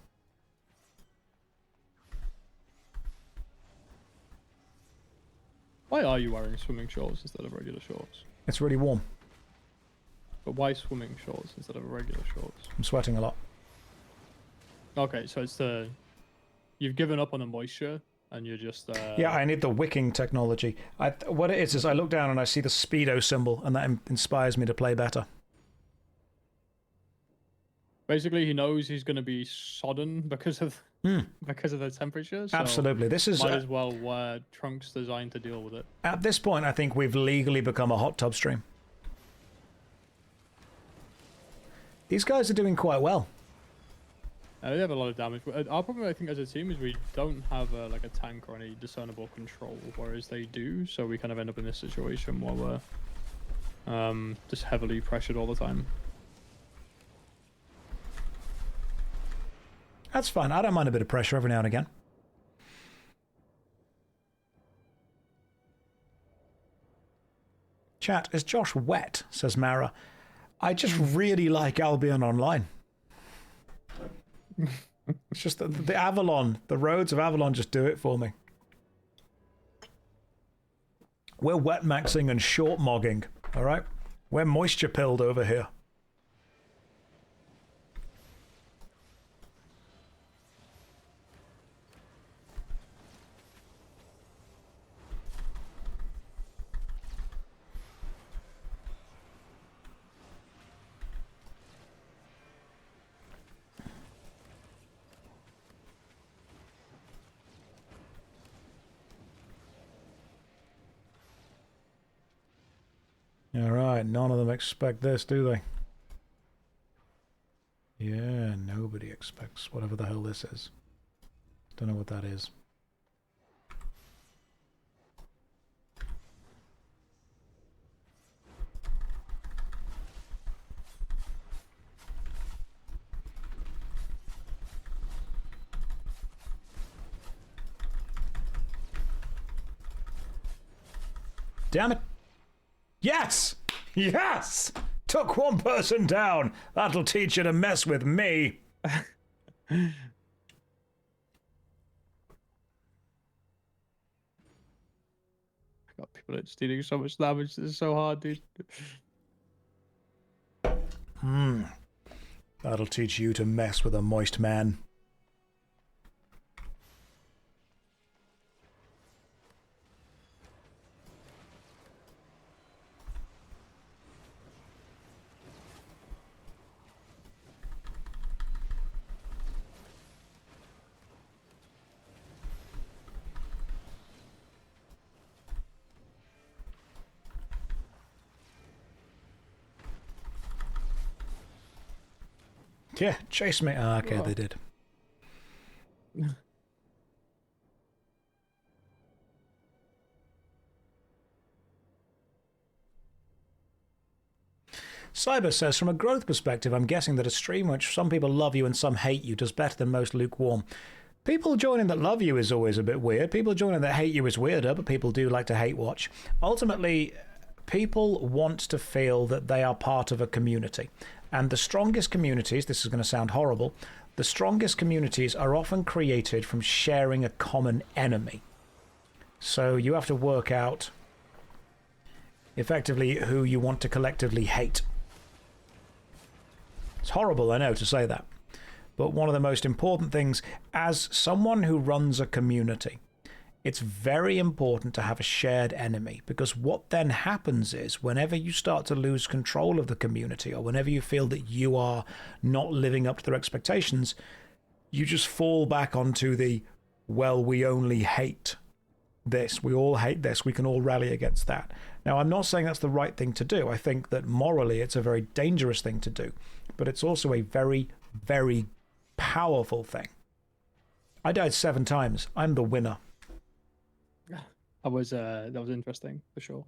Why are you wearing swimming shorts instead of regular shorts? It's really warm. But why swimming shorts instead of regular shorts? I'm sweating a lot. Okay, so it's the... You've given up on the moisture, and you're just... Yeah, I need the wicking technology. What it is I look down and I see the Speedo symbol, and that inspires me to play better. Basically, he knows he's going to be sodden because of the temperature. So absolutely. This is might as well wear trunks designed to deal with it. At this point, I think we've legally become a hot tub stream. These guys are doing quite well. They have a lot of damage. Our problem, I think, as a team is we don't have like a tank or any discernible control, whereas they do. So we kind of end up in this situation where we're just heavily pressured all the time. That's fine. I don't mind a bit of pressure every now and again. Chat, is Josh wet? Says Mara. I just really like Albion Online. It's just the Avalon, the roads of Avalon just do it for me. We're wet maxing and short mogging, all right? We're moisture pilled over here. Alright, none of them expect this, do they? Yeah, nobody expects whatever the hell this is. Don't know what that is. Damn it! Yes! Yes! Took one person down. That'll teach you to mess with me. God, people are just dealing so much damage. This is so hard, dude. That'll teach you to mess with a moist man. Yeah, chase me. Ah, okay, they did. Cyber says, from a growth perspective, I'm guessing that a stream which some people love you and some hate you does better than most lukewarm. People joining that love you is always a bit weird. People joining that hate you is weirder, but people do like to hate watch. Ultimately, people want to feel that they are part of a community. And the strongest communities, this is going to sound horrible, the strongest communities are often created from sharing a common enemy. So you have to work out effectively who you want to collectively hate. It's horrible, I know, to say that. but one of the most important things, as someone who runs a community, it's very important to have a shared enemy, because what then happens is whenever you start to lose control of the community, or whenever you feel that you are not living up to their expectations, you just fall back onto the, well, we only hate this. We all hate this. We can all rally against that. Now, I'm not saying that's the right thing to do. I think that morally it's a very dangerous thing to do, but it's also a very, very powerful thing. I died 7 times. I'm the winner. That was interesting for sure.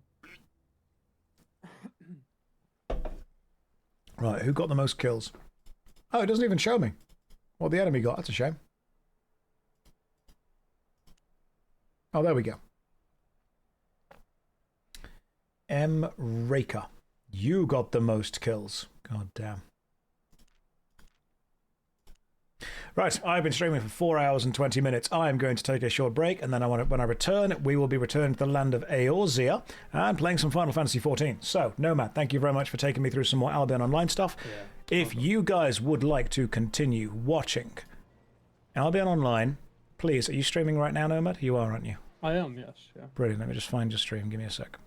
Right, who got the most kills? Oh, it doesn't even show me what the enemy got. That's a shame. Oh, there we go. M. Raker. You got the most kills. God damn. Right, I've been streaming for 4 hours and 20 minutes. I am going to take a short break, and then when I return, we will be returning to the land of Eorzea and playing some Final Fantasy XIV. So, Nomad, thank you very much for taking me through some more Albion Online stuff. Yeah, if you guys would like to continue watching Albion Online, please, are you streaming right now, Nomad? You are, aren't you? I am, yes. Yeah. Brilliant. Let me just find your stream. Give me a sec.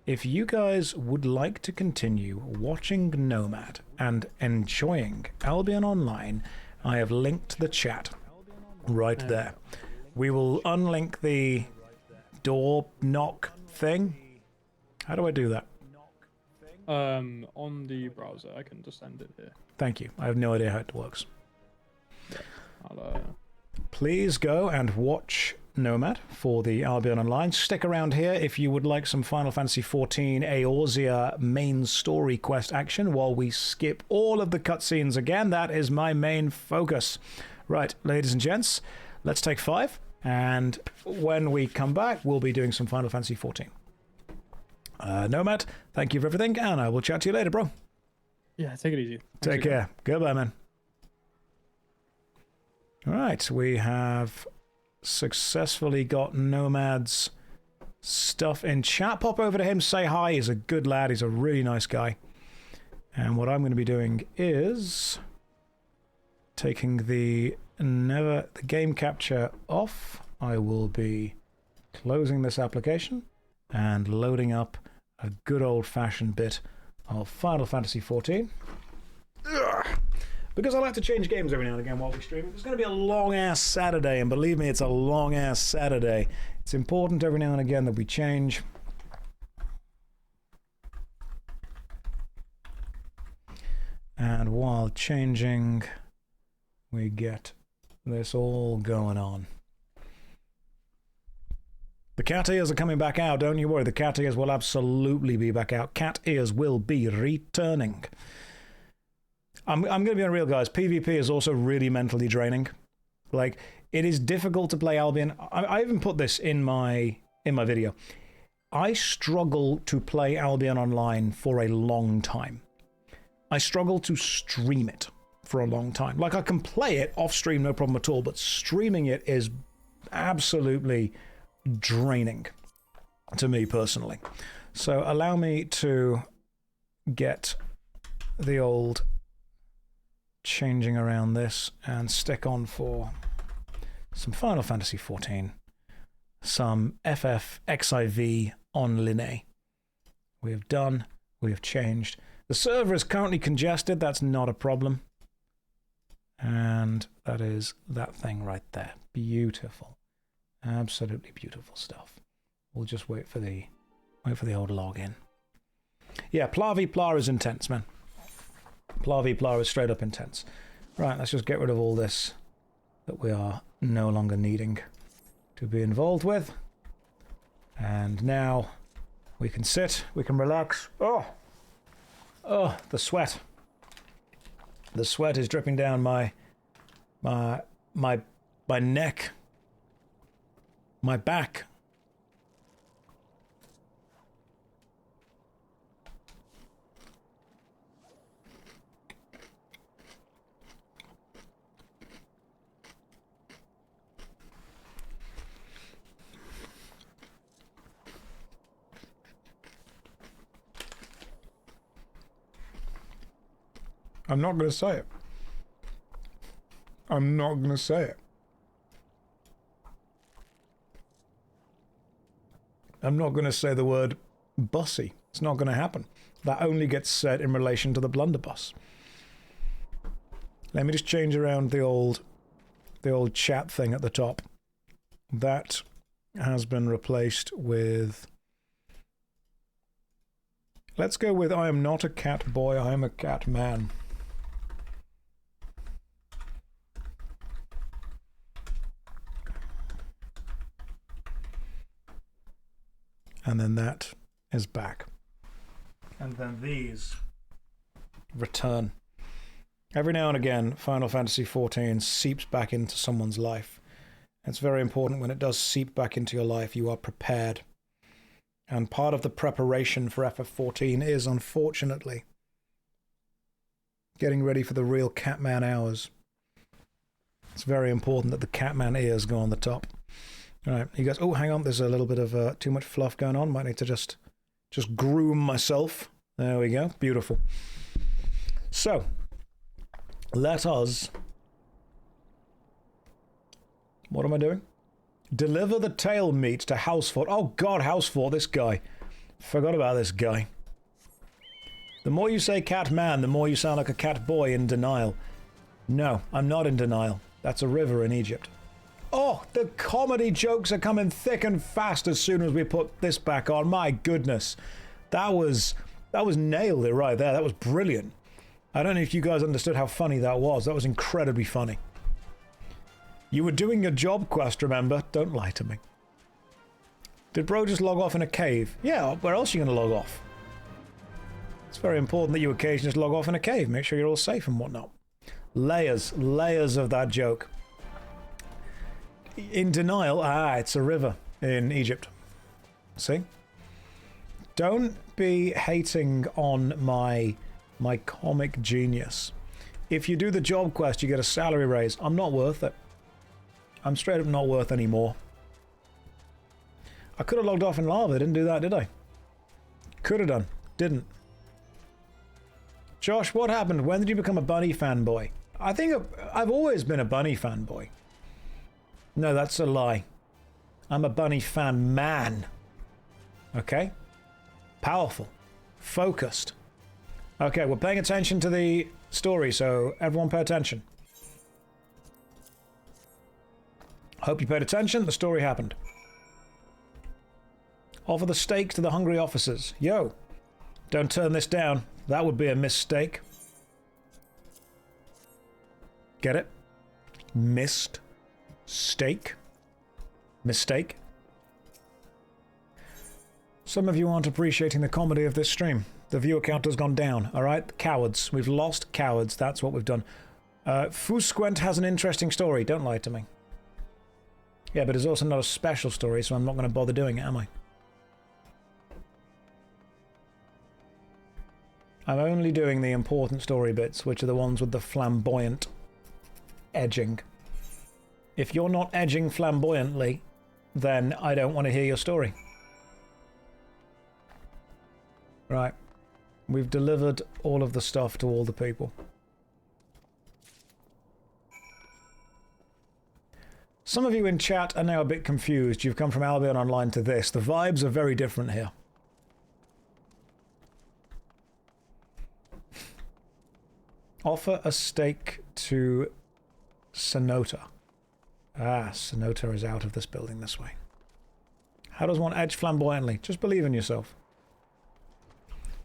If you guys would like to continue watching Nomad and enjoying Albion Online, I have linked the chat right there. We will unlink the door knock thing. How do I do that? On the browser, I can just end it here. Thank you. I have no idea how it works. Yeah, I'll, Please go and watch Nomad for the Albion Online. Stick around here if you would like some Final Fantasy XIV Eorzea main story quest action while we skip all of the cutscenes again. That is my main focus. Right, ladies and gents, let's take 5, and when we come back, we'll be doing some Final Fantasy XIV. Nomad, thank you for everything, and I will chat to you later, bro. Yeah, take it easy. Thanks take care. Goodbye, man. All right, we have successfully got Nomad's stuff in chat. Pop over to him, say hi. He's a good lad. He's a really nice guy. And what I'm going to be doing is taking the game capture off. I will be closing this application and loading up a good old-fashioned bit of Final Fantasy XIV. Ugh. Because I like to change games every now and again while we stream. It's going to be a long-ass Saturday, and believe me, it's a long-ass Saturday. It's important every now and again that we change. And while changing, we get this all going on. The cat ears are coming back out, don't you worry. The cat ears will absolutely be back out. Cat ears will be returning. I'm going to be real, guys. PvP is also really mentally draining. Like, it is difficult to play Albion. I even put this in my video. I struggle to play Albion Online for a long time. I struggle to stream it for a long time. Like, I can play it off stream, no problem at all, but streaming it is absolutely draining to me personally. So allow me to get the old changing around this and stick on for some Final Fantasy XIV, some FFXIV on Linné. We have done, we have changed. The server is currently congested, that's not a problem. And that is that thing right there. Beautiful. Absolutely beautiful stuff. We'll just wait for the old login. Yeah, Pla v Pla is intense, man. Pla v Pla is straight up intense. Right, let's just get rid of all this that we are no longer needing to be involved with. And now we can sit, we can relax. Oh, the sweat. The sweat is dripping down my neck, my back. I'm not going to say it. I'm not going to say it. I'm not going to say the word bussy. It's not going to happen. That only gets said in relation to the blunderbuss. Let me just change around the old chat thing at the top. That has been replaced with... Let's go with I am not a cat boy, I am a cat man. And then that is back. And then these return. Every now and again, Final Fantasy XIV seeps back into someone's life. It's very important when it does seep back into your life, you are prepared. And part of the preparation for FF14 is, unfortunately, getting ready for the real Catman hours. It's very important that the Catman ears go on the top. All right, you guys, oh, hang on, there's a little bit of too much fluff going on. Might need to just groom myself. There we go, beautiful. So, let us... What am I doing? Deliver the tail meat to Housefort. Oh god, Housefort, this guy. Forgot about this guy. The more you say cat man, the more you sound like a cat boy in denial. No, I'm not in denial. That's a river in Egypt. Oh, the comedy jokes are coming thick and fast as soon as we put this back on. My goodness. That was nailed it right there. That was brilliant. I don't know if you guys understood how funny that was. That was incredibly funny. You were doing your job quest, remember? Don't lie to me. Did bro just log off in a cave? Yeah, where else are you going to log off? It's very important that you occasionally just log off in a cave. Make sure you're all safe and whatnot. Layers of that joke. In denial, it's a river in Egypt. See? Don't be hating on my comic genius. If you do the job quest, you get a salary raise. I'm not worth it. I'm straight up not worth any more. I could have logged off in lava. Didn't do that, did I? Could have done. Didn't. Josh, what happened? When did you become a bunny fanboy? I think I've always been a bunny fanboy. No, that's a lie. I'm a bunny fan man. Okay? Powerful. Focused. Okay, we're paying attention to the story, so everyone pay attention. Hope you paid attention. The story happened. Offer the steak to the hungry officers. Yo, don't turn this down. That would be a mistake. Get it? Missed steak. Mistake. Some of you aren't appreciating the comedy of this stream. The viewer count has gone down. All right, cowards. We've lost cowards. That's what we've done. Fusquent has an interesting story. Don't lie to me. Yeah, but it's also not a special story, so I'm not going to bother doing it, am I? I'm only doing the important story bits, which are the ones with the flamboyant edging. If you're not edging flamboyantly, then I don't want to hear your story. Right. We've delivered all of the stuff to all the people. Some of you in chat are now a bit confused. You've come from Albion Online to this. The vibes are very different here. Offer a steak to Sonota. Sonota is out of this building this way. How does one edge flamboyantly? Just believe in yourself.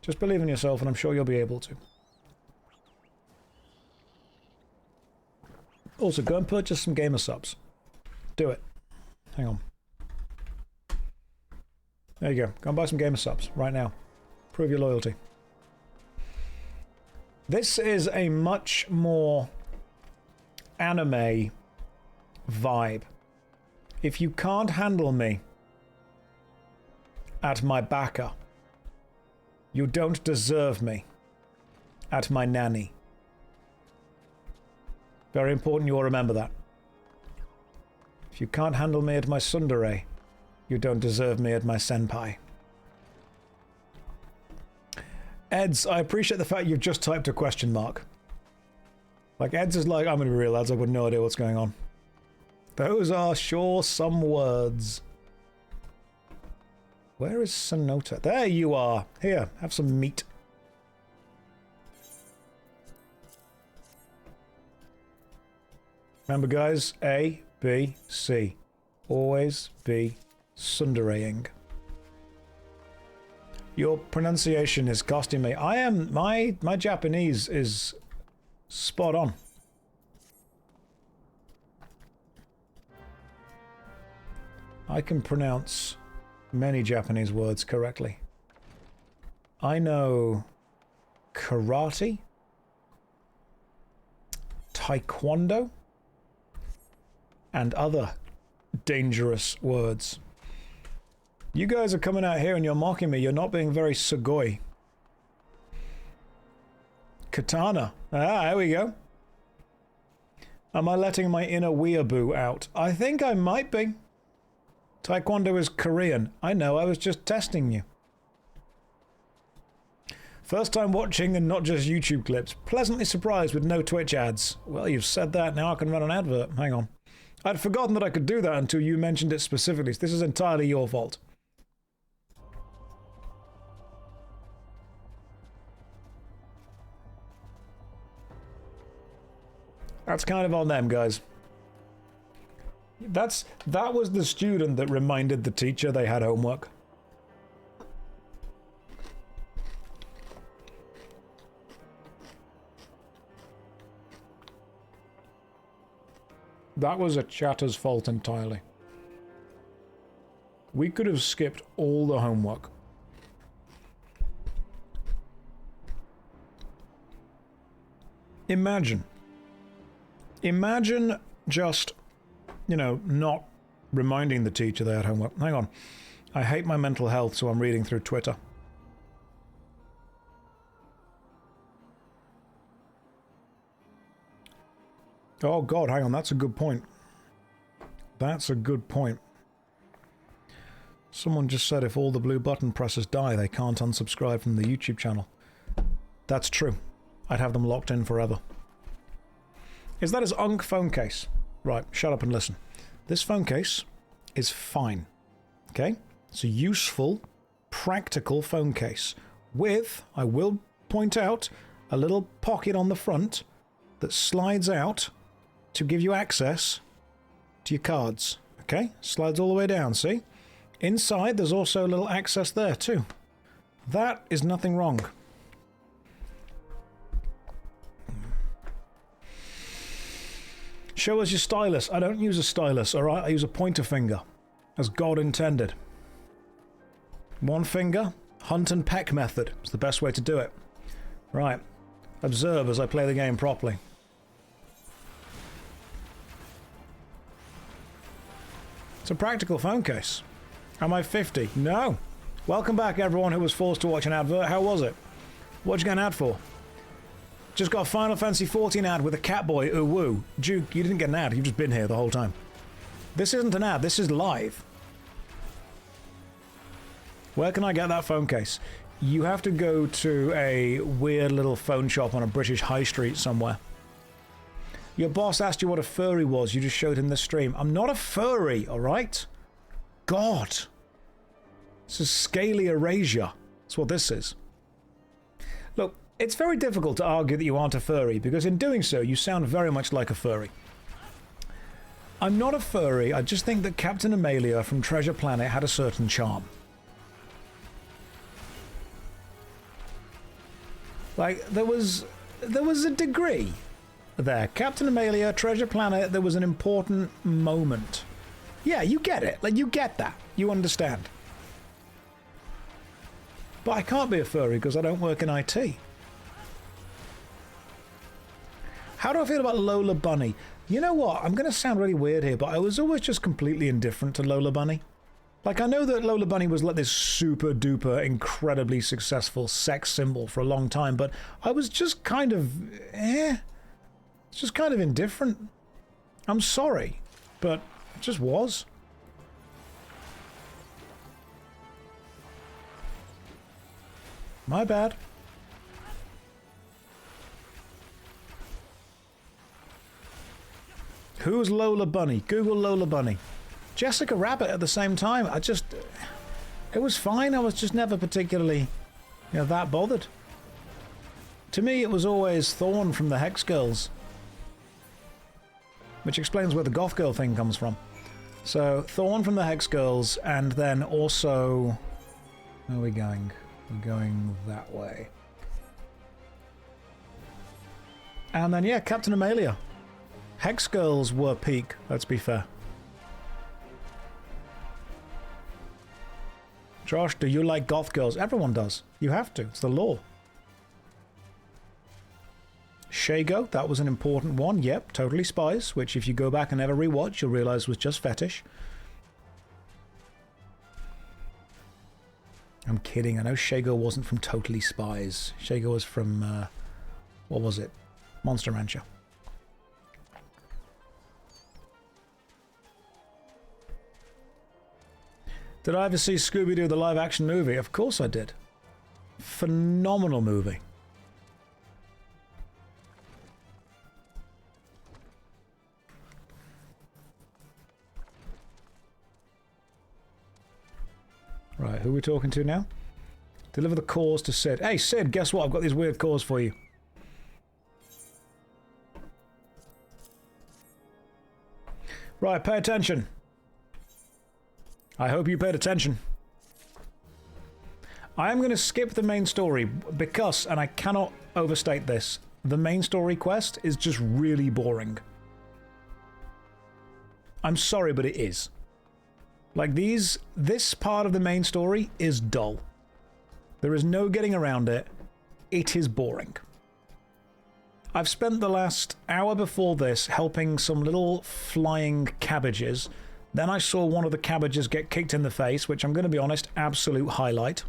Just believe in yourself and I'm sure you'll be able to. Also, go and purchase some gamer subs. Do it. Hang on. There you go. Go and buy some gamer subs right now. Prove your loyalty. This is a much more anime vibe. If you can't handle me at my baka, you don't deserve me at my nanny. Very important you all remember that. If you can't handle me at my tsundere, you don't deserve me at my senpai. Eds, I appreciate the fact you've just typed a question mark. Like, Ed's is like, I'm going to be real, lads, I've got no idea what's going on. Those are sure some words. Where is Sonota? There you are. Here, have some meat. Remember, guys, A, B, C. Always be sundering. Your pronunciation is costing me. I am... My Japanese is spot on. I can pronounce many Japanese words correctly. I know karate, taekwondo, and other dangerous words. You guys are coming out here and you're mocking me. You're not being very sugoi. Katana. Ah, there we go. Am I letting my inner weeaboo out? I think I might be. Taekwondo is Korean. I know, I was just testing you. First time watching and not just YouTube clips. Pleasantly surprised with no Twitch ads. Well, you've said that, now I can run an advert. Hang on. I'd forgotten that I could do that until you mentioned it specifically. This is entirely your fault. That's kind of on them, guys. That was the student that reminded the teacher they had homework. That was a chatter's fault entirely. We could have skipped all the homework. Imagine just, you know, not reminding the teacher they had homework. Hang on. I hate my mental health, so I'm reading through Twitter. Oh god, hang on, that's a good point. That's a good point. Someone just said if all the blue button pressers die, they can't unsubscribe from the YouTube channel. That's true. I'd have them locked in forever. Is that his UNC phone case? Right, shut up and listen. This phone case is fine. Okay? It's a useful, practical phone case with, I will point out, a little pocket on the front that slides out to give you access to your cards. Okay? Slides all the way down, see? Inside, there's also a little access there, too. That is nothing wrong. Show us your stylus. I don't use a stylus, alright? I use a pointer finger, as God intended. One finger, hunt and peck method. It's the best way to do it. Right. Observe as I play the game properly. It's a practical phone case. Am I 50? No. Welcome back, everyone who was forced to watch an advert. How was it? What'd you get an ad for? Just got a Final Fantasy 14 ad with a Catboy, ooh woo. Duke, you didn't get an ad, you've just been here the whole time. This isn't an ad, this is live. Where can I get that phone case? You have to go to a weird little phone shop on a British high street somewhere. Your boss asked you what a furry was, you just showed him the stream. I'm not a furry, alright? God. This is scaly erasure. That's what this is. Look, it's very difficult to argue that you aren't a furry, because in doing so, you sound very much like a furry. I'm not a furry, I just think that Captain Amelia from Treasure Planet had a certain charm. Like, there was a degree there. Captain Amelia, Treasure Planet, there was an important moment. Yeah, you get it. Like, you get that. You understand. But I can't be a furry because I don't work in IT. How do I feel about Lola Bunny? You know what? I'm going to sound really weird here, but I was always just completely indifferent to Lola Bunny. Like, I know that Lola Bunny was like this super duper incredibly successful sex symbol for a long time, but I was just kind of just kind of indifferent. I'm sorry, but it just was. My bad. Who's Lola Bunny? Google Lola Bunny. Jessica Rabbit at the same time. It was fine. I was just never particularly, that bothered. To me, it was always Thorn from the Hex Girls. Which explains where the Goth Girl thing comes from. So, Thorn from the Hex Girls, and then also... Where are we going? We're going that way. And then, yeah, Captain Amalia. Hex Girls were peak, let's be fair. Josh, do you like Goth Girls? Everyone does. You have to. It's the law. Shago, that was an important one. Yep, totally Spies, which if you go back and ever rewatch, you'll realize was just fetish. I'm kidding. I know Shago wasn't from Totally Spies. Shago was from, what was it? Monster Rancher. Did I ever see Scooby-Doo the live-action movie? Of course I did. Phenomenal movie. Right, who are we talking to now? Deliver the cores to Sid. Hey, Sid, guess what? I've got these weird cores for you. Right, pay attention. I hope you paid attention. I am going to skip the main story because, and I cannot overstate this, the main story quest is just really boring. I'm sorry, but it is. Like this part of the main story is dull. There is no getting around it. It is boring. I've spent the last hour before this helping some little flying cabbages. Then I saw one of the cabbages get kicked in the face, which I'm going to be honest, absolute highlight.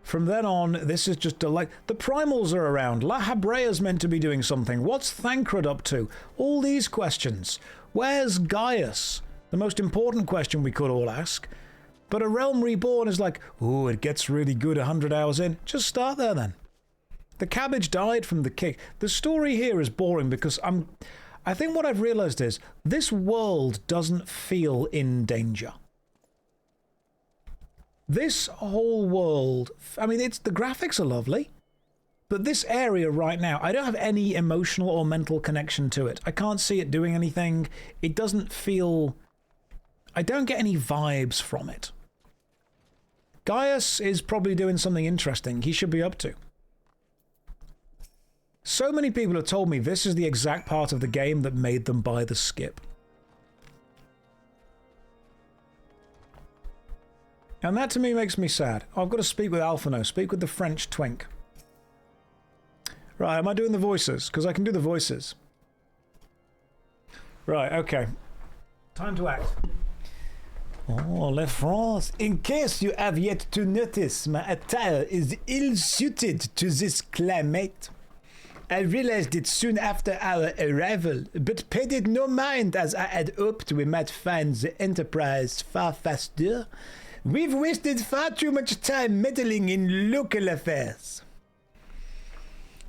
From then on, this is just delight. The Primals are around. La Habrea's meant to be doing something. What's Thancred up to? All these questions. Where's Gaius? The most important question we could all ask. But A Realm Reborn is like, ooh, it gets really good 100 hours in. Just start there then. The cabbage died from the kick. The story here is boring because I think what I've realized is this world doesn't feel in danger. This whole world, I mean, the graphics are lovely, but this area right now, I don't have any emotional or mental connection to it. I can't see it doing anything. It doesn't feel... I don't get any vibes from it. Gaius is probably doing something interesting he should be up to. So many people have told me this is the exact part of the game that made them buy the skip. And that to me makes me sad. Oh, I've got to speak with Alphino, speak with the French twink. Right, am I doing the voices? Because I can do the voices. Right, okay. Time to act. Oh, La France. In case you have yet to notice, my attire is ill-suited to this climate. I realized it soon after our arrival, but paid it no mind as I had hoped we might find the Enterprise far faster. We've wasted far too much time meddling in local affairs.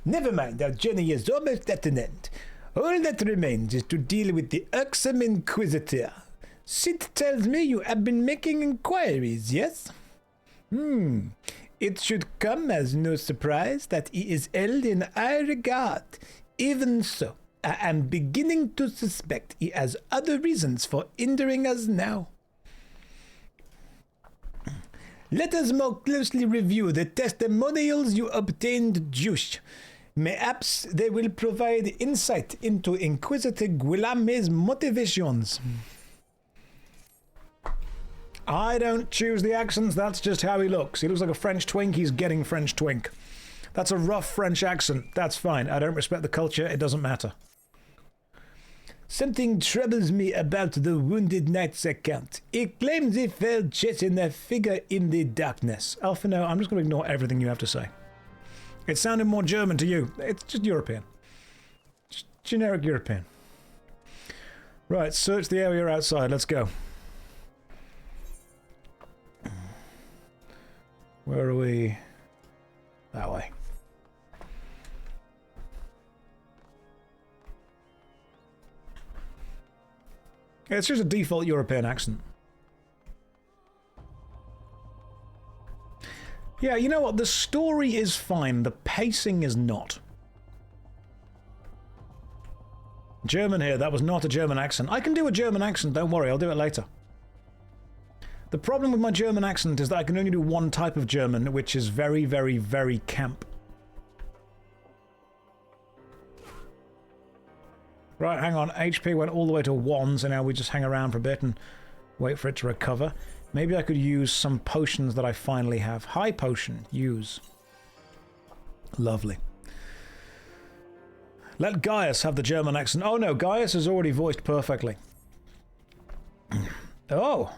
Never mind, our journey is almost at an end. All that remains is to deal with the irksome Inquisitor. Sid tells me you have been making inquiries, yes? It should come as no surprise that he is held in high regard. Even so, I am beginning to suspect he has other reasons for hindering us now. Let us more closely review the testimonials you obtained, Josh. Perhaps they will provide insight into Inquisitor Guillaume's motivations. I don't choose the accents, that's just how he looks. He looks like a French twink, he's getting French twink. That's a rough French accent, that's fine. I don't respect the culture, it doesn't matter. Something troubles me about the Wounded Knight's account. He claims he felt chasing a figure in the darkness. Alphino, I'm just going to ignore everything you have to say. It sounded more German to you. It's just European. Just generic European. Right, search the area outside. Let's go. Where are we? That way. It's just a default European accent. Yeah, you know what? The story is fine. The pacing is not. German here. That was not a German accent. I can do a German accent. Don't worry. I'll do it later. The problem with my German accent is that I can only do one type of German, which is very, very, very camp. Right, hang on. HP went all the way to 1, so now we just hang around for a bit and wait for it to recover. Maybe I could use some potions that I finally have. High potion. Use. Lovely. Let Gaius have the German accent. Oh no, Gaius is already voiced perfectly. Oh.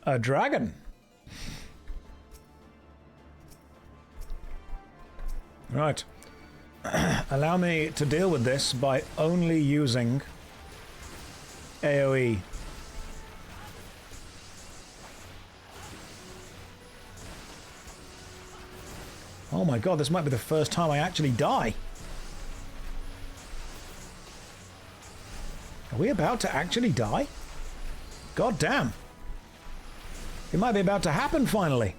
A dragon. Right. Allow me to deal with this by only using AoE. Oh my god, this might be the first time I actually die. Are we about to actually die? God damn. It might be about to happen finally.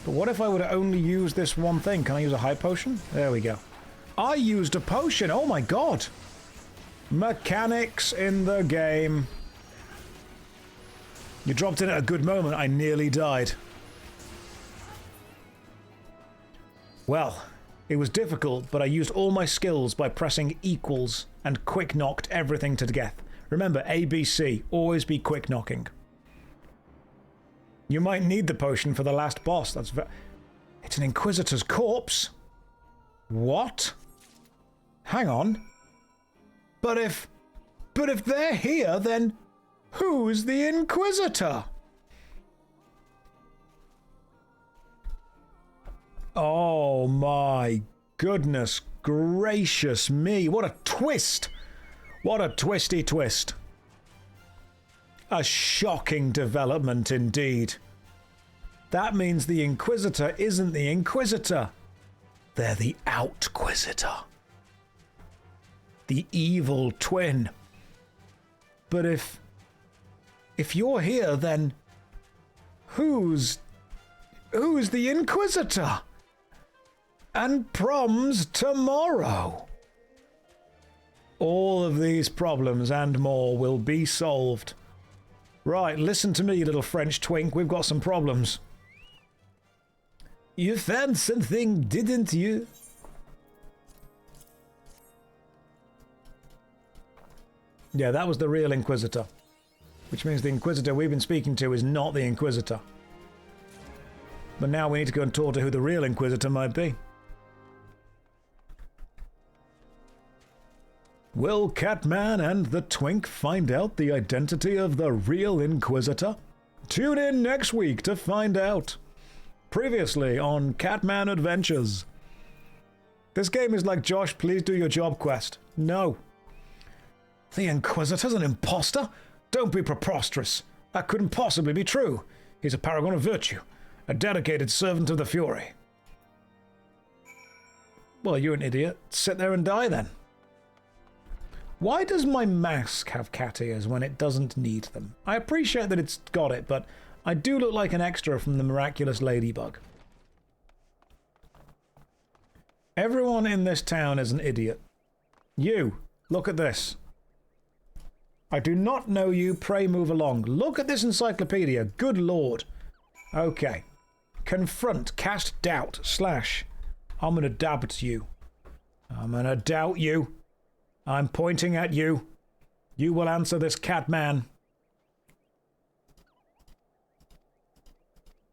But what if I were to only use this one thing? Can I use a high potion? There we go. I used a potion! Oh my god! Mechanics in the game. You dropped in at a good moment. I nearly died. Well, it was difficult, but I used all my skills by pressing equals and quick knocked everything to death. Remember, ABC, always be quick knocking. You might need the potion for the last boss. It's an Inquisitor's corpse. What? Hang on. But if they're here, then who's the Inquisitor? Oh my goodness gracious me. What a twist. What a twisty twist. A shocking development indeed. That means the Inquisitor isn't the Inquisitor. They're the Outquisitor. The evil twin. But if you're here, then who's the Inquisitor? And prom's tomorrow. All of these problems and more will be solved. Right, listen to me, little French twink. We've got some problems. You found something, didn't you? Yeah, that was the real Inquisitor. Which means the Inquisitor we've been speaking to is not the Inquisitor. But now we need to go and talk to who the real Inquisitor might be. Will Catman and the Twink find out the identity of the real Inquisitor? Tune in next week to find out. Previously on Catman Adventures. This game is like Josh, please do your job quest. No. The Inquisitor's an imposter? Don't be preposterous. That couldn't possibly be true. He's a paragon of virtue. A dedicated servant of the Fury. Well, you're an idiot. Sit there and die then. Why does my mask have cat ears when it doesn't need them? I appreciate that it's got it, but I do look like an extra from the Miraculous Ladybug. Everyone in this town is an idiot. You, look at this. I do not know you, pray move along. Look at this encyclopedia, good lord. Okay. Confront, cast doubt, slash. I'm gonna dab at you. I'm gonna doubt you. I'm pointing at you. You will answer this Catman.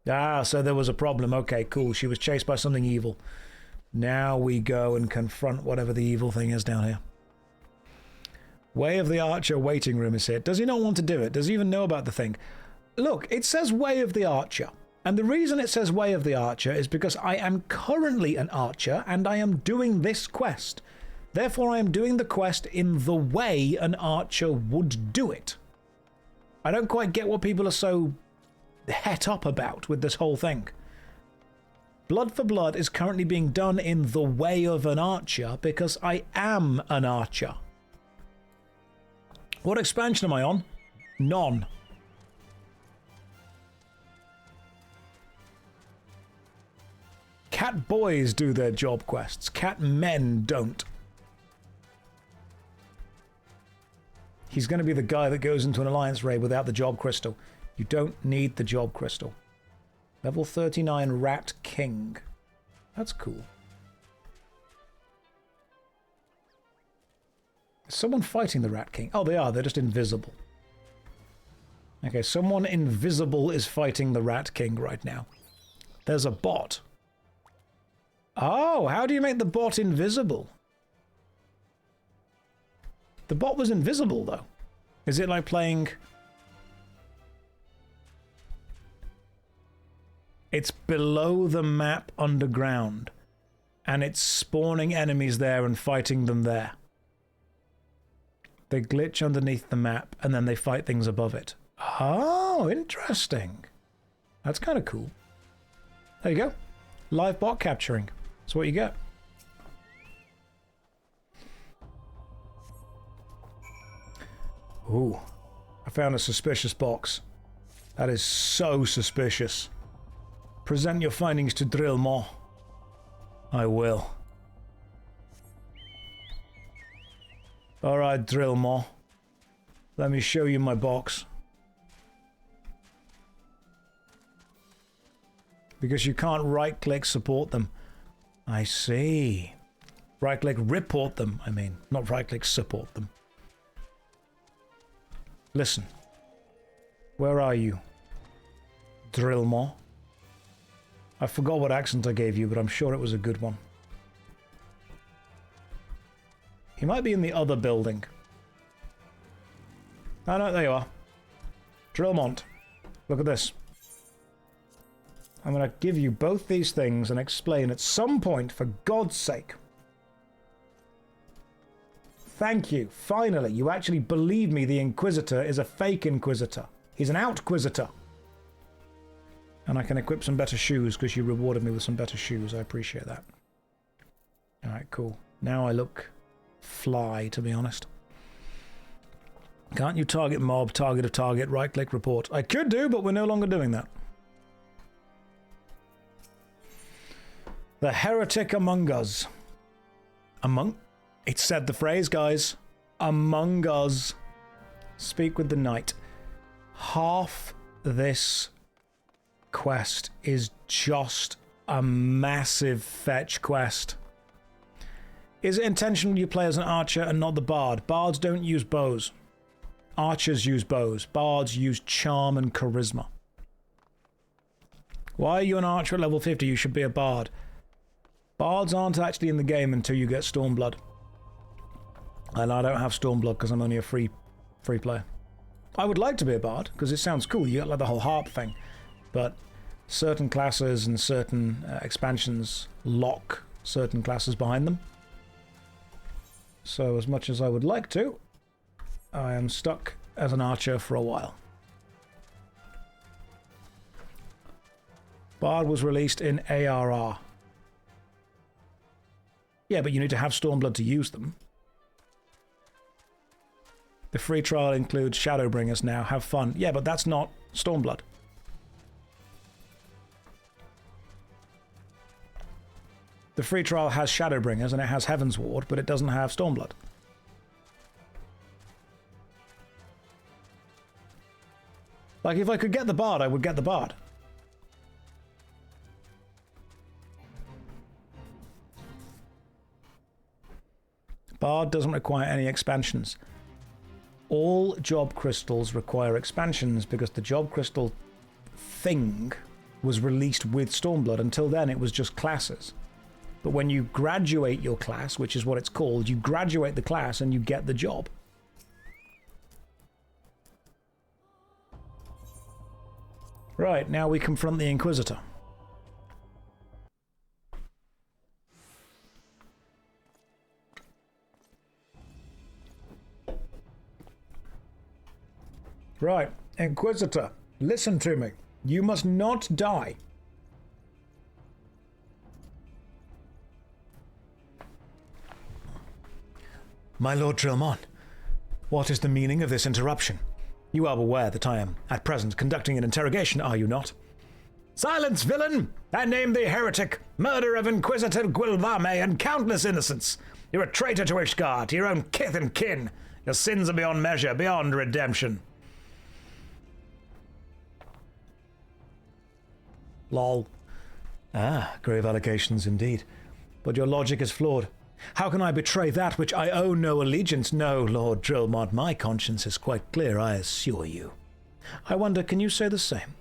Ah, so there was a problem. Okay, cool. She was chased by something evil. Now we go and confront whatever the evil thing is down here. Way of the Archer waiting room is here. Does he not want to do it? Does he even know about the thing? Look, it says Way of the Archer. And the reason it says Way of the Archer is because I am currently an archer and I am doing this quest. Therefore, I am doing the quest in the way an archer would do it. I don't quite get what people are so het up about with this whole thing. Blood for Blood is currently being done in the way of an archer because I am an archer. What expansion am I on? None. Cat boys do their job quests. Cat men don't. He's going to be the guy that goes into an alliance raid without the job crystal. You don't need the job crystal. Level 39 Rat King. That's cool. Is someone fighting the Rat King? Oh, they are. They're just invisible. Okay, someone invisible is fighting the Rat King right now. There's a bot. Oh, how do you make the bot invisible? The bot was invisible, though. Is it like playing... It's below the map underground, and it's spawning enemies there and fighting them there. They glitch underneath the map, and then they fight things above it. Oh, interesting. That's kind of cool. There you go. Live bot capturing. That's what you get. Ooh, I found a suspicious box. That is so suspicious. Present your findings to Drillmore. I will. Alright, Drillmore. Let me show you my box. Because you can't right-click support them. I see. Right-click report them, I mean. Not right-click support them. Listen. Where are you? Drillmore? I forgot what accent I gave you, but I'm sure it was a good one. He might be in the other building. Oh no, there you are. Drillmont. Look at this. I'm going to give you both these things and explain at some point, for God's sake. Thank you. Finally, you actually believe me the Inquisitor is a fake Inquisitor. He's an Outquisitor. And I can equip some better shoes because you rewarded me with some better shoes. I appreciate that. Alright, cool. Now I look fly, to be honest. Can't you target mob, target of target, right-click report? I could do, but we're no longer doing that. The heretic among us. Among? It said the phrase, guys. Among us. Speak with the knight. Half this quest is just a massive fetch quest. Is it intentional you play as an archer and not the bard? Bards don't use bows. Archers use bows. Bards use charm and charisma. Why are you an archer at level 50? You should be a bard. Bards aren't actually in the game until you get Stormblood. And I don't have Stormblood because I'm only a free player. I would like to be a bard because it sounds cool. You get like the whole harp thing. But certain classes and certain expansions lock certain classes behind them. So as much as I would like to, I am stuck as an archer for a while. Bard was released in ARR. Yeah, but you need to have Stormblood to use them. The free trial includes Shadowbringers now. Have fun. Yeah, but that's not Stormblood. The free trial has Shadowbringers and it has Heaven's Ward, but it doesn't have Stormblood. Like, if I could get the Bard, I would get the Bard. Bard doesn't require any expansions. All job crystals require expansions because the job crystal thing was released with Stormblood. Until then, it was just classes. But when you graduate your class, which is what it's called, you graduate the class and you get the job. Right, now we confront the Inquisitor. Right, Inquisitor, listen to me. You must not die. My Lord Drillmont, What is the meaning of this interruption? You are aware that I am, at present, conducting an interrogation, are you not? Silence, villain! I name thee heretic, murderer of Inquisitor Gwilvame and countless innocents. You're a traitor to Ishgard, to your own kith and kin. Your sins are beyond measure, beyond redemption. Lol. Ah, grave allegations indeed. But your logic is flawed. How can I betray that which I owe no allegiance? No, Lord Drillmont, my conscience is quite clear, I assure you. I wonder, can you say the same?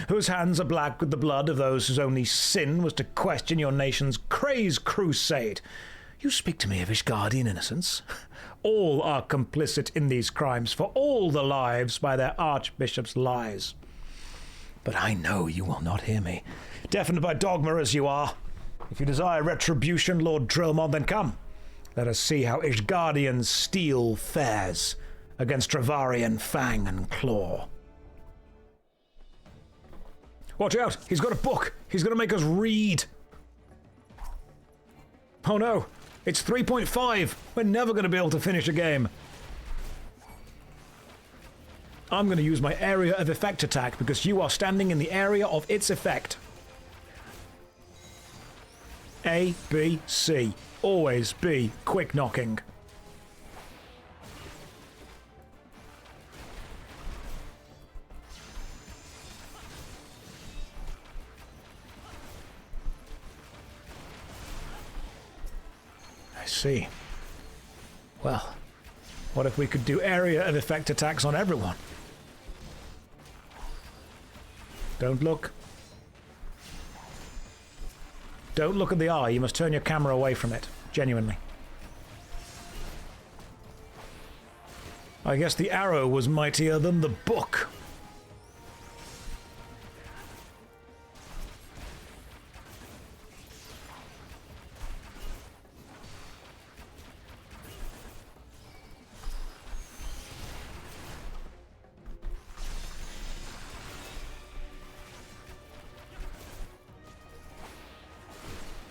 Whose hands are black with the blood of those whose only sin was to question your nation's crazed crusade? You speak to me of Ishgardian innocence? All are complicit in these crimes, for all the lives by their archbishop's lies. But I know you will not hear me, deafened by dogma as you are. If you desire retribution, Lord Drillmont, then come. Let us see how Ishgardian steel fares against Travarian fang and claw. Watch out! He's got a book! He's going to make us read! Oh no! It's 3.5! We're never going to be able to finish a game. I'm going to use my area of effect attack because you are standing in the area of its effect. A, B, C. Always be quick knocking. I see. Well, what if we could do area of effect attacks on everyone? Don't look. Don't look at the eye. You must turn your camera away from it. Genuinely. I guess the arrow was mightier than the book.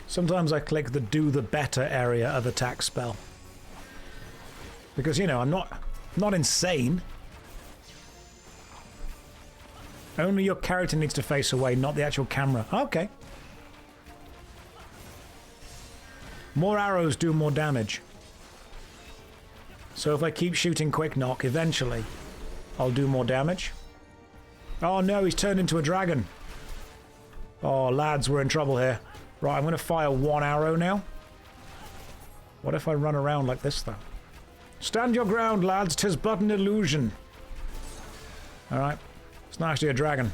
Sometimes I click the do the better area of attack spell. Because, you know, I'm not insane. Only your character needs to face away, not the actual camera. Okay. More arrows do more damage. So if I keep shooting quick knock, eventually I'll do more damage. Oh no, he's turned into a dragon. Oh, lads, we're in trouble here. Right, I'm going to fire one arrow now. What if I run around like this, though? Stand your ground, lads. 'Tis but an illusion. Alright. It's not actually a dragon.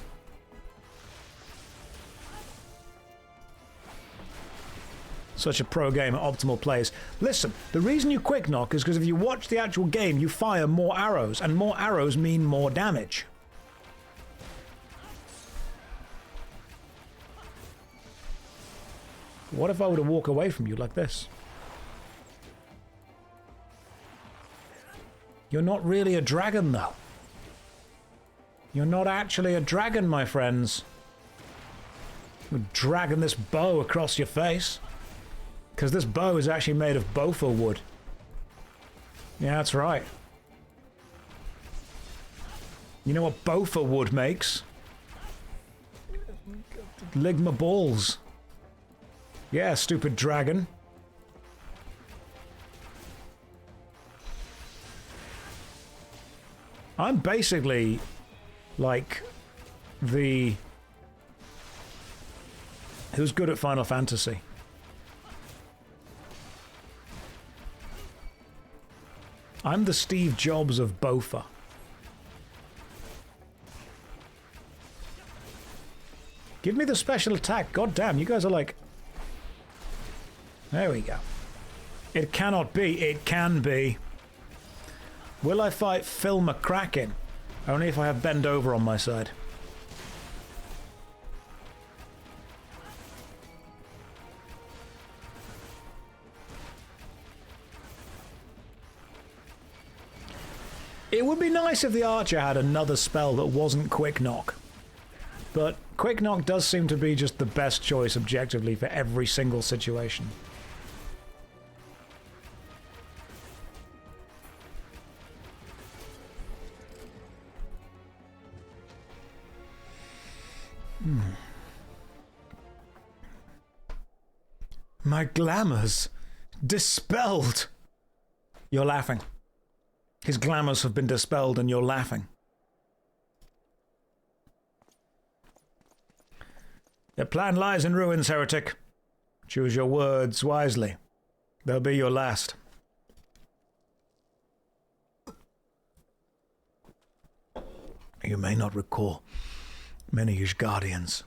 Such a pro game at optimal plays. Listen, the reason you quick knock is because if you watch the actual game, you fire more arrows, and more arrows mean more damage. What if I were to walk away from you like this? You're not really a dragon, though. You're not actually a dragon, my friends. You're dragging this bow across your face. Because this bow is actually made of bofa wood. Yeah, that's right. You know what bofa wood makes? Ligma balls. Yeah, stupid dragon. I'm basically like the... Who's good at Final Fantasy? I'm the Steve Jobs of Bofa. Give me the special attack. God damn, you guys are like... There we go. It cannot be. It can be. Will I fight Phil McCracken? Only if I have Bend Over on my side. It would be nice if the archer had another spell that wasn't Quick Knock. But Quick Knock does seem to be just the best choice objectively for every single situation. My glamours dispelled. You're laughing. His glamours have been dispelled and you're laughing. Your plan lies in ruins, heretic. Choose your words wisely. They'll be your last. You may not recall many Ishgardians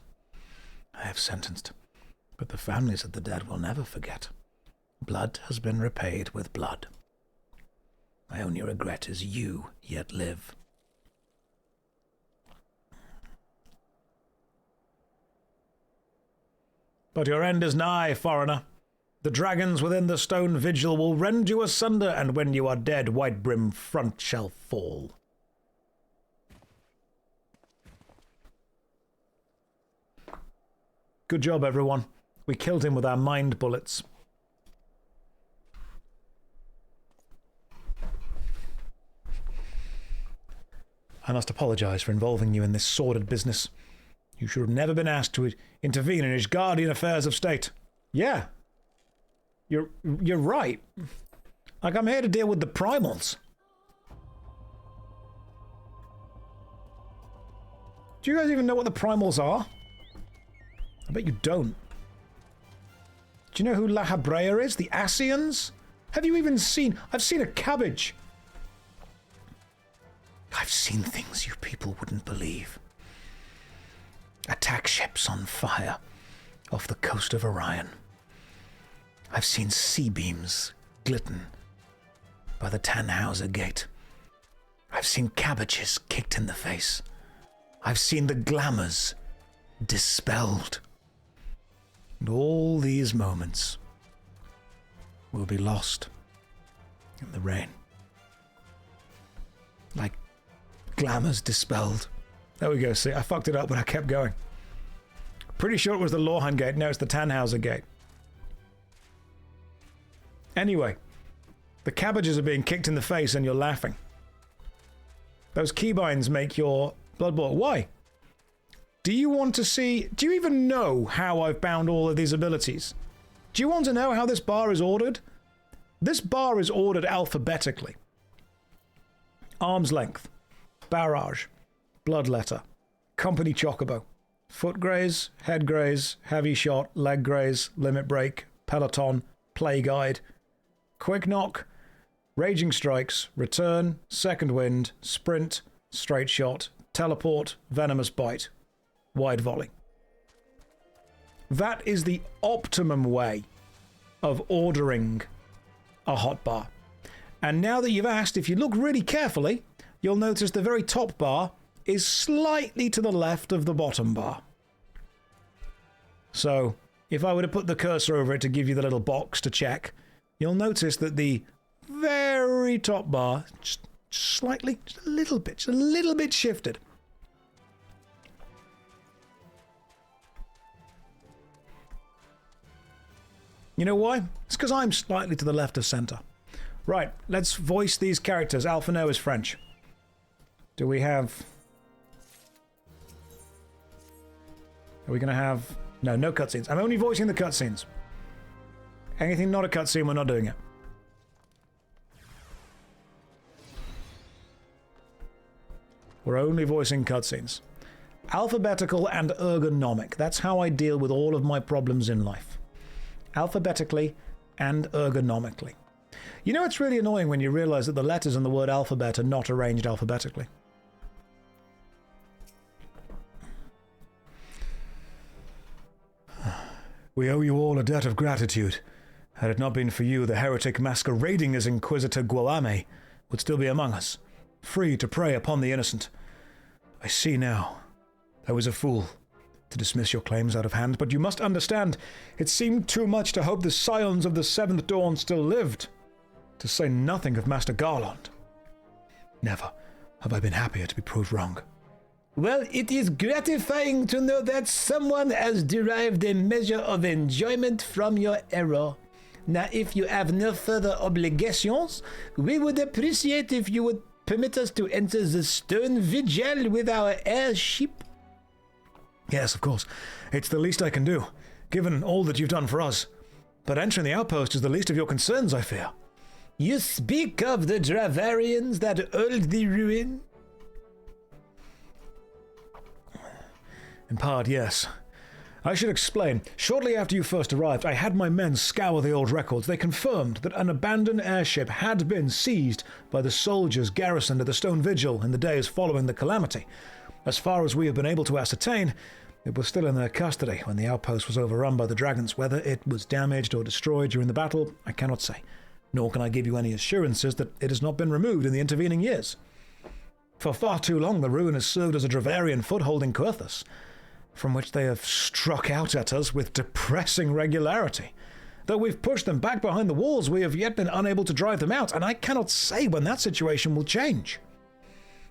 I have sentenced, but the families of the dead will never forget. Blood has been repaid with blood. My only regret is you yet live. But your end is nigh, foreigner. The dragons within the stone vigil will rend you asunder, and when you are dead, White Brim front shall fall. Good job, everyone. We killed him with our mind bullets. I must apologize for involving you in this sordid business. You should have never been asked to intervene in Ishgardian affairs of state. Yeah. You're right. Like, I'm here to deal with the primals. Do you guys even know what the primals are? I bet you don't. Do you know who La Habrea is? The Asians? Have you even seen... I've seen a cabbage. I've seen things you people wouldn't believe. Attack ships on fire off the coast of Orion. I've seen sea beams glisten by the Tannhauser Gate. I've seen cabbages kicked in the face. I've seen the glamours dispelled. And all these moments will be lost in the rain. Like glamours dispelled. There we go, see, I fucked it up, but I kept going. Pretty sure it was the Lorhan Gate, no, it's the Tannhauser Gate. Anyway, the cabbages are being kicked in the face and you're laughing. Those keybinds make your blood boil. Why? Do you want to see... Do you even know how I've bound all of these abilities? Do you want to know how this bar is ordered? This bar is ordered alphabetically. Arm's length. Barrage. Bloodletter. Company Chocobo. Foot graze. Head graze. Heavy shot. Leg graze. Limit break. Peloton. Play guide. Quick knock. Raging strikes. Return. Second wind. Sprint. Straight shot. Teleport. Venomous bite. Wide volley. That is the optimum way of ordering a hotbar. And now that you've asked, if you look really carefully, you'll notice the very top bar is slightly to the left of the bottom bar. So, if I were to put the cursor over it to give you the little box to check, you'll notice that the very top bar, just slightly, just a little bit shifted. You know why? It's because I'm slightly to the left of center. Right, let's voice these characters. Alphino is French. Do we have... Are we going to have... No cutscenes. I'm only voicing the cutscenes. Anything not a cutscene, we're not doing it. We're only voicing cutscenes. Alphabetical and ergonomic. That's how I deal with all of my problems in life. Alphabetically and ergonomically. You know, it's really annoying when you realize that the letters in the word alphabet are not arranged alphabetically. We owe you all a debt of gratitude. Had it not been for you, the heretic masquerading as Inquisitor Gualame would still be among us, free to prey upon the innocent. I see now. I was a fool to dismiss your claims out of hand, but you must understand, it seemed too much to hope the scions of the Seventh Dawn still lived, to say nothing of Master Garland. Never have I been happier to be proved wrong. Well, it is gratifying to know that someone has derived a measure of enjoyment from your error. Now, if you have no further obligations, we would appreciate if you would permit us to enter the stone vigil with our airship. Yes, of course. It's the least I can do, given all that you've done for us. But entering the outpost is the least of your concerns, I fear. You speak of the Dravarians that hold the ruin? In part, yes. I should explain. Shortly after you first arrived, I had my men scour the old records. They confirmed that an abandoned airship had been seized by the soldiers garrisoned at the Stone Vigil in the days following the calamity. As far as we have been able to ascertain, it was still in their custody when the outpost was overrun by the dragons. Whether it was damaged or destroyed during the battle, I cannot say. Nor can I give you any assurances that it has not been removed in the intervening years. For far too long, the ruin has served as a Dravarian foothold in Coerthas, from which they have struck out at us with depressing regularity. Though we've pushed them back behind the walls, we have yet been unable to drive them out, and I cannot say when that situation will change.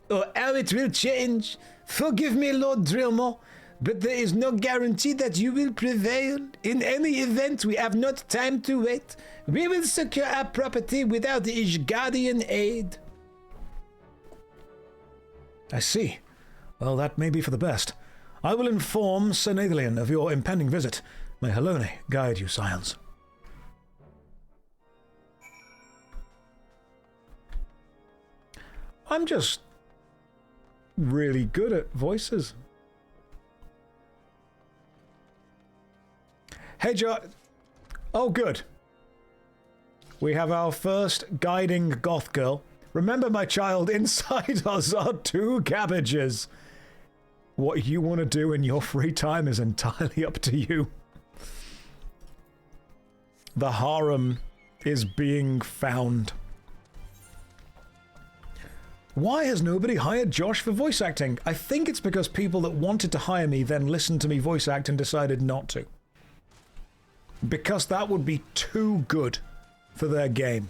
Or how it will change. Forgive me, Lord Drillmore, but there is no guarantee that you will prevail. In any event, we have not time to wait. We will secure our property without Ishgardian aid. I see. Well, that may be for the best. I will inform Sir Nathalion of your impending visit. May Helone guide you, scions. I'm just really good at voices. Hey, Joe. Oh, good. We have our first guiding goth girl. Remember, my child, inside us are 2 cabbages. What you want to do in your free time is entirely up to you. The harem is being found. Why has nobody hired Josh for voice acting? I think it's because people that wanted to hire me then listened to me voice act and decided not to. Because that would be too good for their game.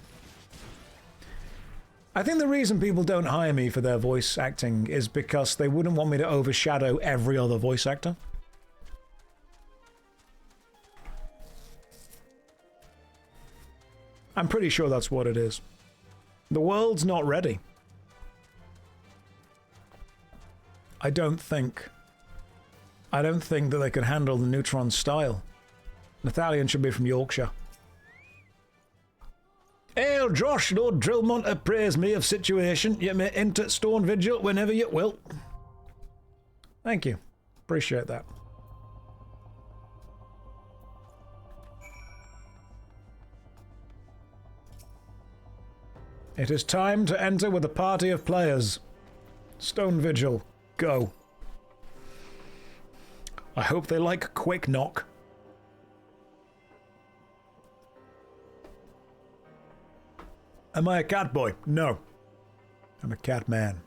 I think the reason people don't hire me for their voice acting is because they wouldn't want me to overshadow every other voice actor. I'm pretty sure that's what it is. The world's not ready. I don't think that they can handle the Neutron style. Nathalion should be from Yorkshire. Hail, Josh, Lord Drillmont appraise me of situation. You may enter Stone Vigil whenever you will. Thank you. Appreciate that. It is time to enter with a party of players. Stone Vigil, go. I hope they like Quick Knock. Am I a cat boy? No. I'm a cat man.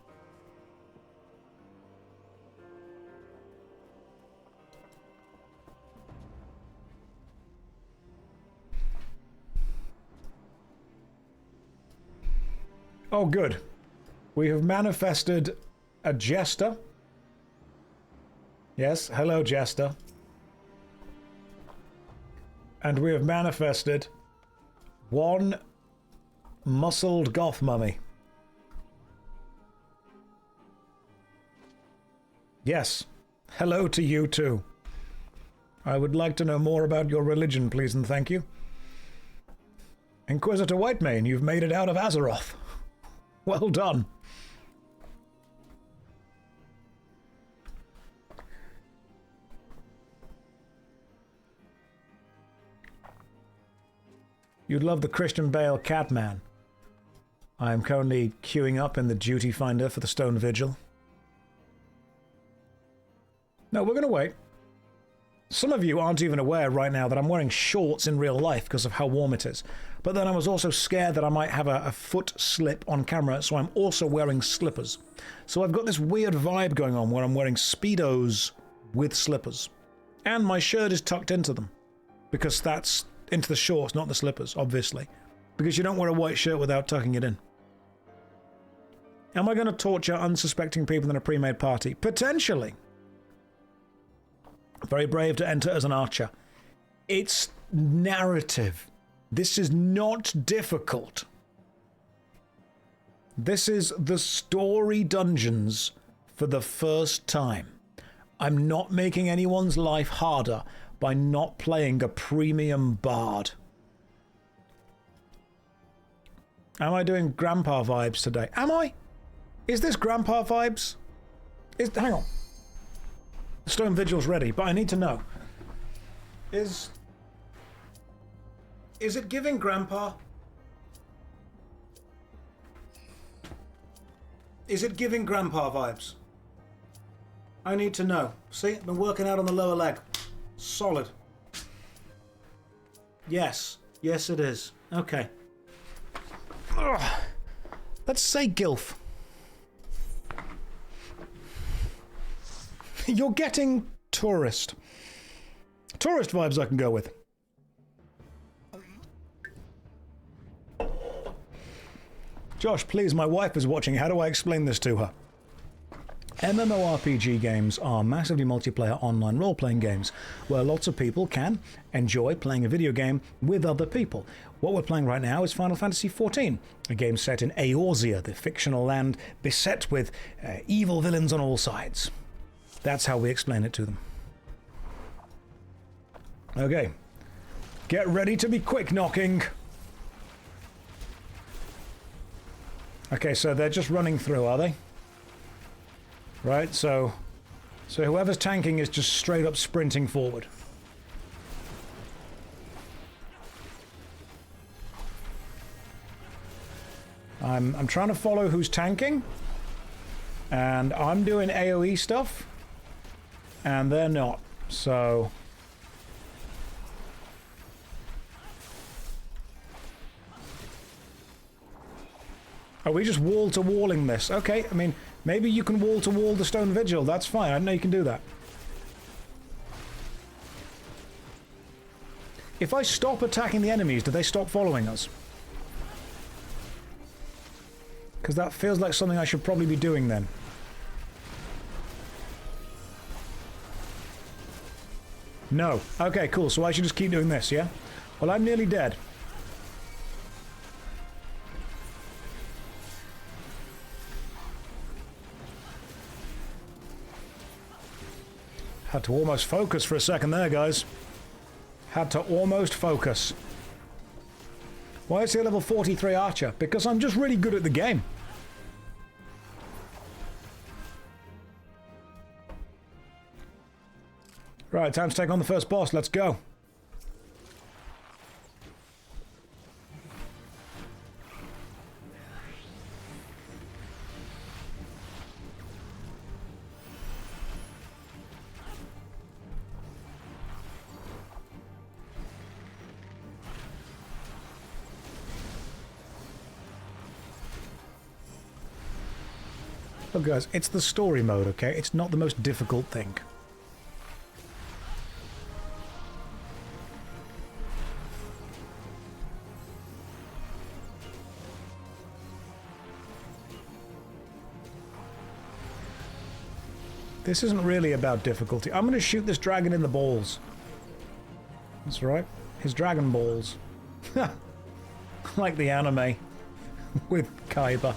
Oh, good. We have manifested a jester. Yes, hello, jester. And we have manifested 1 muscled goth mummy. Yes, hello to you too. I would like to know more about your religion, please and thank you. Inquisitor Whitemane, you've made it out of Azeroth. Well done. You'd love the Christian Bale Catman. I am currently queuing up in the duty finder for the Stone Vigil. No, we're going to wait. Some of you aren't even aware right now that I'm wearing shorts in real life because of how warm it is. But then I was also scared that I might have a foot slip on camera, so I'm also wearing slippers. So I've got this weird vibe going on where I'm wearing Speedos with slippers. And my shirt is tucked into them. Because that's into the shorts, not the slippers, obviously. Because you don't wear a white shirt without tucking it in. Am I going to torture unsuspecting people in a pre-made party? Potentially. Very brave to enter as an archer. It's narrative. This is not difficult. This is the story dungeons for the first time. I'm not making anyone's life harder by not playing a premium bard. Am I doing grandpa vibes today? Am I? Is this grandpa vibes? Hang on. The Stone Vigil's ready, but I need to know. Is it giving grandpa? Is it giving grandpa vibes? I need to know. See, I've been working out on the lower leg. Solid. Yes. Yes, it is. Okay. Ugh. Let's say gilf. You're getting tourist. Tourist vibes I can go with. Josh, please, my wife is watching. How do I explain this to her? MMORPG games are massively multiplayer online role-playing games where lots of people can enjoy playing a video game with other people. What we're playing right now is Final Fantasy XIV, a game set in Eorzea, the fictional land beset with evil villains on all sides. That's how we explain it to them. Okay. Get ready to be quick knocking. Okay, so they're just running through, are they? Right, so whoever's tanking is just straight up sprinting forward. I'm trying to follow who's tanking, and I'm doing AoE stuff, and they're not, so... Are we just wall-to-walling this? Okay, I mean, maybe you can wall-to-wall the Stone Vigil. That's fine. I didn't know you can do that. If I stop attacking the enemies, do they stop following us? Because that feels like something I should probably be doing then. No. Okay, cool. So I should just keep doing this, yeah? Well, I'm nearly dead. Had to almost focus for a second there, guys. Had to almost focus. Why is he a level 43 archer? Because I'm just really good at the game. Right, time to take on the first boss. Let's go. Look, guys, it's the story mode, okay? It's not the most difficult thing. This isn't really about difficulty. I'm going to shoot this dragon in the balls. That's right. His dragon balls. Like the anime with Kaiba.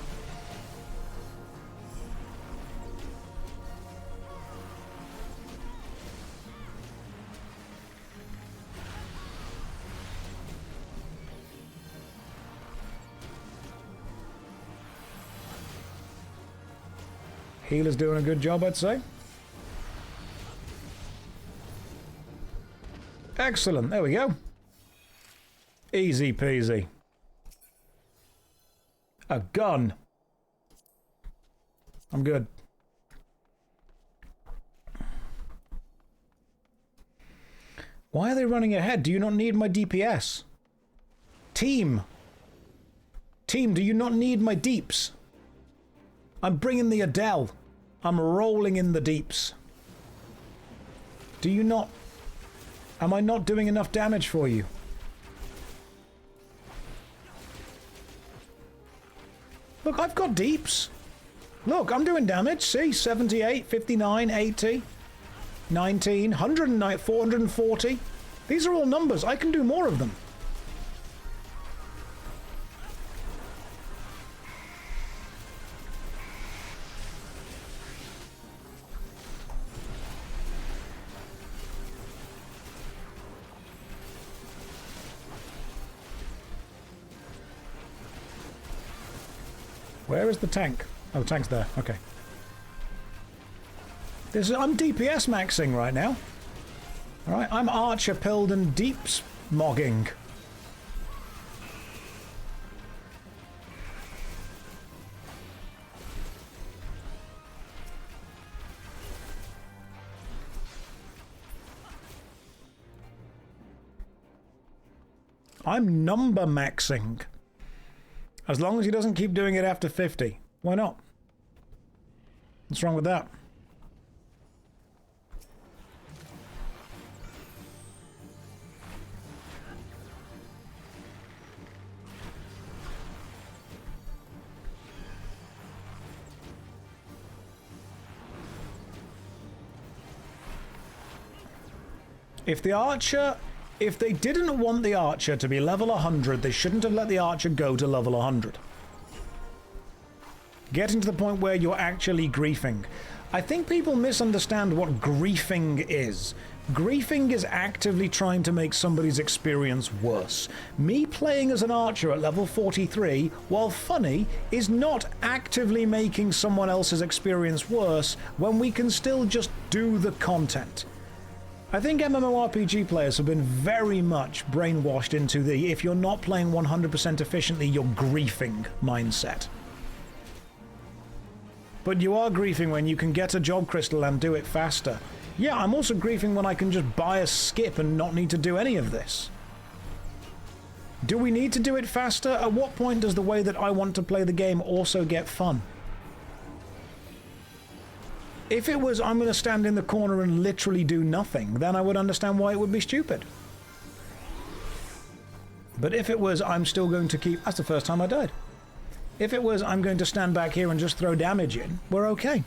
Healer's doing a good job, I'd say. Excellent, there we go. Easy peasy. A gun. I'm good. Why are they running ahead? Do you not need my DPS? Team. Team, do you not need my deeps? I'm bringing the Adele. I'm rolling in the deeps. Do you not... Am I not doing enough damage for you? Look, I've got deeps. Look, I'm doing damage. See, 78, 59, 80, 19, 109, 440. These are all numbers. I can do more of them. Where is the tank? Oh, the tank's there. Okay. I'm DPS maxing right now. Alright, I'm Archer pilled and deep smogging. I'm number maxing. As long as he doesn't keep doing it after 50. Why not? What's wrong with that? If they didn't want the Archer to be level 100, they shouldn't have let the Archer go to level 100. Getting to the point where you're actually griefing. I think people misunderstand what griefing is. Griefing is actively trying to make somebody's experience worse. Me playing as an Archer at level 43, while funny, is not actively making someone else's experience worse when we can still just do the content. I think MMORPG players have been very much brainwashed into the if you're not playing 100% efficiently, you're griefing mindset. But you are griefing when you can get a job crystal and do it faster. Yeah, I'm also griefing when I can just buy a skip and not need to do any of this. Do we need to do it faster? At what point does the way that I want to play the game also get fun? If it was, I'm going to stand in the corner and literally do nothing, then I would understand why it would be stupid. But if it was, I'm still going to keep... That's the first time I died. If it was, I'm going to stand back here and just throw damage in, we're okay.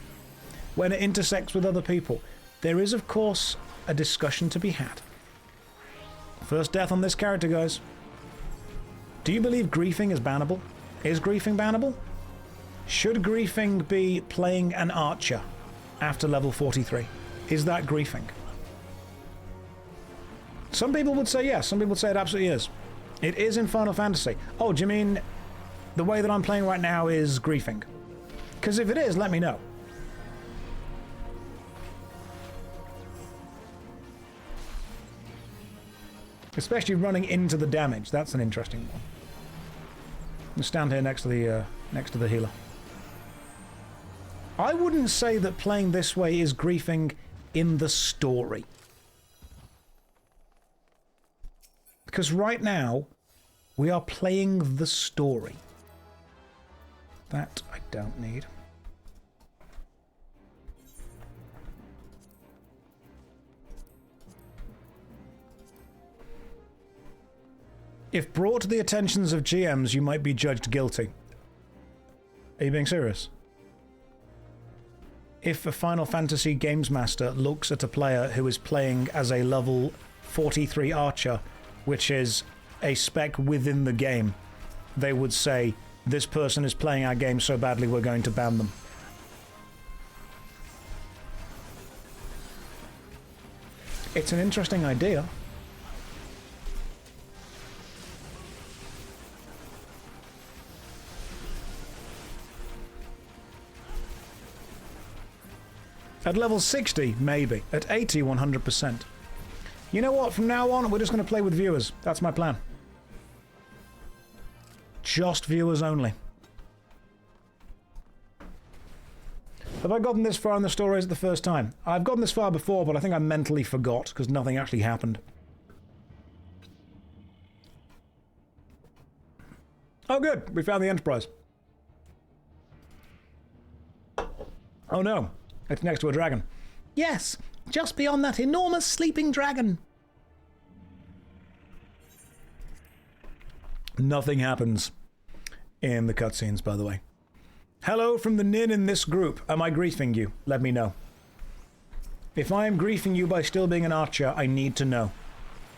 When it intersects with other people. There is, of course, a discussion to be had. First death on this character, guys. Do you believe griefing is bannable? Is griefing bannable? Should griefing be playing an Archer after level 43? Is that griefing? Some people would say yes, some people would say it absolutely is. It is in Final Fantasy. Oh, do you mean the way that I'm playing right now is griefing? Because if it is, let me know. Especially running into the damage, that's an interesting one. I'll stand here next to the healer. I wouldn't say that playing this way is griefing in the story. Because right now, we are playing the story. That I don't need. If brought to the attentions of GMs, you might be judged guilty. Are you being serious? If a Final Fantasy Games Master looks at a player who is playing as a level 43 Archer, which is a spec within the game, they would say, this person is playing our game so badly we're going to ban them. It's an interesting idea. At level 60, maybe. At 80, 100%. You know what? From now on, we're just going to play with viewers. That's my plan. Just viewers only. Have I gotten this far in the story? Is it the first time? I've gotten this far before, but I think I mentally forgot, because nothing actually happened. Oh, good. We found the Enterprise. Oh, no. It's next to a dragon. Yes, just beyond that enormous sleeping dragon. Nothing happens in the cutscenes, by the way. Hello from the Nin in this group. Am I griefing you? Let me know. If I am griefing you by still being an Archer, I need to know.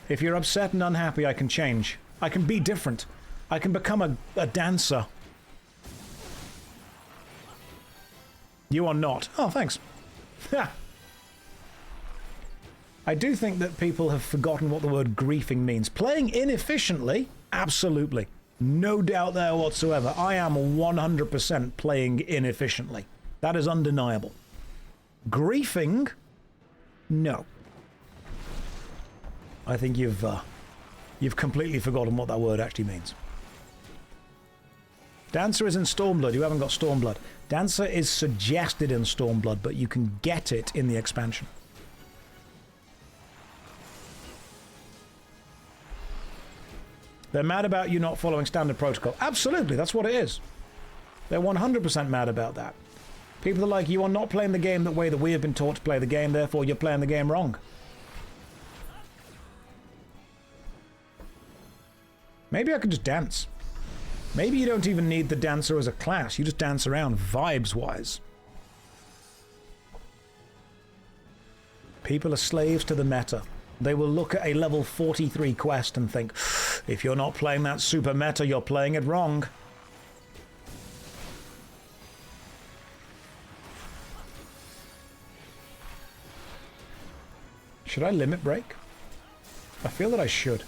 If you're upset and unhappy, I can change. I can be different. I can become a dancer. You are not. Oh, thanks. I do think that people have forgotten what the word griefing means. Playing inefficiently? Absolutely. No doubt there whatsoever. I am 100% playing inefficiently. That is undeniable. Griefing? No. I think you've completely forgotten what that word actually means. Dancer is in Stormblood. You haven't got Stormblood. Dancer is suggested in Stormblood, but you can get it in the expansion. They're mad about you not following standard protocol. Absolutely, that's what it is. They're 100% mad about that. People are like, you are not playing the game the way that we have been taught to play the game, therefore you're playing the game wrong. Maybe I could just dance. Maybe you don't even need the dancer as a class, you just dance around vibes-wise. People are slaves to the meta. They will look at a level 43 quest and think, if you're not playing that super meta, you're playing it wrong. Should I limit break? I feel that I should.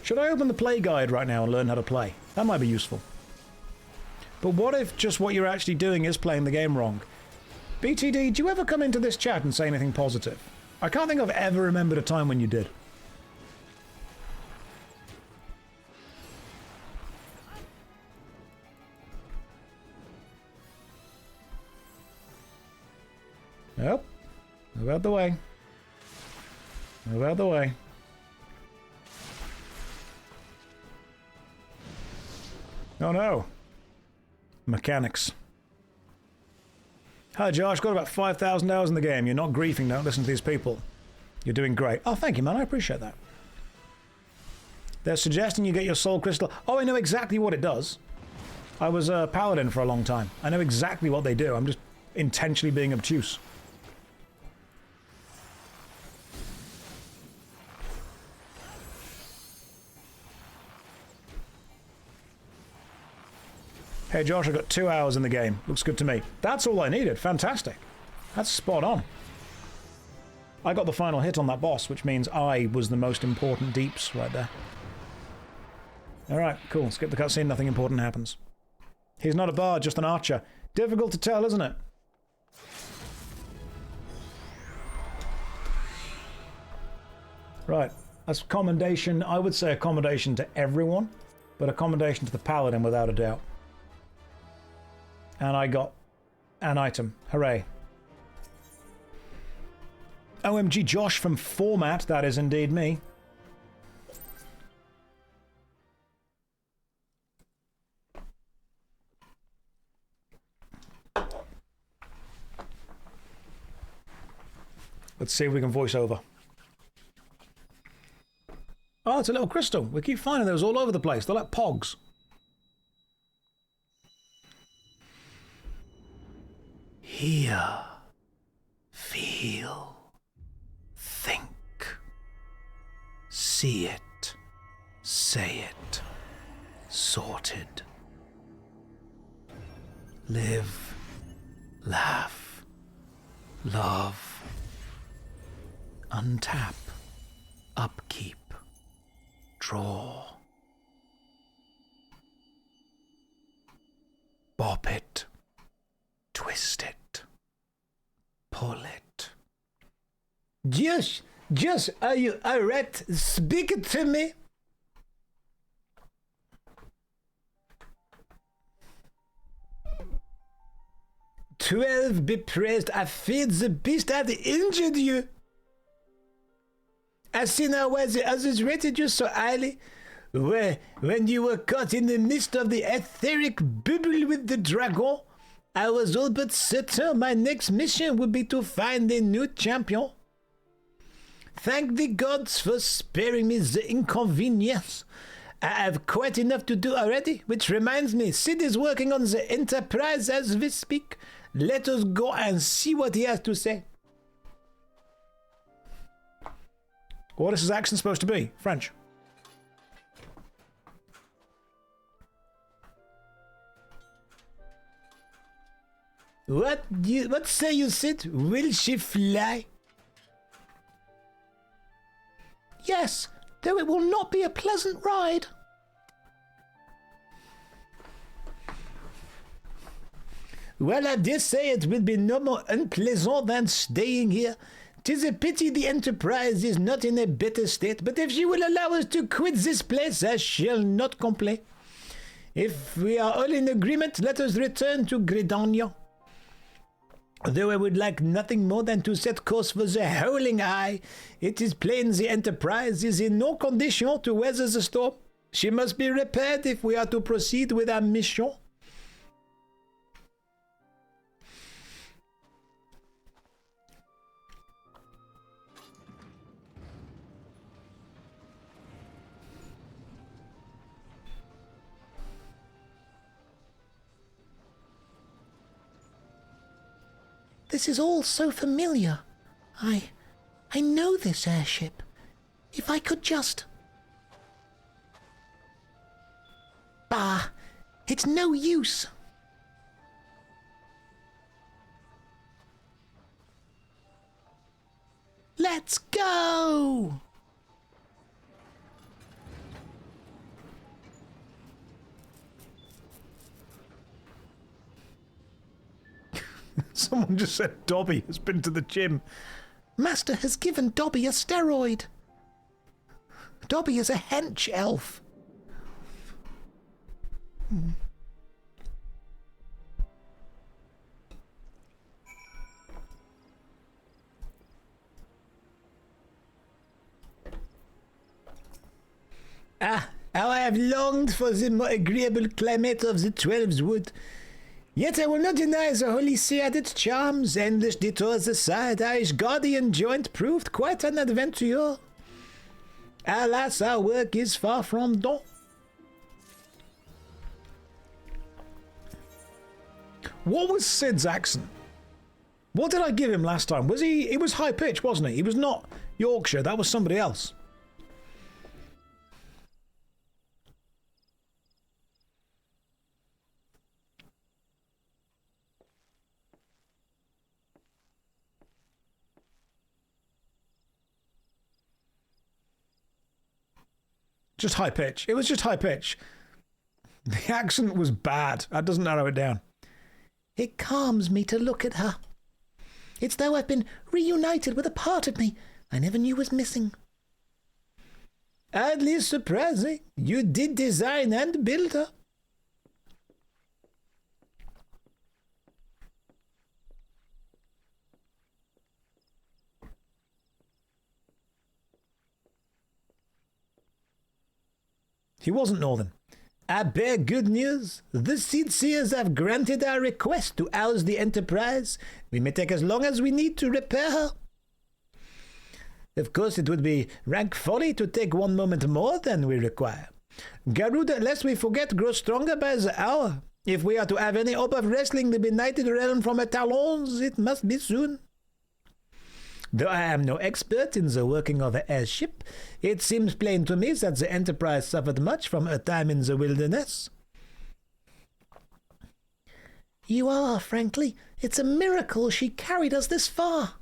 Should I open the play guide right now and learn how to play? That might be useful. But what if just what you're actually doing is playing the game wrong? BTD, do you ever come into this chat and say anything positive? I can't think I've ever remembered a time when you did. Nope. Move out the way. Move out the way. Oh no. Mechanics. Hi Josh, got about 5,000 hours in the game. You're not griefing, don't listen to these people. You're doing great. Oh, thank you, man. I appreciate that. They're suggesting you get your soul crystal. Oh, I know exactly what it does. I was a paladin for a long time. I know exactly what they do. I'm just intentionally being obtuse. Hey Josh, I got 2 hours in the game. Looks good to me. That's all I needed. Fantastic. That's spot on. I got the final hit on that boss, which means I was the most important deeps right there. Alright, cool. Skip the cutscene, nothing important happens. He's not a bard, just an archer. Difficult to tell, isn't it? Right. That's commendation. I would say a commendation to everyone, but a commendation to the paladin without a doubt. And I got an item. Hooray. OMG Josh from Format, that is indeed me. Let's see if we can voice over. Oh, it's a little crystal. We keep finding those all over the place. They're like pogs. Hear, feel, think, see it, say it, sorted. Live, laugh, love, untap, upkeep, draw, bop it, twist it. Pull it. Josh, are you alright? Speak to me. "12 be praised, I feared the beast had injured you. I see now why the others rated you so highly. When you were caught in the midst of the etheric bubble with the dragon, I was all but certain my next mission would be to find a new champion. Thank the gods for sparing me the inconvenience. I have quite enough to do already, which reminds me, Sid is working on the Enterprise as we speak. Let us go and see what he has to say." What is his accent supposed to be? French. What say you, Sid? Will she fly? Yes, though it will not be a pleasant ride. Well, I dare say it will be no more unpleasant than staying here. 'Tis a pity the Enterprise is not in a better state, but if you will allow us to quit this place, I shall not complain. If we are all in agreement, let us return to Gridania. Though I would like nothing more than to set course for the Howling Eye, it is plain the Enterprise is in no condition to weather the storm. She must be repaired if we are to proceed with our mission. This is all so familiar. I know this airship. If I could just... Bah, it's no use. Let's go! Someone just said Dobby has been to the gym. Master has given Dobby a steroid. Dobby is a hench elf. Ah, how I have longed for the more agreeable climate of the Twelves Wood. Yet I will not deny the Holy See had its charms. Endless detours aside, Irish guardian joint proved quite an adventure. Alas, our work is far from done. What was Sid's accent? What did I give him last time? Was he was high pitch, wasn't he? He was not Yorkshire, that was somebody else. Just high pitch. It was just high pitch. The accent was bad. That doesn't narrow it down. It calms me to look at her. It's though I've been reunited with a part of me I never knew was missing. Oddly surprising. You did design and build her. He wasn't Northern. I bear good news. The Seedseers have granted our request to oust the Enterprise. We may take as long as we need to repair her. Of course, it would be rank folly to take one moment more than we require. Garuda, lest we forget, grows stronger by the hour. If we are to have any hope of wresting the benighted realm from her talons, it must be soon. Though I am no expert in the working of an airship, it seems plain to me that the Enterprise suffered much from her time in the wilderness. You are, frankly. It's a miracle she carried us this far.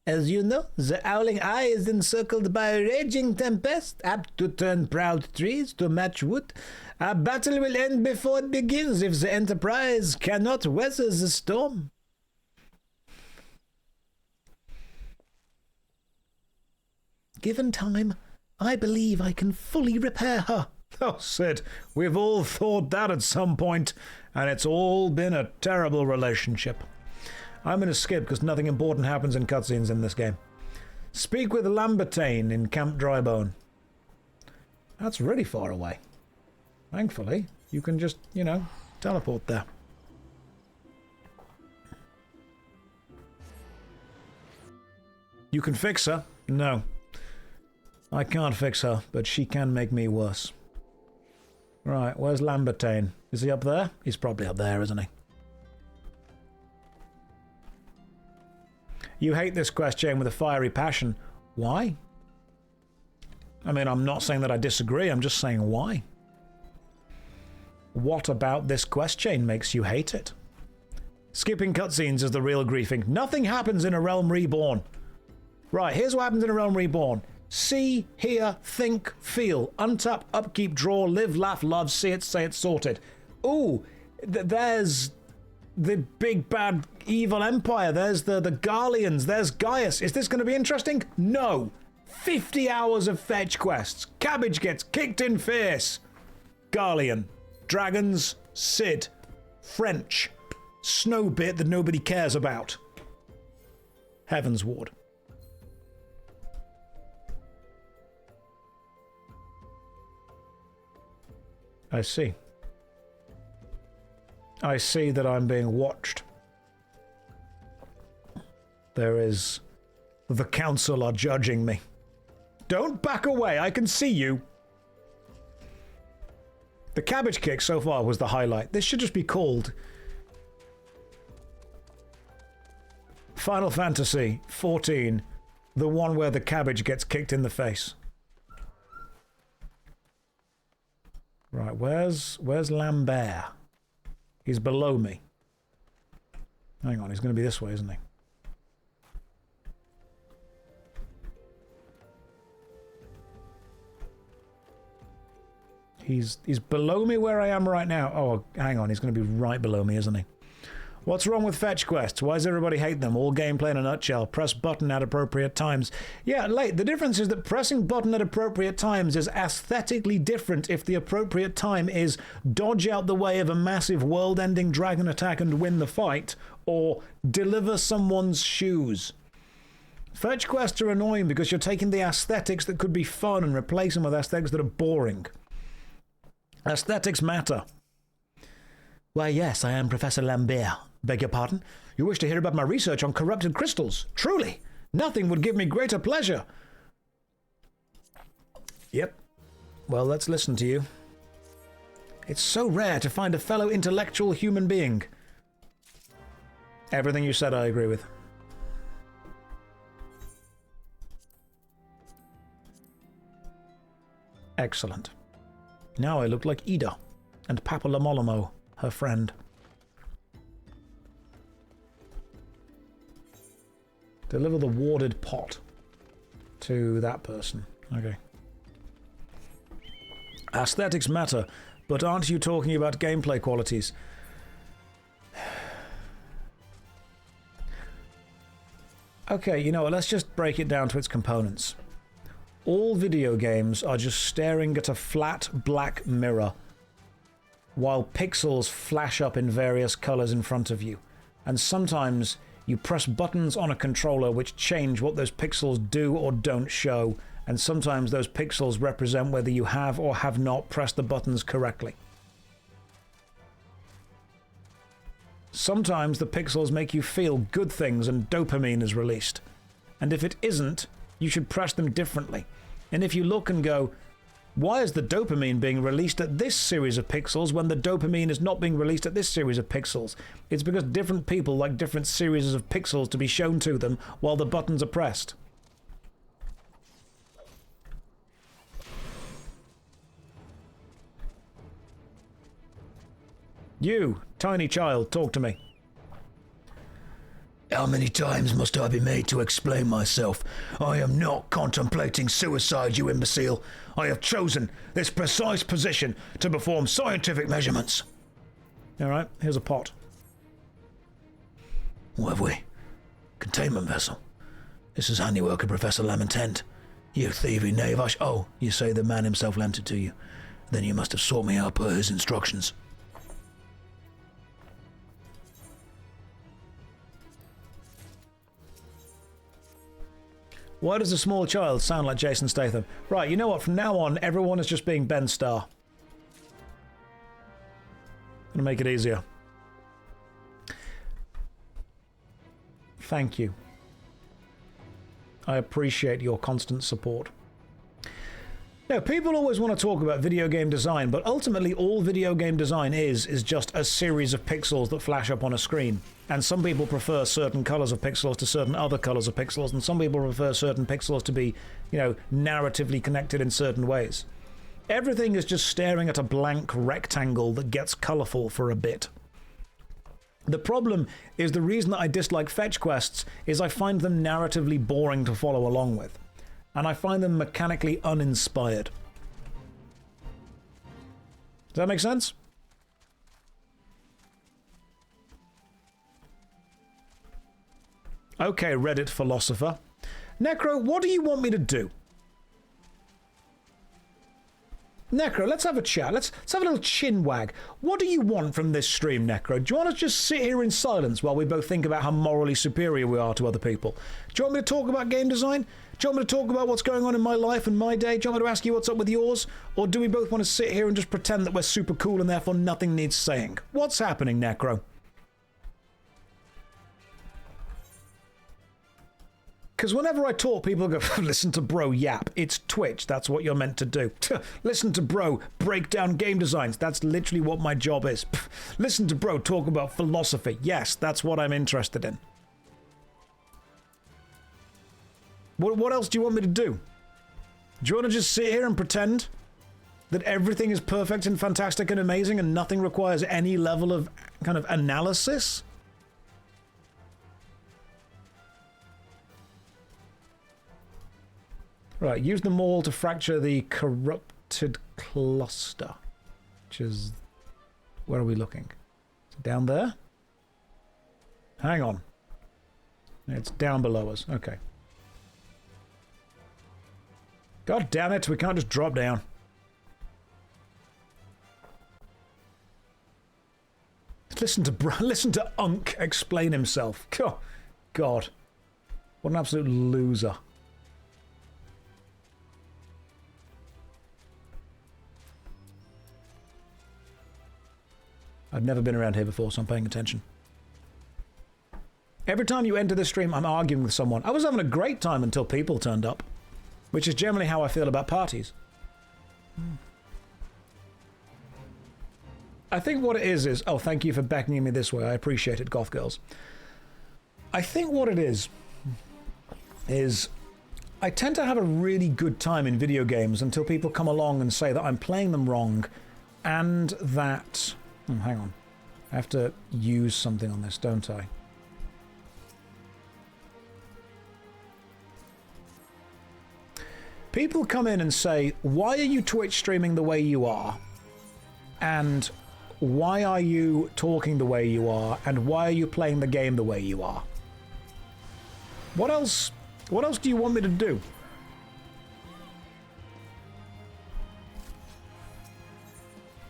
As you know, the Howling Eye is encircled by a raging tempest, apt to turn proud trees to match wood. Our battle will end before it begins if the Enterprise cannot weather the storm. Given time, I believe I can fully repair her. Oh, Sid, we've all thought that at some point, and it's all been a terrible relationship. I'm going to skip because nothing important happens in cutscenes in this game. Speak with Lambertane in Camp Drybone. That's really far away. Thankfully, you can just, teleport there. You can fix her? No. I can't fix her, but she can make me worse. Right, where's Lambertane? Is he up there? He's probably up there, isn't he? You hate this quest, Jane, with a fiery passion. Why? I mean, I'm not saying that I disagree, I'm just saying why. What about this quest chain makes you hate it? Skipping cutscenes is the real griefing. Nothing happens in A Realm Reborn. Right, here's what happens in A Realm Reborn. See, hear, think, feel. Untap, upkeep, draw, live, laugh, love, see it, say it, sorted. Ooh, there's the big bad evil empire. There's the Garleans. There's Gaius. Is this going to be interesting? No. 50 hours of fetch quests. Cabbage gets kicked in face. Garlean. Dragons. Cid. French. Snow bit that nobody cares about. Heaven's Ward. I see. I see that I'm being watched. There is... The council are judging me. Don't back away, I can see you. The cabbage kick so far was the highlight. This should just be called Final Fantasy 14, the one where the cabbage gets kicked in the face. Right, where's Lambert? He's below me. Hang on, he's going to be this way, isn't he? He's below me where I am right now. Oh, hang on, he's going to be right below me, isn't he? What's wrong with fetch quests? Why does everybody hate them? All gameplay in a nutshell. Press button at appropriate times. Yeah, late. The difference is that pressing button at appropriate times is aesthetically different if the appropriate time is dodge out the way of a massive world-ending dragon attack and win the fight, or deliver someone's shoes. Fetch quests are annoying because you're taking the aesthetics that could be fun and replacing them with aesthetics that are boring. Aesthetics matter. Why, yes, I am Professor Lambert. Beg your pardon? You wish to hear about my research on corrupted crystals? Truly, nothing would give me greater pleasure. Yep. Well, let's listen to you. It's so rare to find a fellow intellectual human being. Everything you said I agree with. Excellent. Now I look like Ida and Papa Lamolamo, her friend. Deliver the warded pot to that person. Okay. Aesthetics matter, but aren't you talking about gameplay qualities? Okay, you know what, let's just break it down to its components. All video games are just staring at a flat black mirror while pixels flash up in various colors in front of you. And sometimes you press buttons on a controller which change what those pixels do or don't show, and sometimes those pixels represent whether you have or have not pressed the buttons correctly. Sometimes the pixels make you feel good things and dopamine is released. And if it isn't, you should press them differently. And if you look and go, why is the dopamine being released at this series of pixels when the dopamine is not being released at this series of pixels? It's because different people like different series of pixels to be shown to them while the buttons are pressed. You, tiny child, talk to me. How many times must I be made to explain myself? I am not contemplating suicide, you imbecile. I have chosen this precise position to perform scientific measurements. Alright, here's a pot. What have we? Containment vessel. This is handiwork of Professor Lamentent. You thieving knave. Oh, you say the man himself lent it to you. Then you must have sought me out per his instructions. Why does a small child sound like Jason Statham? Right, you know what? From now on, everyone is just being Ben Starr. Gonna make it easier. Thank you. I appreciate your constant support. Now, people always want to talk about video game design, but ultimately all video game design is just a series of pixels that flash up on a screen. And some people prefer certain colors of pixels to certain other colors of pixels, and some people prefer certain pixels to be, you know, narratively connected in certain ways. Everything is just staring at a blank rectangle that gets colorful for a bit. The problem is the reason that I dislike fetch quests is I find them narratively boring to follow along with. and I find them mechanically uninspired. Does that make sense? Okay, Reddit philosopher. Necro, what do you want me to do? Necro, let's have a chat. Let's have a little chin wag. What do you want from this stream, Necro? Do you want to just sit here in silence while we both think about how morally superior we are to other people? Do you want me to talk about game design? Do you want me to talk about what's going on in my life and my day? Do you want me to ask you what's up with yours? Or do we both want to sit here and just pretend that we're super cool and therefore nothing needs saying? What's happening, Necro? Because whenever I talk, people go, listen to bro yap. It's Twitch. That's what you're meant to do. Listen to bro break down game designs. That's literally what my job is. Listen to bro talk about philosophy. Yes, that's what I'm interested in. What else do you want me to do? Do you want to just sit here and pretend that everything is perfect and fantastic and amazing and nothing requires any level of kind of analysis? Right, use them all to fracture the corrupted cluster. Which is... Where are we looking? Down there? Hang on. It's down below us. Okay. God damn it, we can't just drop down. Listen to Unk explain himself. God. What an absolute loser. I've never been around here before, so I'm paying attention. Every time you enter the stream, I'm arguing with someone. I was having a great time until people turned up, which is generally how I feel about parties. I think what it is... Oh, thank you for beckoning me this way. I appreciate it, goth girls. I think what it is I tend to have a really good time in video games until people come along and say that I'm playing them wrong and that... hang on. I have to use something on this, don't I? People come in and say, why are you Twitch streaming the way you are? And why are you talking the way you are? And why are you playing the game the way you are? What else do you want me to do?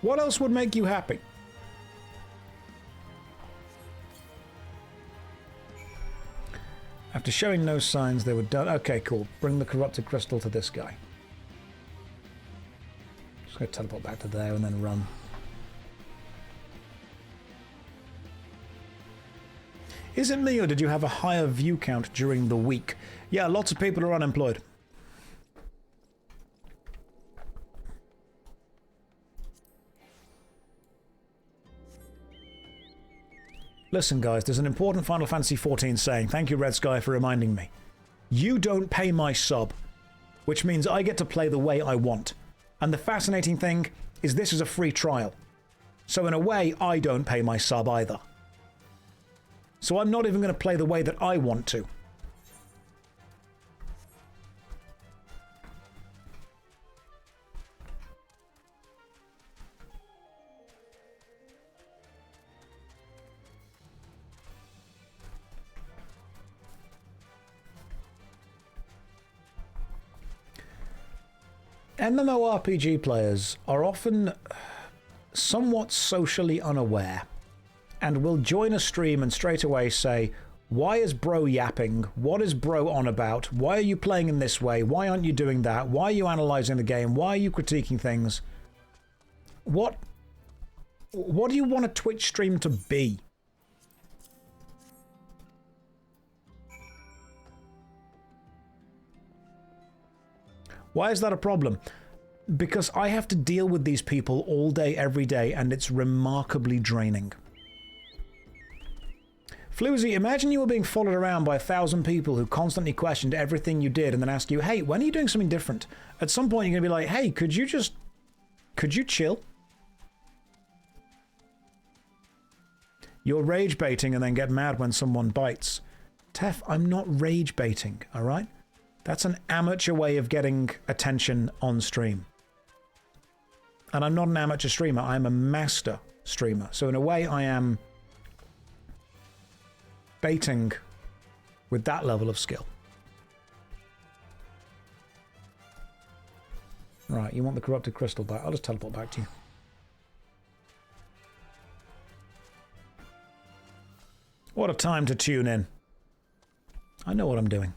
What else would make you happy? After showing no signs, they were done. Okay, cool. Bring the corrupted crystal to this guy. Just going to teleport back to there and then run. Is it me, or did you have a higher view count during the week? Yeah, lots of people are unemployed. Listen, guys, there's an important Final Fantasy XIV saying. Thank you, Red Sky, for reminding me. You don't pay my sub, which means I get to play the way I want. And the fascinating thing is this is a free trial. So in a way, I don't pay my sub either. So I'm not even going to play the way that I want to. MMORPG players are often somewhat socially unaware and will join a stream and straight away say, why is bro yapping? What is bro on about? Why are you playing in this way? Why aren't you doing that? Why are you analyzing the game? Why are you critiquing things? What do you want a Twitch stream to be? Why is that a problem? Because I have to deal with these people all day, every day, and it's remarkably draining. Floozy, imagine you were being followed around by 1,000 people who constantly questioned everything you did and then ask you, hey, when are you doing something different? At some point you're going to be like, hey, could you chill? You're rage baiting and then get mad when someone bites. Tef, I'm not rage baiting, alright? That's an amateur way of getting attention on stream. And I'm not an amateur streamer, I'm a master streamer. So in a way, I am baiting with that level of skill. Right, you want the corrupted crystal back? I'll just teleport back to you. What a time to tune in. I know what I'm doing.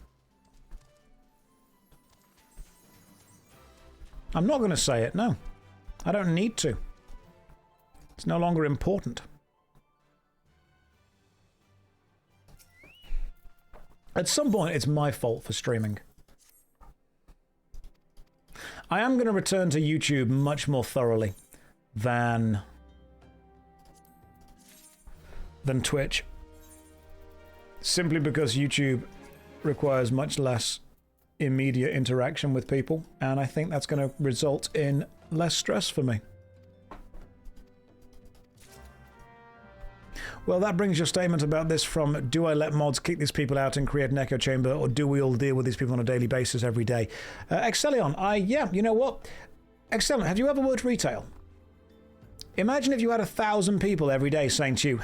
I'm not going to say it, no. I don't need to. It's no longer important. At some point, it's my fault for streaming. I am going to return to YouTube much more thoroughly than Twitch. Simply because YouTube requires much less immediate interaction with people, and I think that's going to result in less stress for me. Well, that brings your statement about this from, do I let mods kick these people out and create an echo chamber, or do we all deal with these people on a daily basis every day? Excellion, yeah, you know what? Excellion, have you ever worked retail? Imagine if you had 1,000 people every day saying to you,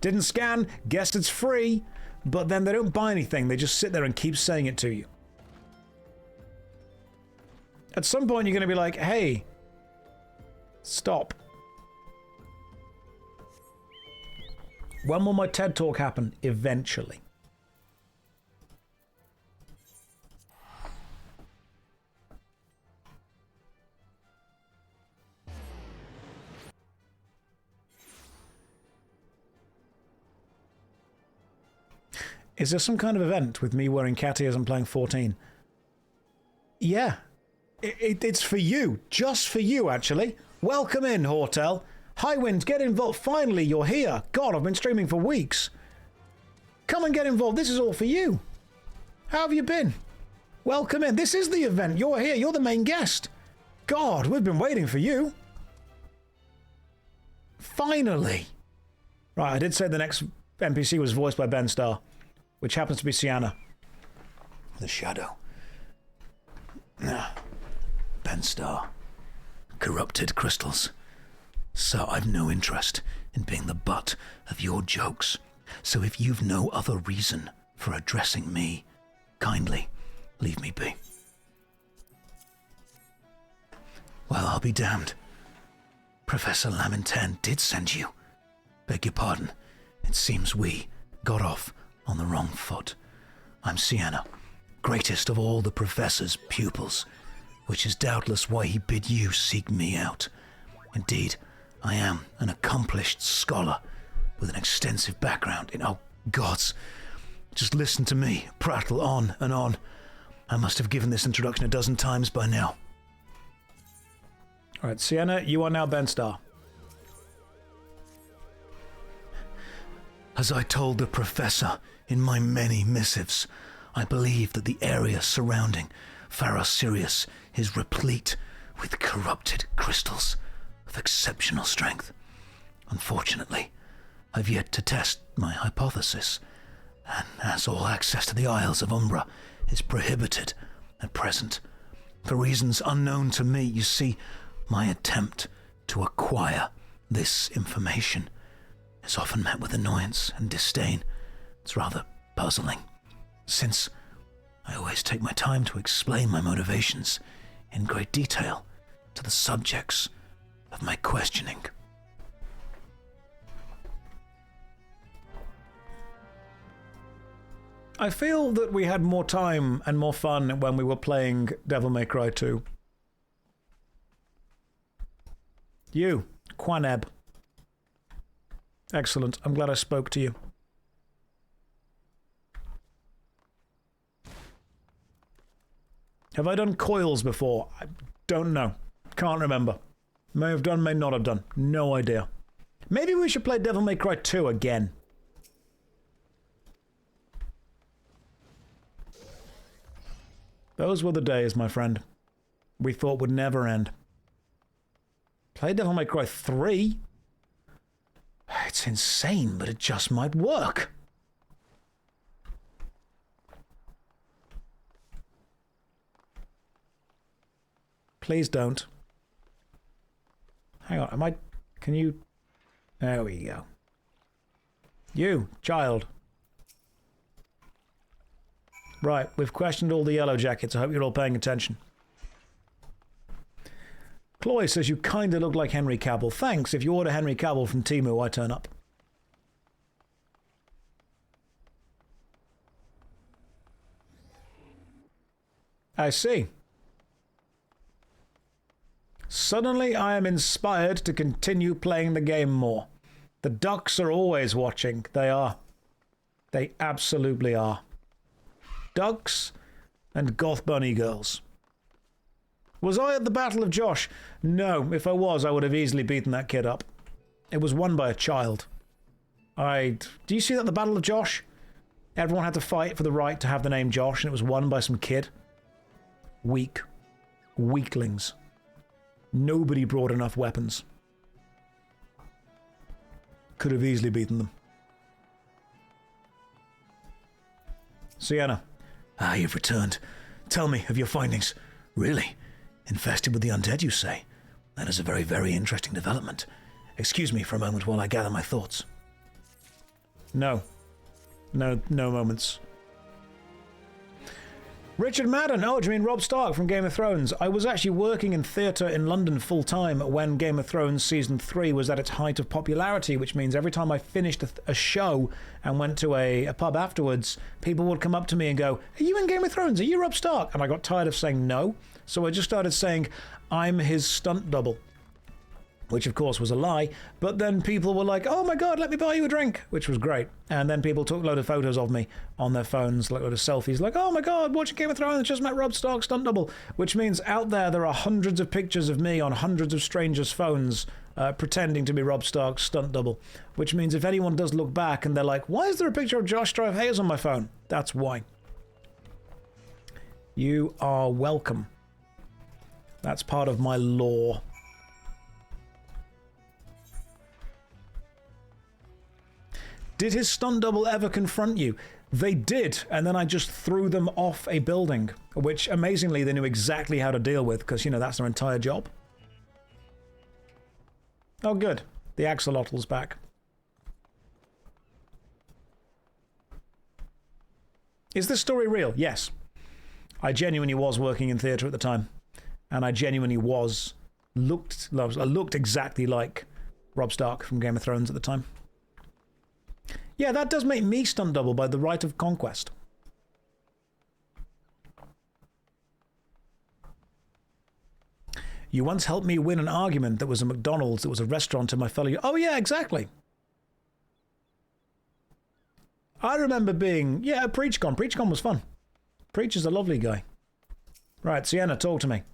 didn't scan, guess it's free, but then they don't buy anything, they just sit there and keep saying it to you. At some point you're going to be like, hey, stop. When will my TED Talk happen? Eventually. Is there some kind of event with me wearing cat ears and playing 14? Yeah. It's for you. Just for you, actually. Welcome in, Hortel. Highwind, get involved. Finally, you're here. God, I've been streaming for weeks. Come and get involved. This is all for you. How have you been? Welcome in. This is the event. You're here. You're the main guest. God, we've been waiting for you. Finally. Right, I did say the next NPC was voiced by Ben Starr, which happens to be Sienna. The Shadow. Ben Starr. Corrupted crystals. So I've no interest in being the butt of your jokes. So if you've no other reason for addressing me, kindly leave me be. Well, I'll be damned. Professor Laminten did send you. Beg your pardon. It seems we got off on the wrong foot. I'm Sienna, greatest of all the Professor's pupils, which is doubtless why he bid you seek me out. Indeed, I am an accomplished scholar with an extensive background in... Oh, gods. Just listen to me prattle on and on. I must have given this introduction a dozen times by now. All right, Sienna, you are now Ben Starr. As I told the Professor in my many missives, I believe that the area surrounding Pharaoh Sirius is replete with corrupted crystals of exceptional strength. Unfortunately, I've yet to test my hypothesis, and as all access to the Isles of Umbra is prohibited at present, for reasons unknown to me, you see, my attempt to acquire this information is often met with annoyance and disdain. It's rather puzzling, since I always take my time to explain my motivations in great detail to the subjects of my questioning. I feel that we had more time and more fun when we were playing Devil May Cry 2. You, Quaneb. Excellent. I'm glad I spoke to you. Have I done coils before? I don't know. Can't remember. May have done, may not have done. No idea. Maybe we should play Devil May Cry 2 again. Those were the days, my friend, we thought would never end. Play Devil May Cry 3? It's insane, but it just might work. Please don't. Hang on, can you... There we go. You, child. Right, we've questioned all the yellow jackets. I hope you're all paying attention. Chloe says you kind of look like Henry Cavill. Thanks. If you order Henry Cavill from Temu, I turn up. I see. Suddenly I am inspired to continue playing the game more. The ducks are always watching. They are. They absolutely are. Ducks and goth bunny girls. Was I at the Battle of Josh? No, if I was, I would have easily beaten that kid up. It was won by a child. Do you see that at the Battle of Josh? Everyone had to fight for the right to have the name Josh, and it was won by some kid. Weak. Weaklings. Nobody brought enough weapons. Could have easily beaten them. Sienna. Ah, you've returned. Tell me of your findings. Really? Infested with the undead, you say? That is a very, very interesting development. Excuse me for a moment while I gather my thoughts. No. No moments. Richard Madden. Oh, do you mean Rob Stark from Game of Thrones? I was actually working in theatre in London full-time when Game of Thrones Season 3 was at its height of popularity, which means every time I finished a show and went to a pub afterwards, people would come up to me and go, "Are you in Game of Thrones? Are you Rob Stark?" And I got tired of saying no, so I just started saying, "I'm his stunt double." Which of course was a lie, but then people were like, "Oh my god, let me buy you a drink," which was great. And then people took a load of photos of me on their phones, like a load of selfies, like, "Oh my god, watching Game of Thrones, just met Rob Stark, stunt double," which means out there are hundreds of pictures of me on hundreds of strangers' phones pretending to be Rob Stark's stunt double, which means if anyone does look back and they're like, "Why is there a picture of JoshStrifeHayes on my phone?" That's why. You are welcome. That's part of my lore. Did his stunt double ever confront you? They did, and then I just threw them off a building, which amazingly they knew exactly how to deal with, because, you know, that's their entire job. Oh, good. The axolotl's back. Is this story real? Yes. I genuinely was working in theatre at the time, and I genuinely looked exactly like Rob Stark from Game of Thrones at the time. Yeah, that does make me stunt double by the right of conquest. You once helped me win an argument that was a McDonald's, that was a restaurant to my fellow... Oh, yeah, exactly. I remember being... Yeah, at PreachCon. PreachCon was fun. Preach is a lovely guy. Right, Sienna, talk to me.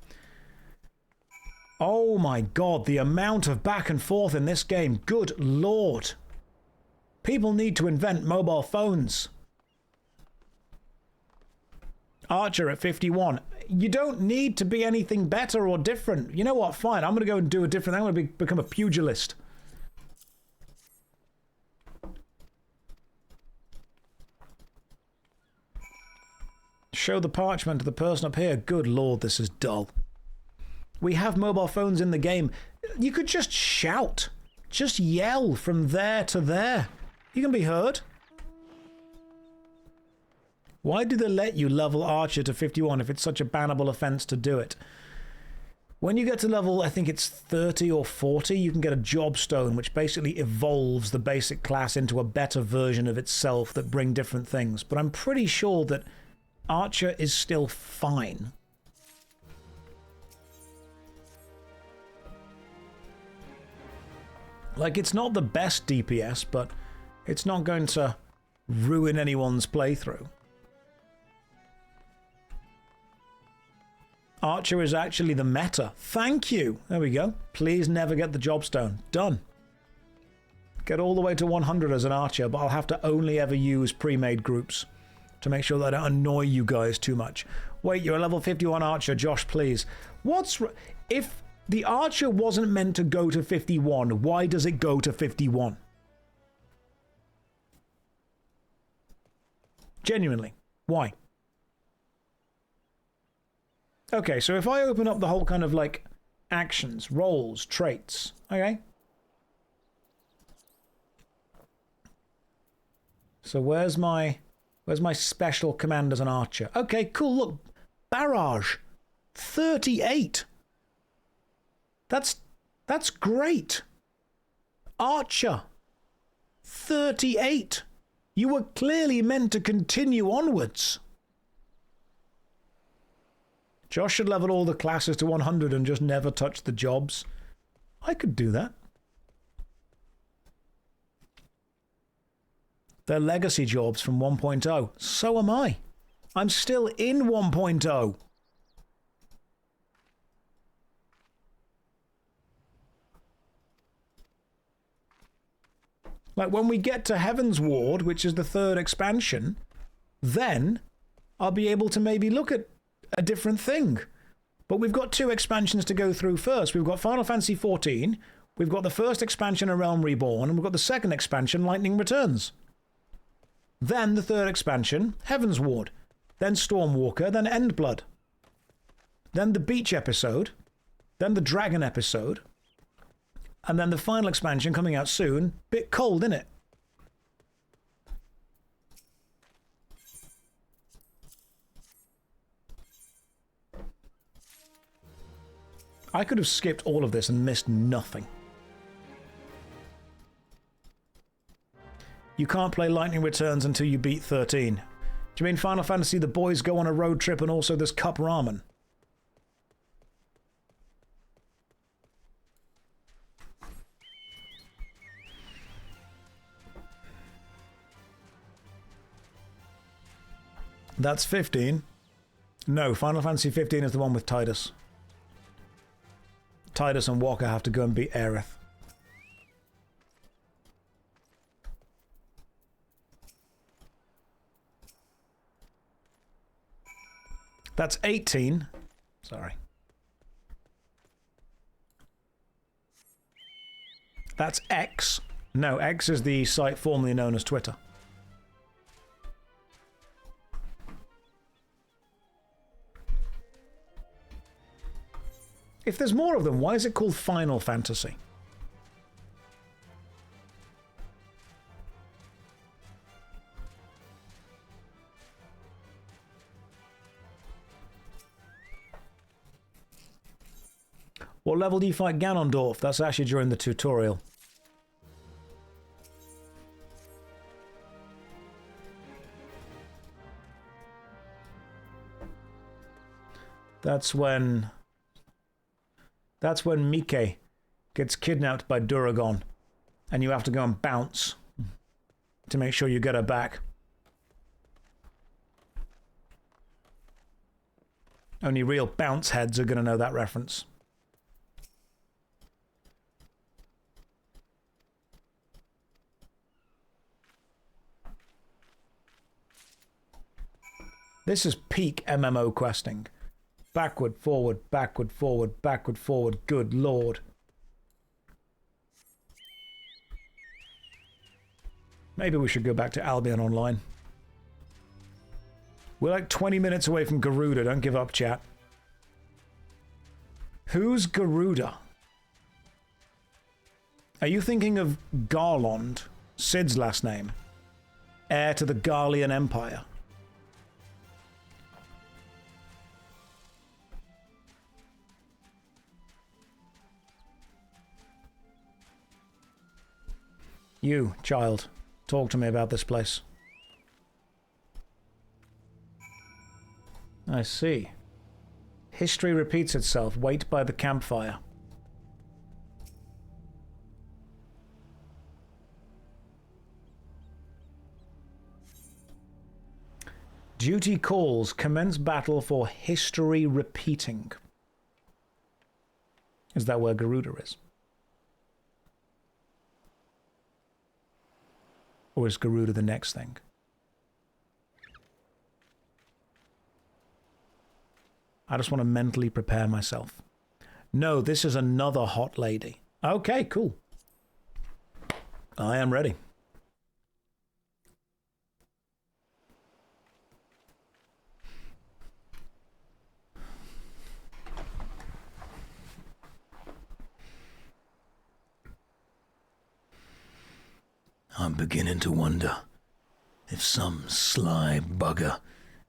Oh my god, the amount of back and forth in this game. Good lord. People need to invent mobile phones. Archer at 51. You don't need to be anything better or different. You know what? Fine. I'm going to go and do a different... I'm going to become a pugilist. Show the parchment to the person up here. Good lord, this is dull. We have mobile phones in the game. You could just shout. Just yell from there to there. You can be heard. Why do they let you level Archer to 51 if it's such a bannable offense to do it? When you get to level, I think it's 30 or 40, you can get a job stone, which basically evolves the basic class into a better version of itself that bring different things. But I'm pretty sure that Archer is still fine. Like, it's not the best DPS, but it's not going to ruin anyone's playthrough. Archer is actually the meta. Thank you. There we go. Please never get the job stone. Done. Get all the way to 100 as an archer, but I'll have to only ever use pre-made groups to make sure that I don't annoy you guys too much. Wait, you're a level 51 archer. Josh, please. If the archer wasn't meant to go to 51, why does it go to 51? Genuinely. Why? Okay, so if I open up the whole kind of like actions, roles, traits, okay? So where's my special command as an archer? Okay, cool, look. Barrage. 38. That's great. Archer. 38. You were clearly meant to continue onwards. Josh should level all the classes to 100 and just never touch the jobs. I could do that. They're legacy jobs from 1.0. So am I. I'm still in 1.0. Like when we get to Heaven's Ward, which is the 3rd expansion, then I'll be able to maybe look at a different thing. But we've got 2 expansions to go through first. We've got Final Fantasy XIV, we've got the 1st expansion, A Realm Reborn, and we've got the 2nd expansion, Lightning Returns. Then the 3rd expansion, Heaven's Ward. Then Stormwalker, then Endblood. Then the Beach episode. Then the Dragon episode. And then the final expansion coming out soon. Bit cold, innit? I could have skipped all of this and missed nothing. You can't play Lightning Returns until you beat 13. Do you mean Final Fantasy the boys go on a road trip and also there's cup ramen? That's 15. No, Final Fantasy 15 is the one with Tidus. Tidus and Walker have to go and beat Aerith. That's 18. Sorry. That's X. No, X is the site formerly known as Twitter. If there's more of them, why is it called Final Fantasy? What level do you fight Ganondorf? That's actually during the tutorial. That's when Mike gets kidnapped by Duragon, and you have to go and bounce to make sure you get her back. Only real bounce heads are going to know that reference. This is peak MMO questing. Backward, forward, backward, forward, backward, forward. Good lord. Maybe we should go back to Albion Online. We're like 20 minutes away from Garuda. Don't give up, chat. Who's Garuda? Are you thinking of Garlond, Sid's last name? Heir to the Garlean Empire. You, child, talk to me about this place. I see. History repeats itself. Wait by the campfire. Duty calls. Commence battle for history repeating. Is that where Garuda is? Or is Garuda the next thing? I just want to mentally prepare myself. No, this is another hot lady. Okay, cool. I am ready. I'm beginning to wonder if some sly bugger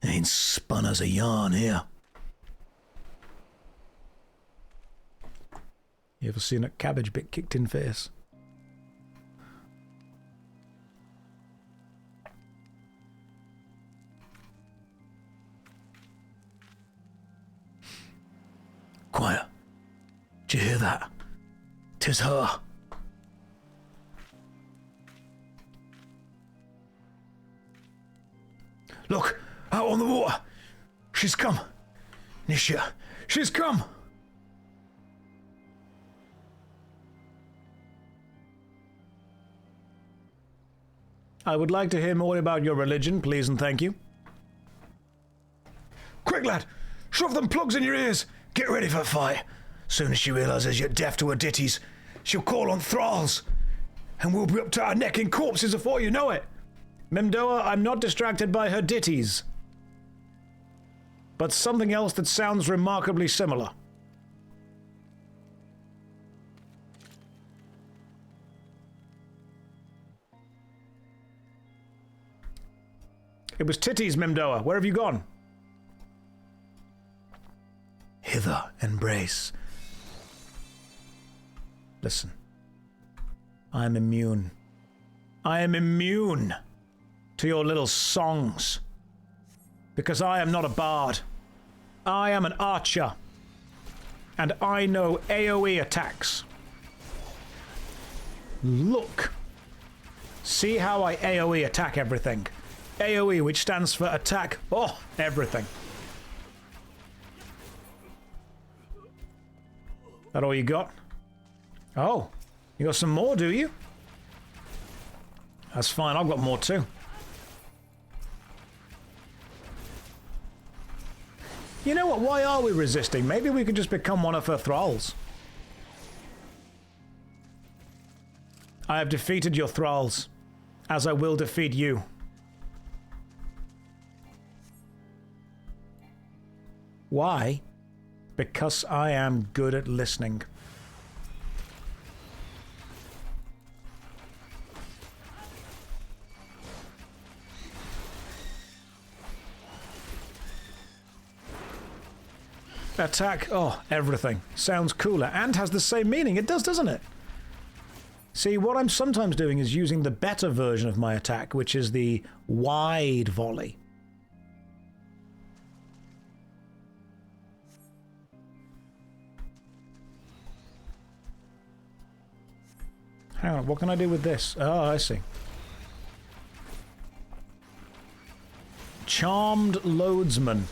ain't spun us a yarn here. You ever seen a cabbage bit kicked in face? Quiet. Did you hear that? 'Tis her. Look, out on the water. She's come. Nisha, she's come. I would like to hear more about your religion, please and thank you. Quick, lad. Shove them plugs in your ears. Get ready for a fight. Soon as she realises you're deaf to her ditties, she'll call on thralls. And we'll be up to our neck in corpses before you know it. Mimdoa, I'm not distracted by her ditties. But something else that sounds remarkably similar. It was titties, Mimdoa. Where have you gone? Hither, embrace. Listen. I am immune. I am immune to your little songs. Because I am not a bard. I am an archer. And I know AoE attacks. Look. See how I AoE attack everything. AoE, which stands for attack. Oh, everything. That all you got? Oh, you got some more, do you? That's fine, I've got more too. You know what, why are we resisting? Maybe we could just become one of her thralls. I have defeated your thralls, as I will defeat you. Why? Because I am good at listening. Attack, oh, everything. Sounds cooler and has the same meaning. It does, doesn't it? See, what I'm sometimes doing is using the better version of my attack, which is the wide volley. Hang on, what can I do with this? Oh, I see. Charmed Loadsman.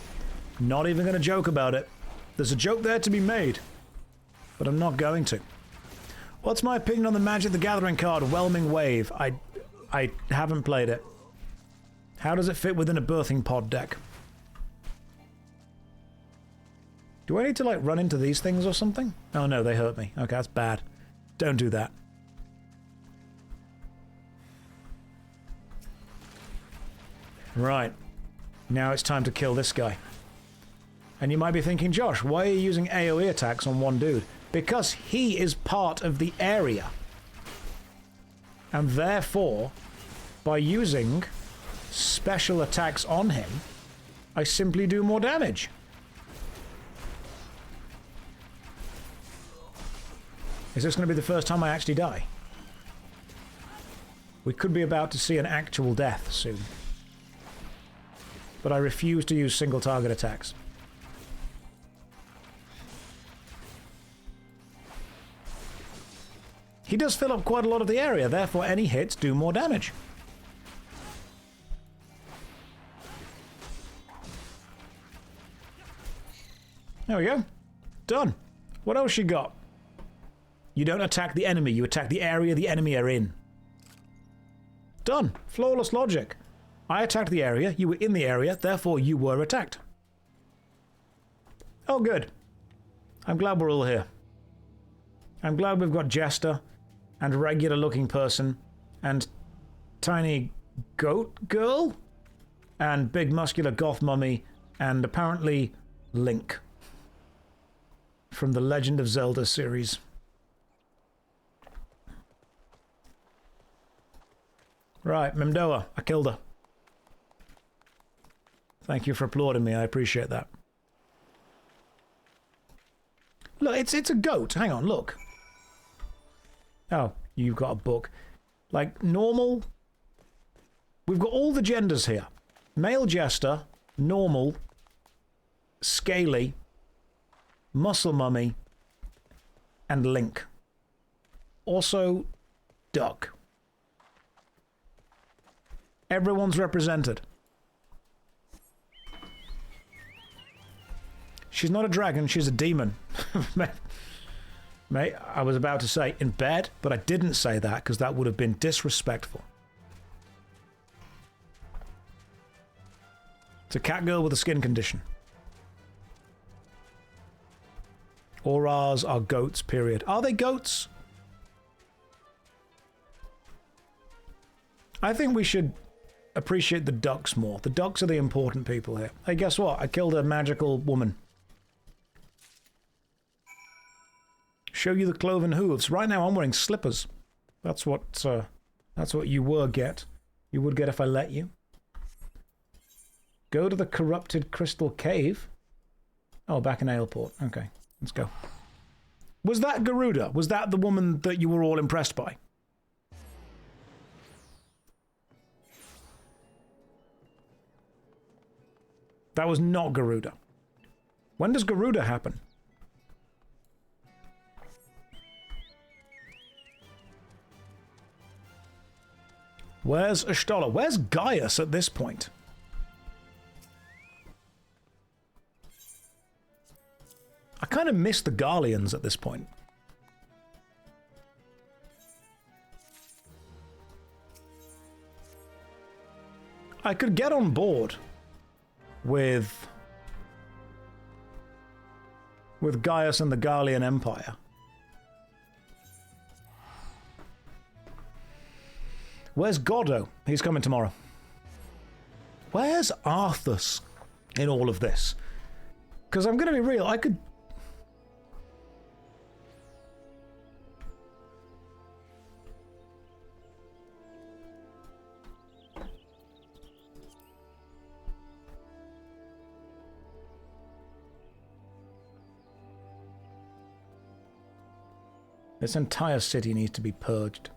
Not even going to joke about it. There's a joke there to be made, but I'm not going to. What's my opinion on the Magic the Gathering card, Whelming Wave? I haven't played it. How does it fit within a birthing pod deck? Do I need to, like, run into these things or something? Oh no, they hurt me. Okay, that's bad. Don't do that. Right. Now it's time to kill this guy. And you might be thinking, Josh, why are you using AoE attacks on one dude? Because he is part of the area. And therefore, by using special attacks on him, I simply do more damage. Is this going to be the first time I actually die? We could be about to see an actual death soon. But I refuse to use single target attacks. He does fill up quite a lot of the area, therefore any hits do more damage. There we go. Done. What else you got? You don't attack the enemy, you attack the area the enemy are in. Done. Flawless logic. I attacked the area, you were in the area, therefore you were attacked. Oh, good. I'm glad we're all here. I'm glad we've got Jester, and regular-looking person, and tiny goat girl, and big muscular goth mummy, and apparently Link from the Legend of Zelda series. Right, Memdoa, I killed her. Thank you for applauding me, I appreciate that. Look, it's a goat. Hang on, look. Oh, you've got a book. Like, normal. We've got all the genders here. Male jester, normal, scaly, muscle mummy, and link. Also, duck. Everyone's represented. She's not a dragon, she's a demon. Mate, I was about to say in bed, but I didn't say that because that would have been disrespectful. It's a cat girl with a skin condition. Auras are goats, period. Are they goats? I think we should appreciate the ducks more. The ducks are the important people here. Hey, guess what? I killed a magical woman. Show you the cloven hooves. Right now I'm wearing slippers. That's what you would get. You would get if I let you. Go to the corrupted crystal cave. Oh, back in Aleport. Okay, let's go. Was that Garuda? Was that the woman that you were all impressed by? That was not Garuda. When does Garuda happen? Where's Ashtola? Where's Gaius at this point? I kind of miss the Garleans at this point. I could get on board with Gaius and the Garlean Empire. Where's Goddo? He's coming tomorrow. Where's Arthas in all of this? Because I'm going to be real, I could... This entire city needs to be purged.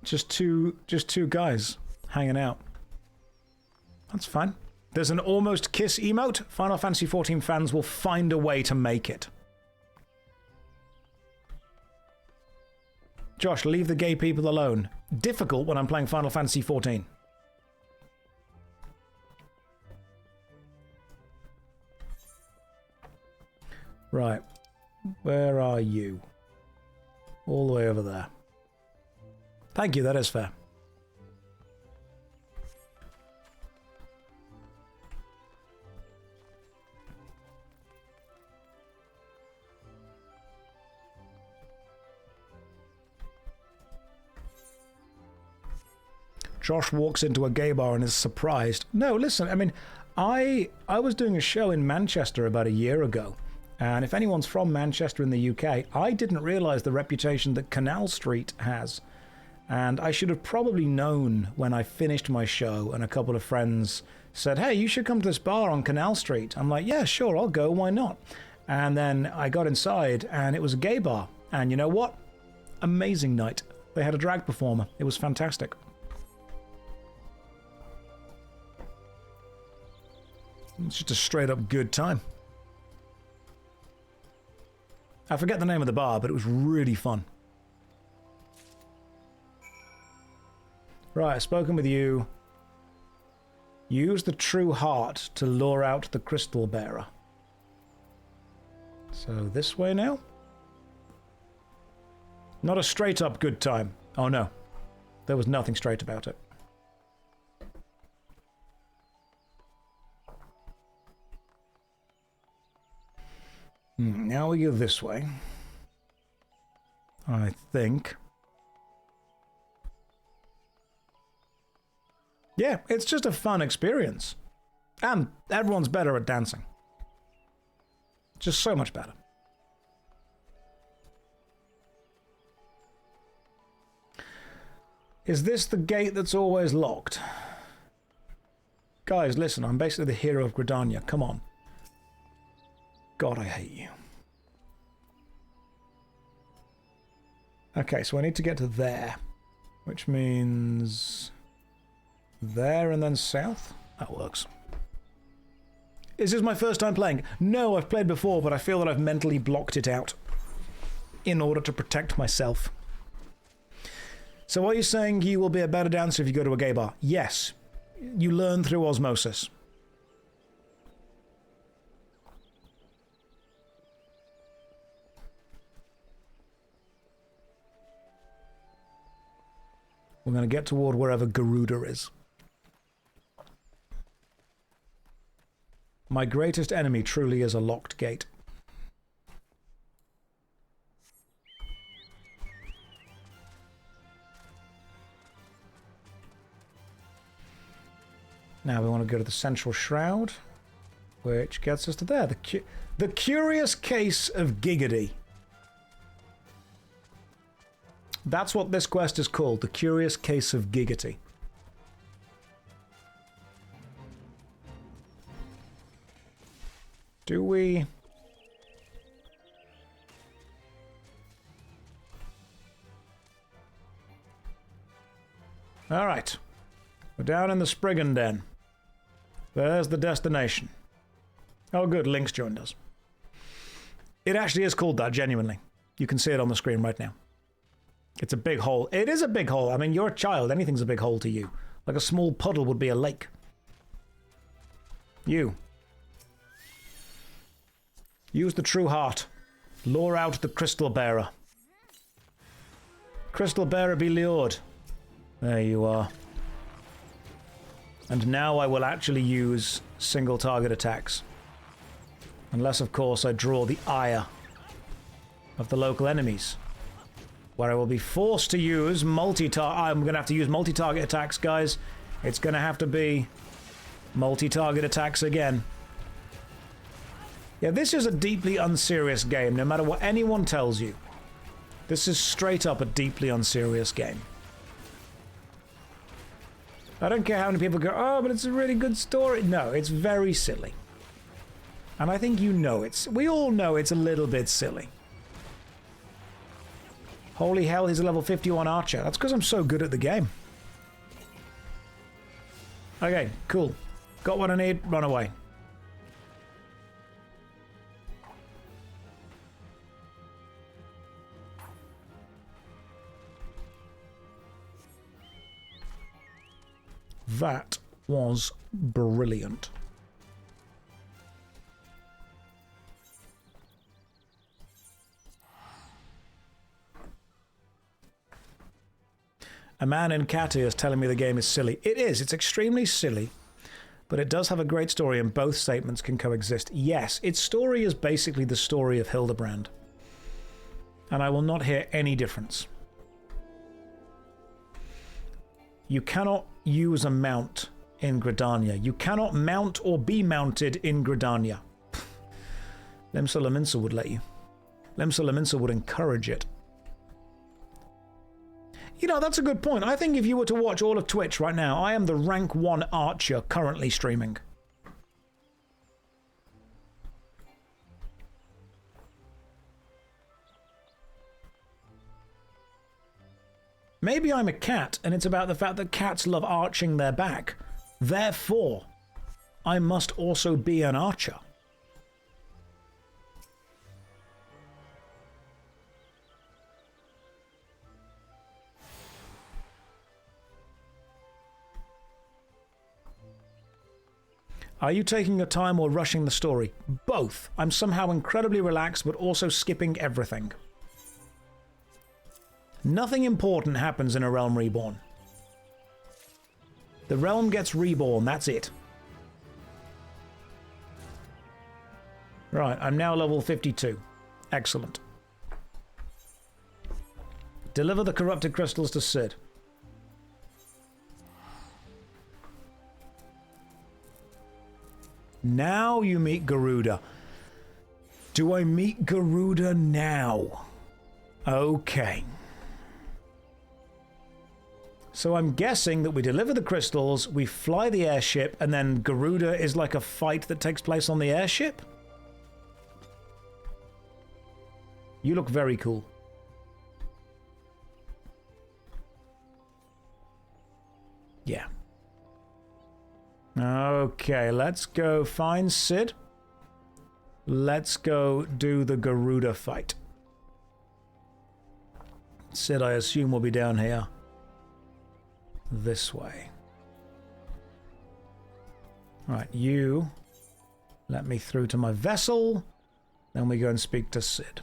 Just two guys hanging out. That's fine. There's an almost kiss emote. Final Fantasy XIV fans will find a way to make it. Josh, leave the gay people alone. Difficult when I'm playing Final Fantasy XIV. Right. Where are you? All the way over there. Thank you, that is fair. Josh walks into a gay bar and is surprised. No, listen, I mean, I was doing a show in Manchester about a year ago. And if anyone's from Manchester in the UK, I didn't realise the reputation that Canal Street has. And I should have probably known when I finished my show and a couple of friends said, hey, you should come to this bar on Canal Street. I'm like, yeah, sure, I'll go, why not? And then I got inside and it was a gay bar. And you know what? Amazing night. They had a drag performer. It was fantastic. It's just a straight up good time. I forget the name of the bar, but it was really fun. Right, I've spoken with you. Use the true heart to lure out the crystal bearer. So this way now? Not a straight up good time. Oh no, there was nothing straight about it. Now we go this way. I think. Yeah, it's just a fun experience. And everyone's better at dancing. Just so much better. Is this the gate that's always locked? Guys, listen, I'm basically the hero of Gridania. Come on. God, I hate you. Okay, so I need to get to there, which means there and then south? That works. Is this my first time playing? No, I've played before, but I feel that I've mentally blocked it out in order to protect myself. So are you saying you will be a better dancer if you go to a gay bar? Yes. You learn through osmosis. We're going to get toward wherever Garuda is. My greatest enemy truly is a locked gate. Now we want to go to the central shroud, which gets us to there. The curious case of Giggity. That's what this quest is called, the curious case of Giggity. Do we... All right. We're down in the Spriggan Den. There's the destination. Oh good, Link's joined us. It actually is called that, genuinely. You can see it on the screen right now. It's a big hole. It is a big hole. I mean, you're a child. Anything's a big hole to you. Like a small puddle would be a lake. You. Use the true heart. Lure out the crystal bearer. Crystal bearer be lured. There you are. And now I will actually use single target attacks. Unless, of course, I draw the ire of the local enemies. Where I will be forced to use I'm going to have to use multi-target attacks, guys. It's going to have to be multi-target attacks again. Yeah, this is a deeply unserious game, no matter what anyone tells you. This is straight up a deeply unserious game. I don't care how many people go, oh, but it's a really good story. No, it's very silly. And I think you know we all know it's a little bit silly. Holy hell, he's a level 51 archer. That's because I'm so good at the game. Okay, cool. Got what I need, run away. That was brilliant. A man in Katia is telling me the game is silly. It is. It's extremely silly, but it does have a great story and both statements can coexist. Yes, its story is basically the story of Hildebrand. And I will not hear any difference. You cannot use a mount in Gridania. You cannot mount or be mounted in Gridania. Lemsa Laminsa would let you. Lemsa Laminsa would encourage it. You know, that's a good point. I think if you were to watch all of Twitch right now, I am the rank 1 archer currently streaming. Maybe I'm a cat, and it's about the fact that cats love arching their back. Therefore, I must also be an archer. Are you taking your time or rushing the story? Both. I'm somehow incredibly relaxed, but also skipping everything. Nothing important happens in A Realm Reborn. The realm gets reborn, that's it. Right, I'm now level 52. Excellent. Deliver the corrupted crystals to Sid. Now you meet Garuda. Do I meet Garuda now? Okay. So I'm guessing that we deliver the crystals, we fly the airship, and then Garuda is like a fight that takes place on the airship? You look very cool. Yeah. Okay, let's go find Sid. Let's go do the Garuda fight. Sid, I assume, will be down here. This way. Right, you let me through to my vessel. Then we go and speak to Sid.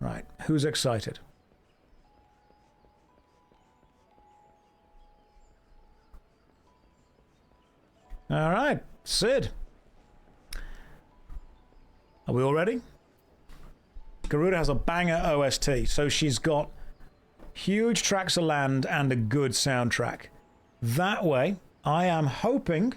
Right, who's excited? All right, Sid. Are we all ready? Garuda has a banger OST, so she's got huge tracts of land and a good soundtrack. That way, I am hoping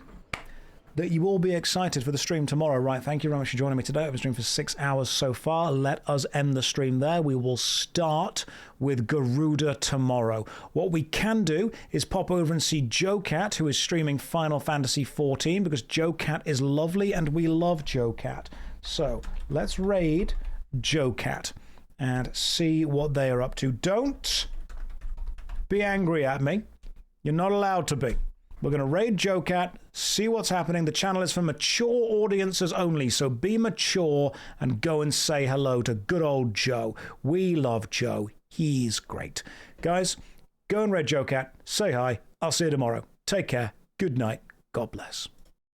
that you will be excited for the stream tomorrow. Right, thank you very much for joining me today. I've been streaming for 6 hours so far. Let us end the stream there. We will start with Garuda tomorrow. What we can do is pop over and see JoCat, who is streaming Final Fantasy XIV, because JoCat is lovely and we love JoCat. So let's raid JoCat and see what they are up to. Don't be angry at me. You're not allowed to be. We're going to raid JoCat, see what's happening. The channel is for mature audiences only, so be mature and go and say hello to good old Joe. We love Joe. He's great. Guys, go and raid JoCat, say hi. I'll see you tomorrow. Take care. Good night. God bless.